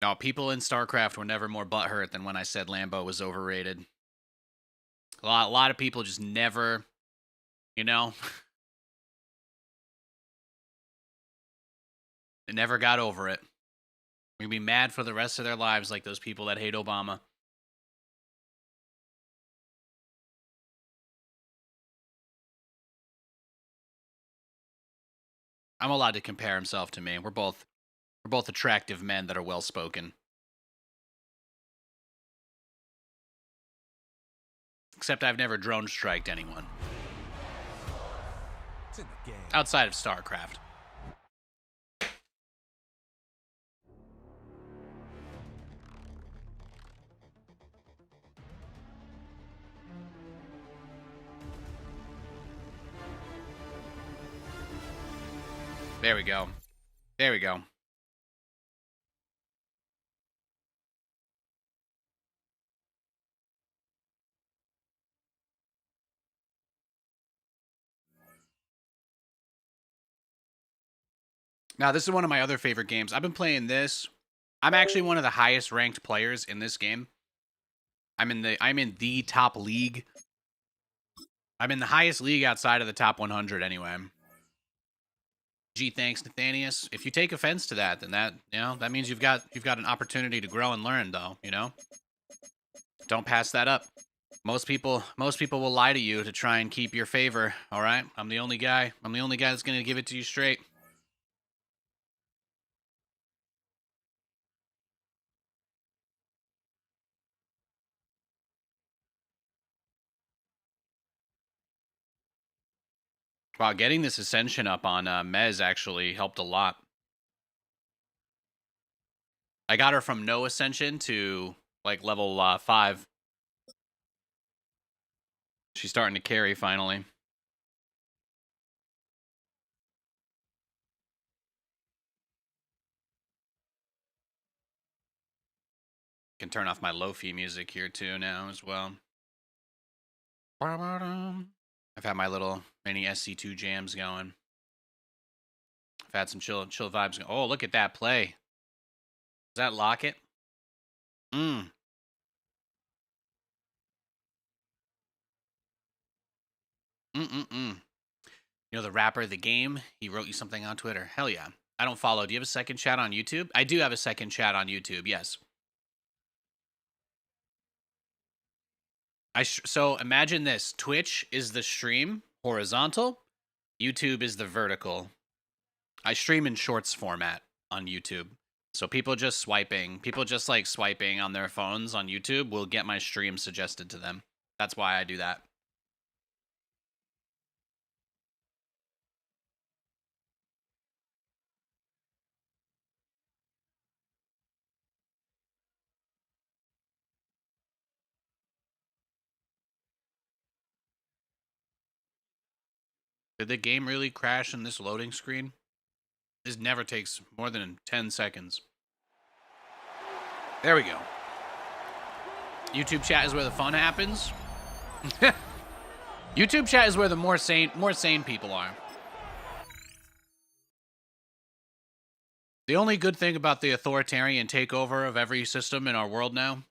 No, people in StarCraft were never more butthurt than when I said Lambo was overrated. A lot of people just never, you know, they never got over it. We're gonna be mad for the rest of their lives like those people that hate Obama. I'm allowed to compare himself to me. We're both attractive men that are well spoken. Except I've never drone striked anyone. It's in the game. Outside of StarCraft. There we go. There we go. Now, this is one of my other favorite games. I've been playing this. I'm actually one of the highest ranked players in this game. I'm in the top league. I'm in the highest league outside of the top 100 anyway. Gee, thanks, Nathanias. If you take offense to that, then that means you've got an opportunity to grow and learn, though. Don't pass that up. Most people will lie to you to try and keep your favor. All right, I'm the only guy that's gonna give it to you straight. Wow, getting this ascension up on Mez actually helped a lot. I got her from no ascension to like level 5. She's starting to carry finally. Can turn off my lo-fi music here too now as well. I've had my little mini SC2 jams going. I've had some chill vibes going. Oh, look at that play. Is that Locket? You know the rapper The Game? He wrote you something on Twitter. Hell yeah. I don't follow. Do you have a second chat on YouTube? I do have a second chat on YouTube, yes. So imagine this. Twitch is the stream, horizontal. YouTube is the vertical. I stream in shorts format on YouTube. So people just swiping on their phones on YouTube will get my stream suggested to them. That's why I do that. Did the game really crash in this loading screen? This never takes more than 10 seconds. There we go. YouTube chat is where the fun happens. YouTube chat is where the more sane people are. The only good thing about the authoritarian takeover of every system in our world now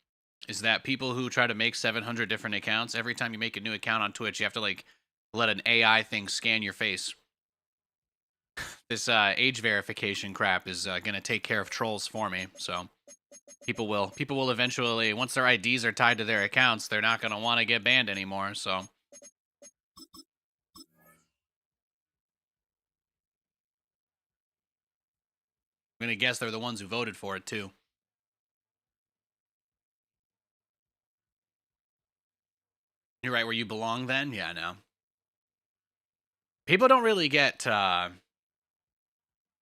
is that people who try to make 700 different accounts, every time you make a new account on Twitch, you have to like let an AI thing scan your face. This age verification crap is gonna take care of trolls for me. So people will eventually, once their IDs are tied to their accounts, they're not gonna want to get banned anymore. So I'm gonna guess they're the ones who voted for it too. You're right where you belong then? Yeah, no. People don't really get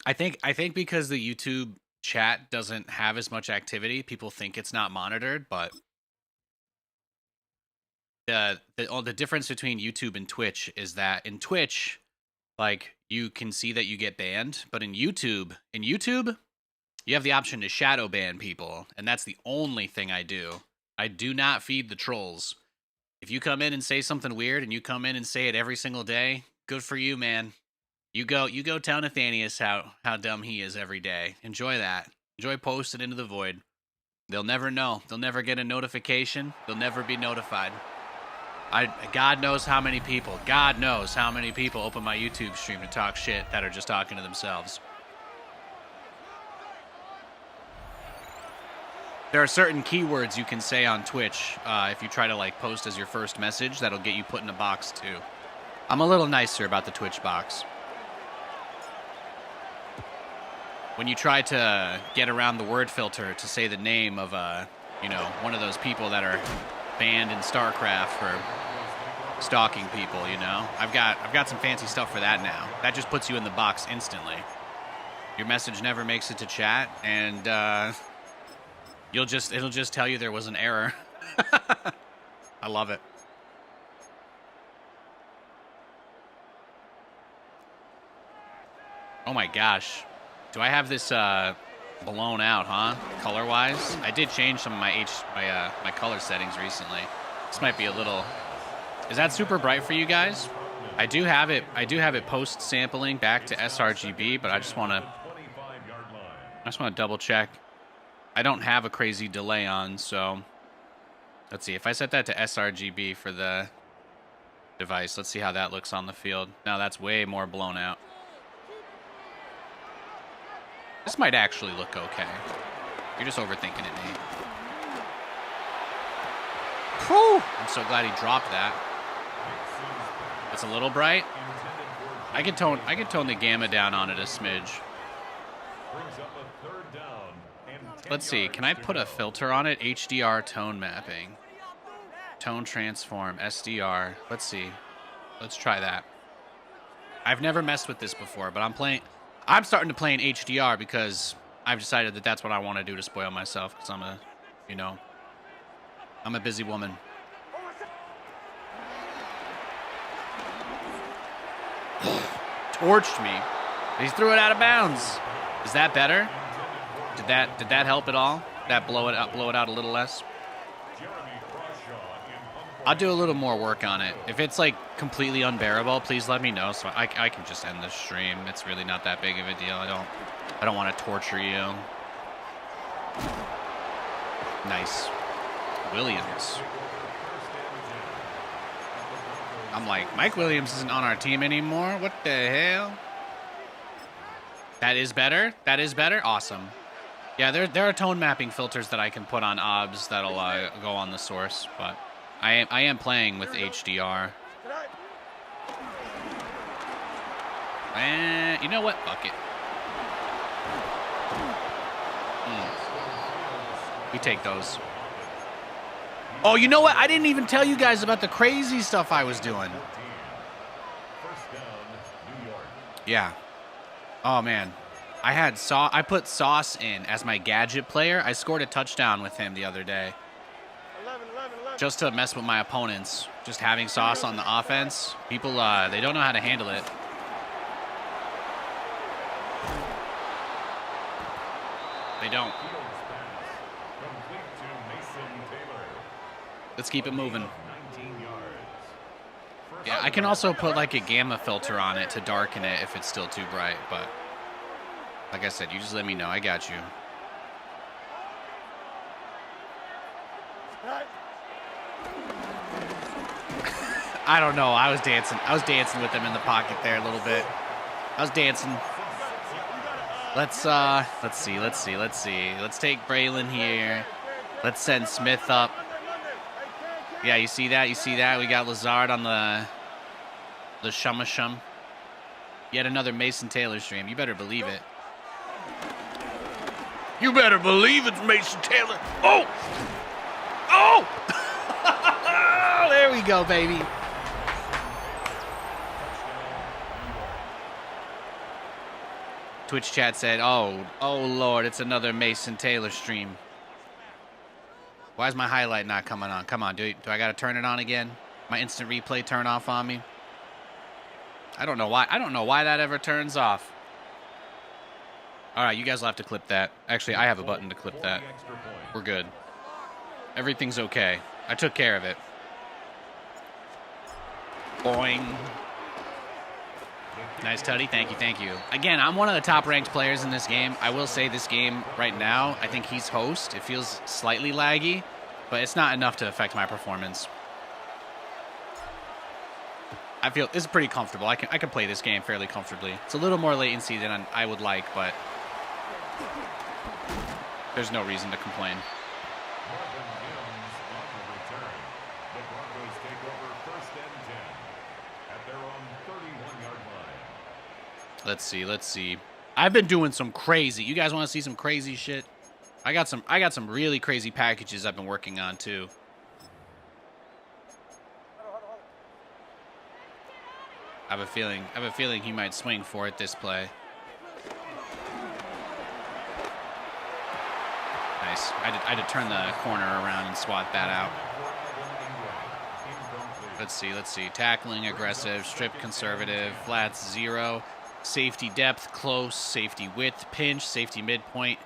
I think because the YouTube chat doesn't have as much activity, people think it's not monitored, but the difference between YouTube and Twitch is that in Twitch, like, you can see that you get banned, but in YouTube, you have the option to shadow ban people, and that's the only thing I do. I do not feed the trolls. If you come in and say something weird and you come in and say it every single day, good for you, man. You go tell Nathanias how dumb he is every day. Enjoy that. Enjoy posting into the void. They'll never know. They'll never get a notification. They'll never be notified. God knows how many people open my YouTube stream to talk shit that are just talking to themselves. There are certain keywords you can say on Twitch if you try to like post as your first message that'll get you put in a box too. I'm a little nicer about the Twitch box. When you try to get around the word filter to say the name of one of those people that are banned in StarCraft for stalking people, I've got some fancy stuff for that now. That just puts you in the box instantly. Your message never makes it to chat, and it'll just tell you there was an error. I love it. Oh my gosh. Do I have this blown out, huh? Color-wise? I did change some of my color settings recently. This might be a little... Is that super bright for you guys? I do have it post sampling back to sRGB, but I just want to double check. I don't have a crazy delay on, so let's see. If I set that to sRGB for the device, let's see how that looks on the field. Now that's way more blown out. This might actually look okay. You're just overthinking it, Nate. Whew! I'm so glad he dropped that. It's a little bright. I could tone the gamma down on it a smidge. Let's see. Can I put a filter on it? HDR tone mapping. Tone transform. SDR. Let's see. Let's try that. I've never messed with this before, but I'm starting to play in HDR because I've decided that that's what I want to do to spoil myself, because I'm a, I'm a busy woman. Torched me. He threw it out of bounds. Is that better? Did that help at all? Did that blow it out a little less? I'll do a little more work on it. If it's like completely unbearable, please let me know so I can just end this stream. It's really not that big of a deal. I don't want to torture you. Nice. Williams. I'm like, Mike Williams isn't on our team anymore. What the hell? That is better? That is better? Awesome. Yeah, there are tone mapping filters that I can put on OBS that'll go on the source, but I am playing with HDR. And you know what? Fuck it. We take those. Oh, you know what? I didn't even tell you guys about the crazy stuff I was doing. Yeah. Oh man. I put Sauce in as my gadget player. I scored a touchdown with him the other day. Just to mess with my opponents. Just having Sauce on the offense. People, they don't know how to handle it. They don't. Let's keep it moving. Yeah, I can also put like a gamma filter on it to darken it if it's still too bright, but like I said, you just let me know. I got you. I don't know. I was dancing. I was dancing with them in the pocket there a little bit. I was dancing. Let's see. Let's take Braylon here. Let's send Smith up. Yeah, you see that? You see that? We got Lazard on the Shum. Yet another Mason Taylor stream. You better believe it. You better believe it's Mason Taylor. Oh! Oh! There we go, baby. Twitch chat said, oh Lord, it's another Mason Taylor stream. Why is my highlight not coming on? Come on, do I got to turn it on again? My instant replay turn off on me? I don't know why. I don't know why that ever turns off. All right, you guys will have to clip that. Actually, I have a button to clip that. We're good. Everything's okay. I took care of it. Boing. Nice tutty. Thank you. Again, I'm one of the top-ranked players in this game. I will say this game right now, I think he's host. It feels slightly laggy, but it's not enough to affect my performance. I feel this is pretty comfortable. I can play this game fairly comfortably. It's a little more latency than I would like, but there's no reason to complain. Let's see. I've been doing some crazy. You guys want to see some crazy shit? I got some really crazy packages I've been working on too. I have a feeling he might swing for it this play. Nice. I had to turn the corner around and swat that out. Let's see. Tackling, aggressive, strip, conservative, flats, 0. Safety depth, close, safety width, pinch, safety midpoint,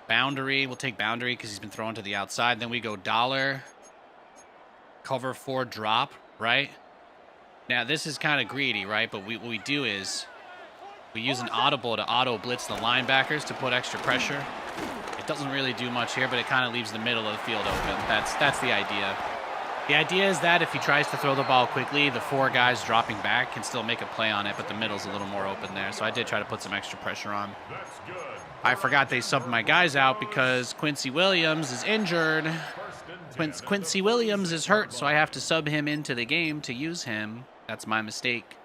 boundary. We'll take boundary because he's been thrown to the outside. Then we go dollar, cover 4, drop, right? Now, this is kind of greedy, right? But what we do is we use an audible to auto-blitz the linebackers to put extra pressure. It doesn't really do much here, but it kind of leaves the middle of the field open. That's the idea. The idea is that if he tries to throw the ball quickly, the 4 guys dropping back can still make a play on it, but the middle's a little more open there. So I did try to put some extra pressure on. I forgot they subbed my guys out because Quincy Williams is injured. Quincy Williams is hurt, so I have to sub him into the game to use him. That's my mistake.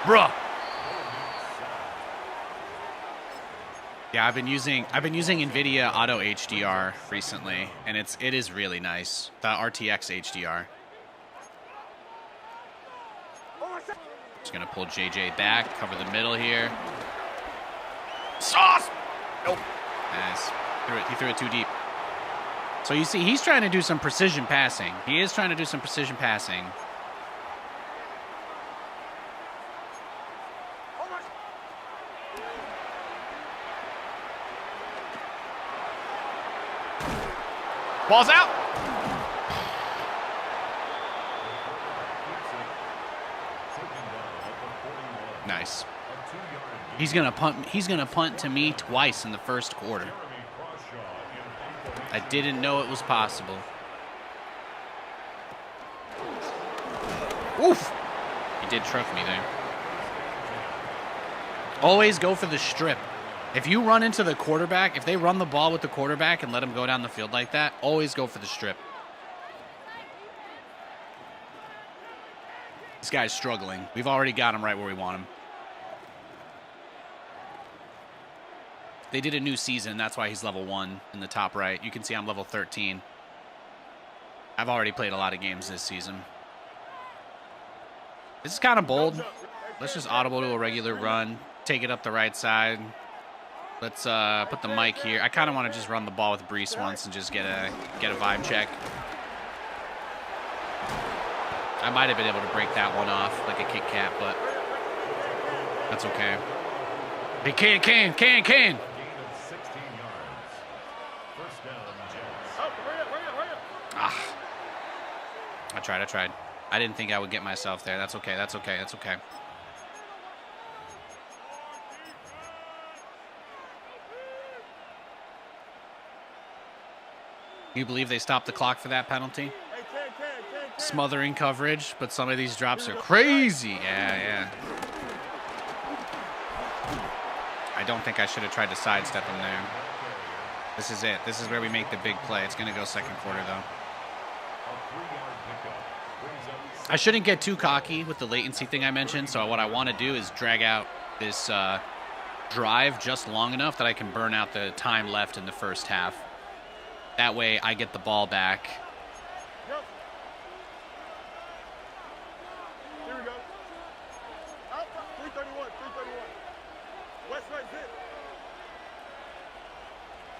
Bruh. Yeah, I've been using NVIDIA Auto HDR recently, and it is really nice. The RTX HDR. Just gonna pull JJ back, cover the middle here. Sauce! Nope. Nice. He threw it too deep. So you see, he's trying to do some precision passing. He is trying to do some precision passing. Ball's out. Nice. He's gonna punt. He's gonna punt to me twice in the first quarter. I didn't know it was possible. Oof! He did truck me there. Always go for the strip. If you run into the quarterback, if they run the ball with the quarterback and let him go down the field like that, always go for the strip. This guy's struggling. We've already got him right where we want him. They did a new season. That's why he's level 1 in the top right. You can see I'm level 13. I've already played a lot of games this season. This is kind of bold. Let's just audible to a regular run. Take it up the right side. Let's put the mic here. I kind of want to just run the ball with Brees once and just get a vibe check. I might have been able to break that one off like a Kit Kat, but that's okay. Hey, Kane. I tried. I didn't think I would get myself there. That's okay. You believe they stopped the clock for that penalty? Smothering coverage, but some of these drops are crazy. Yeah. I don't think I should have tried to sidestep him there. This is it. This is where we make the big play. It's going to go second quarter, though. I shouldn't get too cocky with the latency thing I mentioned, so what I want to do is drag out this drive just long enough that I can burn out the time left in the first half. That way, I get the ball back. Here we go. Alpha, 331. West right zip.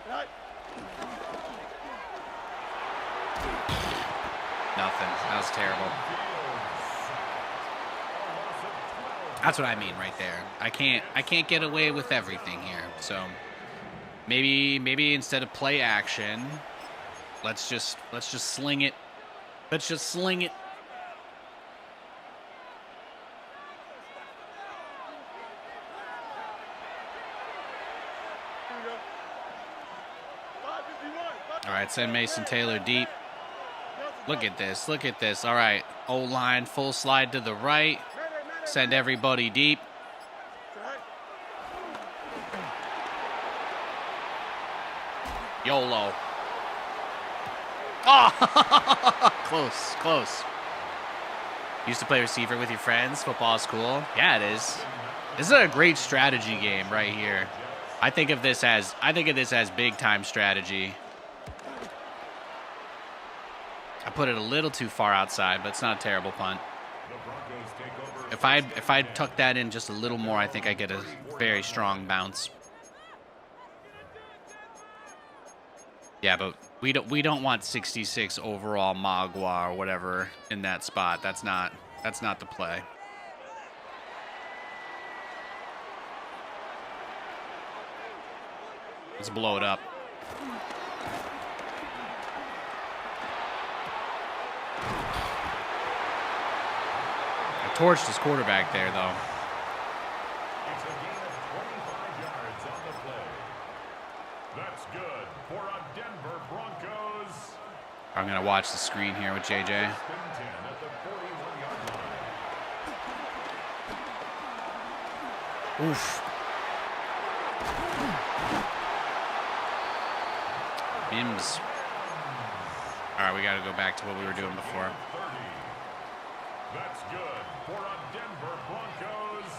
Right. Nothing. That was terrible. That's what I mean right there. I can't get away with everything here. So maybe instead of play action, let's just sling it. Let's just sling it. All right, send Mason Taylor deep. Look at this. All right, O-line, full slide to the right. Send everybody deep. YOLO. Oh, close. Used to play receiver with your friends. Football is cool. Yeah, it is. This is a great strategy game right here. I think of this as big time strategy. I put it a little too far outside, but it's not a terrible punt. If I'd tuck that in just a little more, I think I get a very strong bounce. Yeah, but we don't want 66 overall Magua or whatever in that spot. That's not the play. Let's blow it up. Torched his quarterback there, though. It's a gain of 25 yards on the play. That's good for a Denver Broncos. I'm going to watch the screen here with JJ. At the 41-yard line. Oof. Mims. All right, we got to go back to what we were doing before. That's good for a Denver Broncos.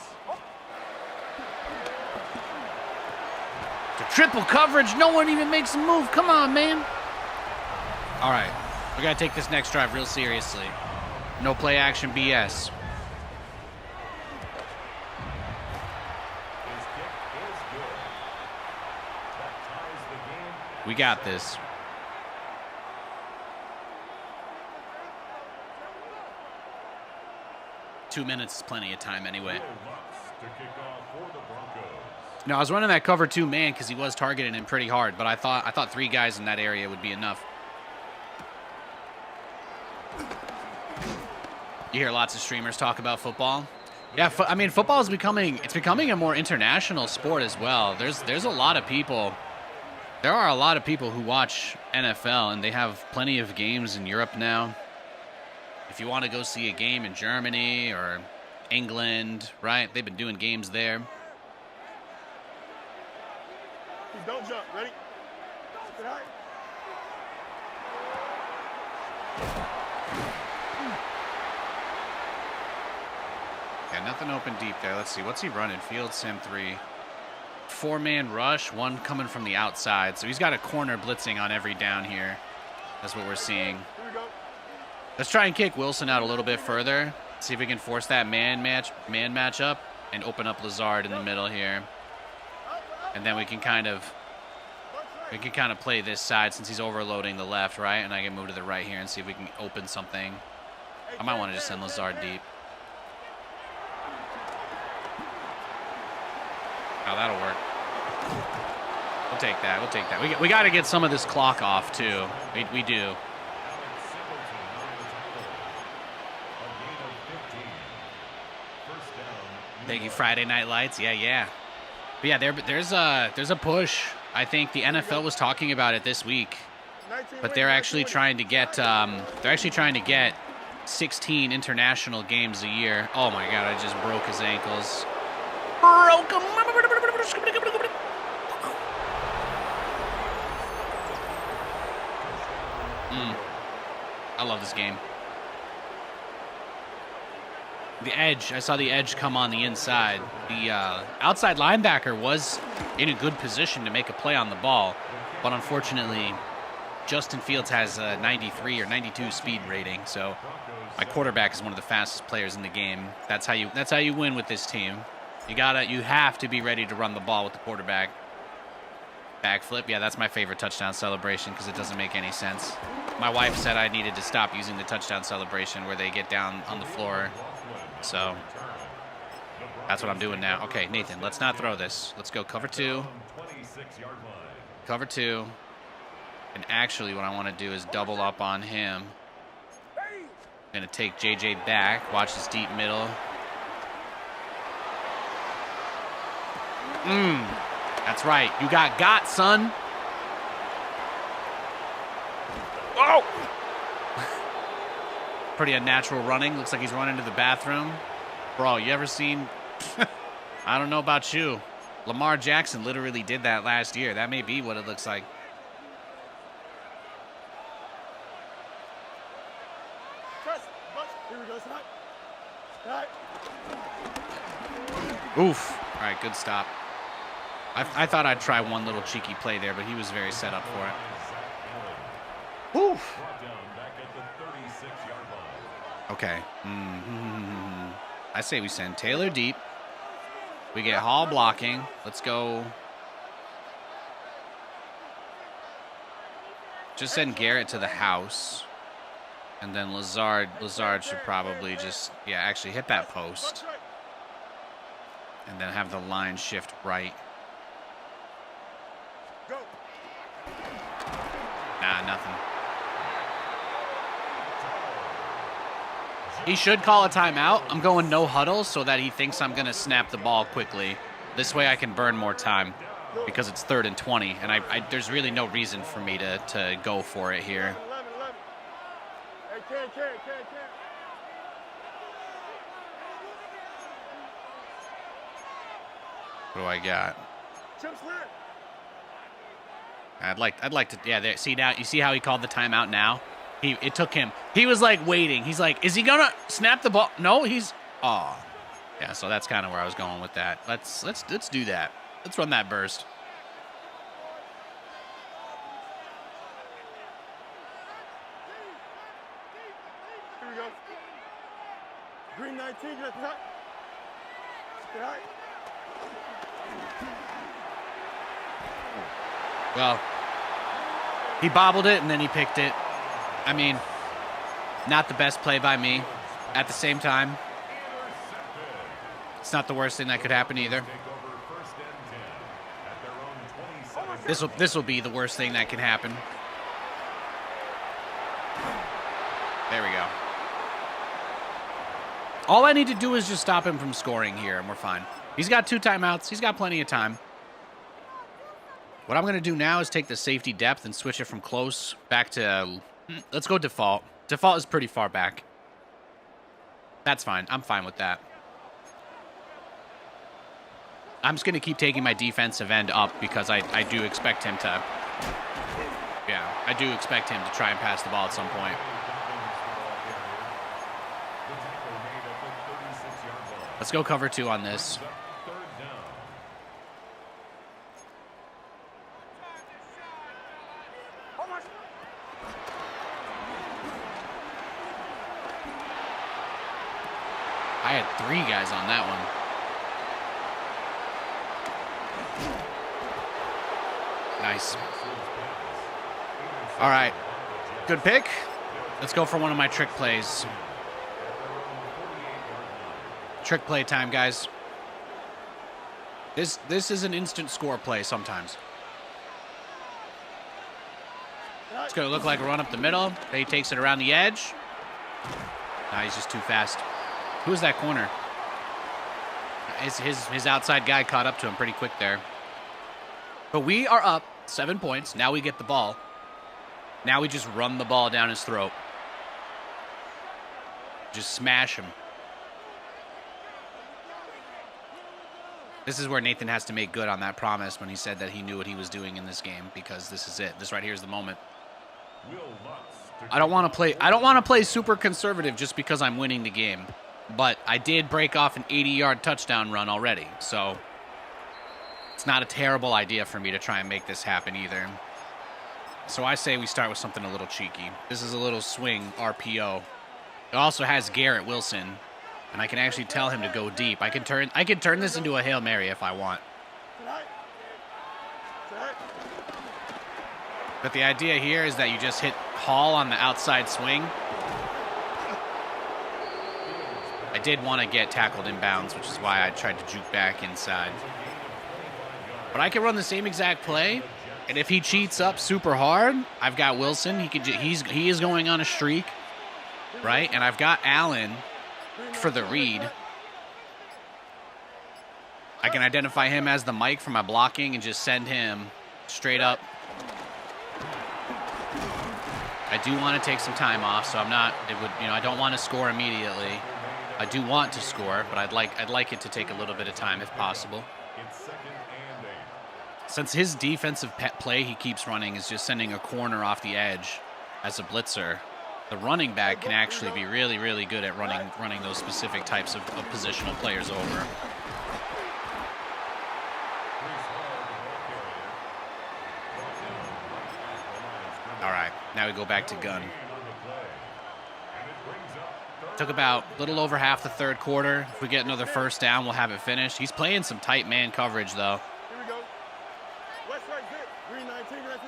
The triple coverage. No one even makes a move. Come on, man. All right. We got to take this next drive real seriously. No play action BS. We got this. Two minutes is plenty of time anyway. No, I was running that cover 2 man because he was targeting him pretty hard, but I thought 3 guys in that area would be enough. You hear lots of streamers talk about football. Yeah, I mean, football is becoming a more international sport as well. There's a lot of people. There are a lot of people who watch NFL, and they have plenty of games in Europe now. If you want to go see a game in Germany or England, right? They've been doing games there. Don't jump. Ready? Get out. Yeah, nothing open deep there. Let's see. What's he running? Field sim 3. 4-man rush. 1 coming from the outside. So he's got a corner blitzing on every down here. That's what we're seeing. Here we go. Let's try and kick Wilson out a little bit further. See if we can force that man match up and open up Lazard in the middle here. And then we can kind of play this side since he's overloading the left, right? And I can move to the right here and see if we can open something. I might want to just send Lazard deep. Oh, that'll work. We'll take that. We'll take that. We got to get some of this clock off too. We do. Thank you, Friday Night Lights. Yeah. But yeah, there's a push. I think the NFL was talking about it this week, but they're actually trying to get 16 international games a year. Oh my God, I just broke his ankles. Broke him. I love this game. The edge, I saw the edge come on the inside. The outside linebacker was in a good position to make a play on the ball, but unfortunately, Justin Fields has a 93 or 92 speed rating, so my quarterback is one of the fastest players in the game. That's how you win with this team. You have to be ready to run the ball with the quarterback. Backflip, yeah, that's my favorite touchdown celebration because it doesn't make any sense. My wife said I needed to stop using the touchdown celebration where they get down on the floor. So that's what I'm doing now. Okay, Nathan, let's not throw this. Let's go cover 2. Cover 2. And actually what I want to do is double up on him. I'm going to take JJ back. Watch this deep middle. That's right. You got, son. Oh! Pretty unnatural running. Looks like he's running to the bathroom. Bro, you ever seen... I don't know about you. Lamar Jackson literally did that last year. That may be what it looks like. Here we go, Oof. All right, good stop. I thought I'd try one little cheeky play there, but he was very set up for it. Oof. Okay. I say we send Taylor deep. We get Hall blocking. Let's go. Just send Garrett to the house. And then Lazard should probably just, yeah, actually hit that post. And then have the line shift right. Nah, nothing. He should call a timeout. I'm going no huddle so that he thinks I'm going to snap the ball quickly. This way I can burn more time because it's 3rd and 20. And there's really no reason for me to go for it here. What do I got? I'd like to, yeah, there, see now, you see how he called the timeout now? It took him, he was like waiting. He's like, is he gonna snap the ball? No, yeah, so that's kind of where I was going with that. Let's do that. Let's run that burst. Here we go. Green 19, get up. Get out. Well, He bobbled it, and then he picked it. I mean, not the best play by me. At the same time, it's not the worst thing that could happen either. This will be the worst thing that can happen. There we go. All I need to do is just stop him from scoring here, and we're fine. He's got 2 timeouts. He's got plenty of time. What I'm going to do now is take the safety depth and switch it from close back to... Let's go default. Default is pretty far back. That's fine. I'm fine with that. I'm just going to keep taking my defensive end up because I do expect him to... Yeah, I do expect him to try and pass the ball at some point. Let's go cover 2 on this. I had 3 guys on that one. Nice. All right. Good pick. Let's go for one of my trick plays. Trick play time, guys. This is an instant score play sometimes. It's going to look like a run up the middle. He takes it around the edge. Nah, he's just too fast. Who is that corner? His outside guy caught up to him pretty quick there. But we are up 7 points. Now we get the ball. Now we just run the ball down his throat. Just smash him. This is where Nathan has to make good on that promise when he said that he knew what he was doing in this game, because this is it. This right here is the moment. I don't want to play super conservative just because I'm winning the game. But I did break off an 80-yard touchdown run already, so it's not a terrible idea for me to try and make this happen either. So I say we start with something a little cheeky. This is a little swing RPO. It also has Garrett Wilson, and I can actually tell him to go deep. I can turn this into a Hail Mary if I want. But the idea here is that you just hit Hall on the outside swing. I did want to get tackled inbounds, which is why I tried to juke back inside. But I can run the same exact play, and if he cheats up super hard, I've got Wilson. He is going on a streak, right? And I've got Allen for the read. I can identify him as the Mike for my blocking and just send him straight up. I do want to take some time off, so I don't want to score immediately. I do want to score, but I'd like it to take a little bit of time if possible. Since his defensive play he keeps running is just sending a corner off the edge as a blitzer, the running back can actually be really, really good at running those specific types of positional players over. All right, now we go back to gun. Took about a little over half the third quarter. If we get another first down, we'll have it finished. He's playing some tight man coverage, though. Here we go. West right zip. Green 19 right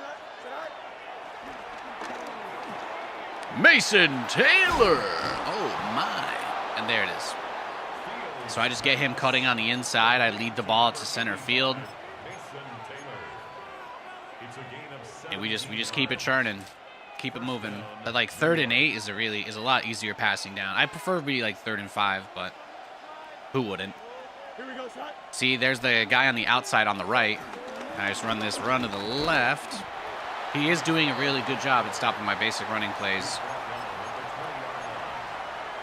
tonight. Mason Taylor. Oh, my. And there it is. So I just get him cutting on the inside. I lead the ball to center field. And we just keep it churning. Keep it moving. But like 3rd and 8 is a lot easier passing down. I prefer to be like 3rd and 5, but who wouldn't? Here we go, shot. See, there's the guy on the outside on the right. And I just run this run to the left. He is doing a really good job at stopping my basic running plays.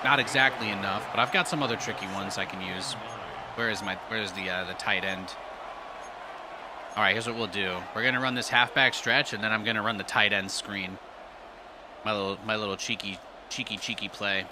Not exactly enough, but I've got some other tricky ones I can use. Where's the tight end? All right, here's what we'll do. We're gonna run this halfback stretch, and then I'm gonna run the tight end screen. My little cheeky play.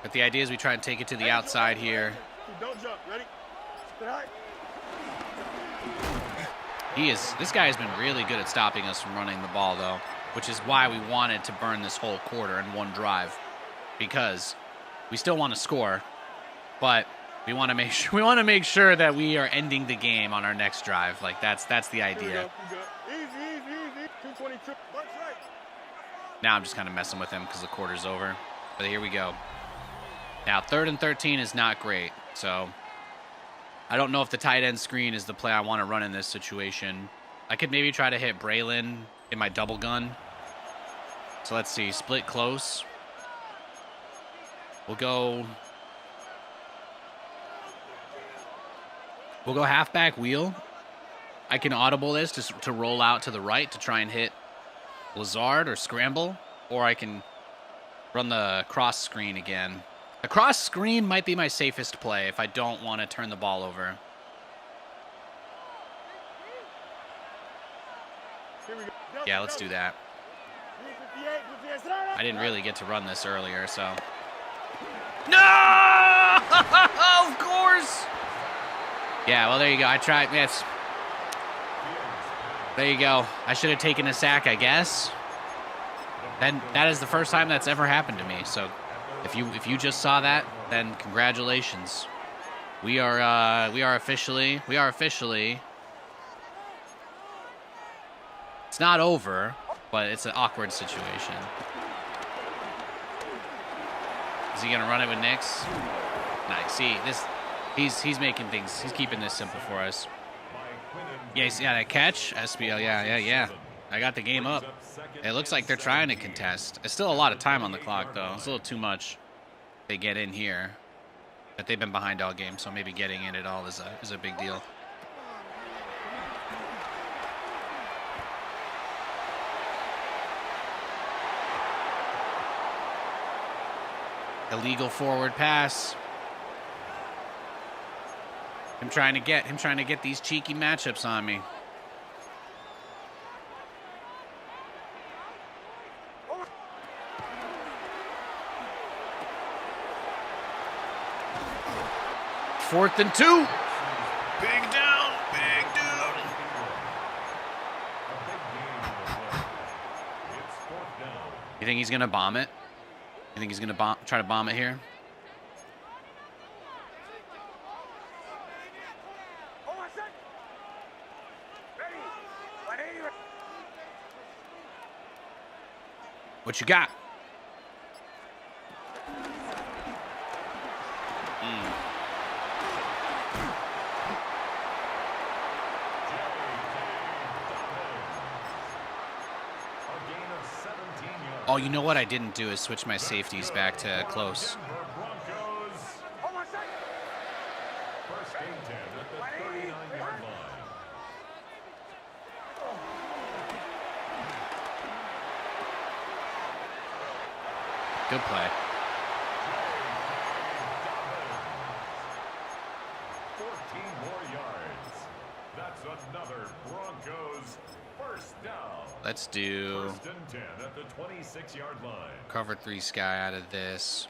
But the idea is we try and take it to the outside here. Don't jump. Ready? This guy has been really good at stopping us from running the ball, though. which is why we wanted to burn this whole quarter in one drive, because we still want to score, but we want to make sure that we are ending the game on our next drive. Like that's the idea. Easy. 222. Bunch right. Now I'm just kind of messing with him because the quarter's over. But here we go. Now 3rd and 13 is not great, so I don't know if the tight end screen is the play I want to run in this situation. I could maybe try to hit Braylon in my double gun. So let's see, split close. We'll go halfback wheel. I can audible this to roll out to the right to try and hit Lazard or scramble, or I can run the cross screen again. The cross screen might be my safest play if I don't want to turn the ball over. Yeah, let's do that. I didn't really get to run this earlier, so. No! Of course! Yeah, well, there you go. I tried. Yes. There you go. I should have taken a sack, I guess. Then that is the first time that's ever happened to me. So, if you just saw that, then congratulations. We are officially. It's not over, but it's an awkward situation. Is he gonna run it with Nix? Nice. See this. He's making things. He's keeping this simple for us. Yeah, that catch. SBL. Yeah. I got the game up. It looks like they're trying to contest. There's still a lot of time on the clock, though. It's a little too much. They get in here, but they've been behind all game, so maybe getting in at all is a big deal. Illegal forward pass. Him trying to get these cheeky matchups on me. Fourth and 2. Big down. You think he's gonna bomb it? You think he's gonna try to bomb it here? What you got? Oh, you know what I didn't do is switch my safeties back to close. Good play. 14 more yards. That's another Broncos first down. Let's do First and 10 at the 26-yard line. cover 3 sky out of this.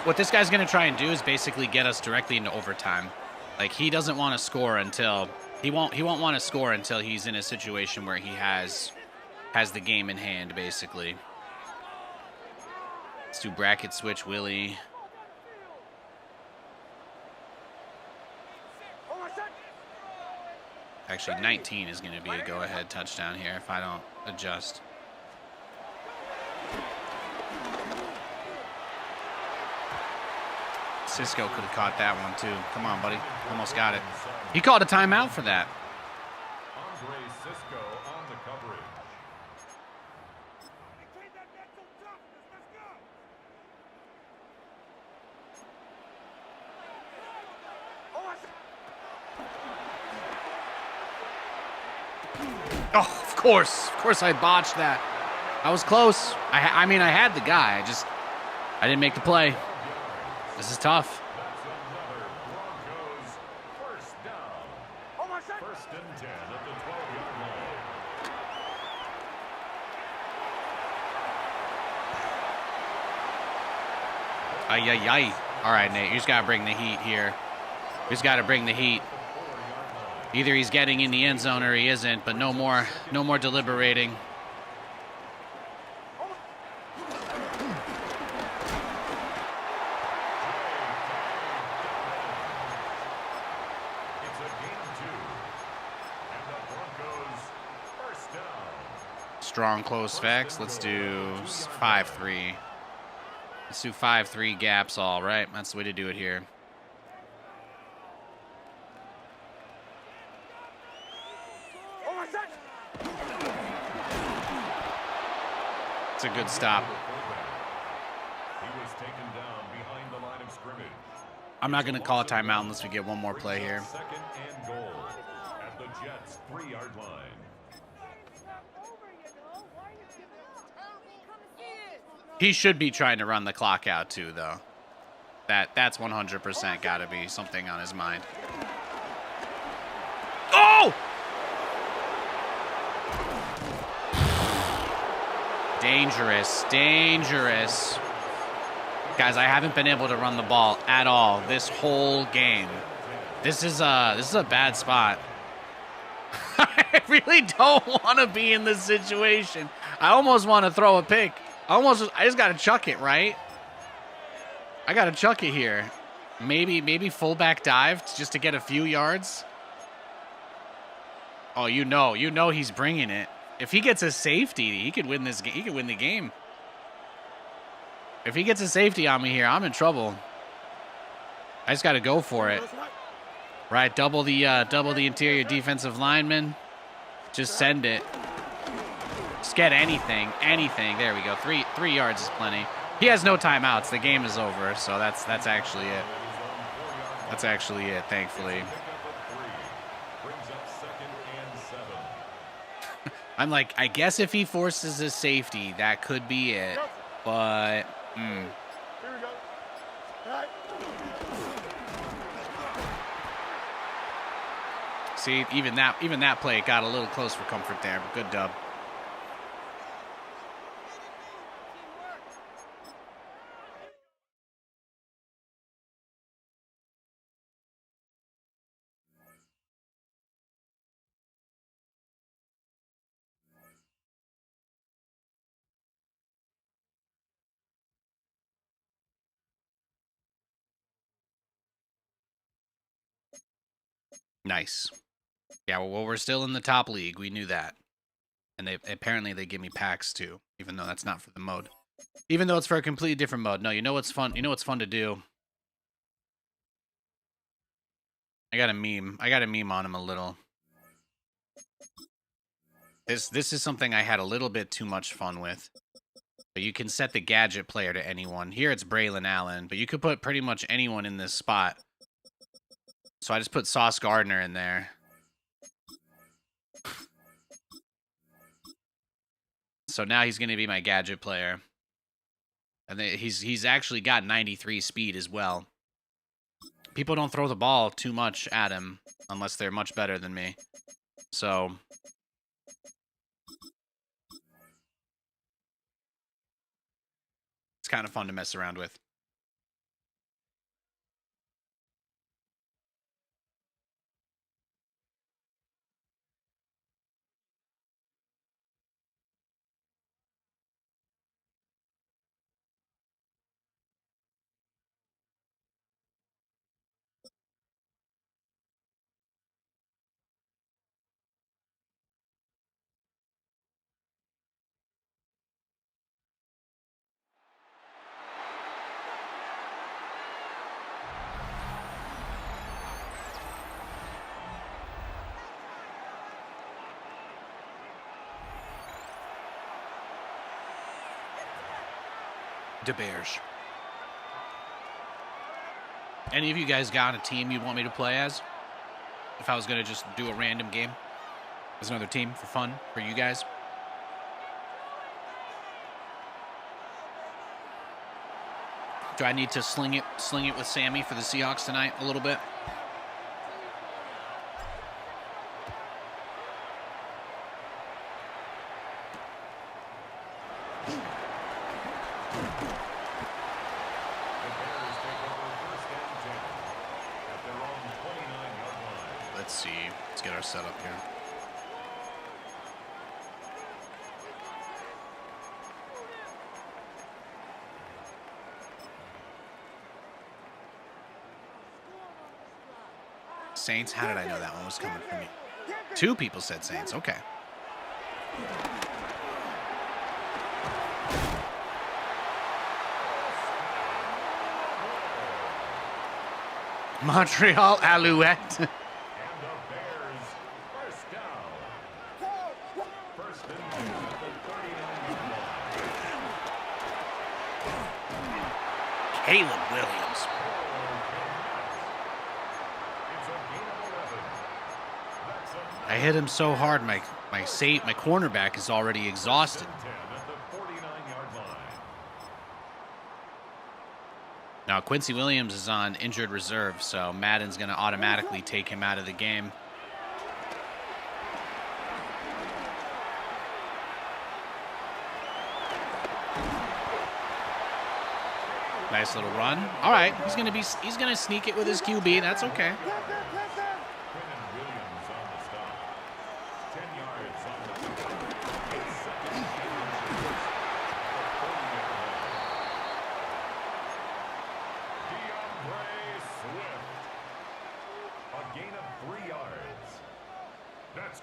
What this guy's gonna try and do is basically get us directly into overtime. Like he doesn't want to score until he won't want to score until he's in a situation where he has the game in hand, basically. Let's do bracket switch, Willie. Actually, 19 is going to be a go-ahead touchdown here if I don't adjust. Cisco could have caught that one, too. Come on, buddy. Almost got it. He called a timeout for that. Andre Cisco on the coverage. Oh, of course I botched that. I was close. I mean, I had the guy. I didn't make the play. This is tough. That's another Broncos first down. First and 10 at the 12-yard line. Ay, ay, ay. All right, Nate, you just got to bring the heat here. You just got to bring the heat. Either he's getting in the end zone or he isn't, but no more deliberating. Strong close facts. Let's do 5-3. Let's do 5-3 gaps all, right? That's the way to do it here. It's a good stop. He was taken down behind the line of scrimmage. I'm not going to call a timeout unless we get one more play here. Second and goal at the Jets' 3-yard line. He should be trying to run the clock out too, though. That's 100% got to be something on his mind. Oh! Dangerous, dangerous. Guys, I haven't been able to run the ball at all this whole game. This is a bad spot. I really don't want to be in this situation. I almost want to throw a pick. I just got to chuck it, right? I got to chuck it here. Maybe fullback dive just to get a few yards. Oh, you know he's bringing it. If he gets a safety, he could win this game. He could win the game. If he gets a safety on me here, I'm in trouble. I just got to go for it. Right, double the interior defensive lineman. Just send it. Just get anything. There we go. Three yards is plenty. He has no timeouts. The game is over, so that's actually it. That's actually it, thankfully. I'm like, I guess if he forces a safety, that could be it. But, Here we go. All right. See, even that play got a little close for comfort there, but good dub. Nice. Yeah, well, we're still in the top league. We knew that. And apparently they give me packs too, even though that's not for the mode. Even though it's for a completely different mode. No, you know what's fun? You know what's fun to do? I got a meme on him a little. This is something I had a little bit too much fun with. But you can set the gadget player to anyone. Here it's Braylon Allen, but you could put pretty much anyone in this spot. So I just put Sauce Gardner in there. So now he's going to be my gadget player. And he's actually got 93 speed as well. People don't throw the ball too much at him unless they're much better than me. So it's kind of fun to mess around with. De Bears. Any of you guys got a team you'd want me to play as? If I was going to just do a random game as another team for fun for you guys? Do I need to sling it with Sammy for the Seahawks tonight a little bit? Let's see. Let's get our setup here. Saints? How did I know that one was coming from me? 2 people said Saints. Okay. Montreal Alouette. Caleb Williams. I hit him so hard, my cornerback is already exhausted. Now, Quincy Williams is on injured reserve, so Madden's going to automatically take him out of the game. Nice little run. All right, he's going to sneak it with his QB. That's okay.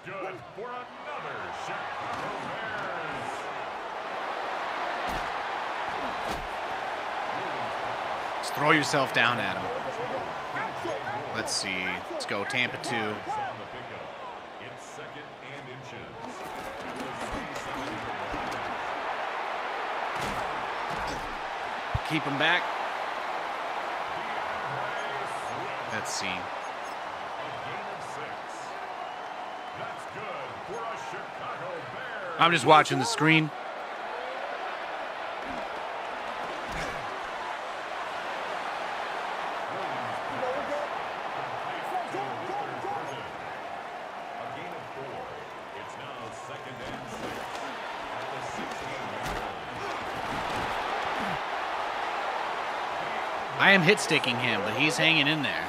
Good for another Chicago Bears. Just throw yourself down at him. Let's see. Let's go Tampa 2. It's second and inches. Keep him back. Let's see. I'm just watching the screen. I am hit sticking him, but he's hanging in there.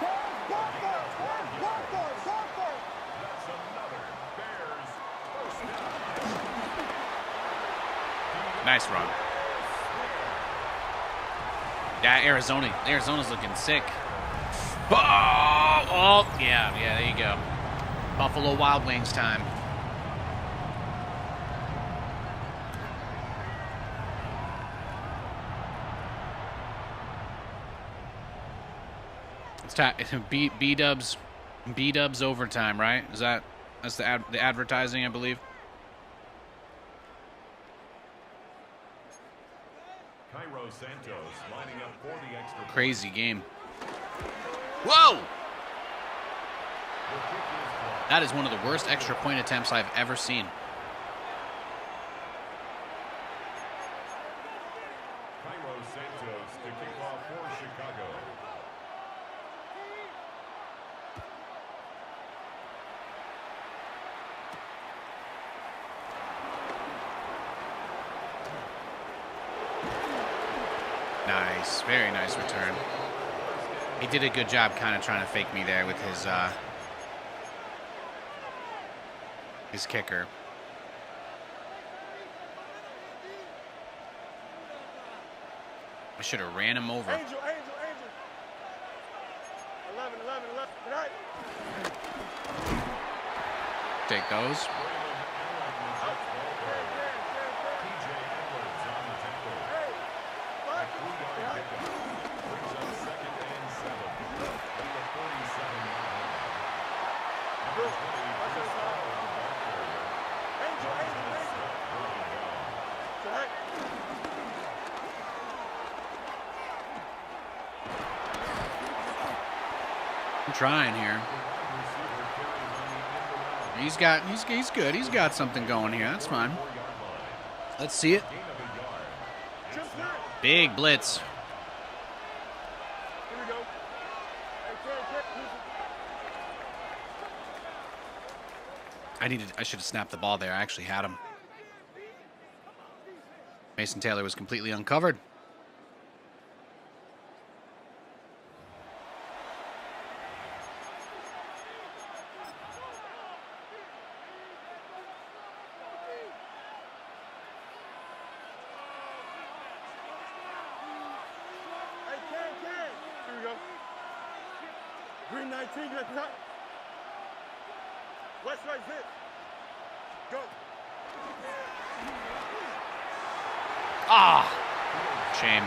Nice run. Yeah, Arizona's looking sick. Oh, yeah, there you go. Buffalo Wild Wings time. It's B-dubs overtime, right? That's the advertising, I believe. Santos lining up for the extra crazy game. Whoa! That is one of the worst extra point attempts I've ever seen. Santos to kick off for Chicago. Nice, very nice return. He did a good job kind of trying to fake me there with his kicker. I should have ran him over. Angel. 11. Tonight. Take those. I'm trying here. He's good. He's got something going here. That's fine. Let's see it. Big blitz. Here we go. I should have snapped the ball there. I actually had him. Mason Taylor was completely uncovered. Green 19, direct attack. West right zip. Go. Ah, shame.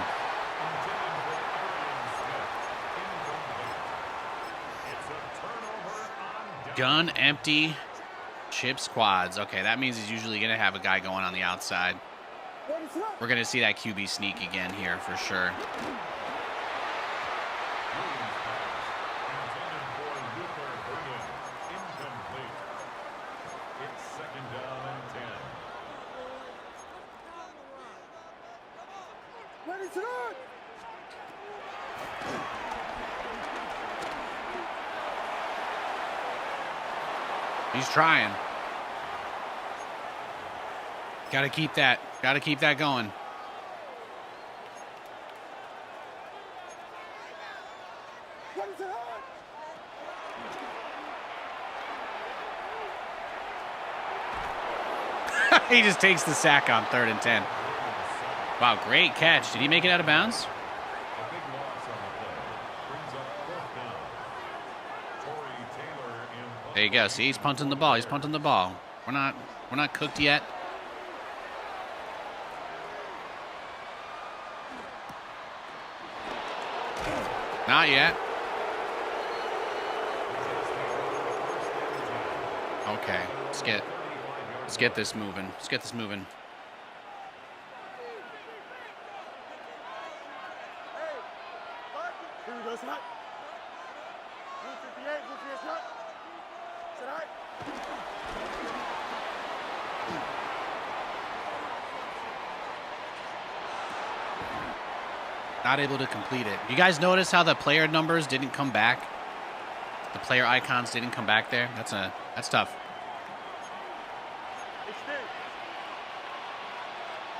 Gun empty. Chip squads. Okay, that means he's usually going to have a guy going on the outside. We're going to see that QB sneak again here for sure. He's trying. Got to keep that. Got to keep that going. He just takes the sack on 3rd and 10. Wow, great catch. Did he make it out of bounds? There you go. See, he's punting the ball. He's punting the ball. We're not cooked yet. Not yet. Okay, let's get this moving. Let's get this moving. Here we go, hot. 158, 158, hot. Is that hot? Not able to complete it. You guys notice how the player numbers didn't come back? The player icons didn't come back there? That's tough. Extend.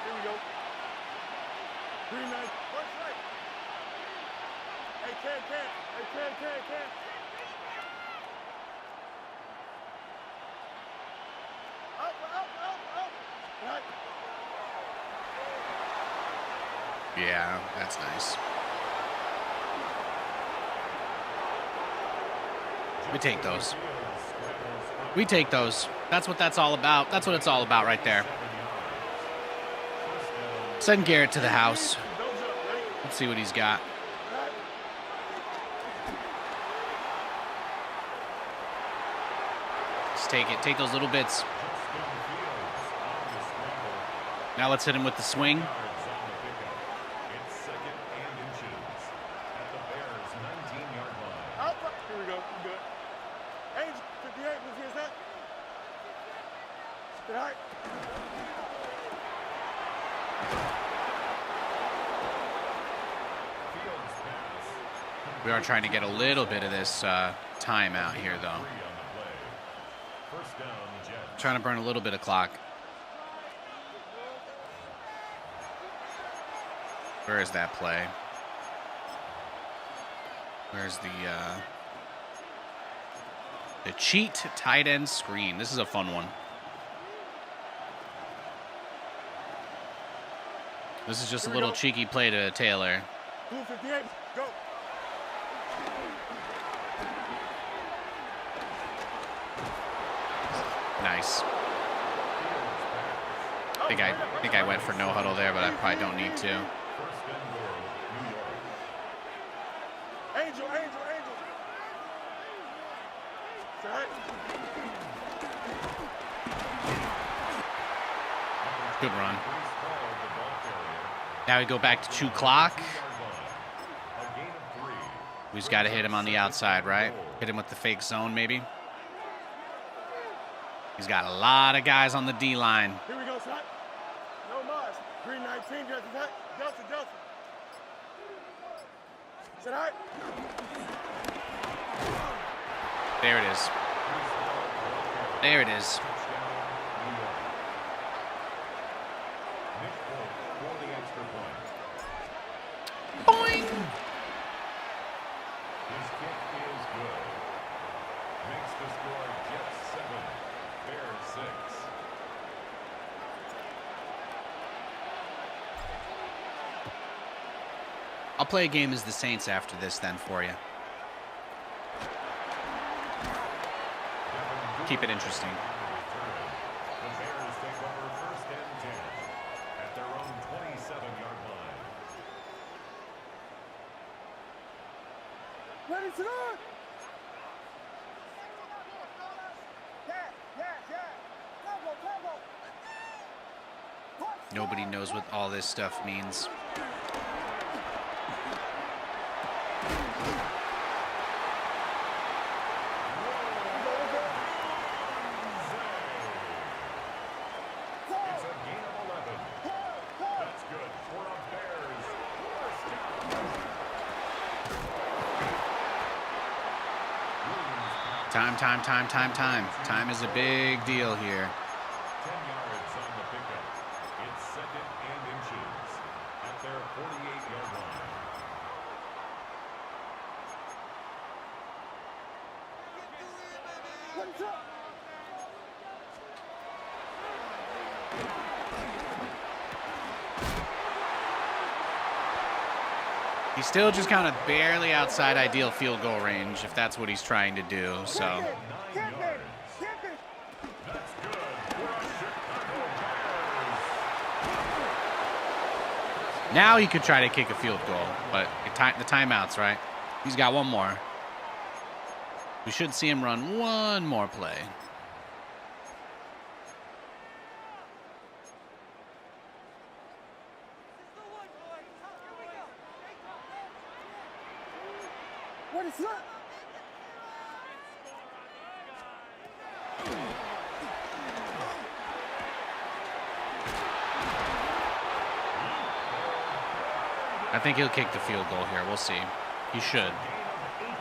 Here we go. Green 9. First right. Hey, can. Hey, can. Up. Right. Yeah, that's nice. We take those. We take those. That's what that's all about. That's what it's all about right there. Send Garrett to the house. Let's see what he's got. Just take it. Take those little bits. Now let's hit him with the swing. Here we go. You good. Angel, 58. What's that? All right. We are trying to get a little bit of this time out here, though. Trying to burn a little bit of clock. Where is that play? Where's the cheat tight end screen? This is a fun one. This is just a little cheeky play to Taylor. 258, go. Nice. I think I went for no huddle there, but I probably don't need to. Angel. Good run. Now we go back to 2 clock. We just got to hit him on the outside, right? Hit him with the fake zone, maybe. He's got a lot of guys on the D line. Here we go, son. No Mars. Green 19, Delta. Is that all right? There it is. There it is. Boing! His kick is good. Makes the score just 7. Bears 6. I'll play a game as the Saints after this then for you. keep it interesting. The Bears take over first and 10 at their own 27-yard line. Ready to go! Nobody knows what all this stuff means. It's a gain of 11. That's good for a Bears first Time. Time is a big deal here. 10 yards on the pickup. It's second and inches at their 48-yard line. He's still just kind of barely outside ideal field goal range, if that's what he's trying to do. So 9 yards. That's good for a Chicago Bears. now he could try to kick a field goal, but the timeout's right. He's got one more. We should see him run one more play. What is that? I think he'll kick the field goal here. We'll see. He should. Gain of 18.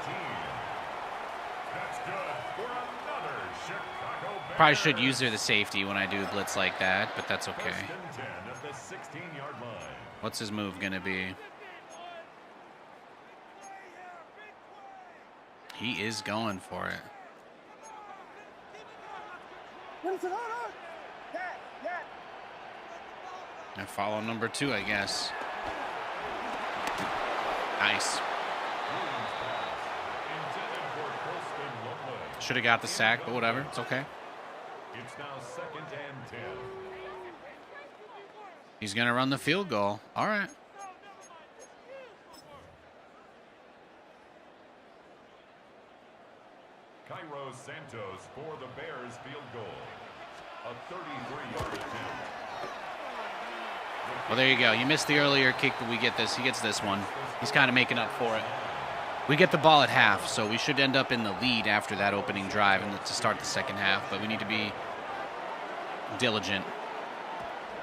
That's good for another Chicago Bears. Probably should use the safety when I do blitz like that, but that's okay. First and 10 at the 16-yard line. What's his move gonna be? He is going for it. What is it? Hold on! Yeah. I follow number 2, I guess. Nice. Intended for Colston Lumley. Should have got the sack, but whatever. It's okay. It's now second and 10. He's gonna run the field goal. All right. Cairo Santos for the Bears field goal. A 33-yard attempt. Well, there you go. You missed the earlier kick, but we get this. He gets this one. He's kind of making up for it. We get the ball at half, so we should end up in the lead after that opening drive and to start the second half, but we need to be diligent.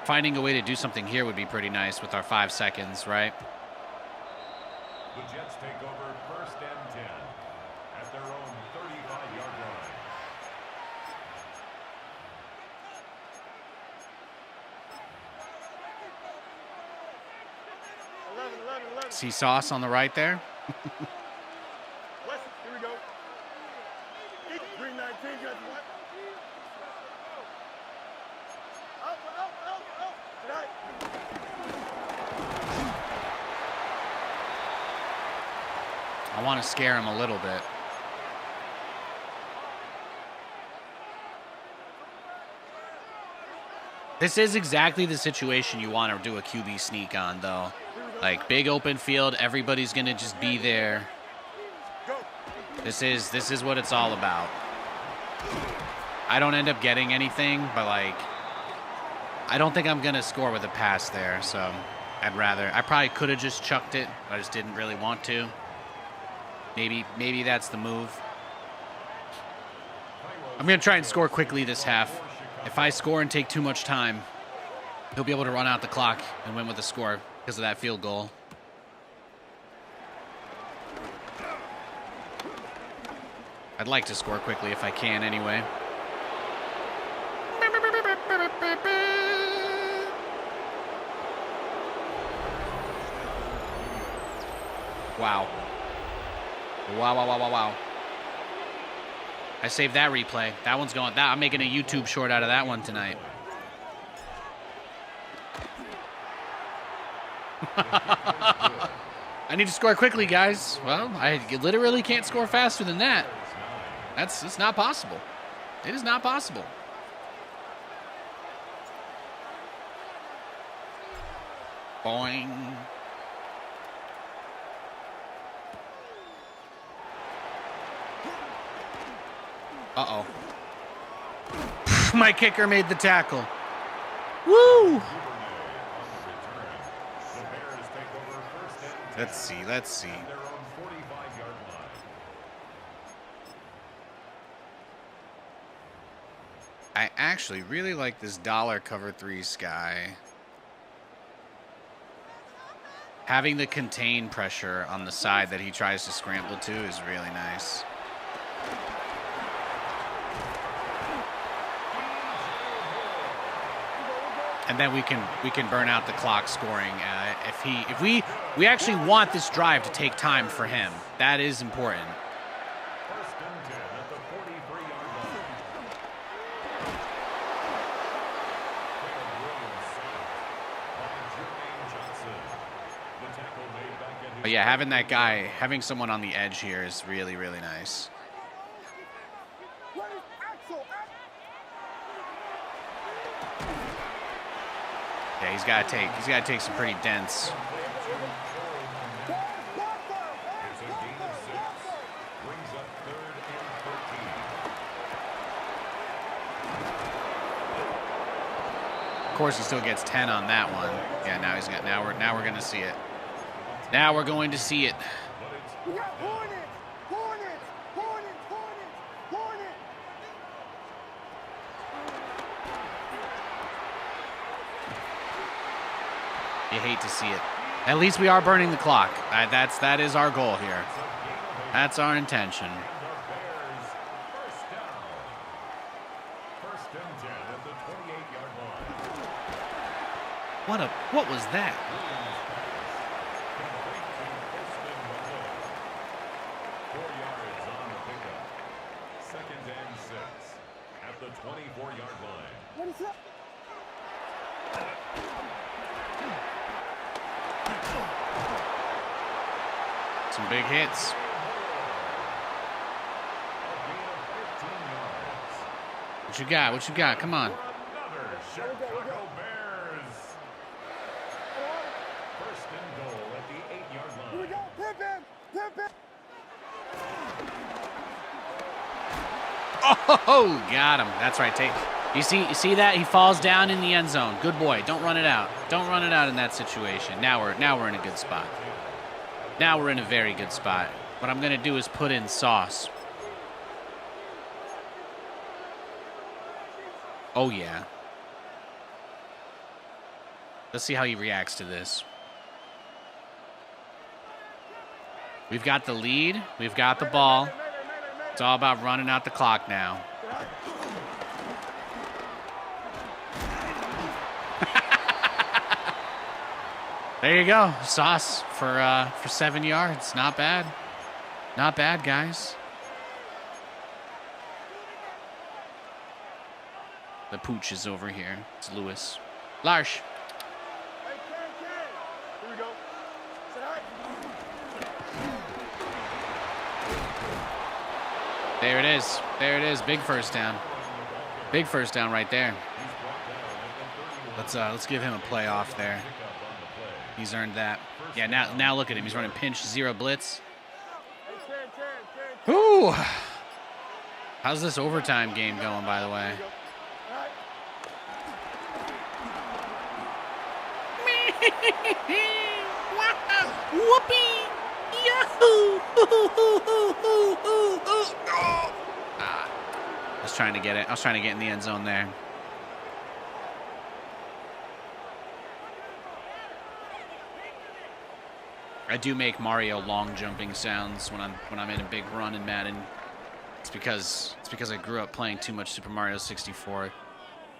Finding a way to do something here would be pretty nice with our 5 seconds, right? The Jets take over first and 10 at their own 35-yard line. See Sauce on the right there? West, here we go. Green 19, just what? Out. Tonight. I want to scare him a little bit. This is exactly the situation you want to do a QB sneak on, though. Like, big open field, everybody's going to just be there. This is what it's all about. I don't end up getting anything, but, like, I don't think I'm going to score with a pass there, so I'd rather. I probably could have just chucked it, but I just didn't really want to. Maybe that's the move. I'm going to try and score quickly this half. If I score and take too much time, he'll be able to run out the clock and win with a score because of that field goal. I'd like to score quickly if I can anyway. Wow. Wow. I saved that replay. That one's going. I'm making a YouTube short out of that one tonight. I need to score quickly, guys. Well, I literally can't score faster than that. It's not possible. It is not possible. Boing. Uh-oh. My kicker made the tackle. Woo! Let's see, let's see. I actually really like this dollar cover 3 Sky. Having the contain pressure on the side that he tries to scramble to is really nice. And then we can burn out the clock scoring. If we actually want this drive to take time for him. That is important. But yeah, having someone on the edge here is really, really nice. Yeah, he's got to take some pretty dense. Of course, he still gets 10 on that one. Yeah, now we're gonna see it. Now we're going to see it. You hate to see it. At least we are burning the clock. That is our goal here. That's our intention. What was that? At the 24-yard line. What is up? Some big hits. What you got? What you got? Come on. Another Chicago Bears. First and goal at the 8-yard line. Here we go. Pimp him. Pimp him. Oh, got him. That's right. You see that? He falls down in the end zone. Good boy. Don't run it out. Don't run it out in that situation. Now we're in a good spot. Now we're in a very good spot. What I'm gonna do is put in Sauce. Oh yeah. Let's see how he reacts to this. We've got the lead. We've got the ball. It's all about running out the clock now. There you go. Sauce for 7 yards. Not bad. Not bad, guys. The pooch is over here. It's Lewis. Larsh. Here we go. There it is. There it is. Big first down. Big first down right there. Let's give him a play off there. He's earned that. Yeah, now look at him. He's running pinch, 0 blitz. Ooh. How's this overtime game going, by the way? Whoopee! Yahoo! I was trying to get it. I was trying to get in the end zone there. I do make Mario long jumping sounds when I'm in a big run in Madden. It's because I grew up playing too much Super Mario 64.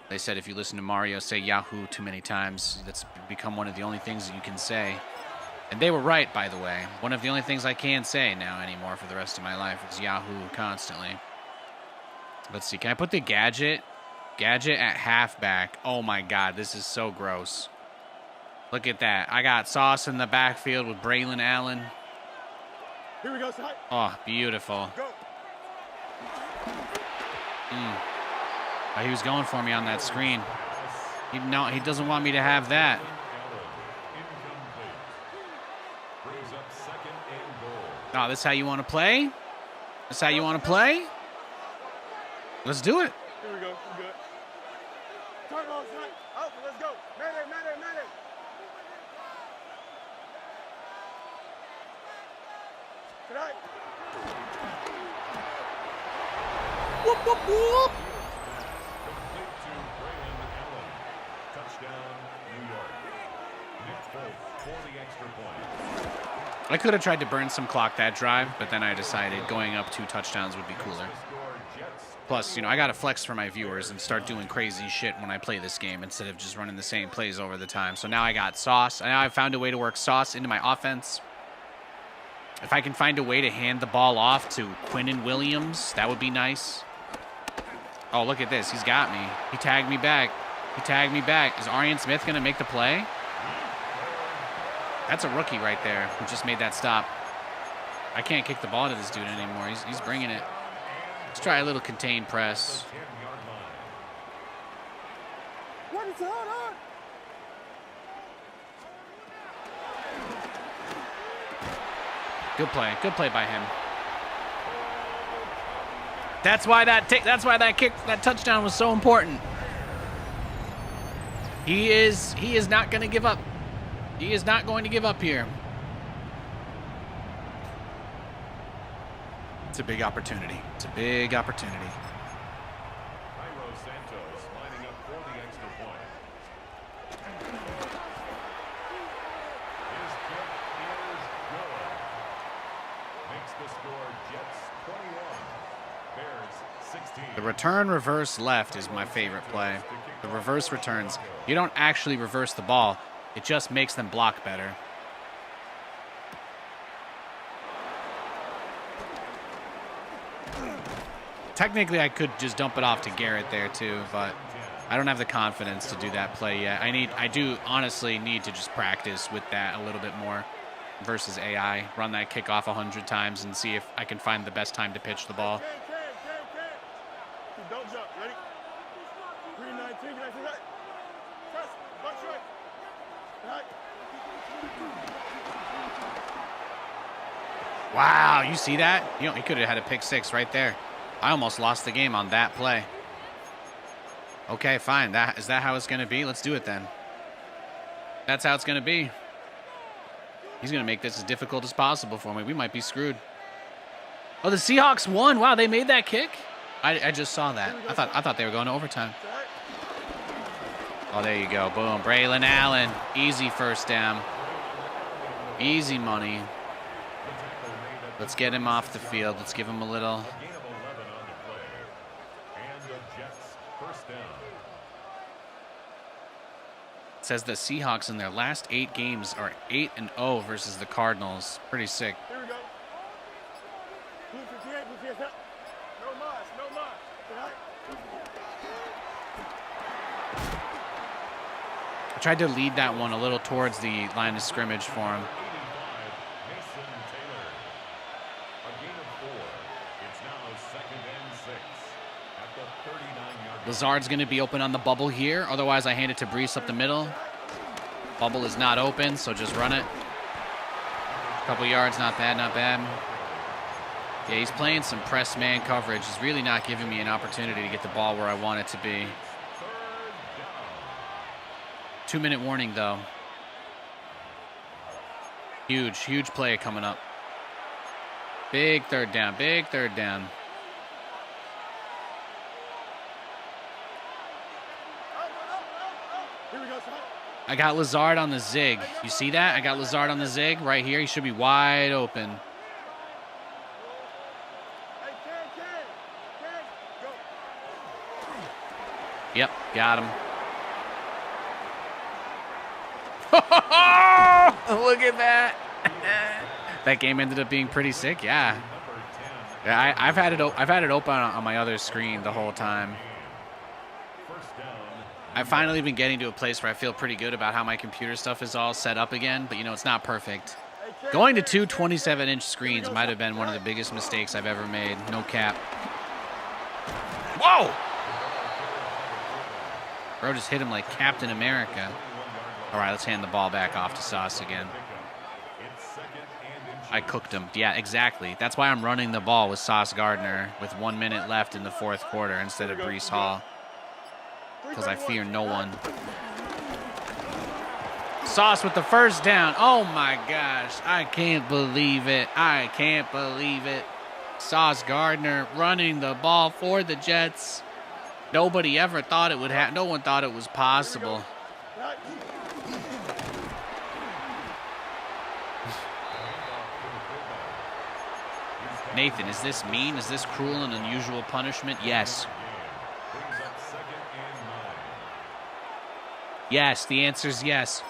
They said if you listen to Mario say Yahoo too many times, that's become one of the only things that you can say. And they were right, by the way. One of the only things I can say now anymore for the rest of my life is Yahoo constantly. Let's see. Can I put the gadget at halfback? Oh my God, this is so gross. Look at that. I got Sauce in the backfield with Braylon Allen. Here we go, Oh, beautiful. Go. Oh, he was going for me on that screen. He doesn't want me to have that. Oh, this is how you want to play? This is how you want to play? Let's do it. Here we go. We're good. Turn on strike. Out. Let's go. Mayday. Tonight. Whoop, whoop, whoop. Complete to Braylon Allen. Touchdown, New York. Nick Folk for the extra point. I could have tried to burn some clock that drive, but then I decided going up 2 touchdowns would be cooler. Plus, I got to flex for my viewers and start doing crazy shit when I play this game instead of just running the same plays over the time. So now I got sauce. Now I've found a way to work sauce into my offense. If I can find a way to hand the ball off to Quinnen Williams, that would be nice. Oh, look at this. He's got me. He tagged me back. Is Arian Smith going to make the play? That's a rookie right there who just made that stop. I can't kick the ball to this dude anymore. He's bringing it. Let's try a little contained press. What is going on? Good play by him. That's why that touchdown was so important. He is not going to give up. He is not going to give up here. It's a big opportunity. Cairo Santos lining up for the extra point. His kick is good. Makes the score Jets 21, Bears 16. The return reverse left is my favorite play. The reverse returns. You don't actually reverse the ball. It just makes them block better. Technically, I could just dump it off to Garrett there too, but I don't have the confidence to do that play yet. I do honestly need to just practice with that a little bit more versus AI. Run that kickoff 100 times and see if I can find the best time to pitch the ball. Don't jump. Ready? 319. Can I see that? Press. Butt strike. Right. Wow, you see that? He could have had a pick 6 right there. I almost lost the game on that play. Okay, fine. Is that how it's going to be? Let's do it then. That's how it's going to be. He's going to make this as difficult as possible for me. We might be screwed. Oh, the Seahawks won. Wow, they made that kick? I just saw that. I thought they were going to overtime. Oh, there you go. Boom. Braylon Allen. Easy first down. Easy money. Let's get him off the field. Let's give him a little. It says the Seahawks in their last 8 games are 8-0 versus the Cardinals. Pretty sick. Here we go. No mas. I tried to lead that one a little towards the line of scrimmage for him. Lazard's going to be open on the bubble here. Otherwise, I hand it to Brees up the middle. Bubble is not open, so just run it. Couple yards, not bad. Yeah, he's playing some press man coverage. He's really not giving me an opportunity to get the ball where I want it to be. 2-minute warning, though. Huge play coming up. Big third down. I got Lazard on the zig. You see that? I got Lazard on the zig right here. He should be wide open. Yep, got him. Look at that. That game ended up being pretty sick. Yeah. I've had it open on my other screen the whole time. I've finally been getting to a place where I feel pretty good about how my computer stuff is all set up again, but it's not perfect. Going to 2 27-inch screens might have been one of the biggest mistakes I've ever made. No cap. Whoa! Bro just hit him like Captain America. All right, let's hand the ball back off to Sauce again. I cooked him. Yeah, exactly. That's why I'm running the ball with Sauce Gardner with 1 minute left in the fourth quarter instead of Breece Hall. Because I fear no one. Sauce with the first down. Oh my gosh. I can't believe it. I can't believe it. Sauce Gardner running the ball for the Jets. Nobody ever thought it would happen. No one thought it was possible. Nathan, is this mean? Is this cruel and unusual punishment? Yes. Yes, the answer is yes.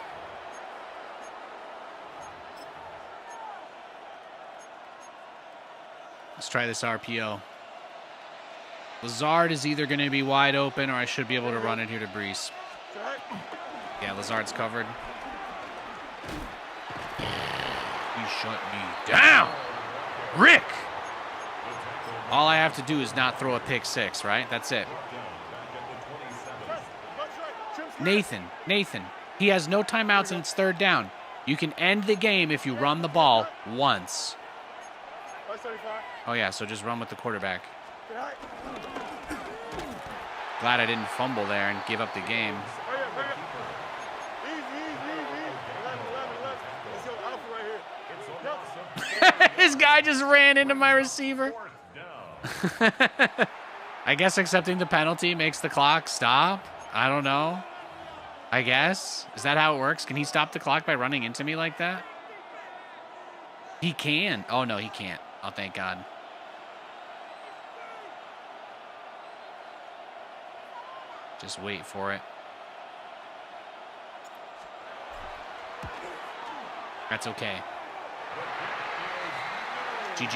Let's try this RPO. Lazard is either going to be wide open or I should be able to run it here to Breece. Yeah, Lazard's covered. He shut me down. Rick! All I have to do is not throw a pick six, right? That's it. Nathan. He has no timeouts and it's third down. You can end the game if you run the ball once. Oh, yeah, so just run with the quarterback. Glad I didn't fumble there and give up the game. This guy just ran into my receiver. I guess accepting the penalty makes the clock stop. I don't know. I guess. Is that how it works? Can he stop the clock by running into me like that? He can. Oh, no, he can't. Oh, thank God. Just wait for it. That's okay. GG.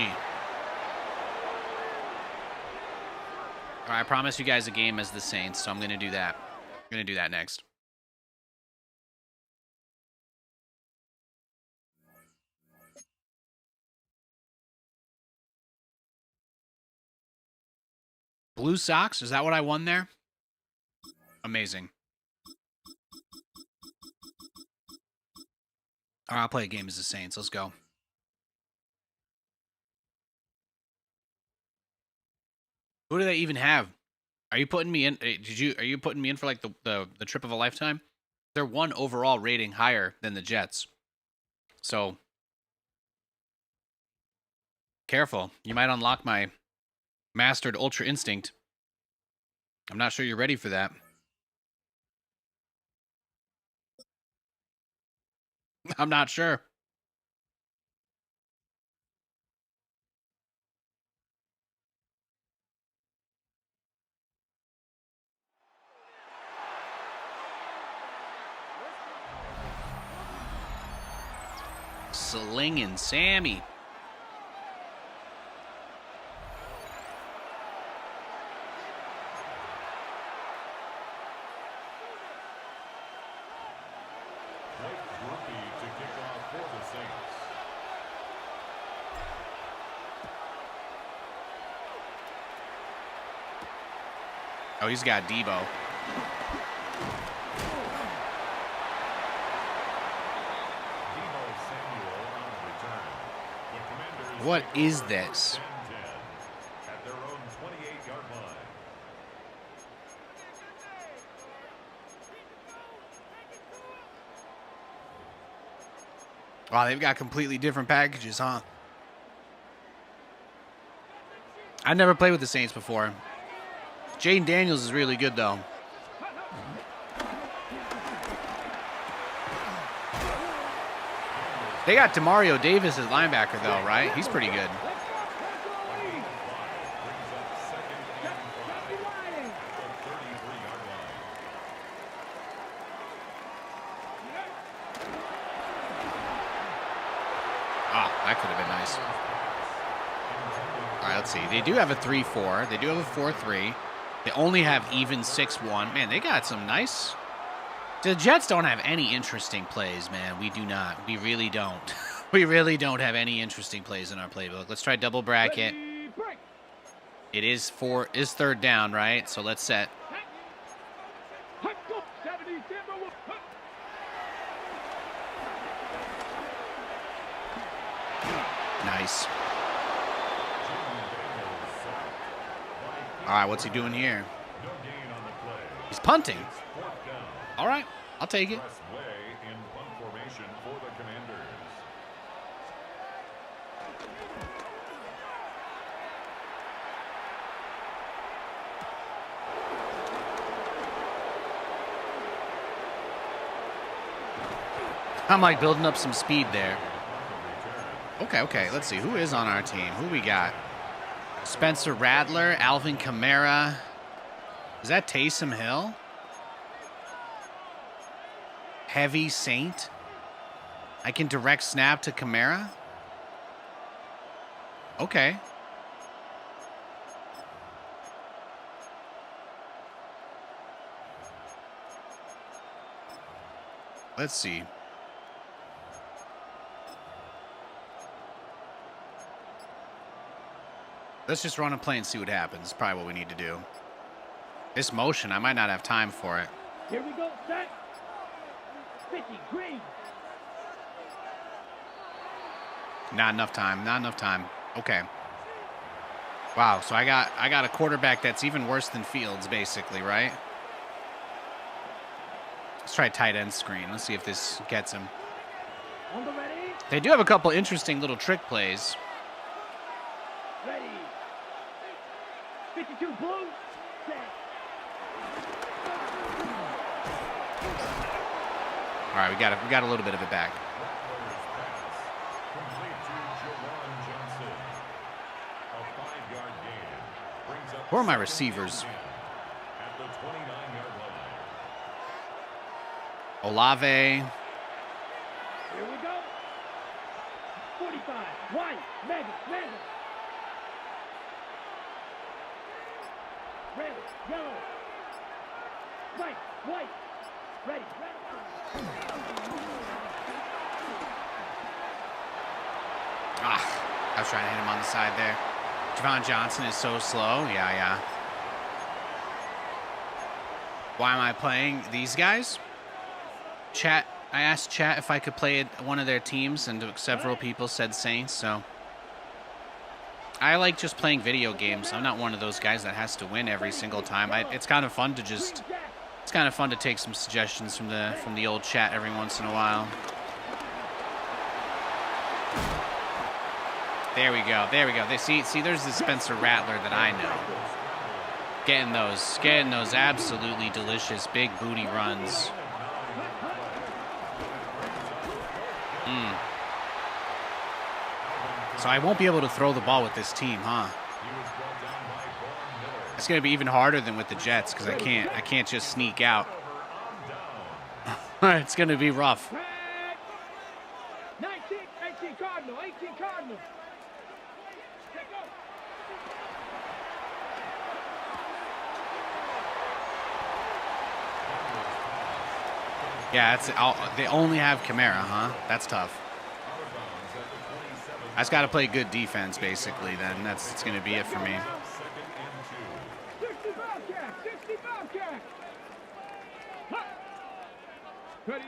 All right, I promised you guys a game as the Saints, so I'm going to do that. I'm going to do that next. Blue socks? Is that what I won there? Amazing. All right, I'll play a game as the Saints. Let's go. Who do they even have? Are you putting me in? Are you putting me in for like the trip of a lifetime? They're one overall rating higher than the Jets. So careful. You might unlock my mastered ultra instinct. I'm not sure you're ready for that. I'm not sure. Slinging Sammy. Oh, he's got Debo. What is this? At their own 28-yard line. Wow, they've got completely different packages, huh? I've never played with the Saints before. Jaden Daniels is really good, though. They got Demario Davis as linebacker, though, right? He's pretty good. Ah, that could have been nice. All right, let's see. They do have a 3-4. They do have a 4-3. They only have even 6-1. Man, they got some nice... The Jets don't have any interesting plays, man. We do not. We really don't. We really don't have any interesting plays in our playbook. Let's try double bracket. It is third down, right? So let's set. Nice. All right, what's he doing here? He's punting. All right, I'll take it. I'm like building up some speed there. Okay, let's see. Who is on our team? Who we got? Spencer Rattler, Alvin Kamara. Is that Taysom Hill? Heavy Saint. I can direct snap to Kamara. Okay. Let's see. Let's just run a play and see what happens. Probably what we need to do. This motion, I might not have time for it. Here we go, set. 50, green. Not enough time. Not enough time. Okay. Wow, so I got a quarterback that's even worse than Fields, basically, right? Let's try tight end screen. Let's see if this gets him. On the ready. They do have a couple interesting little trick plays. Ready. 52 blue. Set. All right, we got a little bit of it back. Who are my receivers? Olave. Here we go. 45. White. Mega. Red. Yellow. White. Ready. I was trying to hit him on the side there. Javon Johnson is so slow. Yeah. Why am I playing these guys? Chat. I asked chat if I could play one of their teams, and several people said Saints, so. I like just playing video games. I'm not one of those guys that has to win every single time. It's kind of fun to just... It's kind of fun to take some suggestions from the old chat every once in a while. There we go. See, there's the Spencer Rattler that I know. Getting those absolutely delicious big booty runs. So I won't be able to throw the ball with this team, huh? It's gonna be even harder than with the Jets because I can't just sneak out. It's gonna be rough. 19 Cardinal. Yeah, they only have Kamara, huh? That's tough. I just got to play good defense, basically, then. It's going to be it for me. 60 Bobcat. Ready.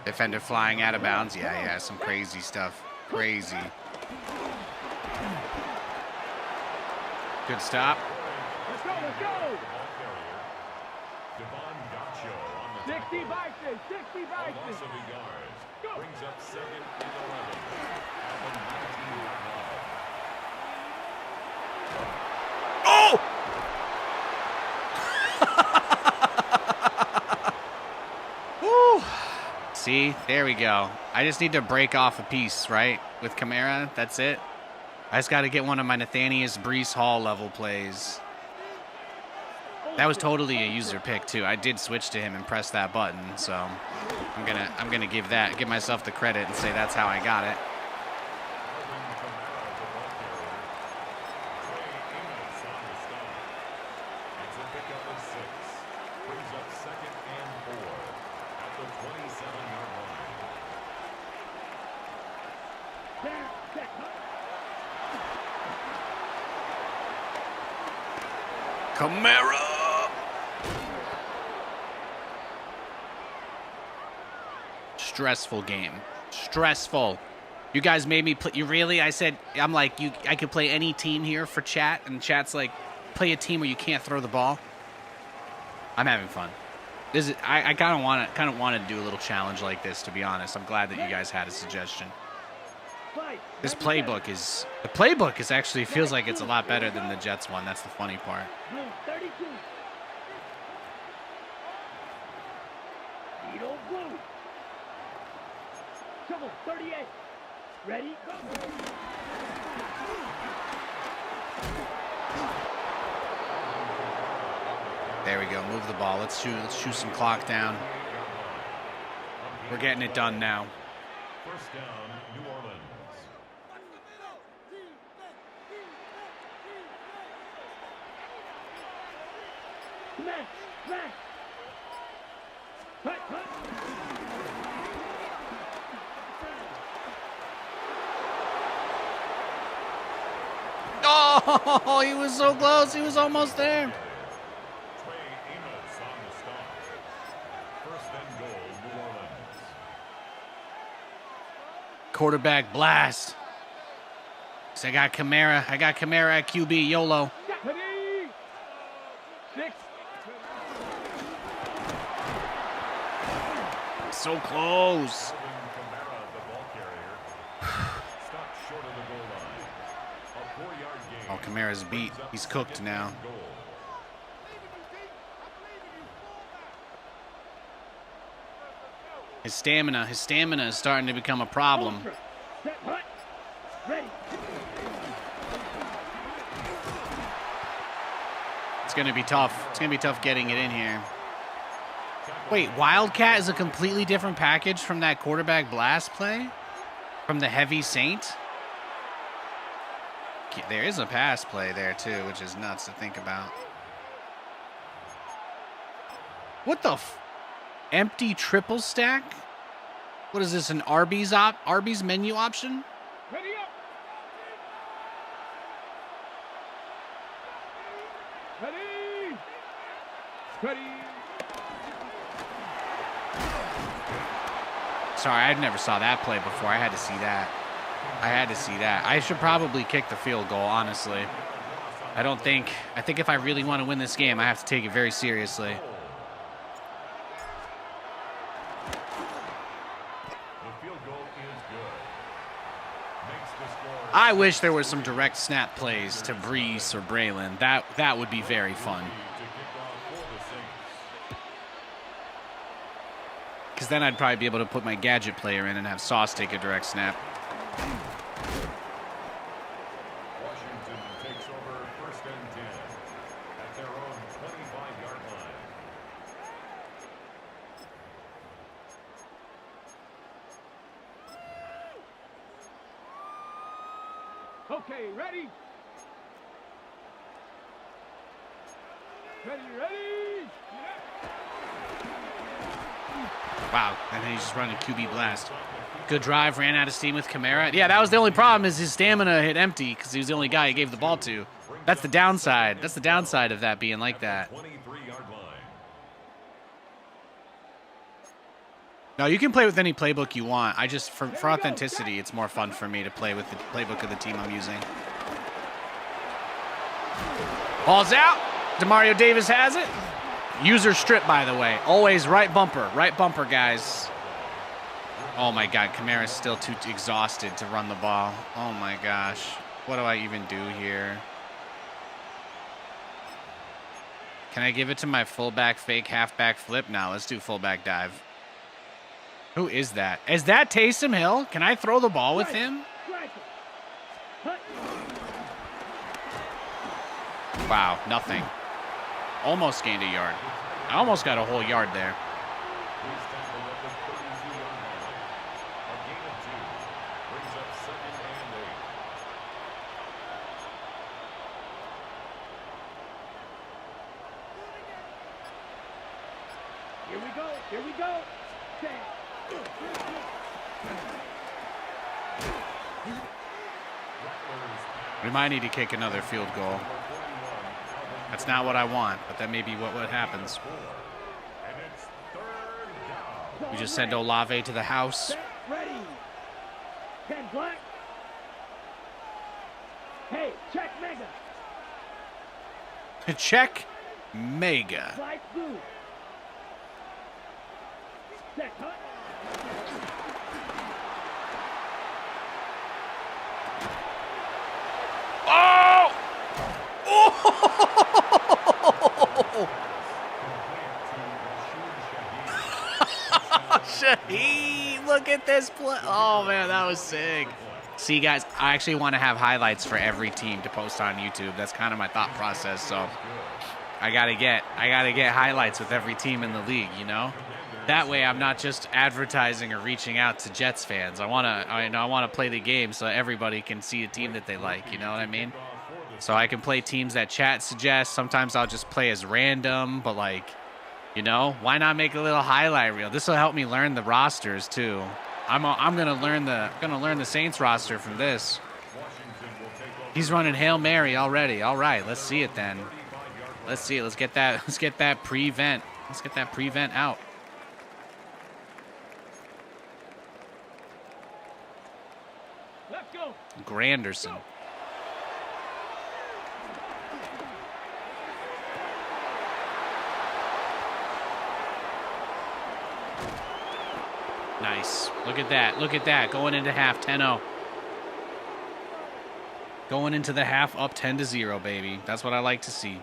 Defender flying out of bounds. Yeah, some crazy stuff. Crazy. Good stop. Let's go. 60 Vikings. Go. Brings up second and 11. Oh! Woo! See, there we go. I just need to break off a piece, right? With Kamara, that's it. I just got to get one of my Nathanias Breece Hall level plays. That was totally a user pick too. I did switch to him and press that button, so I'm gonna give myself the credit and say that's how I got it. Camara! Stressful game. Stressful. You guys made me play. You really? I said, I'm like, I could play any team here for chat, and chat's like, play a team where you can't throw the ball. I'm having fun. This is, I kind of want to do a little challenge like this, to be honest. I'm glad that you guys had a suggestion. The playbook is actually feels like it's a lot better than the Jets one. That's the funny part. 32. Beetle blue. Trouble 38. Ready? Go. There we go. Move the ball. Let's shoot some clock down. We're getting it done now. First down, New Orleans. Smash! Smash! Cut! Cut! Oh, he was so close. He was almost there. Quarterback blast. So I got Camara at QB. YOLO. 6. So close. Oh, Kamara's beat. He's cooked now. His stamina is starting to become a problem. It's going to be tough. It's going to be tough getting it in here. Wait, Wildcat is a completely different package from that quarterback blast play? From the Heavy Saint? There is a pass play there too, which is nuts to think about. What the empty triple stack? What is this, an Arby's menu option? Ready up. Ready. Ready. Sorry, I never saw that play before. I had to see that. I should probably kick the field goal, honestly. I think if I really want to win this game, I have to take it very seriously. I wish there were some direct snap plays to Breeze or Braylon. That would be very fun. Because then I'd probably be able to put my gadget player in and have Sauce take a direct snap. Washington takes over 1st and 10 at their own 25-yard line. Okay, ready? Ready? Wow, and then he's just running a QB blast. Good drive, ran out of steam with Camara. Yeah, that was the only problem, is his stamina hit empty because he was the only guy he gave the ball to. That's the downside. That's the downside of that being like that. No, you can play with any playbook you want. I just, for authenticity, it's more fun for me to play with the playbook of the team I'm using. Ball's out. Demario Davis has it. User strip, by the way. Always right bumper, guys. Oh my God, Kamara's still too exhausted to run the ball. Oh my gosh. What do I even do here? Can I give it to my fullback fake halfback flip? No, let's do fullback dive. Who is that? Is that Taysom Hill? Can I throw the ball with him? Wow, nothing. Almost gained a yard. I almost got a whole yard there. Here we go. We might need to kick another field goal. That's not what I want, but that may be what happens. We just send Olave to the house. Ready. 10 black. Hey, check Mega. Check Mega. Flight blue. Set hut. Oh! Oh! Shaheen, look at this play. Oh, man, that was sick. See, guys, I actually want to have highlights for every team to post on YouTube. That's kind of my thought process. So I gotta get highlights with every team in the league, you know? That way I'm not just advertising or reaching out to Jets fans. I wanna play the game so everybody can see a team that they like, you know what I mean? So I can play teams that chat suggests. Sometimes I'll just play as random, but like, you know, why not make a little highlight reel? This will help me learn the rosters too. I'm gonna learn the Saints roster from this. He's running Hail Mary already. All right, let's see it then. Let's see it. Let's get that prevent. Let's get that prevent out. Let's go. Granderson. Nice. Look at that. Look at that. Going into half 10-0. Going into the half up 10-0, baby. That's what I like to see.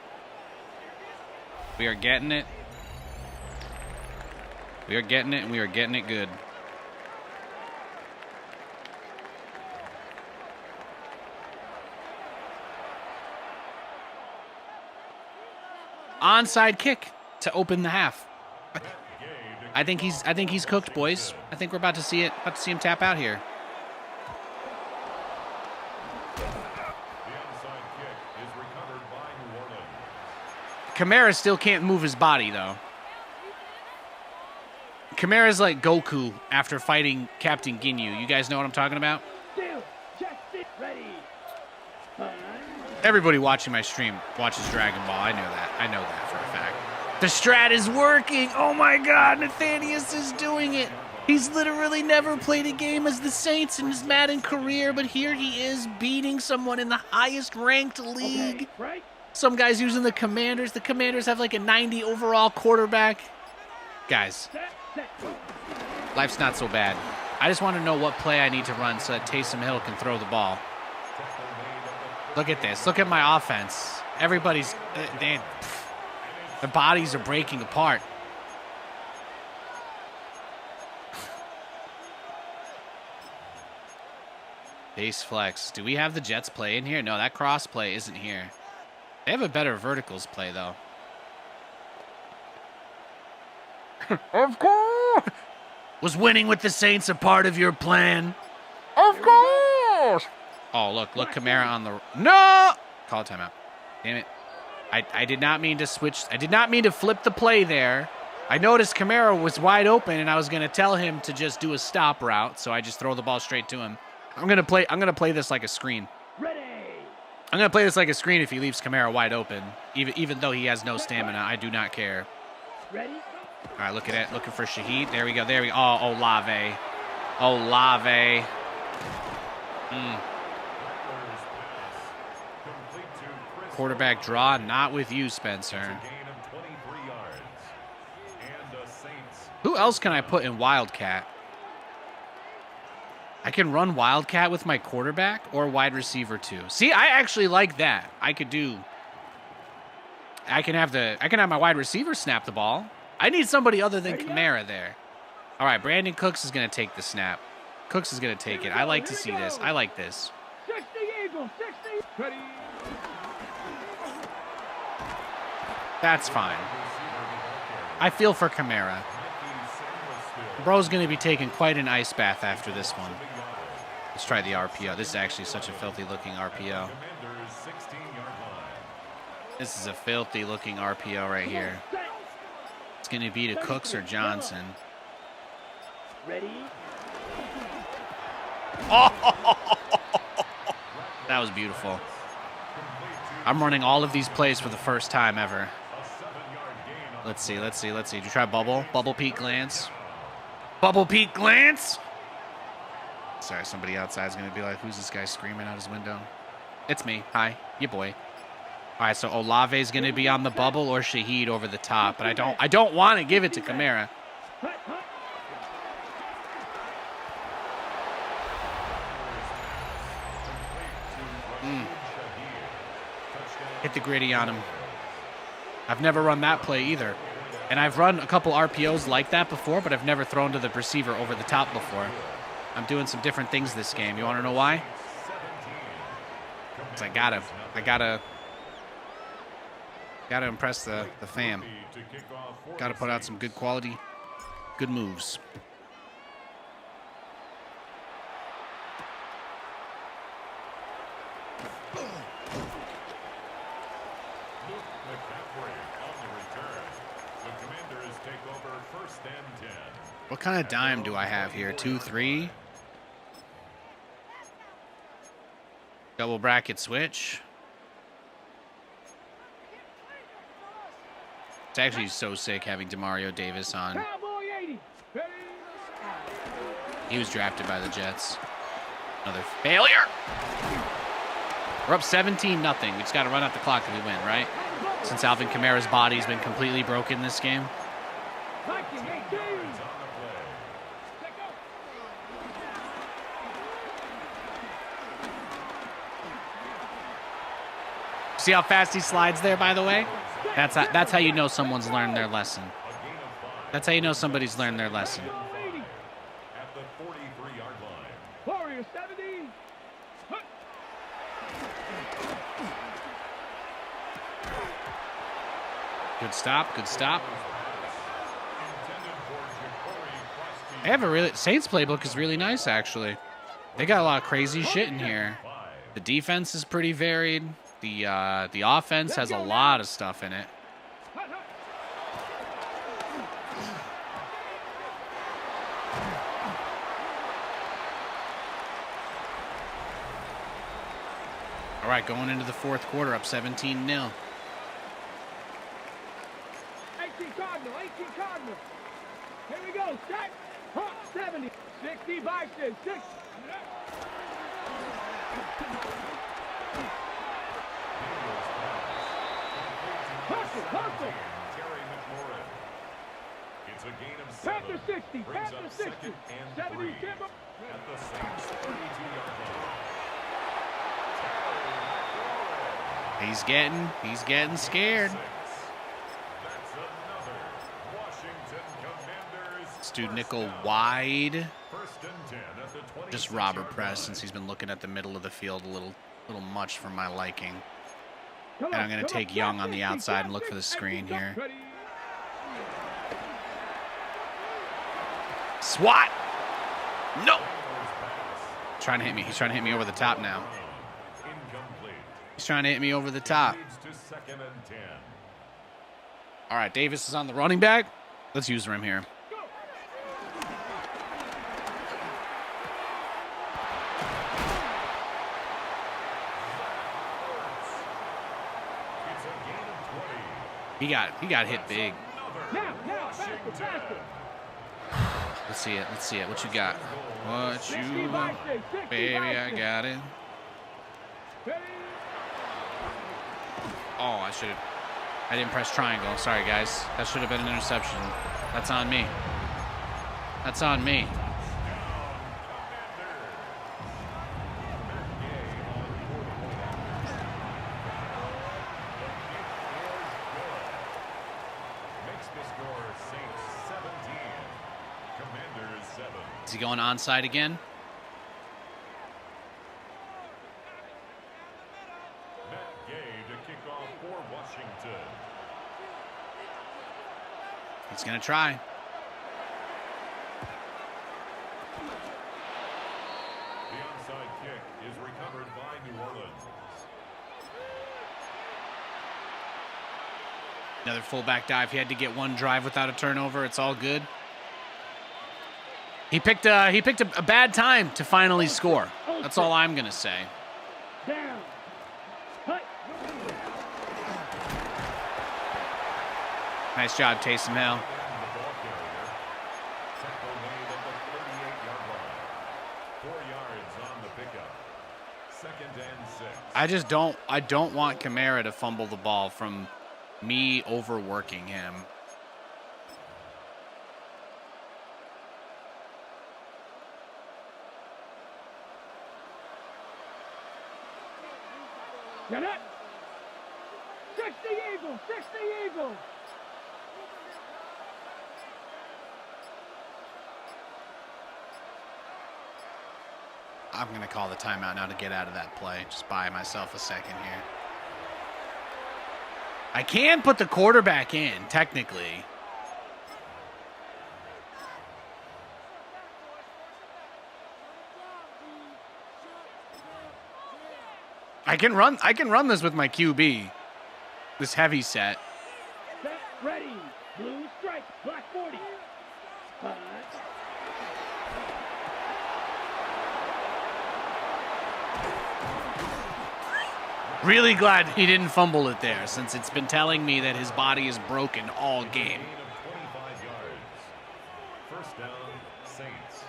We are getting it. We are getting it, and we are getting it good. Onside kick to open the half. I think he's cooked, boys. I think we're about to see it. About to see him tap out here. Kamara still can't move his body though. Kamara's like Goku after fighting Captain Ginyu. You guys know what I'm talking about? Everybody watching my stream watches Dragon Ball. I know that. I know that for a fact. The strat is working. Oh my God, Nathanias is doing it. He's literally never played a game as the Saints in his Madden career, but here he is beating someone in the highest ranked league. Okay, right. Some guys using the Commanders. The Commanders have like a 90 overall quarterback. Guys, life's not so bad. I just want to know what play I need to run so that Taysom Hill can throw the ball. Look at this. Look at my offense. Everybody's... the bodies are breaking apart. Base flex. Do we have the Jets play in here? No, that cross play isn't here. They have a better verticals play, though. Of course! Was winning with the Saints a part of your plan? Of course! Oh, look, Kamara on the... No! Call a timeout. Damn it. I did not mean to switch. I did not mean to flip the play there. I noticed Kamara was wide open, and I was going to tell him to just do a stop route, so I just throw the ball straight to him. I'm gonna play this like a screen. Ready. I'm gonna play this like a screen if he leaves Kamara wide open. Even though he has no stamina, I do not care. Ready. All right, look at it. Looking for Shaheed. There we go. There we go. Oh, Olave. Olave. Quarterback draw, not with you, Spencer. Who else can I put in Wildcat? I can run Wildcat with my quarterback or wide receiver too. See, I actually like that. I can have my wide receiver snap the ball. I need somebody other than Kamara there. All right, Brandon Cooks is going to take the snap. Cooks is going to take it. I like to see this. I like this. 60 Eagles, 60. Ready. That's fine. I feel for Kamara. Bro's going to be taking quite an ice bath after this one. Let's try the RPO. This is actually such a filthy-looking RPO. This is a filthy-looking RPO right here. It's going to be to Cooks or Johnson. Ready? Oh! That was beautiful. I'm running all of these plays for the first time ever. Let's see. Did you try bubble? Bubble peek glance. Bubble peek glance. Sorry, somebody outside is going to be like, who's this guy screaming out his window? It's me. Hi. Your boy. All right, so Olave is going to be on the bubble or Shaheed over the top, but I don't want to give it to Chimera. Hit the gritty on him. I've never run that play either. And I've run a couple RPOs like that before, but I've never thrown to the receiver over the top before. I'm doing some different things this game. You want to know why? Because I gotta impress the fam. Gotta put out some good quality, good moves. What kind of dime do I have here? 2, 3? Double bracket switch. It's actually so sick having DeMario Davis on. He was drafted by the Jets. Another failure. We're up 17-0. We just got to run out the clock if we win, right? Since Alvin Kamara's body's been completely broken this game. See how fast he slides there, by the way? That's how you know someone's learned their lesson. That's how you know somebody's learned their lesson. At the 43-yard line. Warrior 70. Good stop, good stop. They have a really Saints playbook is really nice actually. They got a lot of crazy shit in here. The defense is pretty varied. The offense has a lot of stuff in it. All right, going into the fourth quarter, up 17-0. 18 Cardinal, 18 Cardinal. Here we go, set. Hawk 70, 60 Bison, 6. Hustle. It's a gain of 7. Panther 60, Panther 60. 70 Timber. At the Saints 32-yard line. He's getting scared. That's another Washington Commanders. Stu nickel wide. First and 10 at the 26-yard Just Robert Press line. since he's been looking at the middle of the field a little much for my liking. And I'm going to take Young on the outside and look for the screen here. SWAT! No! Trying to hit me. He's trying to hit me over the top now. He's trying to hit me over the top. All right, Davis is on the running back. Let's use him here. He got hit big. Let's see it. What you got? What you got? Baby, I got it. Oh, I didn't press triangle. Sorry, guys. That should have been an interception. That's on me. That's on me. Is he going onside again? He's going to try. The onside kick is recovered by New Orleans. Another fullback dive. He had to get one drive without a turnover. It's all good. He picked a bad time to finally score. That's all I'm going to say. Down. Nice job, Taysom Hill. The ball carrier. Tackle made at the 38-yard line. 4 yards on the pickup. 2nd and 6. I don't want Kamara to fumble the ball from me overworking him. Get it! 60 Eagles! 60 Eagles! I'm going to call the timeout now to get out of that play. Just buy myself a second here. I can put the quarterback in, technically. I can run this with my QB. This heavy set. Set, ready. Blue strike. Black 40. Really glad he didn't fumble it there, since it's been telling me that his body is broken all game. 25 yards. 1st down, Saints.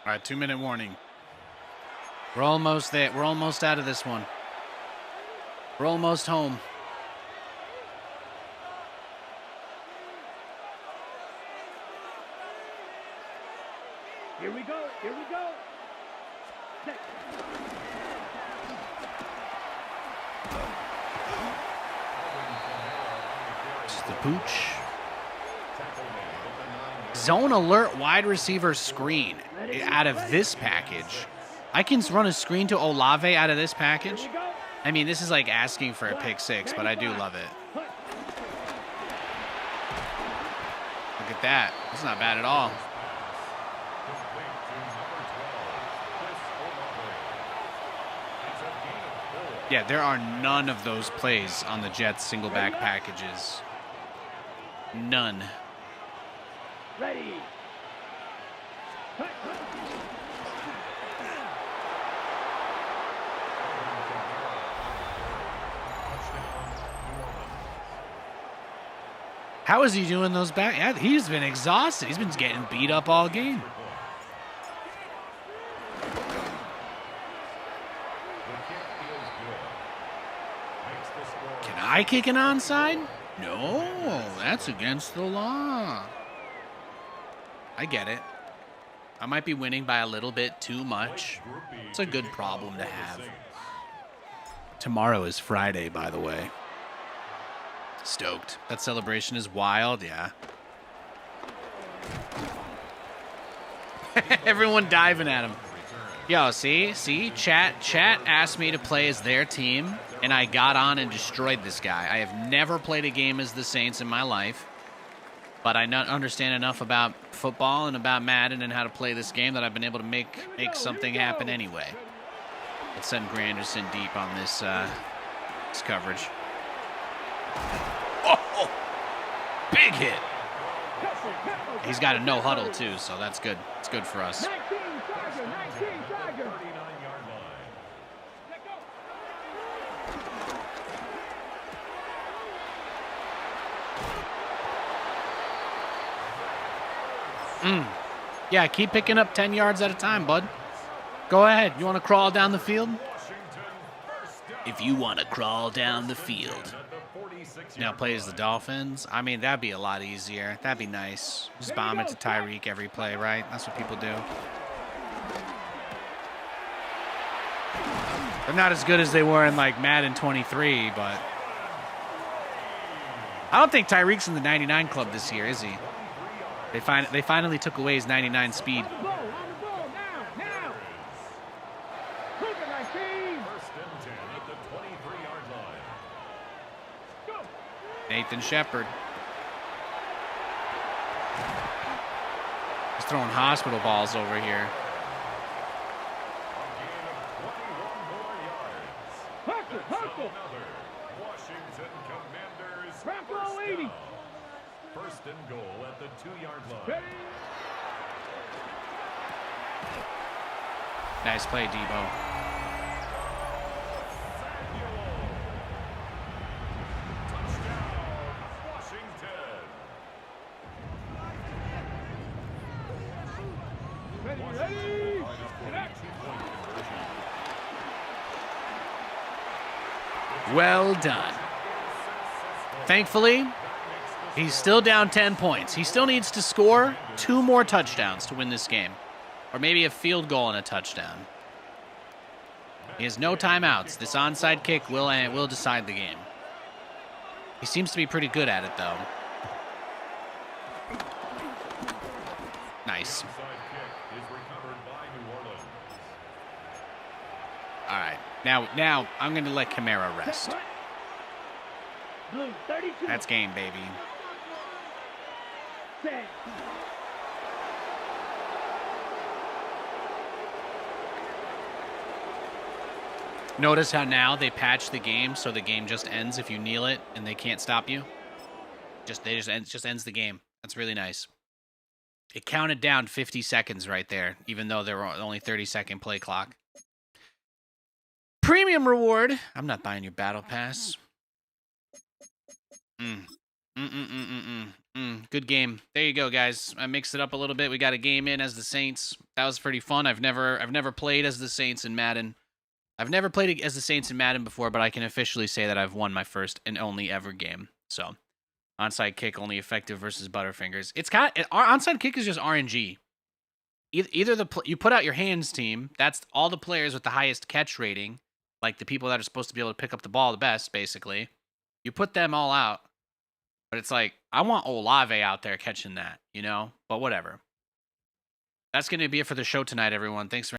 All right, 2-minute warning. We're almost there. We're almost out of this one. We're almost home. Here we go. Here we go. Just the pooch. Zone alert wide receiver screen out of this package. I can run a screen to Olave out of this package. I mean, this is like asking for a pick six, but I do love it. Look at that. That's not bad at all. Yeah, there are none of those plays on the Jets single back packages. None. Ready. How is he doing those back? Yeah, he's been exhausted. He's been getting beat up all game. Can I kick an onside? No, that's against the law. I get it. I might be winning by a little bit too much. It's a good problem to have. Tomorrow is Friday, by the way. Stoked. That celebration is wild, yeah. Everyone diving at him. Yo, see? Chat asked me to play as their team, and I got on and destroyed this guy. I have never played a game as the Saints in my life, but I understand enough about football and about Madden and how to play this game that I've been able to make something happen anyway. Let's send Granderson deep on this coverage. Oh, big hit. He's got a no huddle too, so that's good. It's good for us. 19 Tiger. Yeah, keep picking up 10 yards at a time, bud. Go ahead. You want to crawl down the field? If you want to crawl down the field. Now play as the Dolphins. I mean, that'd be a lot easier. That'd be nice. Just bomb it to Tyreek every play, right? That's what people do. They're not as good as they were in, like, Madden 23, but... I don't think Tyreek's in the 99 club this year, is he? They finally took away his 99 speed. On the ball, now. Look at my team. 1st and 10 at the 23-yard line. Go. Nathan Shepard. He's throwing hospital balls over here. Huckle. Washington Commanders. Bronco 80. 1st and goal at the 2-yard line. Nice play, Debo. Well done. Thankfully, he's still down 10 points. He still needs to score 2 more touchdowns to win this game. Or maybe a field goal and a touchdown. He has no timeouts. This onside kick will decide the game. He seems to be pretty good at it, though. Nice. All right. Now I'm going to let Kamara rest. Blue, 32. That's game, baby. Set. Notice how now they patch the game so the game just ends if you kneel it and they can't stop you. Just ends the game. That's really nice. It counted down 50 seconds right there, even though there were only 30-second play clock. Premium reward. I'm not buying your battle pass. Good game. There you go, guys. I mixed it up a little bit. We got a game in as the Saints. That was pretty fun. I've never played as the Saints in Madden. I've never played as the Saints in Madden before, but I can officially say that I've won my first and only ever game. So, onside kick only effective versus Butterfingers. It's our onside kick is just RNG. Either you put out your hands team. That's all the players with the highest catch rating, like the people that are supposed to be able to pick up the ball the best, basically. You put them all out. But it's like, I want Olave out there catching that, you know? But whatever. That's going to be it for the show tonight, everyone. Thanks for